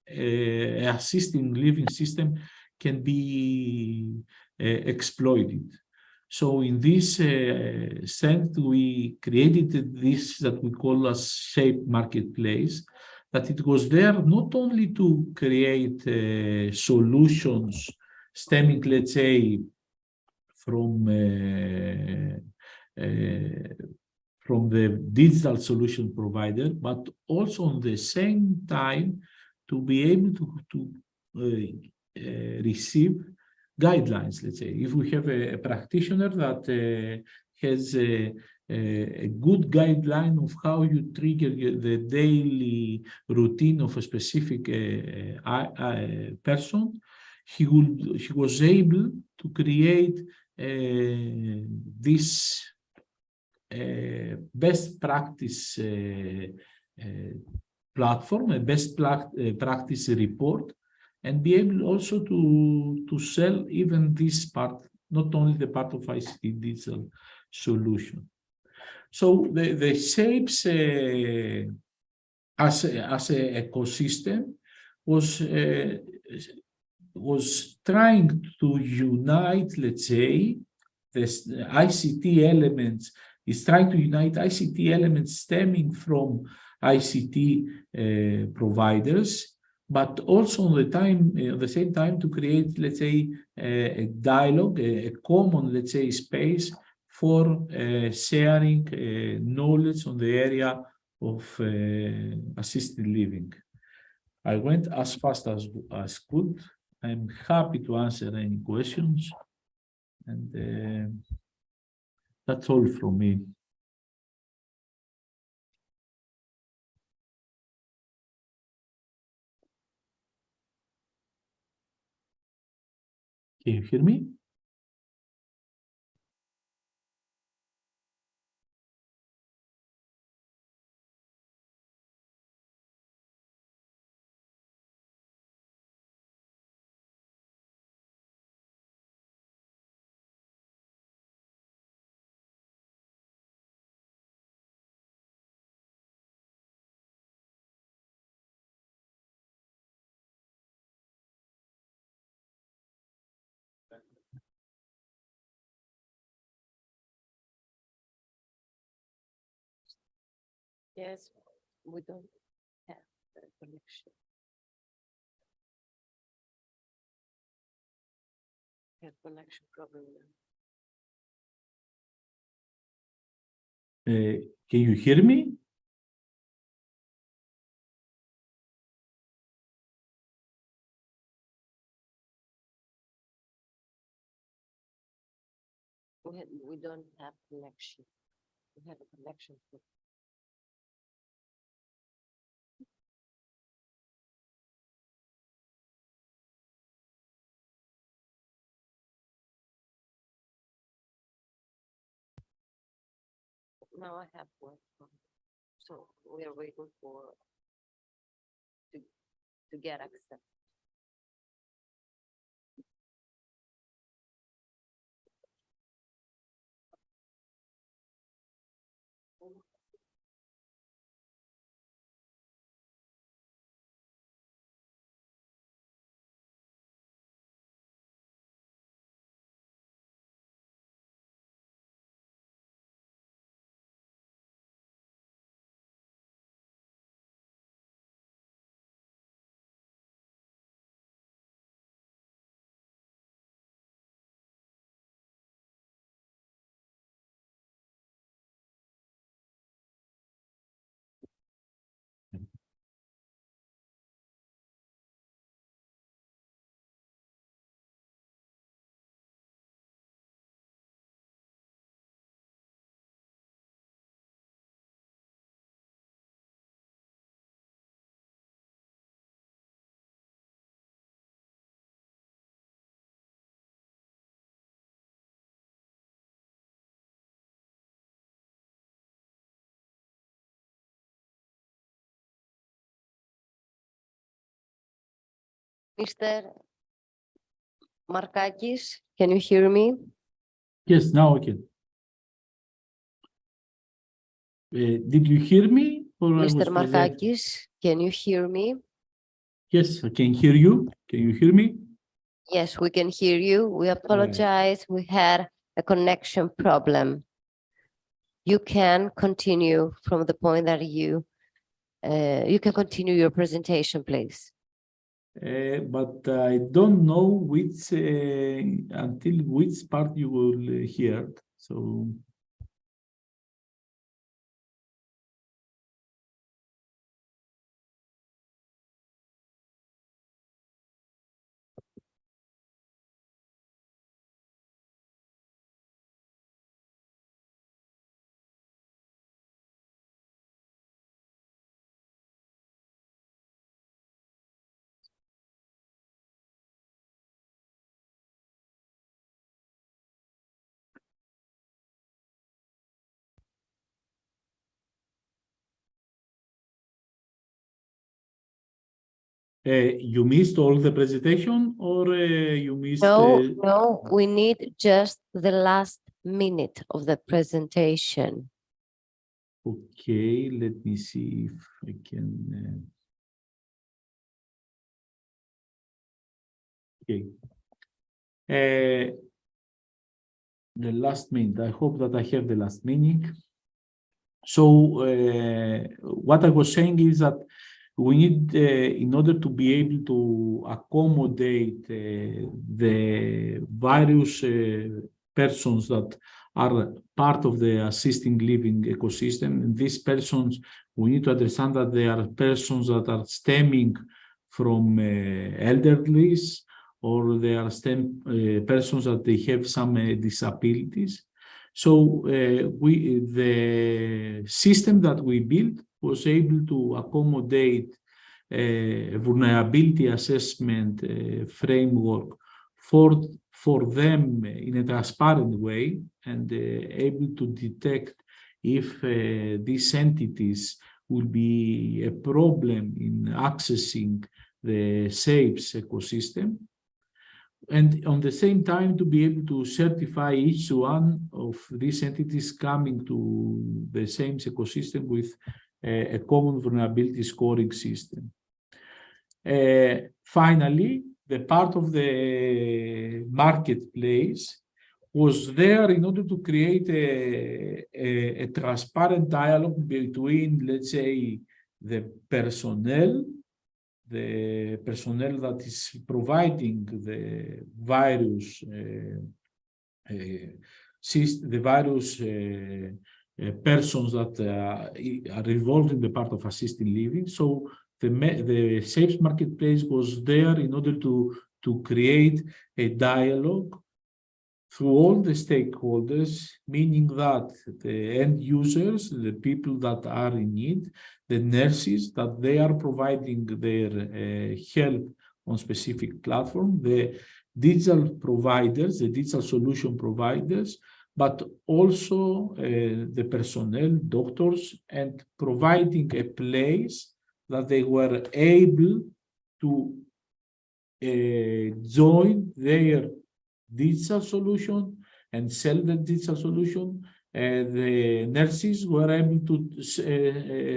assisting living system can be exploited. So in this sense, we created this that we call as Shape Marketplace, that it was there not only to create solutions stemming, let's say, from the digital solution provider, but also at the same time to be able to receive guidelines, let's say. If we have a practitioner that has a good guideline of how you trigger the daily routine of a specific person, he was able to create this best practice platform, a best practice report, and be able also to sell even this part, not only the part of ICT digital solution. So the SAPES as a ecosystem was trying to unite, let's say, this ICT elements, is trying to unite ICT elements stemming from ICT providers, but also at the same time to create, let's say, a dialogue, a common, let's say, space for sharing knowledge on the area of assisted living. I went as fast as could. I'm happy to answer any questions, and that's all from me. Can you hear me? Yes, we don't have the connection. We have connection problem now. Can you hear me? We don't have connection. We have a connection problem. Now I have one, so we are waiting to get access. Mr. Markakis, can you hear me? Yes, now I can. Did you hear me? Or I was Mr. presenting? Markakis, can you hear me? Yes, I can hear you. Can you hear me? Yes, we can hear you. We apologize. We had a connection problem. You can continue from the point that you can continue your presentation, please. But I don't know which until which part you will hear. So you missed all the presentation, or you missed? No, we need just the last minute of the presentation. Okay, let me see if I can. Okay. The last minute. I hope that I have the last minute. So what I was saying is that we need, in order to be able to accommodate the various persons that are part of the assisting living ecosystem, and these persons, we need to understand that they are persons that are stemming from elderlies, or they are persons that they have some disabilities. So the system that we built was able to accommodate a vulnerability assessment framework for them in a transparent way, and able to detect if these entities will be a problem in accessing the SAPES ecosystem. And on the same time, to be able to certify each one of these entities coming to the same ecosystem with a common vulnerability scoring system. Finally, the part of the marketplace was there in order to create a transparent dialogue between, let's say, the personnel that is providing the various persons that are involved in the part of assisted living. So the SAPES marketplace was there in order to create a dialogue through all the stakeholders, meaning that the end users, the people that are in need, the nurses, that they are providing their help on specific platform, the digital providers, the digital solution providers, but also the personnel, doctors, and providing a place that they were able to join their digital solution and sell the digital solution. The nurses were able to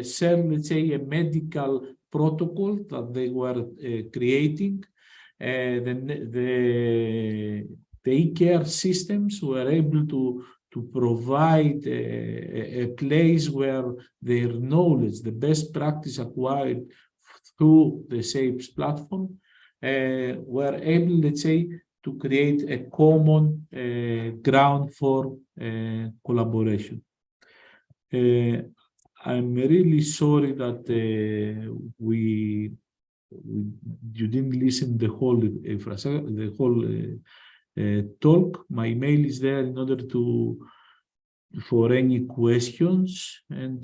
sell, let's say, a medical protocol that they were creating. The e-care systems were able to provide a place where their knowledge, the best practice acquired through the SAPES platform, were able, let's say, to create a common ground for collaboration. I'm really sorry that you didn't listen the whole talk. My email is there in order for any questions, and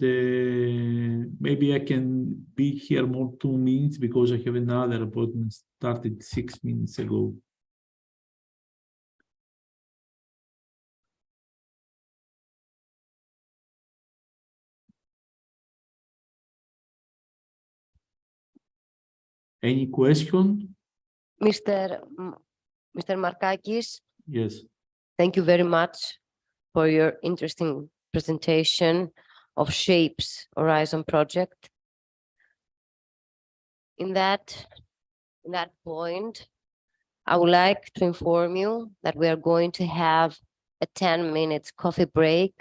maybe I can be here more 2 minutes because I have another appointment started 6 minutes ago. Any question? Mr. Markakis, Yes. thank you very much for your interesting presentation of Shapes Horizon project. In that point, I would like to inform you that we are going to have a 10 minutes coffee break,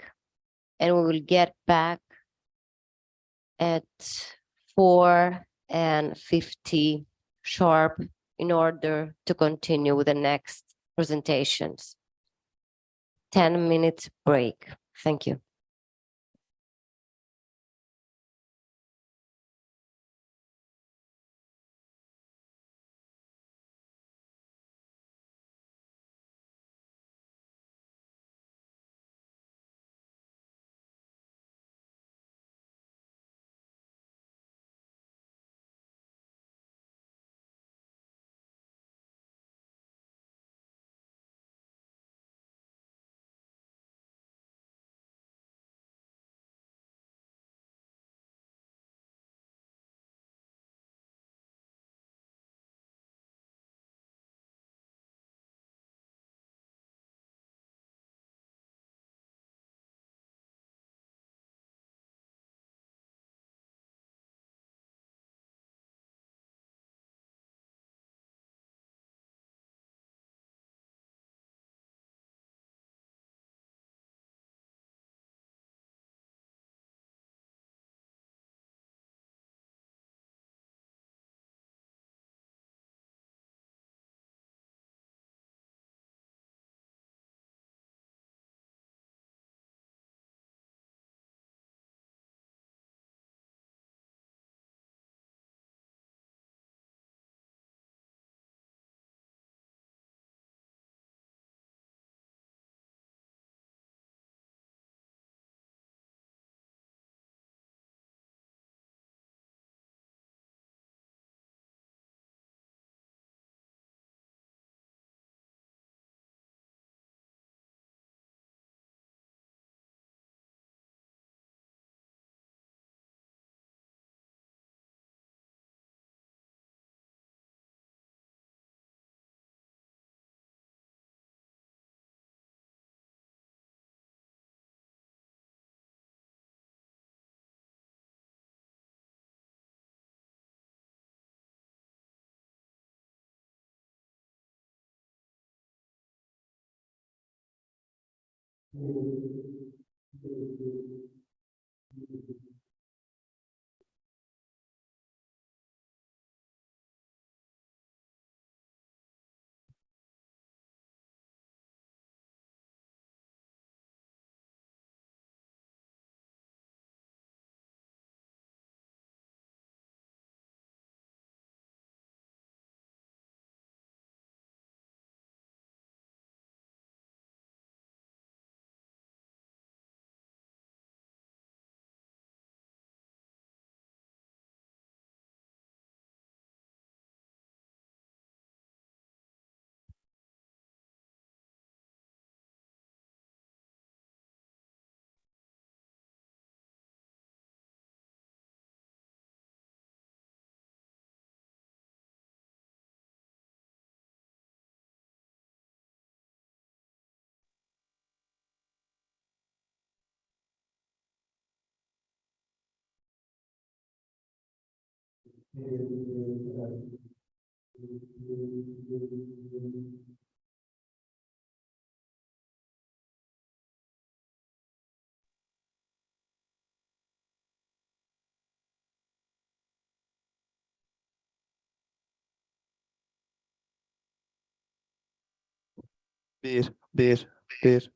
and we will get back at 4:50 sharp in order to continue with the next presentations. 10 minutes break. Thank you. Bir.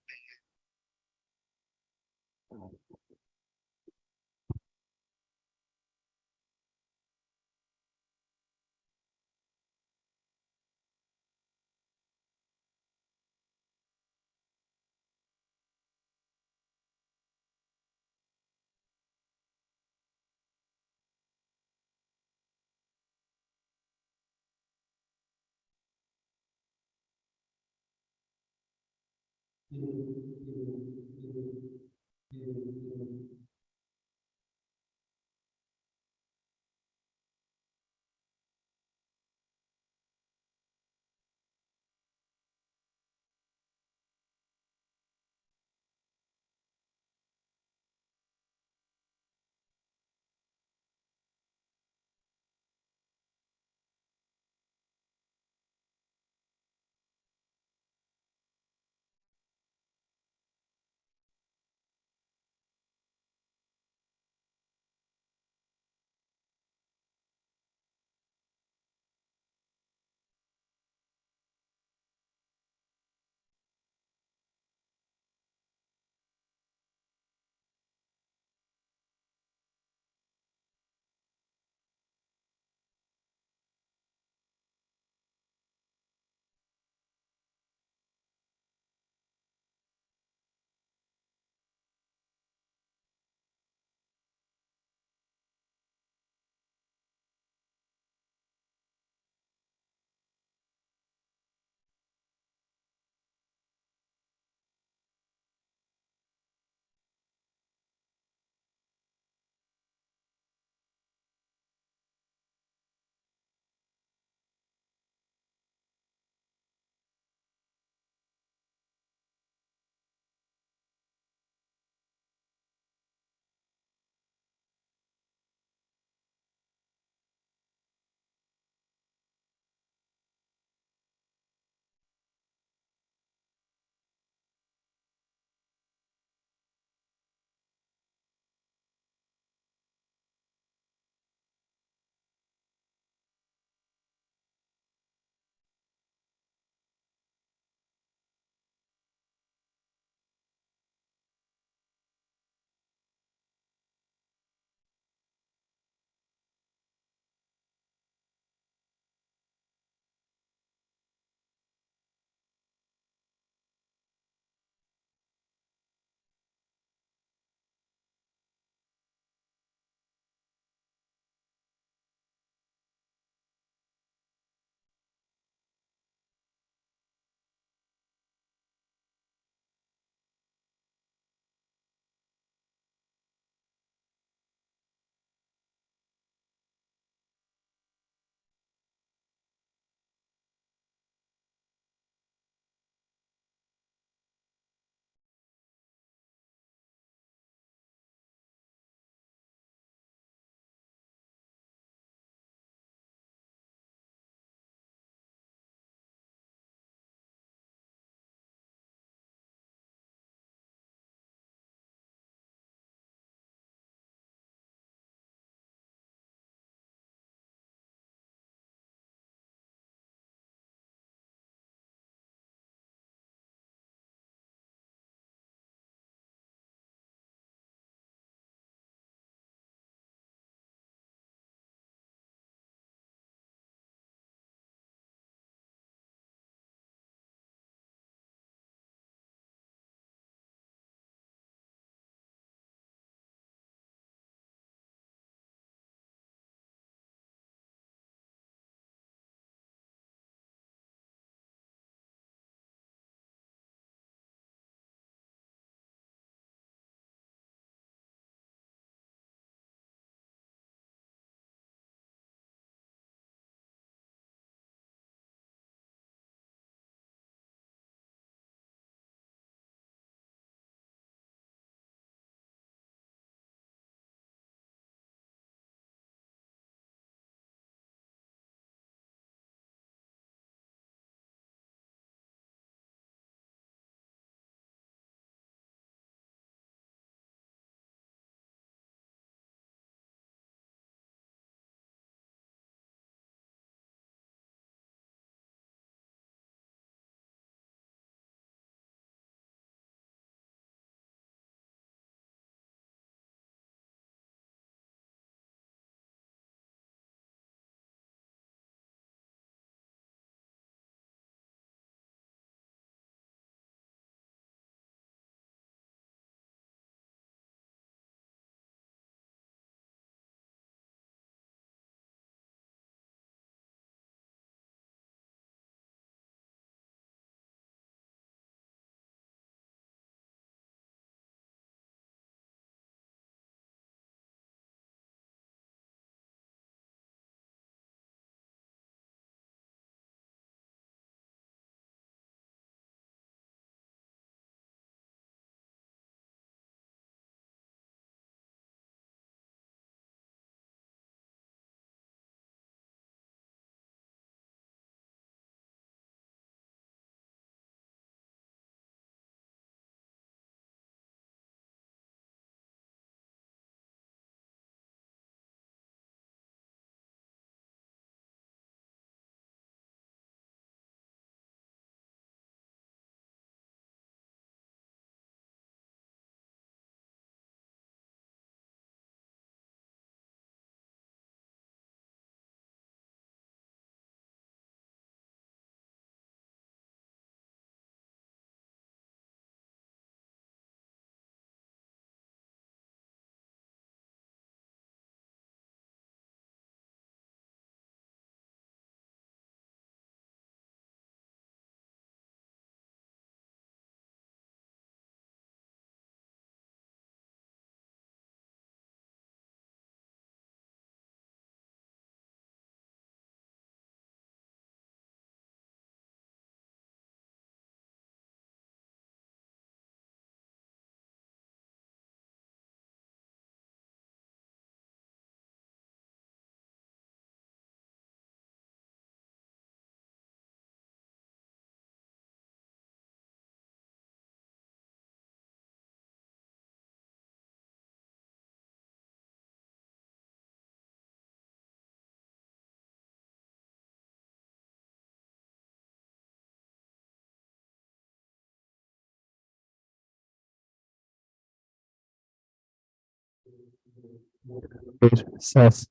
Bir, ses.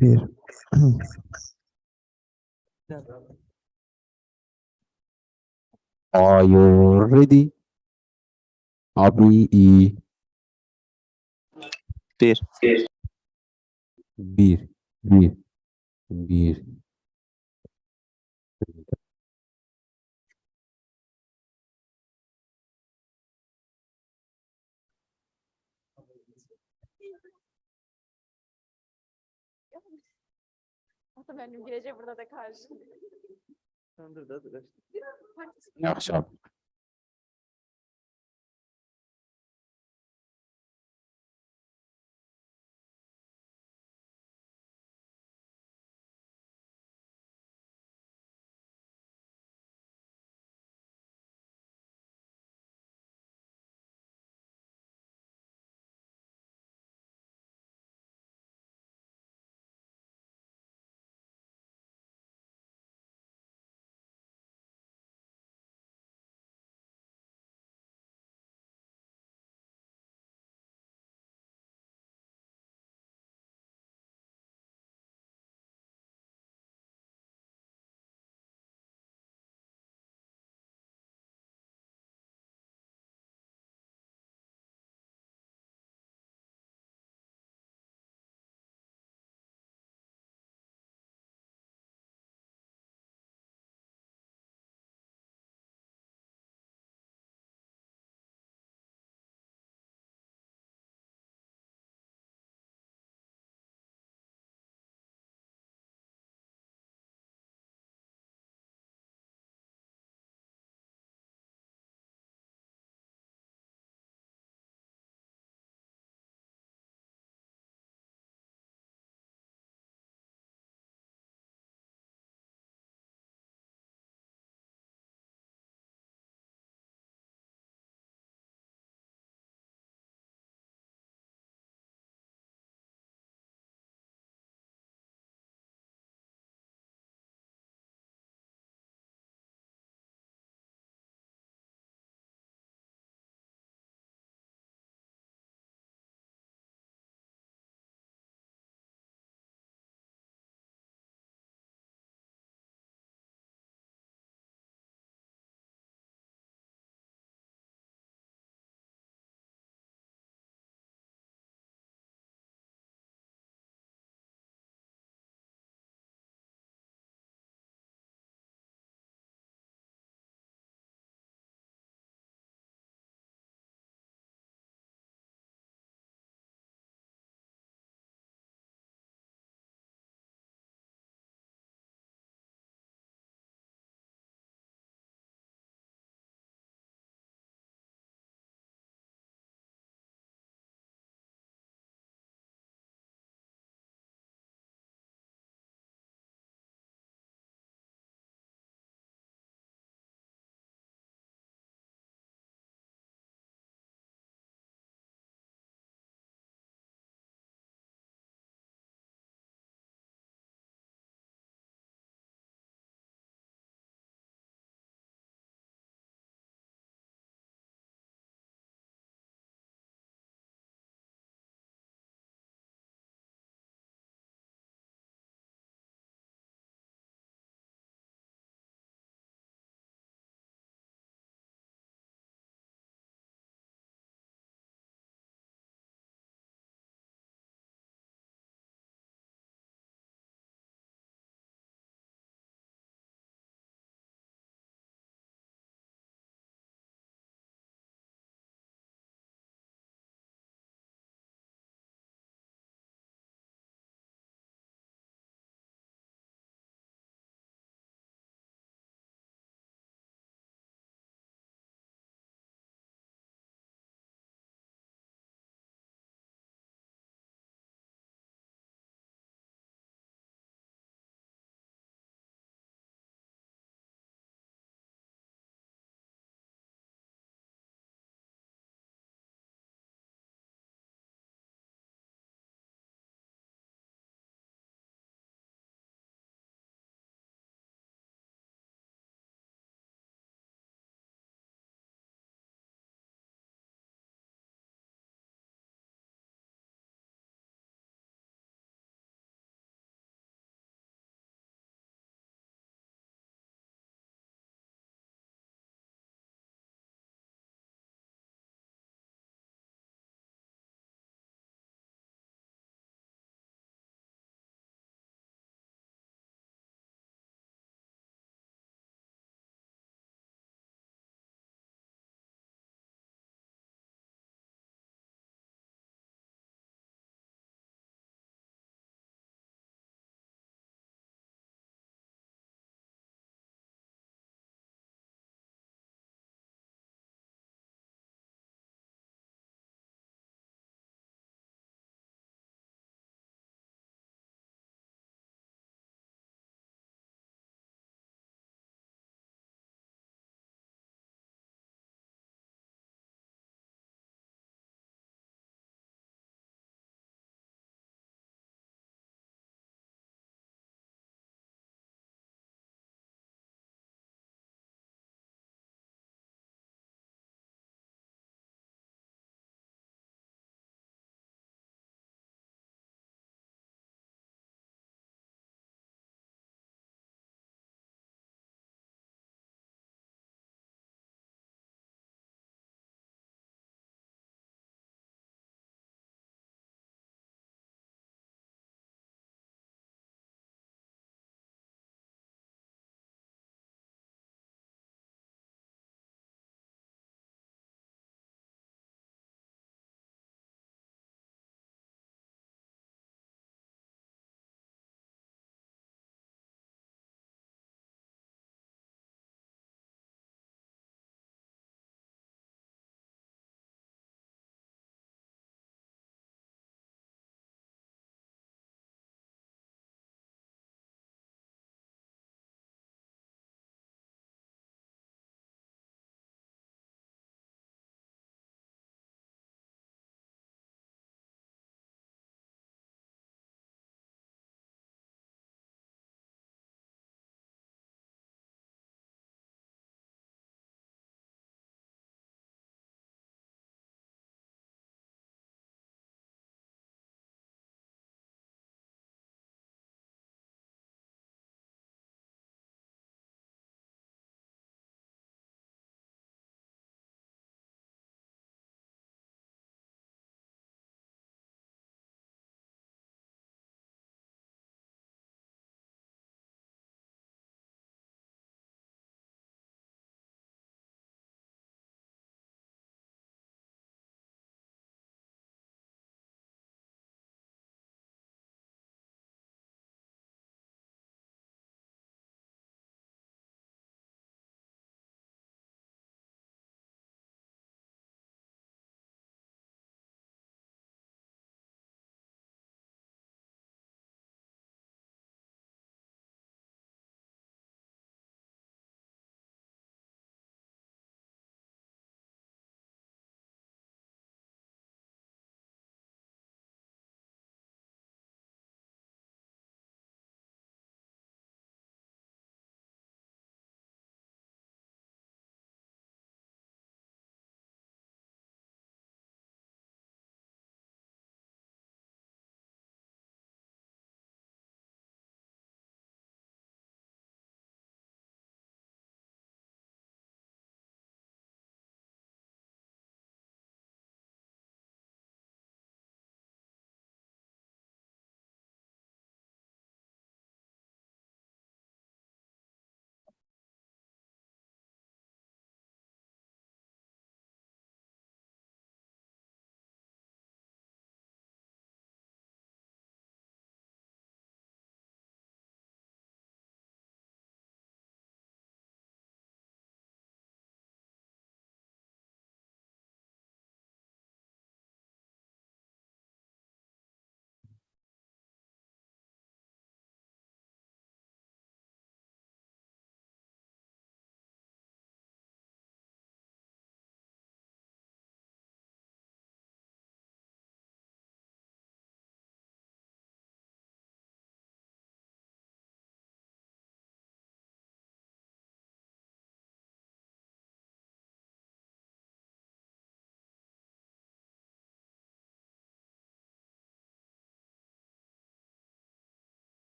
Bir. Are you ready? Abi iyi. Bir. Bir. Bir. Bir. Hatta benim gelecek burada da karşı. Yaxşı.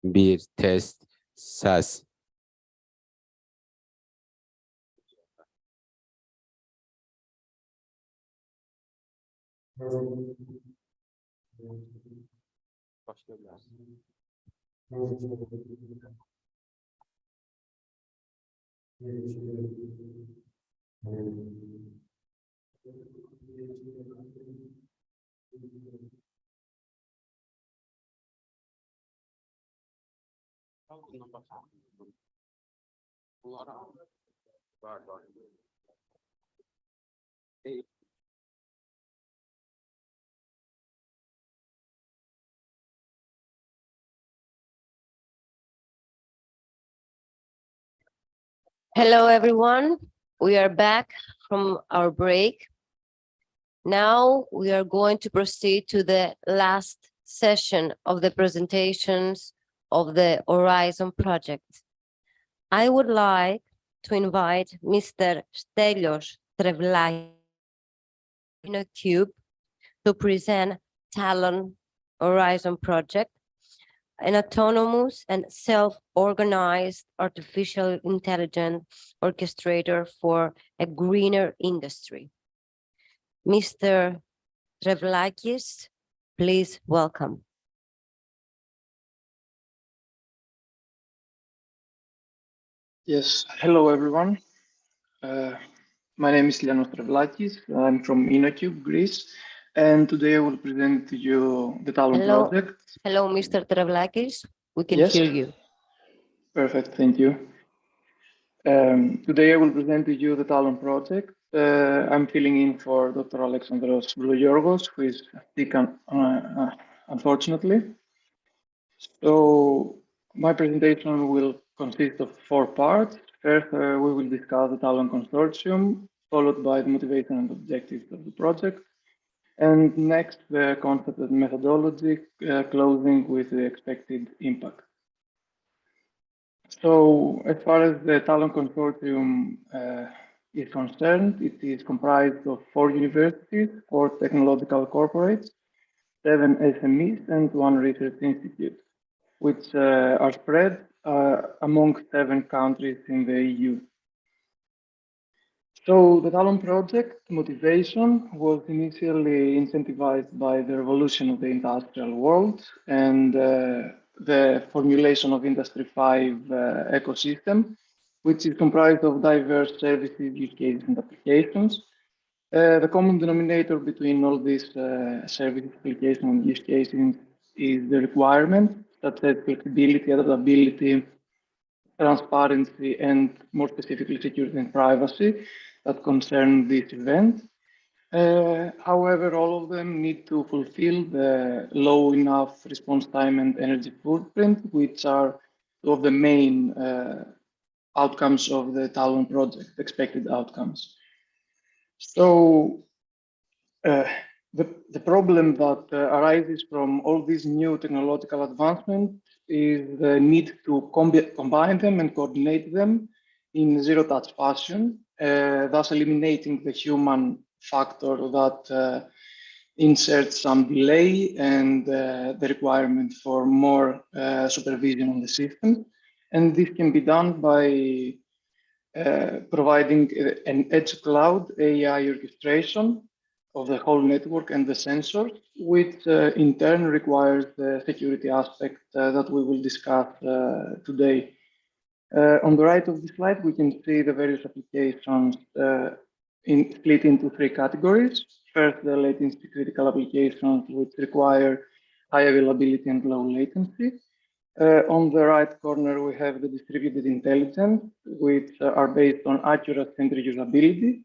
Bir test ses. Hello, everyone. We are back from our break. Now we are going to proceed to the last session of the presentations of the Horizon project. I would like to invite Mr. Stelios Trevlakis to present Talon Horizon project, an autonomous and self-organized artificial intelligence orchestrator for a greener industry. Mr. Trevlakis, please welcome. Yes, hello everyone. My name is Lianos Trevlakis. I'm from InnoCube, Greece, and today I will present to you the Talon project. Hello, Mr. Trevlakis. We can Yes. hear you. Perfect, thank you. Today I will present to you the Talon project. I'm filling in for Dr. Alexandros Vlogiorgos, who is sick, unfortunately. So my presentation will consist of 4 parts. First, we will discuss the Talon consortium, followed by the motivation and objectives of the project. And next, the concept and methodology, closing with the expected impact. So as far as the Talon consortium is concerned, it is comprised of 4 universities, 4 technological corporates, 7 SMEs, and 1 research institute, which are spread among 7 countries in the EU. So the Talon project motivation was initially incentivized by the revolution of the industrial world and the formulation of Industry 5 ecosystem, which is comprised of diverse services, use cases, and applications. The common denominator between all these services, applications, and use cases is the requirement, such as flexibility, adaptability, transparency, and more specifically security and privacy that concern this event. However, all of them need to fulfill the low enough response time and energy footprint, which are two of the main outcomes of the Talon project, expected outcomes. So the problem that arises from all these new technological advancements is the need to combine them and coordinate them in zero-touch fashion, thus eliminating the human factor that inserts some delay and the requirement for more supervision on the system. And this can be done by providing an edge cloud AI orchestration of the whole network and the sensors, which in turn requires the security aspect that we will discuss today. On the right of the slide, we can see the various applications split into 3 categories. First, the latency critical applications, which require high availability and low latency. On the right corner, we have the distributed intelligence, which are based on accuracy and reusability.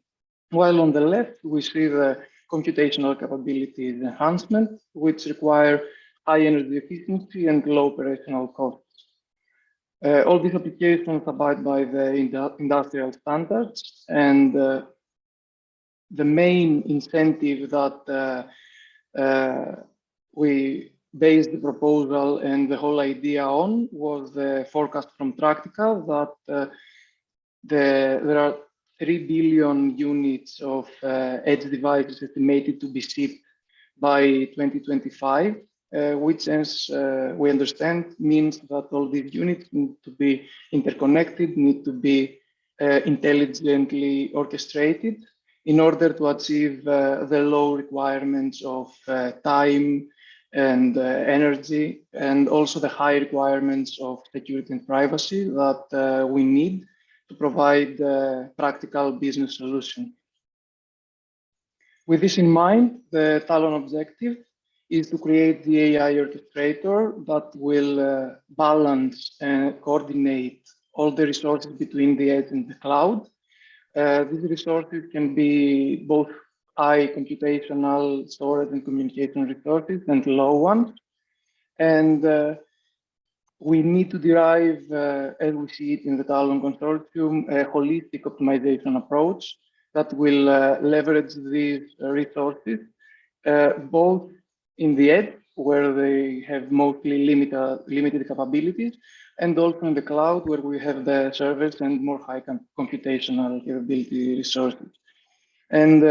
While on the left, we see the computational capabilities enhancement, which require high energy efficiency, and low operational costs. All these applications abide by the industrial standards, and the main incentive that we based the proposal and the whole idea on was the forecast from Practical that there are 3 billion units of edge devices estimated to be shipped by 2025, which, as we understand, means that all these units need to be interconnected, need to be intelligently orchestrated in order to achieve the low requirements of time and energy, and also the high requirements of security and privacy that we need to provide practical business solutions. With this in mind, the Talon objective is to create the AI orchestrator that will balance and coordinate all the resources between the edge and the cloud. These resources can be both high computational storage and communication resources and low ones. And we need to derive, as we see it in the Talon Consortium, a holistic optimization approach that will leverage these resources, both in the edge, where they have mostly limited capabilities, and also in the cloud, where we have the servers and more high computational capability resources. And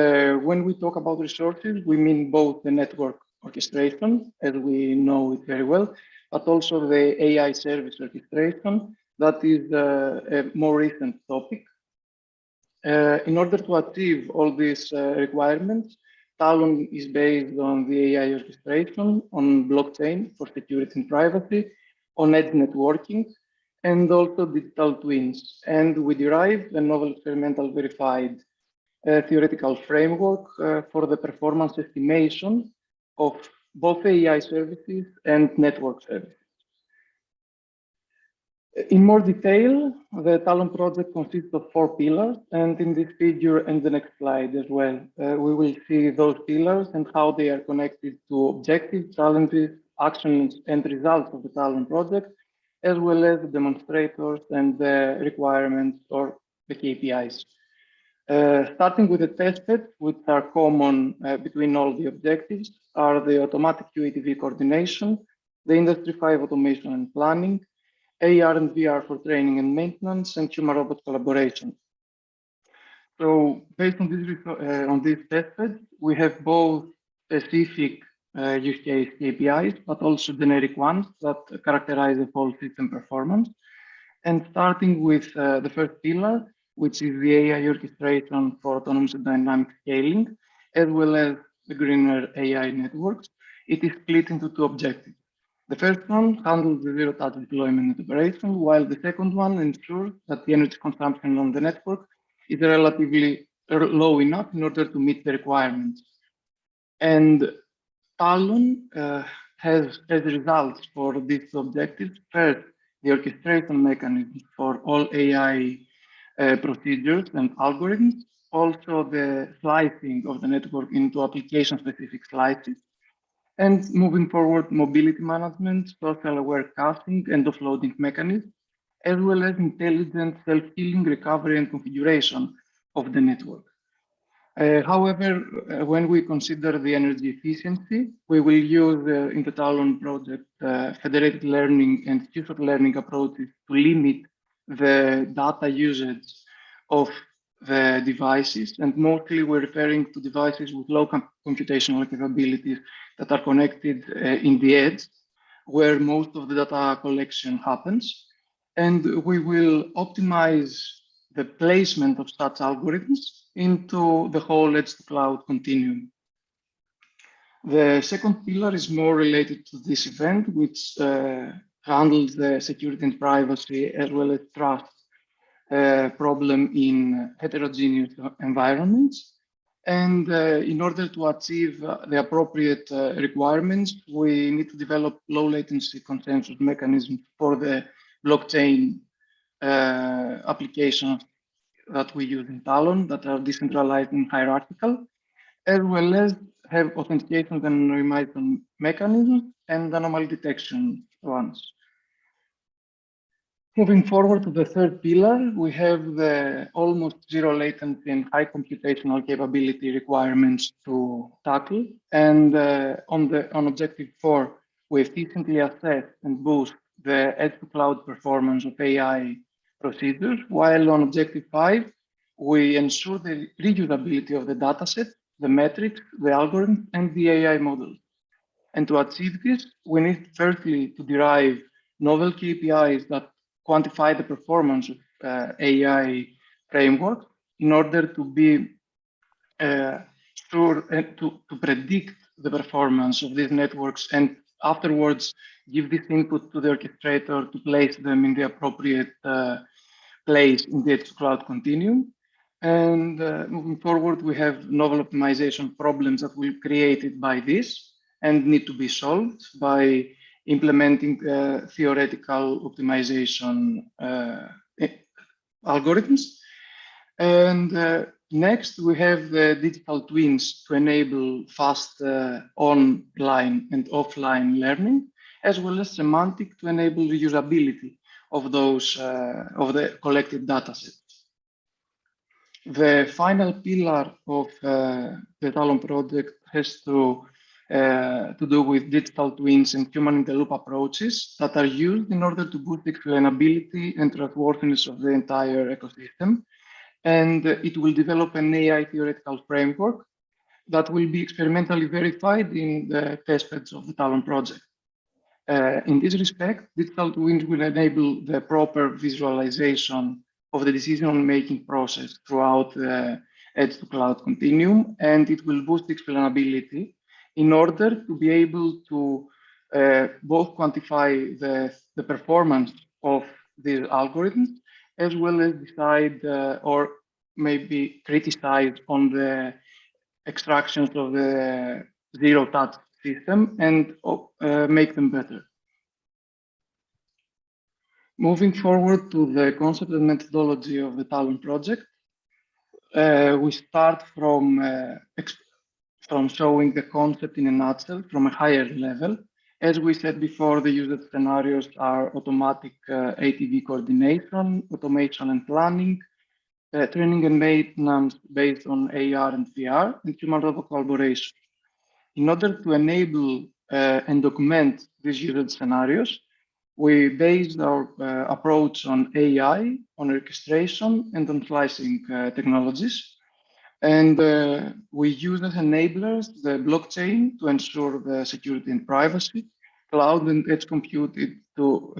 when we talk about resources, we mean both the network orchestration, as we know it very well, but also the AI service orchestration, that is a more recent topic. In order to achieve all these requirements, Talon is based on the AI orchestration, on blockchain for security and privacy, on edge networking, and also digital twins. And we derive a novel experimental verified theoretical framework for the performance estimation of both AI services and network services. In more detail, the Talon project consists of 4 pillars, and in this figure and the next slide as well, we will see those pillars and how they are connected to objectives, challenges, actions, and results of the Talon project, as well as the demonstrators and the requirements or the KPIs. Starting with the test beds, which are common between all the objectives, are the automatic UATV coordination, the Industry 5 automation and planning, AR and VR for training and maintenance, and human-robot collaboration. So based on this test bed, we have both specific use case KPIs, but also generic ones that characterize the whole system performance. And starting with the first pillar, which is the AI orchestration for autonomous and dynamic scaling, as well as the greener AI networks, it is split into 2 objectives. The first one handles the zero-touch deployment and operation, while the second one ensures that the energy consumption on the network is relatively low enough in order to meet the requirements. And Talon has as results for these objectives, first, the orchestration mechanism for all AI procedures and algorithms, also the slicing of the network into application-specific slices, and moving forward, mobility management, social-aware caching and offloading mechanisms, as well as intelligent self-healing recovery and configuration of the network. However, when we consider the energy efficiency, we will use in the Talon project federated learning and featured learning approaches to limit the data usage of the devices, and mostly we're referring to devices with low computational capabilities that are connected in the edge, where most of the data collection happens. And we will optimize the placement of such algorithms into the whole edge to cloud continuum. The second pillar is more related to this event, which handles the security and privacy as well as trust problem in heterogeneous environments. And in order to achieve the appropriate requirements, we need to develop low latency consensus mechanisms for the blockchain applications that we use in Talon that are decentralized and hierarchical, as well as have authentication and anonymization mechanisms and anomaly detection ones. Moving forward to the third pillar, we have the almost zero latency and high computational capability requirements to tackle. And on objective 4, we efficiently assess and boost the edge-to-cloud performance of AI procedures, while on objective 5, we ensure the reusability of the dataset, the metrics, the algorithms, and the AI models. And to achieve this, we need firstly to derive novel KPIs that quantify the performance of AI framework in order to be sure and to predict the performance of these networks, and afterwards give this input to the orchestrator to place them in the appropriate place in the edge-to-cloud continuum. And moving forward, we have novel optimization problems that will be created by this and need to be solved by implementing theoretical optimization algorithms. And next, we have the digital twins to enable fast online and offline learning, as well as semantic to enable reusability of those of the collected datasets. The final pillar of the Talon project has to do with digital twins and human-in-the-loop approaches that are used in order to boost the explainability and trustworthiness of the entire ecosystem. And it will develop an AI theoretical framework that will be experimentally verified in the testbeds of the Talon project. In this respect, digital twins will enable the proper visualization of the decision-making process throughout the edge-to-cloud continuum, and it will boost explainability in order to be able to both quantify the performance of these algorithms, as well as decide or maybe criticize on the extractions of the zero-touch system and make them better. Moving forward to the concept and methodology of the Talon project, we start from showing the concept in a nutshell from a higher level. As we said before, the usage scenarios are automatic ATV coordination, automation and planning, training and maintenance based on AR and VR, and human-robot collaboration. In order to enable and document these usage scenarios, we based our approach on AI, on orchestration, and on slicing technologies. And we use as enablers the blockchain to ensure the security and privacy, cloud and edge computing to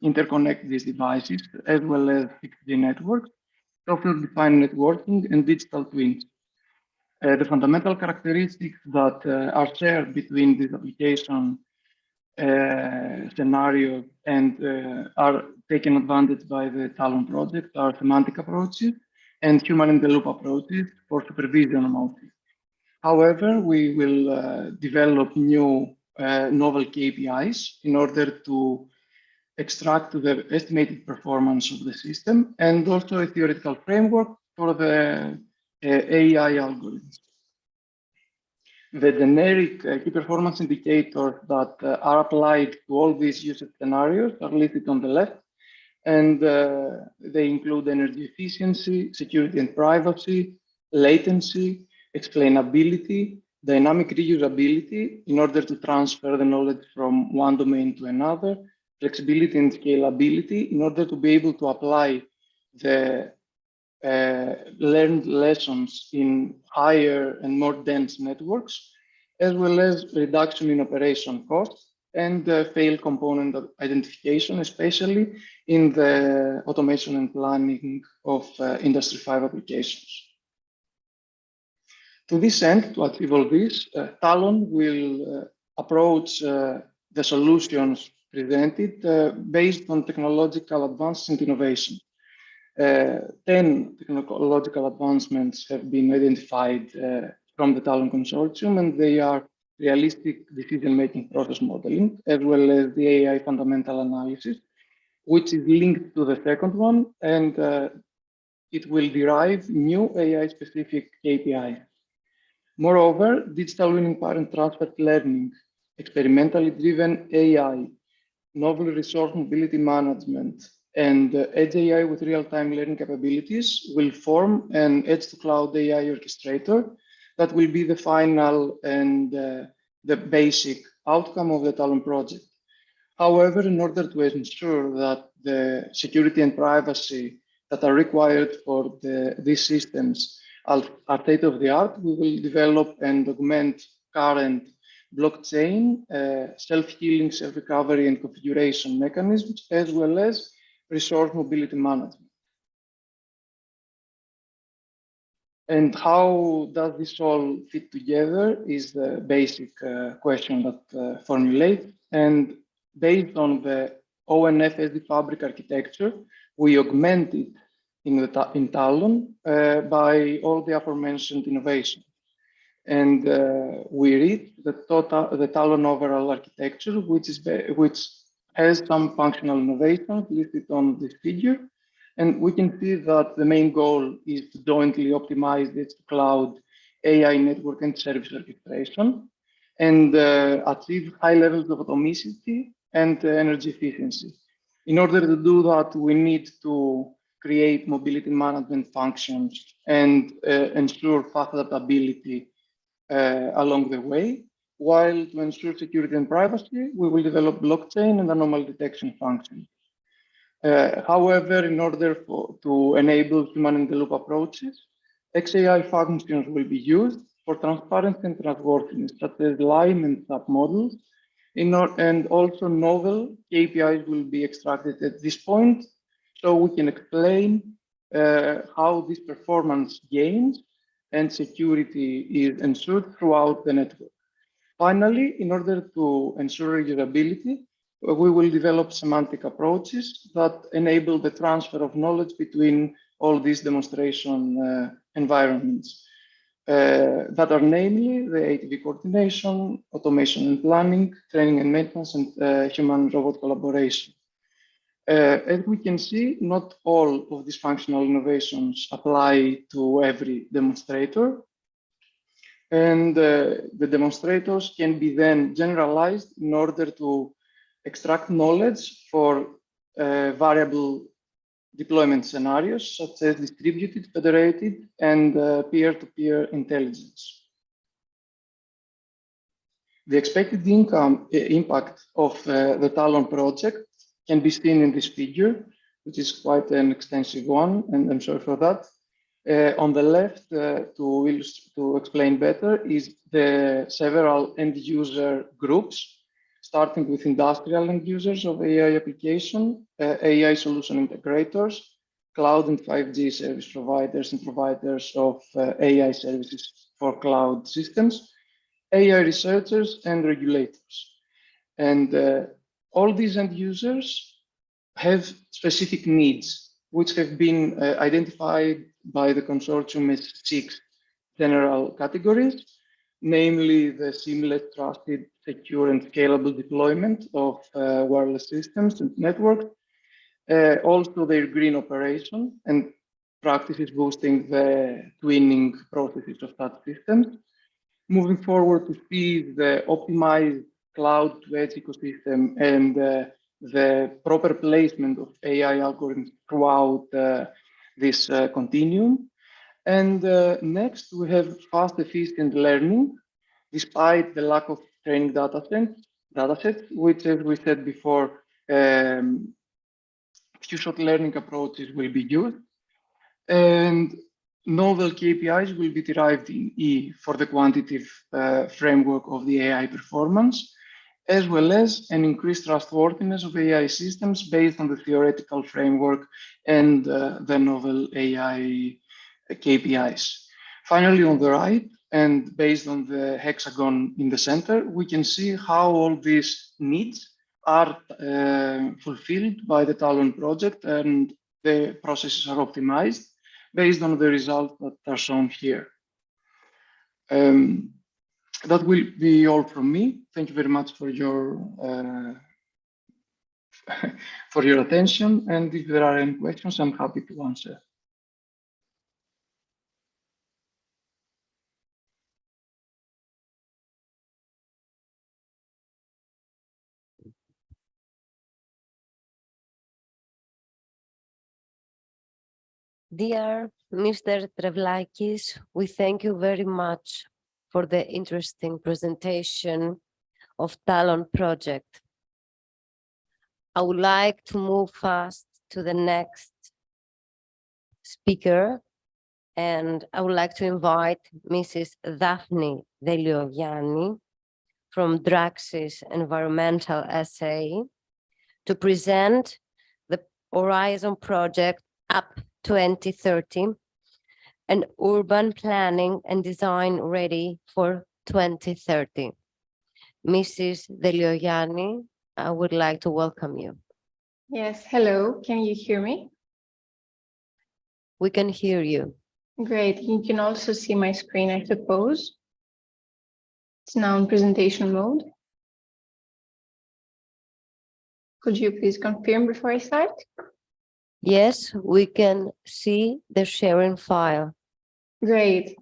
interconnect these devices, as well as 6G networks, software-defined networking, and digital twins. The fundamental characteristics that are shared between these application scenarios and are taken advantage by the Talon project are semantic approaches and human-in-the-loop approaches for supervision modeling. However, we will develop new novel KPIs in order to extract the estimated performance of the system, and also a theoretical framework for the AI algorithms. The generic key performance indicators that are applied to all these usage scenarios are listed on the left, and they include energy efficiency, security and privacy, latency, explainability, dynamic reusability in order to transfer the knowledge from one domain to another, flexibility and scalability in order to be able to apply the learned lessons in higher and more dense networks, as well as reduction in operation costs and fail component identification, especially in the automation and planning of Industry 5 applications. To this end, to achieve all this, Talon will approach the solutions presented based on technological advances and innovation. 10 technological advancements have been identified from the Talon consortium, and they are realistic decision-making process modeling, as well as the AI fundamental analysis, which is linked to the second one, and it will derive new AI-specific KPIs. Moreover, digital learning parent transfer learning, experimentally driven AI, novel resource mobility management, and edge AI with real-time learning capabilities will form an edge-to-cloud AI orchestrator that will be the final and the basic outcome of the Talon project. However, in order to ensure that the security and privacy that are required for these systems are state-of-the-art, we will develop and augment current blockchain, self-healing, self-recovery, and configuration mechanisms, as well as resource mobility management. And how does this all fit together is the basic question that formulates. And based on the ONF SD Fabric architecture, we augment it in Talon by all the aforementioned innovations. And we read the Talon overall architecture, which has some functional innovations listed on this figure. And we can see that the main goal is to jointly optimize this cloud AI network and service orchestration and achieve high levels of atomicity and energy efficiency. In order to do that, we need to create mobility management functions and ensure fast adaptability along the way, while to ensure security and privacy, we will develop blockchain and anomaly detection functions. However, in order to enable human-in-the-loop approaches, XAI functions will be used for transparency and trustworthiness, such as LIME and SAP models, and also novel KPIs will be extracted at this point, so we can explain how these performance gains and security is ensured throughout the network. Finally, in order to ensure reusability, we will develop semantic approaches that enable the transfer of knowledge between all these demonstration environments that are namely the ATV coordination, automation and planning, training and maintenance, and human-robot collaboration. As we can see, not all of these functional innovations apply to every demonstrator. And the demonstrators can be then generalized in order to extract knowledge for variable deployment scenarios, such as distributed, federated, and peer-to-peer intelligence. The expected impact of the Talon project can be seen in this figure, which is quite an extensive one, and I'm sorry for that. On the left, to explain better, is the several end-user groups, starting with industrial end users of AI application, AI solution integrators, cloud and 5G service providers and providers of AI services for cloud systems, AI researchers and regulators. And all these end users have specific needs, which have been identified by the consortium as 6 general categories, namely the seamless, trusted, secure, and scalable deployment of wireless systems and networks, also their green operation and practices boosting the twinning processes of such systems. Moving forward to see the optimized cloud to edge ecosystem and the proper placement of AI algorithms throughout this continuum. And next, we have fast, efficient learning, despite the lack of training datasets, which, as we said before, few-shot learning approaches will be used. And novel KPIs will be derived in E for the quantitative framework of the AI performance, as well as an increased trustworthiness of AI systems based on the theoretical framework and the novel AI KPIs. Finally, on the right, and based on the hexagon in the center, we can see how all these needs are fulfilled by the Talon project, and the processes are optimized based on the results that are shown here. That will be all from me. Thank you very much for your attention. And if there are any questions, I'm happy to answer. Dear Mr. Trevlakis, we thank you very much for the interesting presentation of Talon project. I would like to move fast to the next speaker, and I would like to invite Mrs. Daphne Deliogianni from Draxis Environmental SA to present the Horizon project Up 2030, and urban planning and design ready for 2030. Mrs. Deliogianni, I would like to welcome you. Yes, hello. Can you hear me? We can hear you. Great. You can also see my screen, I suppose. It's now in presentation mode. Could you please confirm before I start? Yes, we can see the sharing file. Great.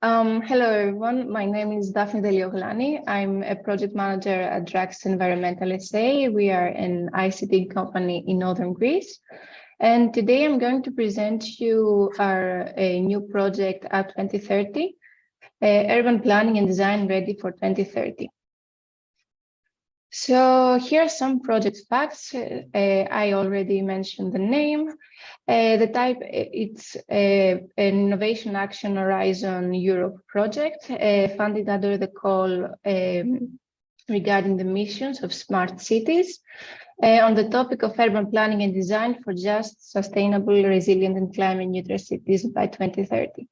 Hello, everyone. My name is Daphne Delioglani. I'm a project manager at Draxis Environmental SA. We are an ICT company in Northern Greece. And today I'm going to present you our new project at 2030, urban planning and design ready for 2030. So here are some project facts. I already mentioned the name. The type, it's an Innovation Action Horizon Europe project funded under the call regarding the missions of smart cities on the topic of urban planning and design for just, sustainable, resilient and climate neutral cities by 2030.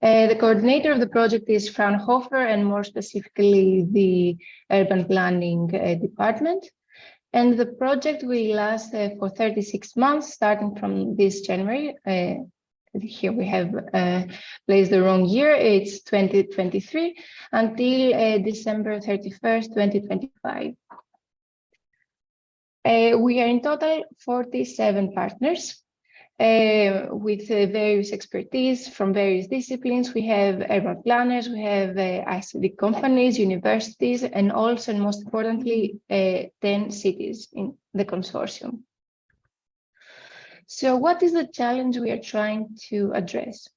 The coordinator of the project is Fraunhofer, and more specifically the urban planning department. And the project will last for 36 months, starting from this January. Here we have placed the wrong year. It's 2023 until December 31st, 2025. We are in total 47 partners. With various expertise from various disciplines. We have urban planners, we have ICT companies, universities, and also, and most importantly, 10 cities in the consortium. So what is the challenge we are trying to address?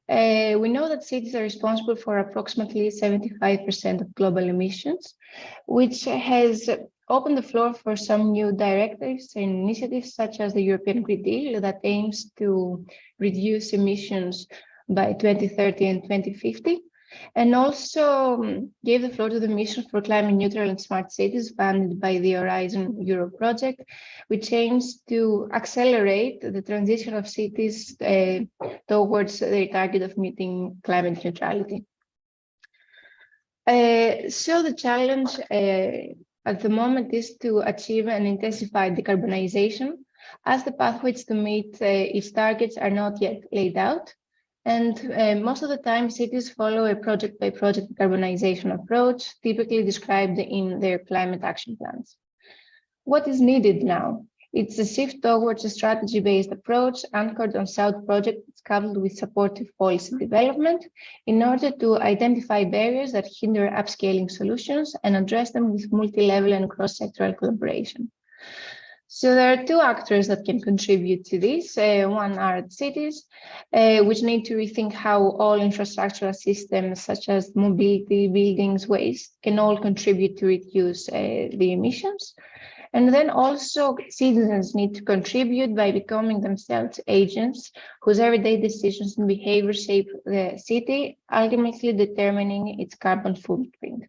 We know that cities are responsible for approximately 75% of global emissions, which has opened the floor for some new directives and initiatives such as the European Green Deal that aims to reduce emissions by 2030 and 2050, and also gave the floor to the mission for climate neutral and smart cities funded by the Horizon Europe project, which aims to accelerate the transition of cities towards their target of meeting climate neutrality. So the challenge at the moment is to achieve an intensified decarbonization, as the pathways to meet its targets are not yet laid out. And most of the time, cities follow a project-by-project decarbonization approach, typically described in their climate action plans. What is needed now? It's a shift towards a strategy-based approach anchored on South projects coupled with supportive policy development in order to identify barriers that hinder upscaling solutions and address them with multi-level and cross-sectoral collaboration. So there are two actors that can contribute to this. One are the cities, which need to rethink how all infrastructural systems such as mobility, buildings, waste can all contribute to reduce the emissions. And then also citizens need to contribute by becoming themselves agents whose everyday decisions and behavior shape the city, ultimately determining its carbon footprint.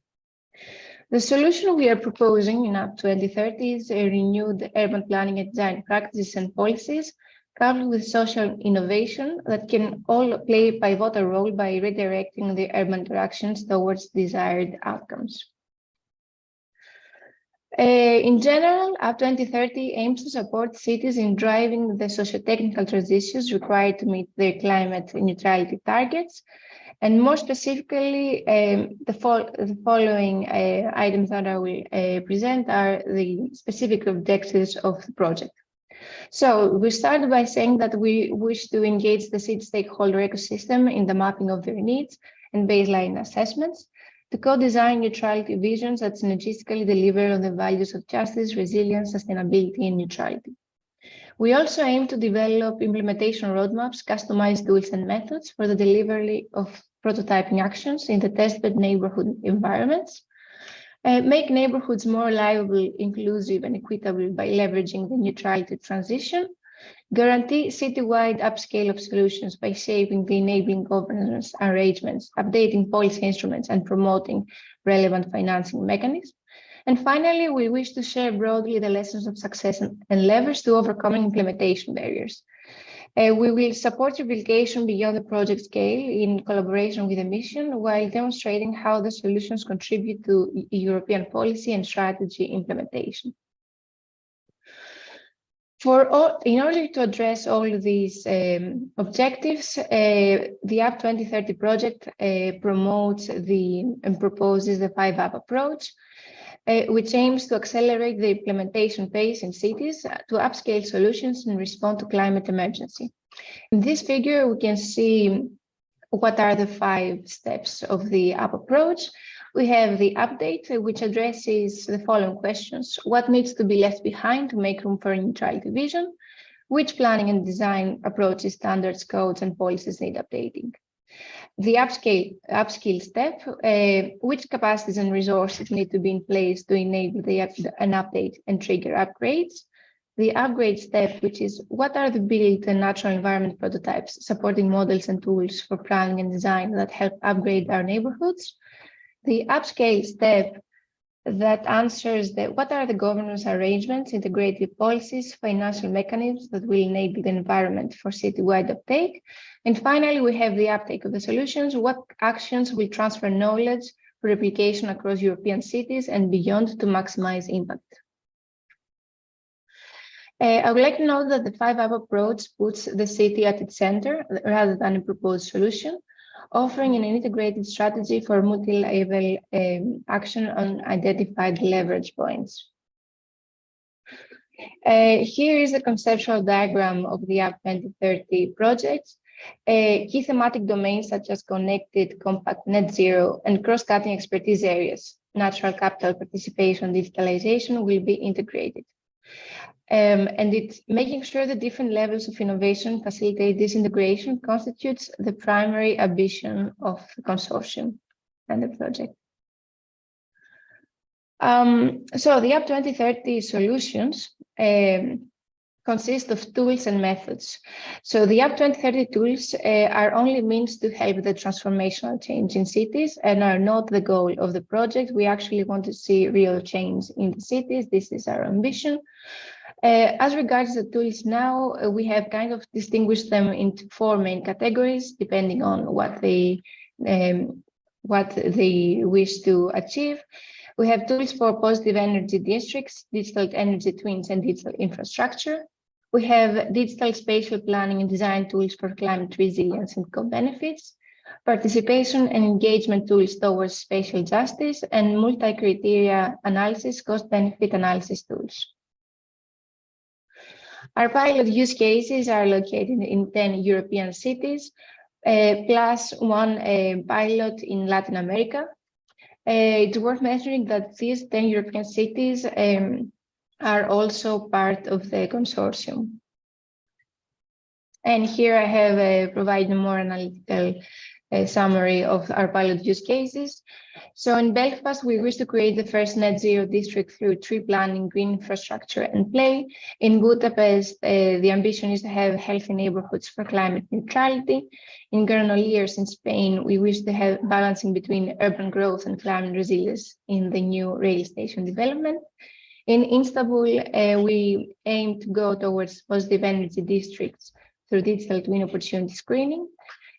The solution we are proposing in Up 2030 is a renewed urban planning and design practices and policies, coupled with social innovation that can all play a pivotal role by redirecting the urban interactions towards desired outcomes. In general, Up 2030 aims to support cities in driving the socio-technical transitions required to meet their climate neutrality targets. And more specifically, the following items that I will present are the specific objectives of the project. So we started by saying that we wish to engage the city stakeholder ecosystem in the mapping of their needs and baseline assessments, to co-design neutrality visions that synergistically deliver on the values of justice, resilience, sustainability, and neutrality. We also aim to develop implementation roadmaps, customized tools and methods for the delivery of prototyping actions in the testbed neighborhood environments, make neighborhoods more livable, inclusive, and equitable by leveraging the neutrality transition, guarantee citywide upscale of solutions by shaping the enabling governance arrangements, updating policy instruments, and promoting relevant financing mechanisms. And finally, we wish to share broadly the lessons of success and levers to overcoming implementation barriers. We will support replication beyond the project scale in collaboration with the mission, while demonstrating how the solutions contribute to European policy and strategy implementation. In order to address all of these objectives, the UP 2030 project promotes and proposes the 5UP approach, which aims to accelerate the implementation pace in cities to upscale solutions and respond to climate emergency. In this figure, we can see what are the 5 steps of the UP approach. We have the update, which addresses the following questions. What needs to be left behind to make room for a neutrality vision? Which planning and design approaches, standards, codes, and policies need updating? The upskill step, which capacities and resources need to be in place to enable an update and trigger upgrades. The upgrade step, which is what are the built and natural environment prototypes supporting models and tools for planning and design that help upgrade our neighborhoods. The upscale step that answers what are the governance arrangements, integrated policies, financial mechanisms that will enable the environment for citywide uptake. And finally, we have the uptake of the solutions. What actions will transfer knowledge for replication across European cities and beyond to maximize impact? I would like to note that the 5UP approach puts the city at its center rather than a proposed solution, offering an integrated strategy for multi-level action on identified leverage points. Here is a conceptual diagram of the UP 2030 project. Key thematic domains such as connected, compact, net zero, and cross-cutting expertise areas, natural capital participation, digitalization will be integrated. And it's making sure that different levels of innovation facilitate this integration constitutes the primary ambition of the consortium and the project. So the UP 2030 solutions consist of tools and methods. So the UP 2030 tools are only means to help the transformational change in cities and are not the goal of the project. We actually want to see real change in the cities. This is our ambition. As regards the tools now, we have kind of distinguished them into 4 main categories, depending on what they wish to achieve. We have tools for positive energy districts, digital energy twins, and digital infrastructure. We have digital spatial planning and design tools for climate resilience and co-benefits, participation and engagement tools towards spatial justice, and multi-criteria analysis, cost-benefit analysis tools. Our pilot use cases are located in 10 European cities, plus 1 pilot in Latin America. It's worth mentioning that these 10 European cities are also part of the consortium. And here I have provided a more analytical summary of our pilot use cases. So in Belfast, we wish to create the first net zero district through tree planting, green infrastructure, and play. In Budapest, the ambition is to have healthy neighborhoods for climate neutrality. In Granollers in Spain, we wish to have balancing between urban growth and climate resilience in the new rail station development. In Istanbul, we aim to go towards positive energy districts through digital twin opportunity screening.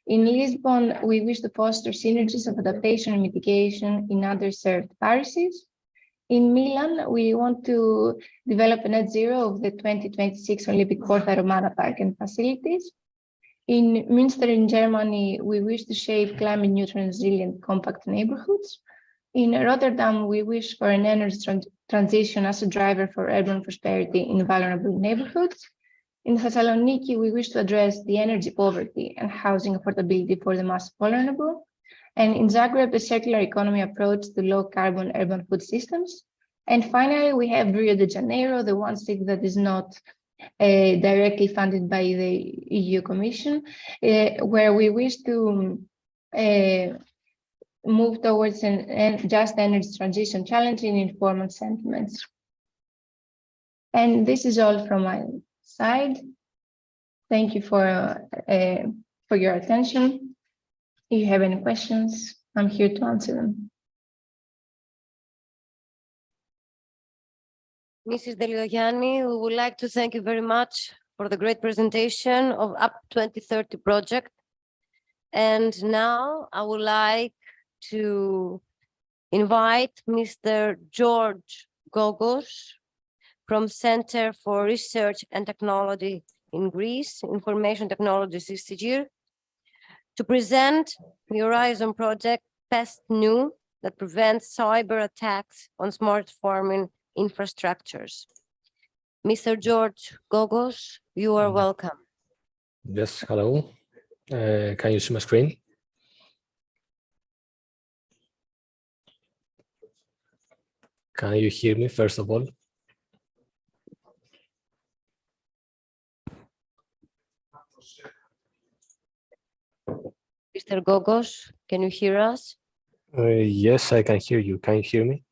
In Lisbon, we wish to foster synergies of adaptation and mitigation in underserved parishes. In Milan, we want to develop a net zero of the 2026 Olympic Porta Romana Park and facilities. In Münster in Germany, we wish to shape climate neutral and resilient compact neighborhoods. In Rotterdam, we wish for an energy transition as a driver for urban prosperity in vulnerable neighborhoods. In Thessaloniki, we wish to address the energy poverty and housing affordability for the most vulnerable. And in Zagreb, a circular economy approach to low carbon urban food systems. And finally, we have Rio de Janeiro, the one city that is not directly funded by the EU Commission, where we wish to move towards an just energy transition, challenging informal sentiments. And this is all from my side. Thank you for your attention. If you have any questions, I'm here to answer them. Mrs. Deliogianni, we would like to thank you very much for the great presentation of UP 2030 project. And now I would like to invite Mr. George Gogos from Center for Research and Technology in Greece, Information Technologies Institute, to present the Horizon project PEST New that prevents cyber attacks on smart farming infrastructures. Mr. George Gogos, you are welcome. Yes, hello. Can you see my screen? Can you hear me, first of all? Mr. Gogos, can you hear us? Yes, I can hear you. Can you hear me?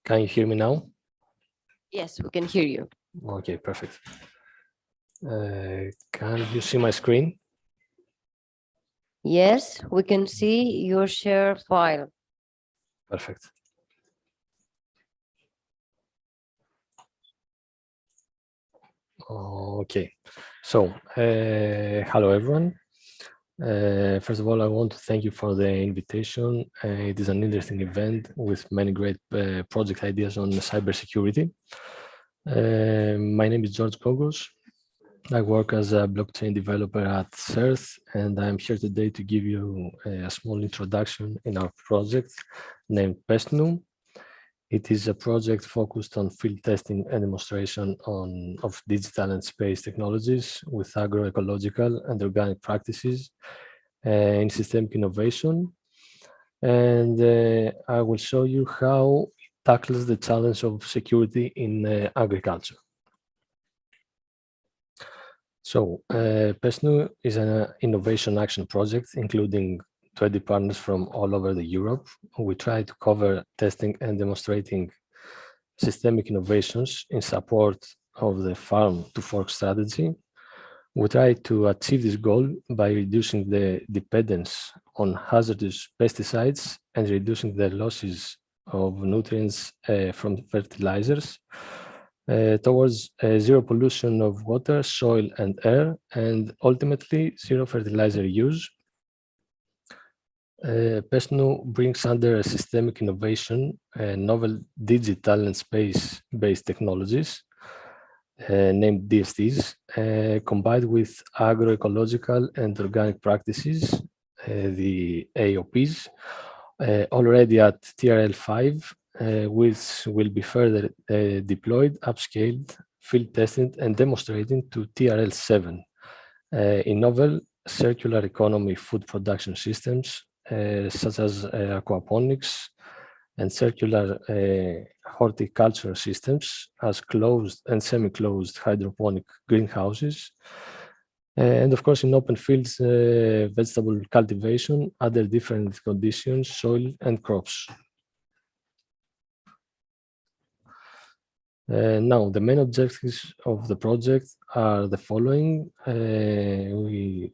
Can you hear me now? Yes, we can hear you. Okay, perfect. Can you see my screen? Yes, we can see your share file. Perfect. Okay, so hello everyone. First of all, I want to thank you for the invitation. It is an interesting event with many great project ideas on cybersecurity. My name is George Gogos. I work as a blockchain developer at CERT, and I'm here today to give you a small introduction in our project named PESTNU. It is a project focused on field testing and demonstration of digital and space technologies with agroecological and organic practices in systemic innovation. And I will show you how it tackles the challenge of security in agriculture. So PESTNU is an innovation action project, including 20 partners from all over Europe. We try to cover testing and demonstrating systemic innovations in support of the farm to fork strategy. We try to achieve this goal by reducing the dependence on hazardous pesticides and reducing the losses of nutrients from fertilizers towards zero pollution of water, soil, and air, and ultimately zero fertilizer use. PESTNU brings under a systemic innovation novel digital and space-based technologies named DSTs, combined with agroecological and organic practices, the AOPs, already at TRL 5, which will be further deployed, upscaled, field tested, and demonstrated to TRL 7 in novel circular economy food production systems, such as aquaponics and circular horticulture systems as closed and semi-closed hydroponic greenhouses. And of course, in open fields, vegetable cultivation under different conditions, soil and crops. Now, the main objectives of the project are the following. We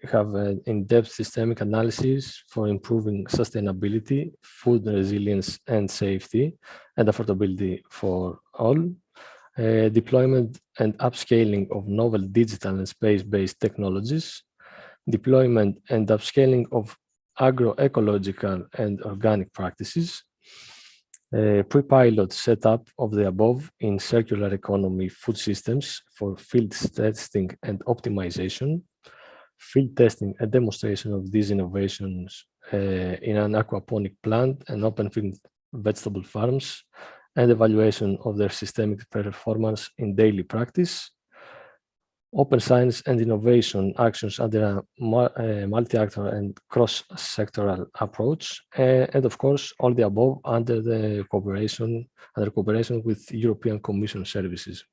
have an in-depth systemic analysis for improving sustainability, food resilience and safety, and affordability for all. Deployment and upscaling of novel digital and space-based technologies, deployment and upscaling of agroecological and organic practices, pre-pilot setup of the above in circular economy food systems for field testing and optimization, field testing and demonstration of these innovations in an aquaponic plant and open field vegetable farms, and evaluation of their systemic performance in daily practice. open science and innovation actions under a multi-actor and cross-sectoral approach, and of course, all the above under the cooperation with European Commission services.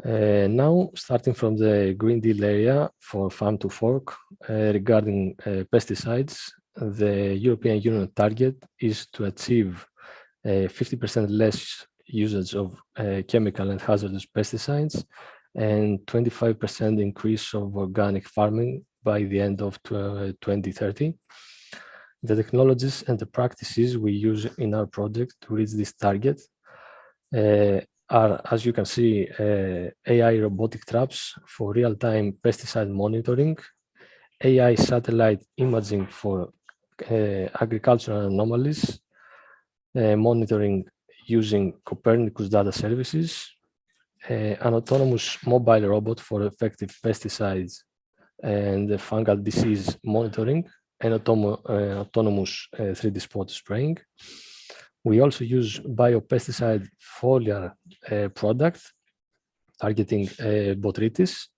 Now, starting from the Green Deal area for farm to fork, regarding pesticides, the European Union target is to achieve 50% less usage of chemical and hazardous pesticides and 25% increase of organic farming by the end of 2030. The technologies and the practices we use in our project to reach this target are, as you can see, AI robotic traps for real-time pesticide monitoring, AI satellite imaging for agricultural anomalies, monitoring using Copernicus data services, an autonomous mobile robot for effective pesticides and fungal disease monitoring, and autonomous 3D spot spraying. We also use biopesticide foliar product targeting botrytis.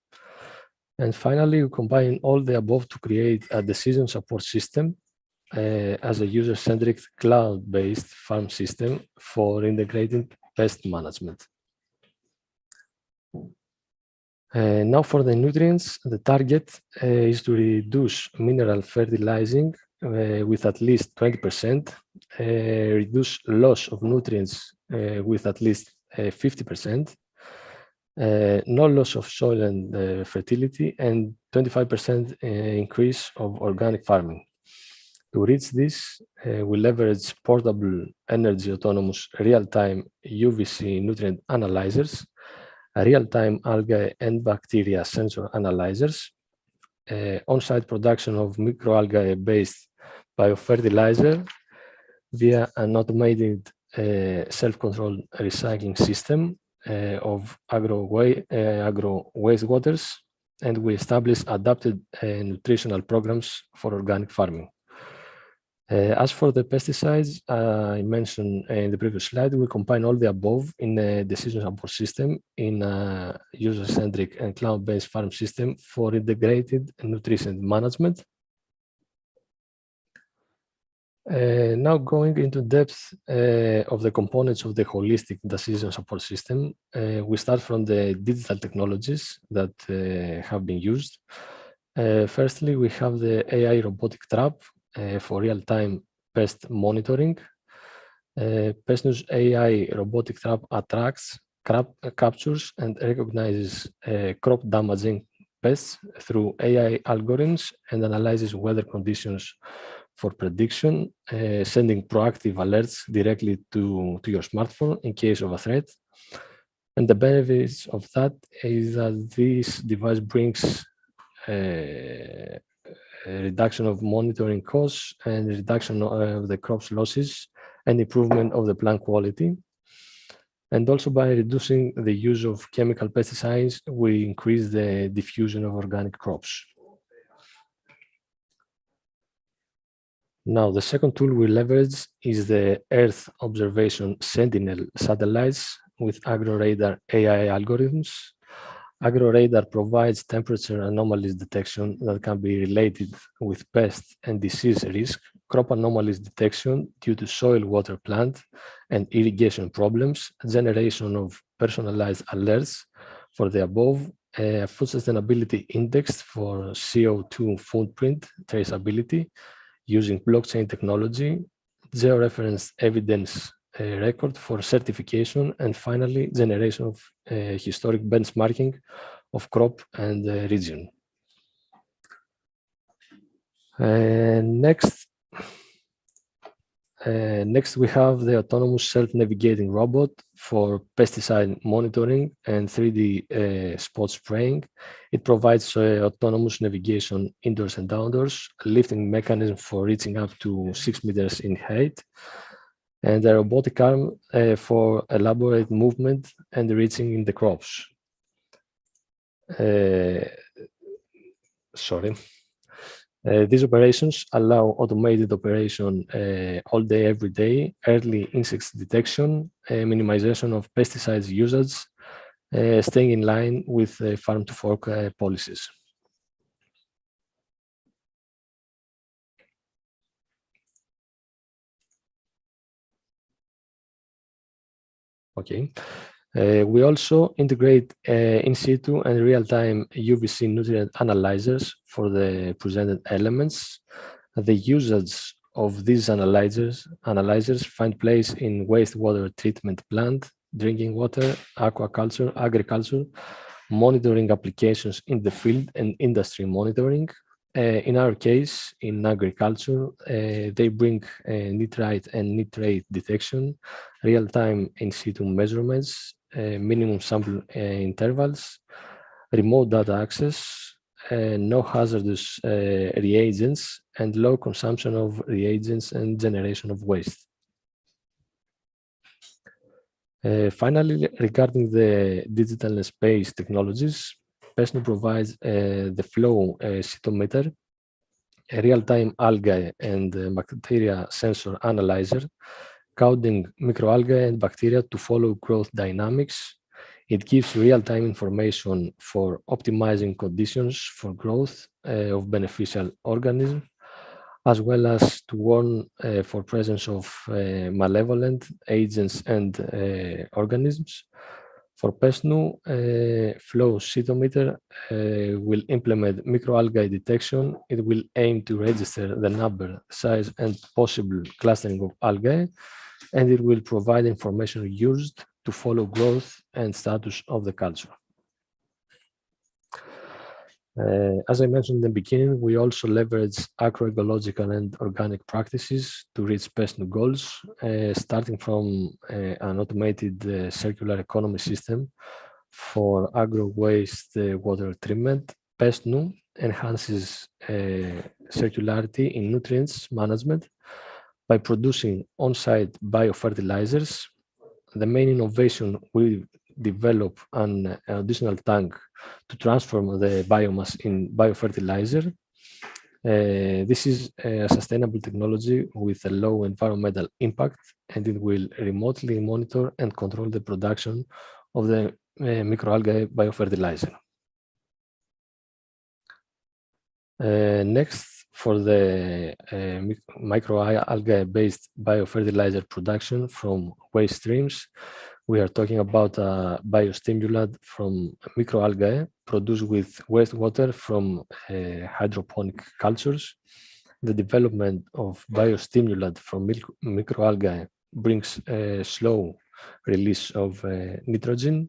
And finally, we combine all the above to create a decision support system as a user-centric cloud-based farm system for integrated pest management. Now for the nutrients, the target is to reduce mineral fertilizing with at least 20%, reduce loss of nutrients with at least 50%, no loss of soil and fertility, and 25% increase of organic farming. To reach this, we leverage portable energy autonomous real-time UVC nutrient analyzers, real-time algae and bacteria sensor analyzers, on-site production of microalgae-based biofertilizer via an automated self-controlled recycling system of agro wastewaters, and we establish adapted nutritional programs for organic farming. As for the pesticides, I mentioned in the previous slide, we combine all the above in a decision support system in a user-centric and cloud-based farm system for integrated nutrition management. Now going into depth of the components of the holistic decision support system, we start from the digital technologies that have been used. Firstly, we have the AI robotic trap for real-time pest monitoring. PestNews AI robotic trap attracts, captures, and recognizes crop damaging pests through AI algorithms and analyzes weather conditions for prediction, sending proactive alerts directly to your smartphone in case of a threat. And the benefits of that is that this device brings a reduction of monitoring costs and reduction of the crops losses and improvement of the plant quality. And also by reducing the use of chemical pesticides, we increase the diffusion of organic crops. Now, the second tool we leverage is the Earth Observation Sentinel satellites with AgroRadar AI algorithms. AgroRadar provides temperature anomalies detection that can be related with pest and disease risk, crop anomalies detection due to soil, water, plant, and irrigation problems, generation of personalized alerts for the above, food sustainability index for CO2 footprint traceability using blockchain technology, georeferenced evidence record for certification, and finally, generation of historic benchmarking of crop and region. Next, we have the autonomous self-navigating robot for pesticide monitoring and 3D spot spraying. It provides autonomous navigation indoors and outdoors, lifting mechanism for reaching up to 6 meters in height, and a robotic arm for elaborate movement and reaching in the crops. Sorry. These operations allow automated operation all day, every day, early insect detection, minimization of pesticides usage, staying in line with farm to fork policies. Okay. We also integrate in situ and real-time UVC nutrient analyzers for the presented elements. The usage of these analyzers find place in wastewater treatment plant, drinking water, aquaculture, agriculture, monitoring applications in the field, and industry monitoring. In our case, in agriculture, they bring nitrite and nitrate detection, real-time in situ measurements, minimum sample intervals, remote data access, no hazardous reagents, and low consumption of reagents and generation of waste. Finally, regarding the digital space technologies, PESNU provides the flow cytometer, a real-time algae and bacteria sensor analyzer, counting microalgae and bacteria to follow growth dynamics. It gives real-time information for optimizing conditions for growth of beneficial organisms, as well as to warn for presence of malevolent agents and organisms. For PESNU, flow cytometer will implement microalgae detection. It will aim to register the number, size, and possible clustering of algae, and it will provide information used to follow growth and status of the culture. As I mentioned in the beginning, we also leverage agroecological and organic practices to reach PESNU goals, starting from an automated circular economy system for agro-waste water treatment. PESNU enhances circularity in nutrients management by producing on-site biofertilizers. The main innovation will develop an additional tank to transform the biomass in biofertilizer. This is a sustainable technology with a low environmental impact, and it will remotely monitor and control the production of the microalgae biofertilizer. Next, for the microalgae-based biofertilizer production from waste streams, we are talking about a biostimulant from microalgae produced with wastewater from hydroponic cultures. The development of biostimulant from microalgae brings a slow release of nitrogen.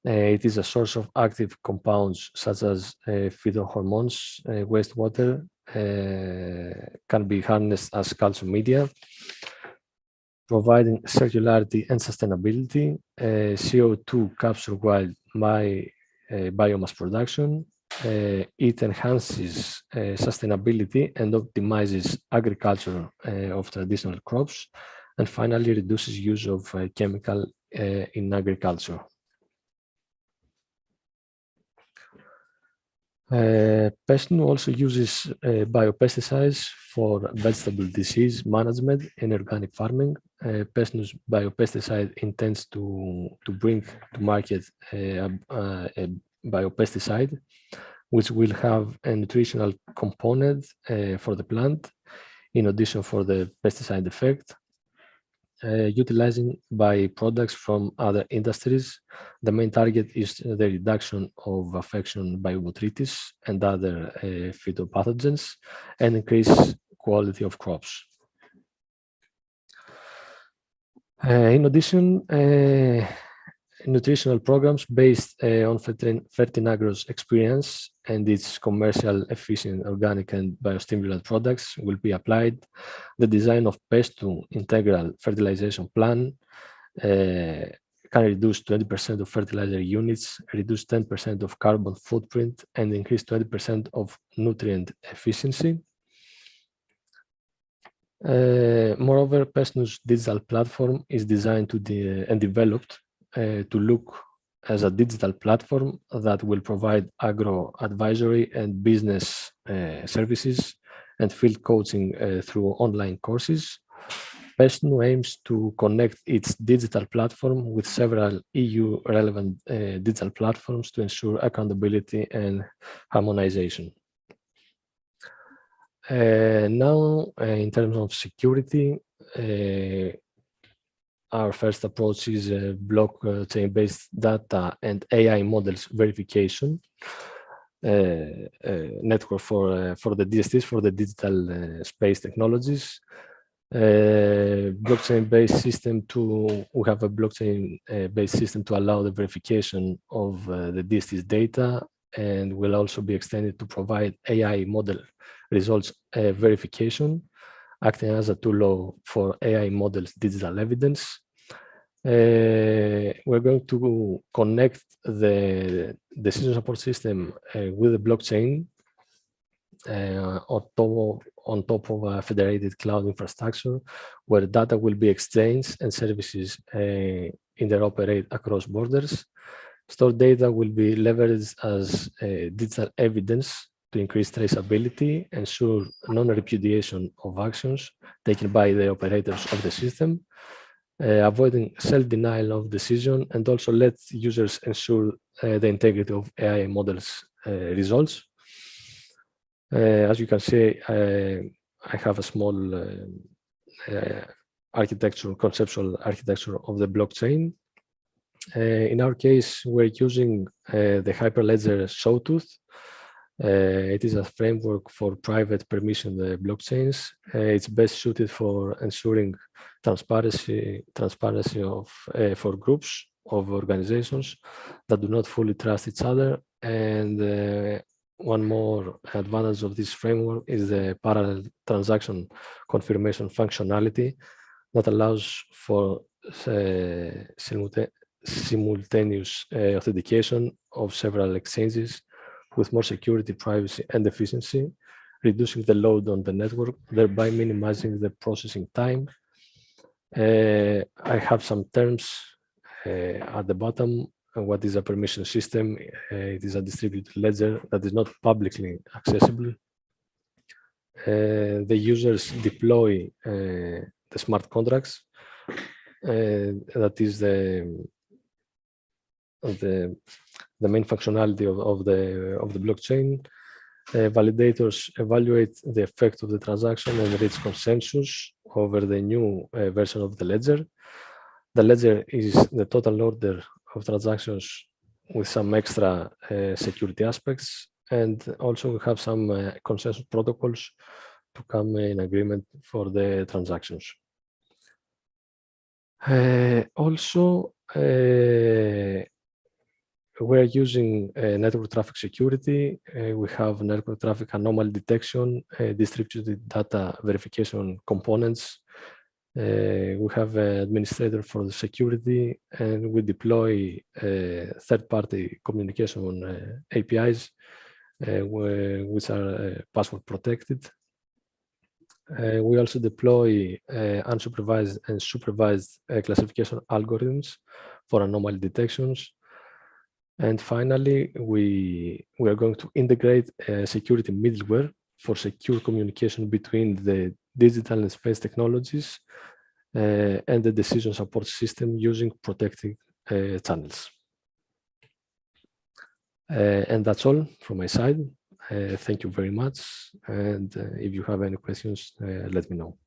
It is a source of active compounds such as phytohormones. Wastewater can be harnessed as calcium media, providing circularity and sustainability, CO2 capture while biomass production. It enhances sustainability and optimizes agriculture of traditional crops, and finally reduces use of chemical in agriculture. PESNU also uses biopesticides for vegetable disease management in organic farming. PESNU's biopesticide intends to bring to market a biopesticide which will have a nutritional component for the plant, in addition for the pesticide effect. Utilizing byproducts from other industries. The main target is the reduction of affection by botrytis and other phytopathogens, and increase quality of crops. In addition, nutritional programs based on Fertinagro's experience and its commercial efficient organic and biostimulant products will be applied. The design of PESNU integral fertilization plan can reduce 20% of fertilizer units, reduce 10% of carbon footprint, and increase 20% of nutrient efficiency. Moreover, PESNU's digital platform is designed and developed to look as a digital platform that will provide agro advisory and business services and field coaching through online courses. PESNU aims to connect its digital platform with several EU relevant digital platforms to ensure accountability and harmonization. Now, in terms of security, our first approach is blockchain-based data and AI models verification network for the DSTs, for the digital space technologies. Blockchain-based system we have a blockchain-based system to allow the verification of the DST's data, and will also be extended to provide AI model results verification, acting as a tool for AI models digital evidence. We're going to connect the decision support system with the blockchain on top of a federated cloud infrastructure, where data will be exchanged and services interoperate across borders. Stored data will be leveraged as digital evidence to increase traceability, ensure non-repudiation of actions taken by the operators of the system, avoiding self-denial of decision, and also let users ensure the integrity of AI models results. As you can see, I have a small conceptual architecture of the blockchain. In our case, we're using the Hyperledger Sawtooth. It is a framework for private permission blockchains. It's best suited for ensuring transparency for groups of organizations that do not fully trust each other. And one more advantage of this framework is the parallel transaction confirmation functionality that allows for simultaneous authentication of several exchanges with more security, privacy, and efficiency, reducing the load on the network, thereby minimizing the processing time. I have some terms at the bottom. What is a permission system? It is a distributed ledger that is not publicly accessible. The users deploy the smart contracts. That is the main functionality of the blockchain. Validators evaluate the effect of the transaction and reach consensus over the new version of the ledger. The ledger is the total order of transactions with some extra security aspects, and also we have some consensus protocols to come in agreement for the transactions. Also, we're using network traffic security. We have network traffic anomaly detection, distributed data verification components. We have an administrator for the security, and we deploy third-party communication APIs, which are password protected. We also deploy unsupervised and supervised classification algorithms for anomaly detections. And finally, we are going to integrate security middleware for secure communication between the digital and space technologies and the decision support system using protected channels. And that's all from my side. Thank you very much. And if you have any questions, let me know.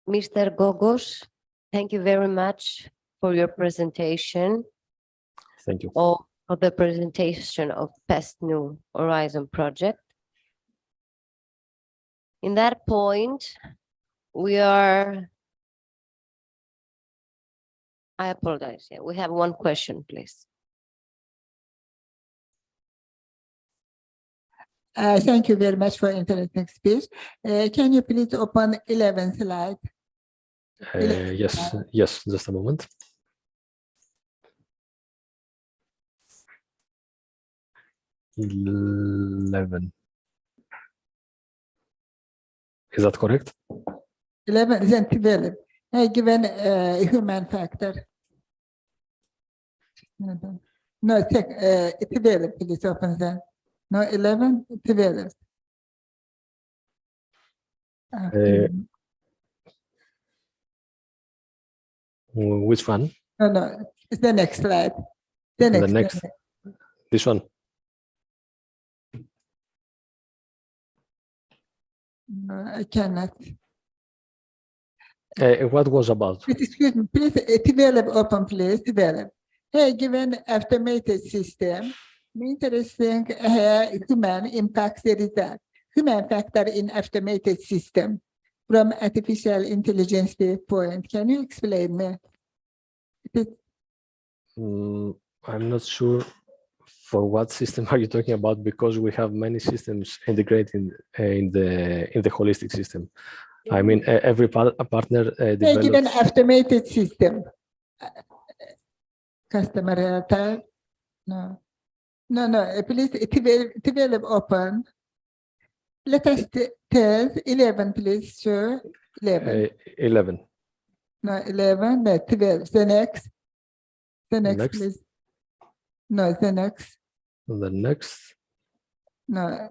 Mr. Gogos, thank you very much for your presentation. Thank you. Of the presentation of PESNU Horizon project. In that point, I apologize. Yeah, we have one question, please. Thank you very much for interesting speech. Can you please open 11th slide? Yes, just a moment. 11. Is that correct? 11 is develop. Given human factor. No, develop, please open that. No, 11, develop. Which one? No, it's the next slide. The next. This one. No, I cannot. What was about? Excuse me, please develop open, please develop. Hey, given automated system, interesting human impacts the result. Human factor in automated system from artificial intelligence viewpoint. Can you explain me? I'm not sure for what system are you talking about, because we have many systems integrated in the holistic system. I mean, every partner develops. Given automated system, customer time. No. Please develop open. Let us tell 11, please, sure. 11. 11. No, 11. No, 12. The next. The next, please. No, the next. The next. No.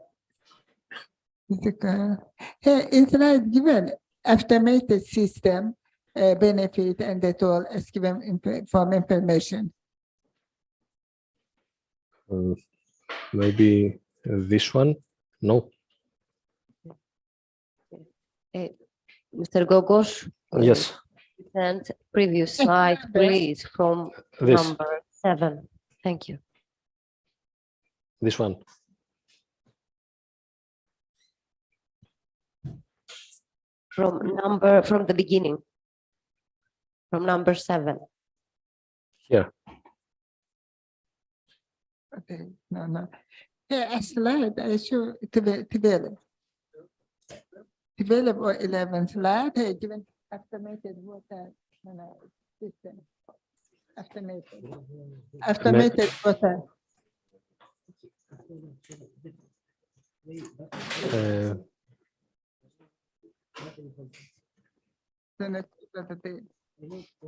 Here, inside given automated system benefit and the tool is given from information. Maybe this one? No. Mr. Gogos? Yes. And previous slide, please, from This. number 7. Thank you. This one. From the beginning. From number 7. Here. Okay, no. Here, a slide I show develop. Develop or 11 slide, hey, given automated water system. Automated water.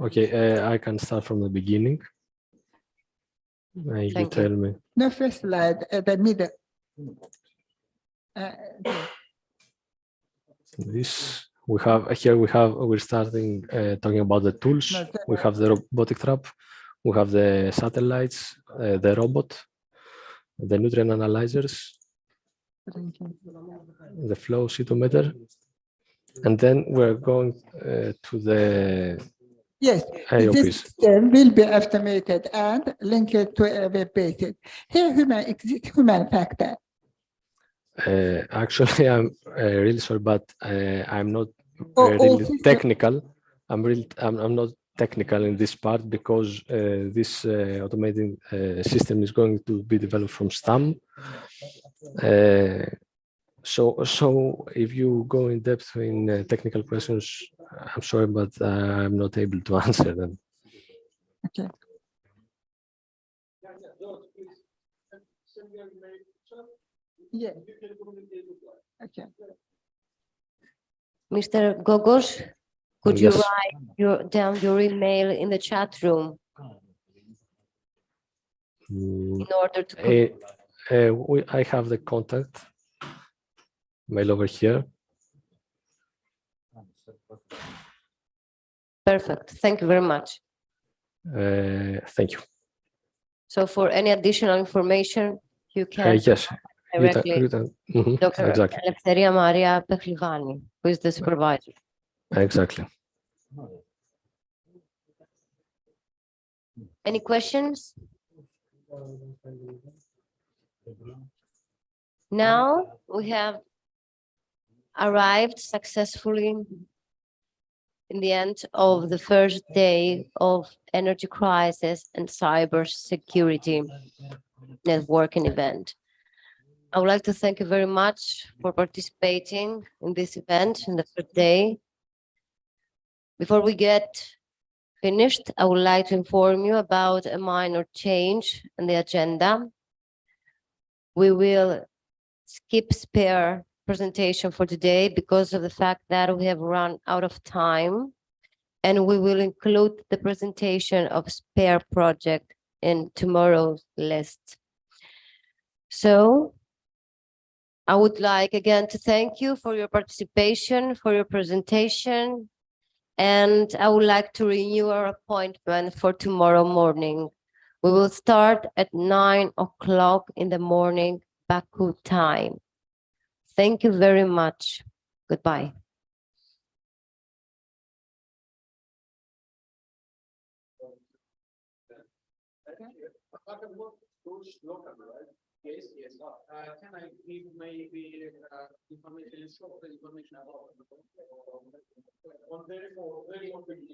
Okay, I can start from the beginning. You tell me. No, first slide at the middle. This we have here. We're starting talking about the tools. We have the robotic trap. We have the satellites, the robot, the nutrient analyzers, the flow cytometer, and then we're going to the yes. IOPs. This system will be automated and linked to a web based. Here, human factor. Actually, I'm really sorry, but I'm not really technical. I'm not technical in this part, because this automating system is going to be developed from STAM. So if you go in depth in technical questions, I'm sorry, but I'm not able to answer them. Okay. Yeah. Okay. Mr. Gogos, could you Yes. write down your email in the chat room in order to? I have the contact mail over here. Perfect. Thank you very much. Thank you. So for any additional information, you can Yes. directly Dr. Exactly. Eleftheria Maria Pechlivani, who is the supervisor. Exactly. Any questions? Now we have arrived successfully in the end of the first day of energy crisis and cybersecurity networking event. I would like to thank you very much for participating in this event in the first day. Before we get finished, I would like to inform you about a minor change in the agenda. We will skip spare presentation for today because of the fact that we have run out of time, and we will include the presentation of spare project in tomorrow's list. So I would like again to thank you for your participation, for your presentation, and I would like to renew our appointment for tomorrow morning. We will start at 9 o'clock in the morning, Baku time. Thank you very much. Goodbye. Yes, yes. Can I give maybe information, short information about on very more questions?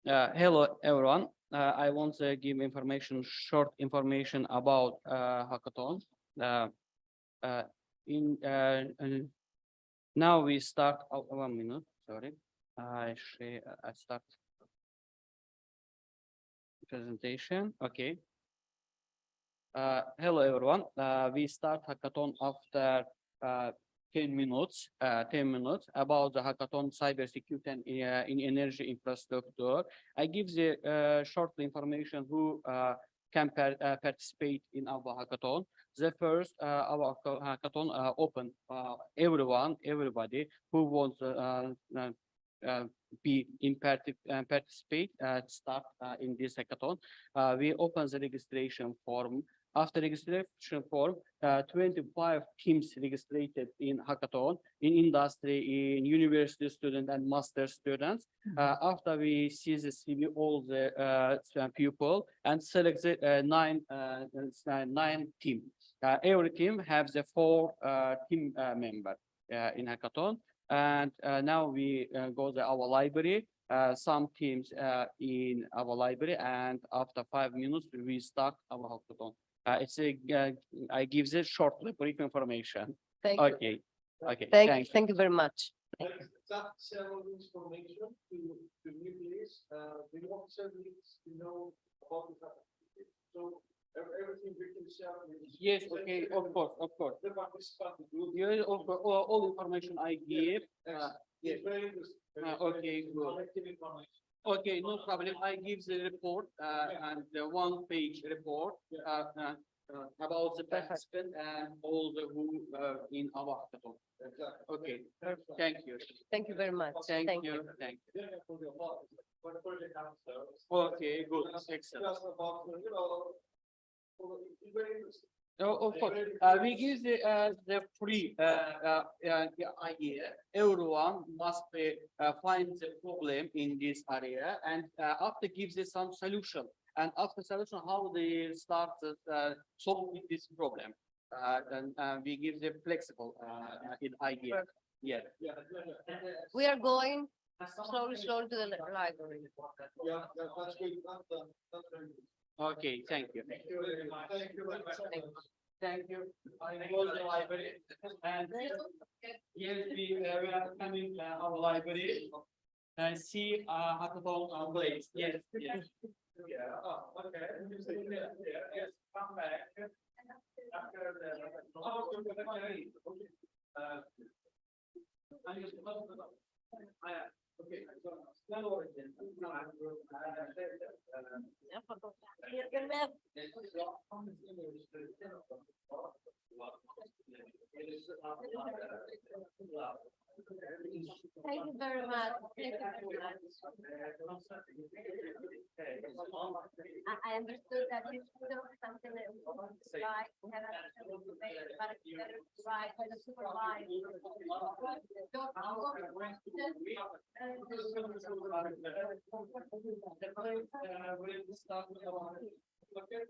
Hello, everyone. I want to give short information about hackathon. Now we start. 1 minute. Sorry, I start presentation. Okay. Hello, everyone. We start hackathon after 10 minutes. 10 minutes about the hackathon cybersecurity and in energy infrastructure. I give the short information who can participate in our hackathon. The first, our hackathon open everybody who wants be in participate start in this hackathon. We open the registration form. After registration form, 25 teams registered in hackathon, in industry, in university students and master students. After we see the CV, all the people, and select the nine team. Every team has the 4 team member in hackathon. And now we go to our library. Some teams in our library, and after 5 minutes we start our hackathon. I give this short brief information. Thank okay. you. Okay. Thank you very much. Some information to new players. The officer needs to know about the hackathon. So everything written down. Yes. Okay. Of course. The participant group. Yeah, all information I give. Yes. Okay. Good. Okay, no problem. I give the report and the 1-page report about the participant and all the who in our hackathon. Okay. Thank you. Thank you very much. Thank you. Thank you. Okay, good. Excellent. Oh, of course. We give the free idea. Everyone must find the problem in this area, and after gives us some solution. And after solution, how they start solving this problem. And we give them flexible idea. Yeah. We are going slowly to the library. Okay, thank you. Thank you very much. Thank you very much. Thank you. I close the library. And yes, we are coming our library and see hackathon place. Yes, yes. Yeah. Oh, okay. Yes, come back. After okay. Thank you very much. I understood that you should do something right. We have right by the supervisor. Okay.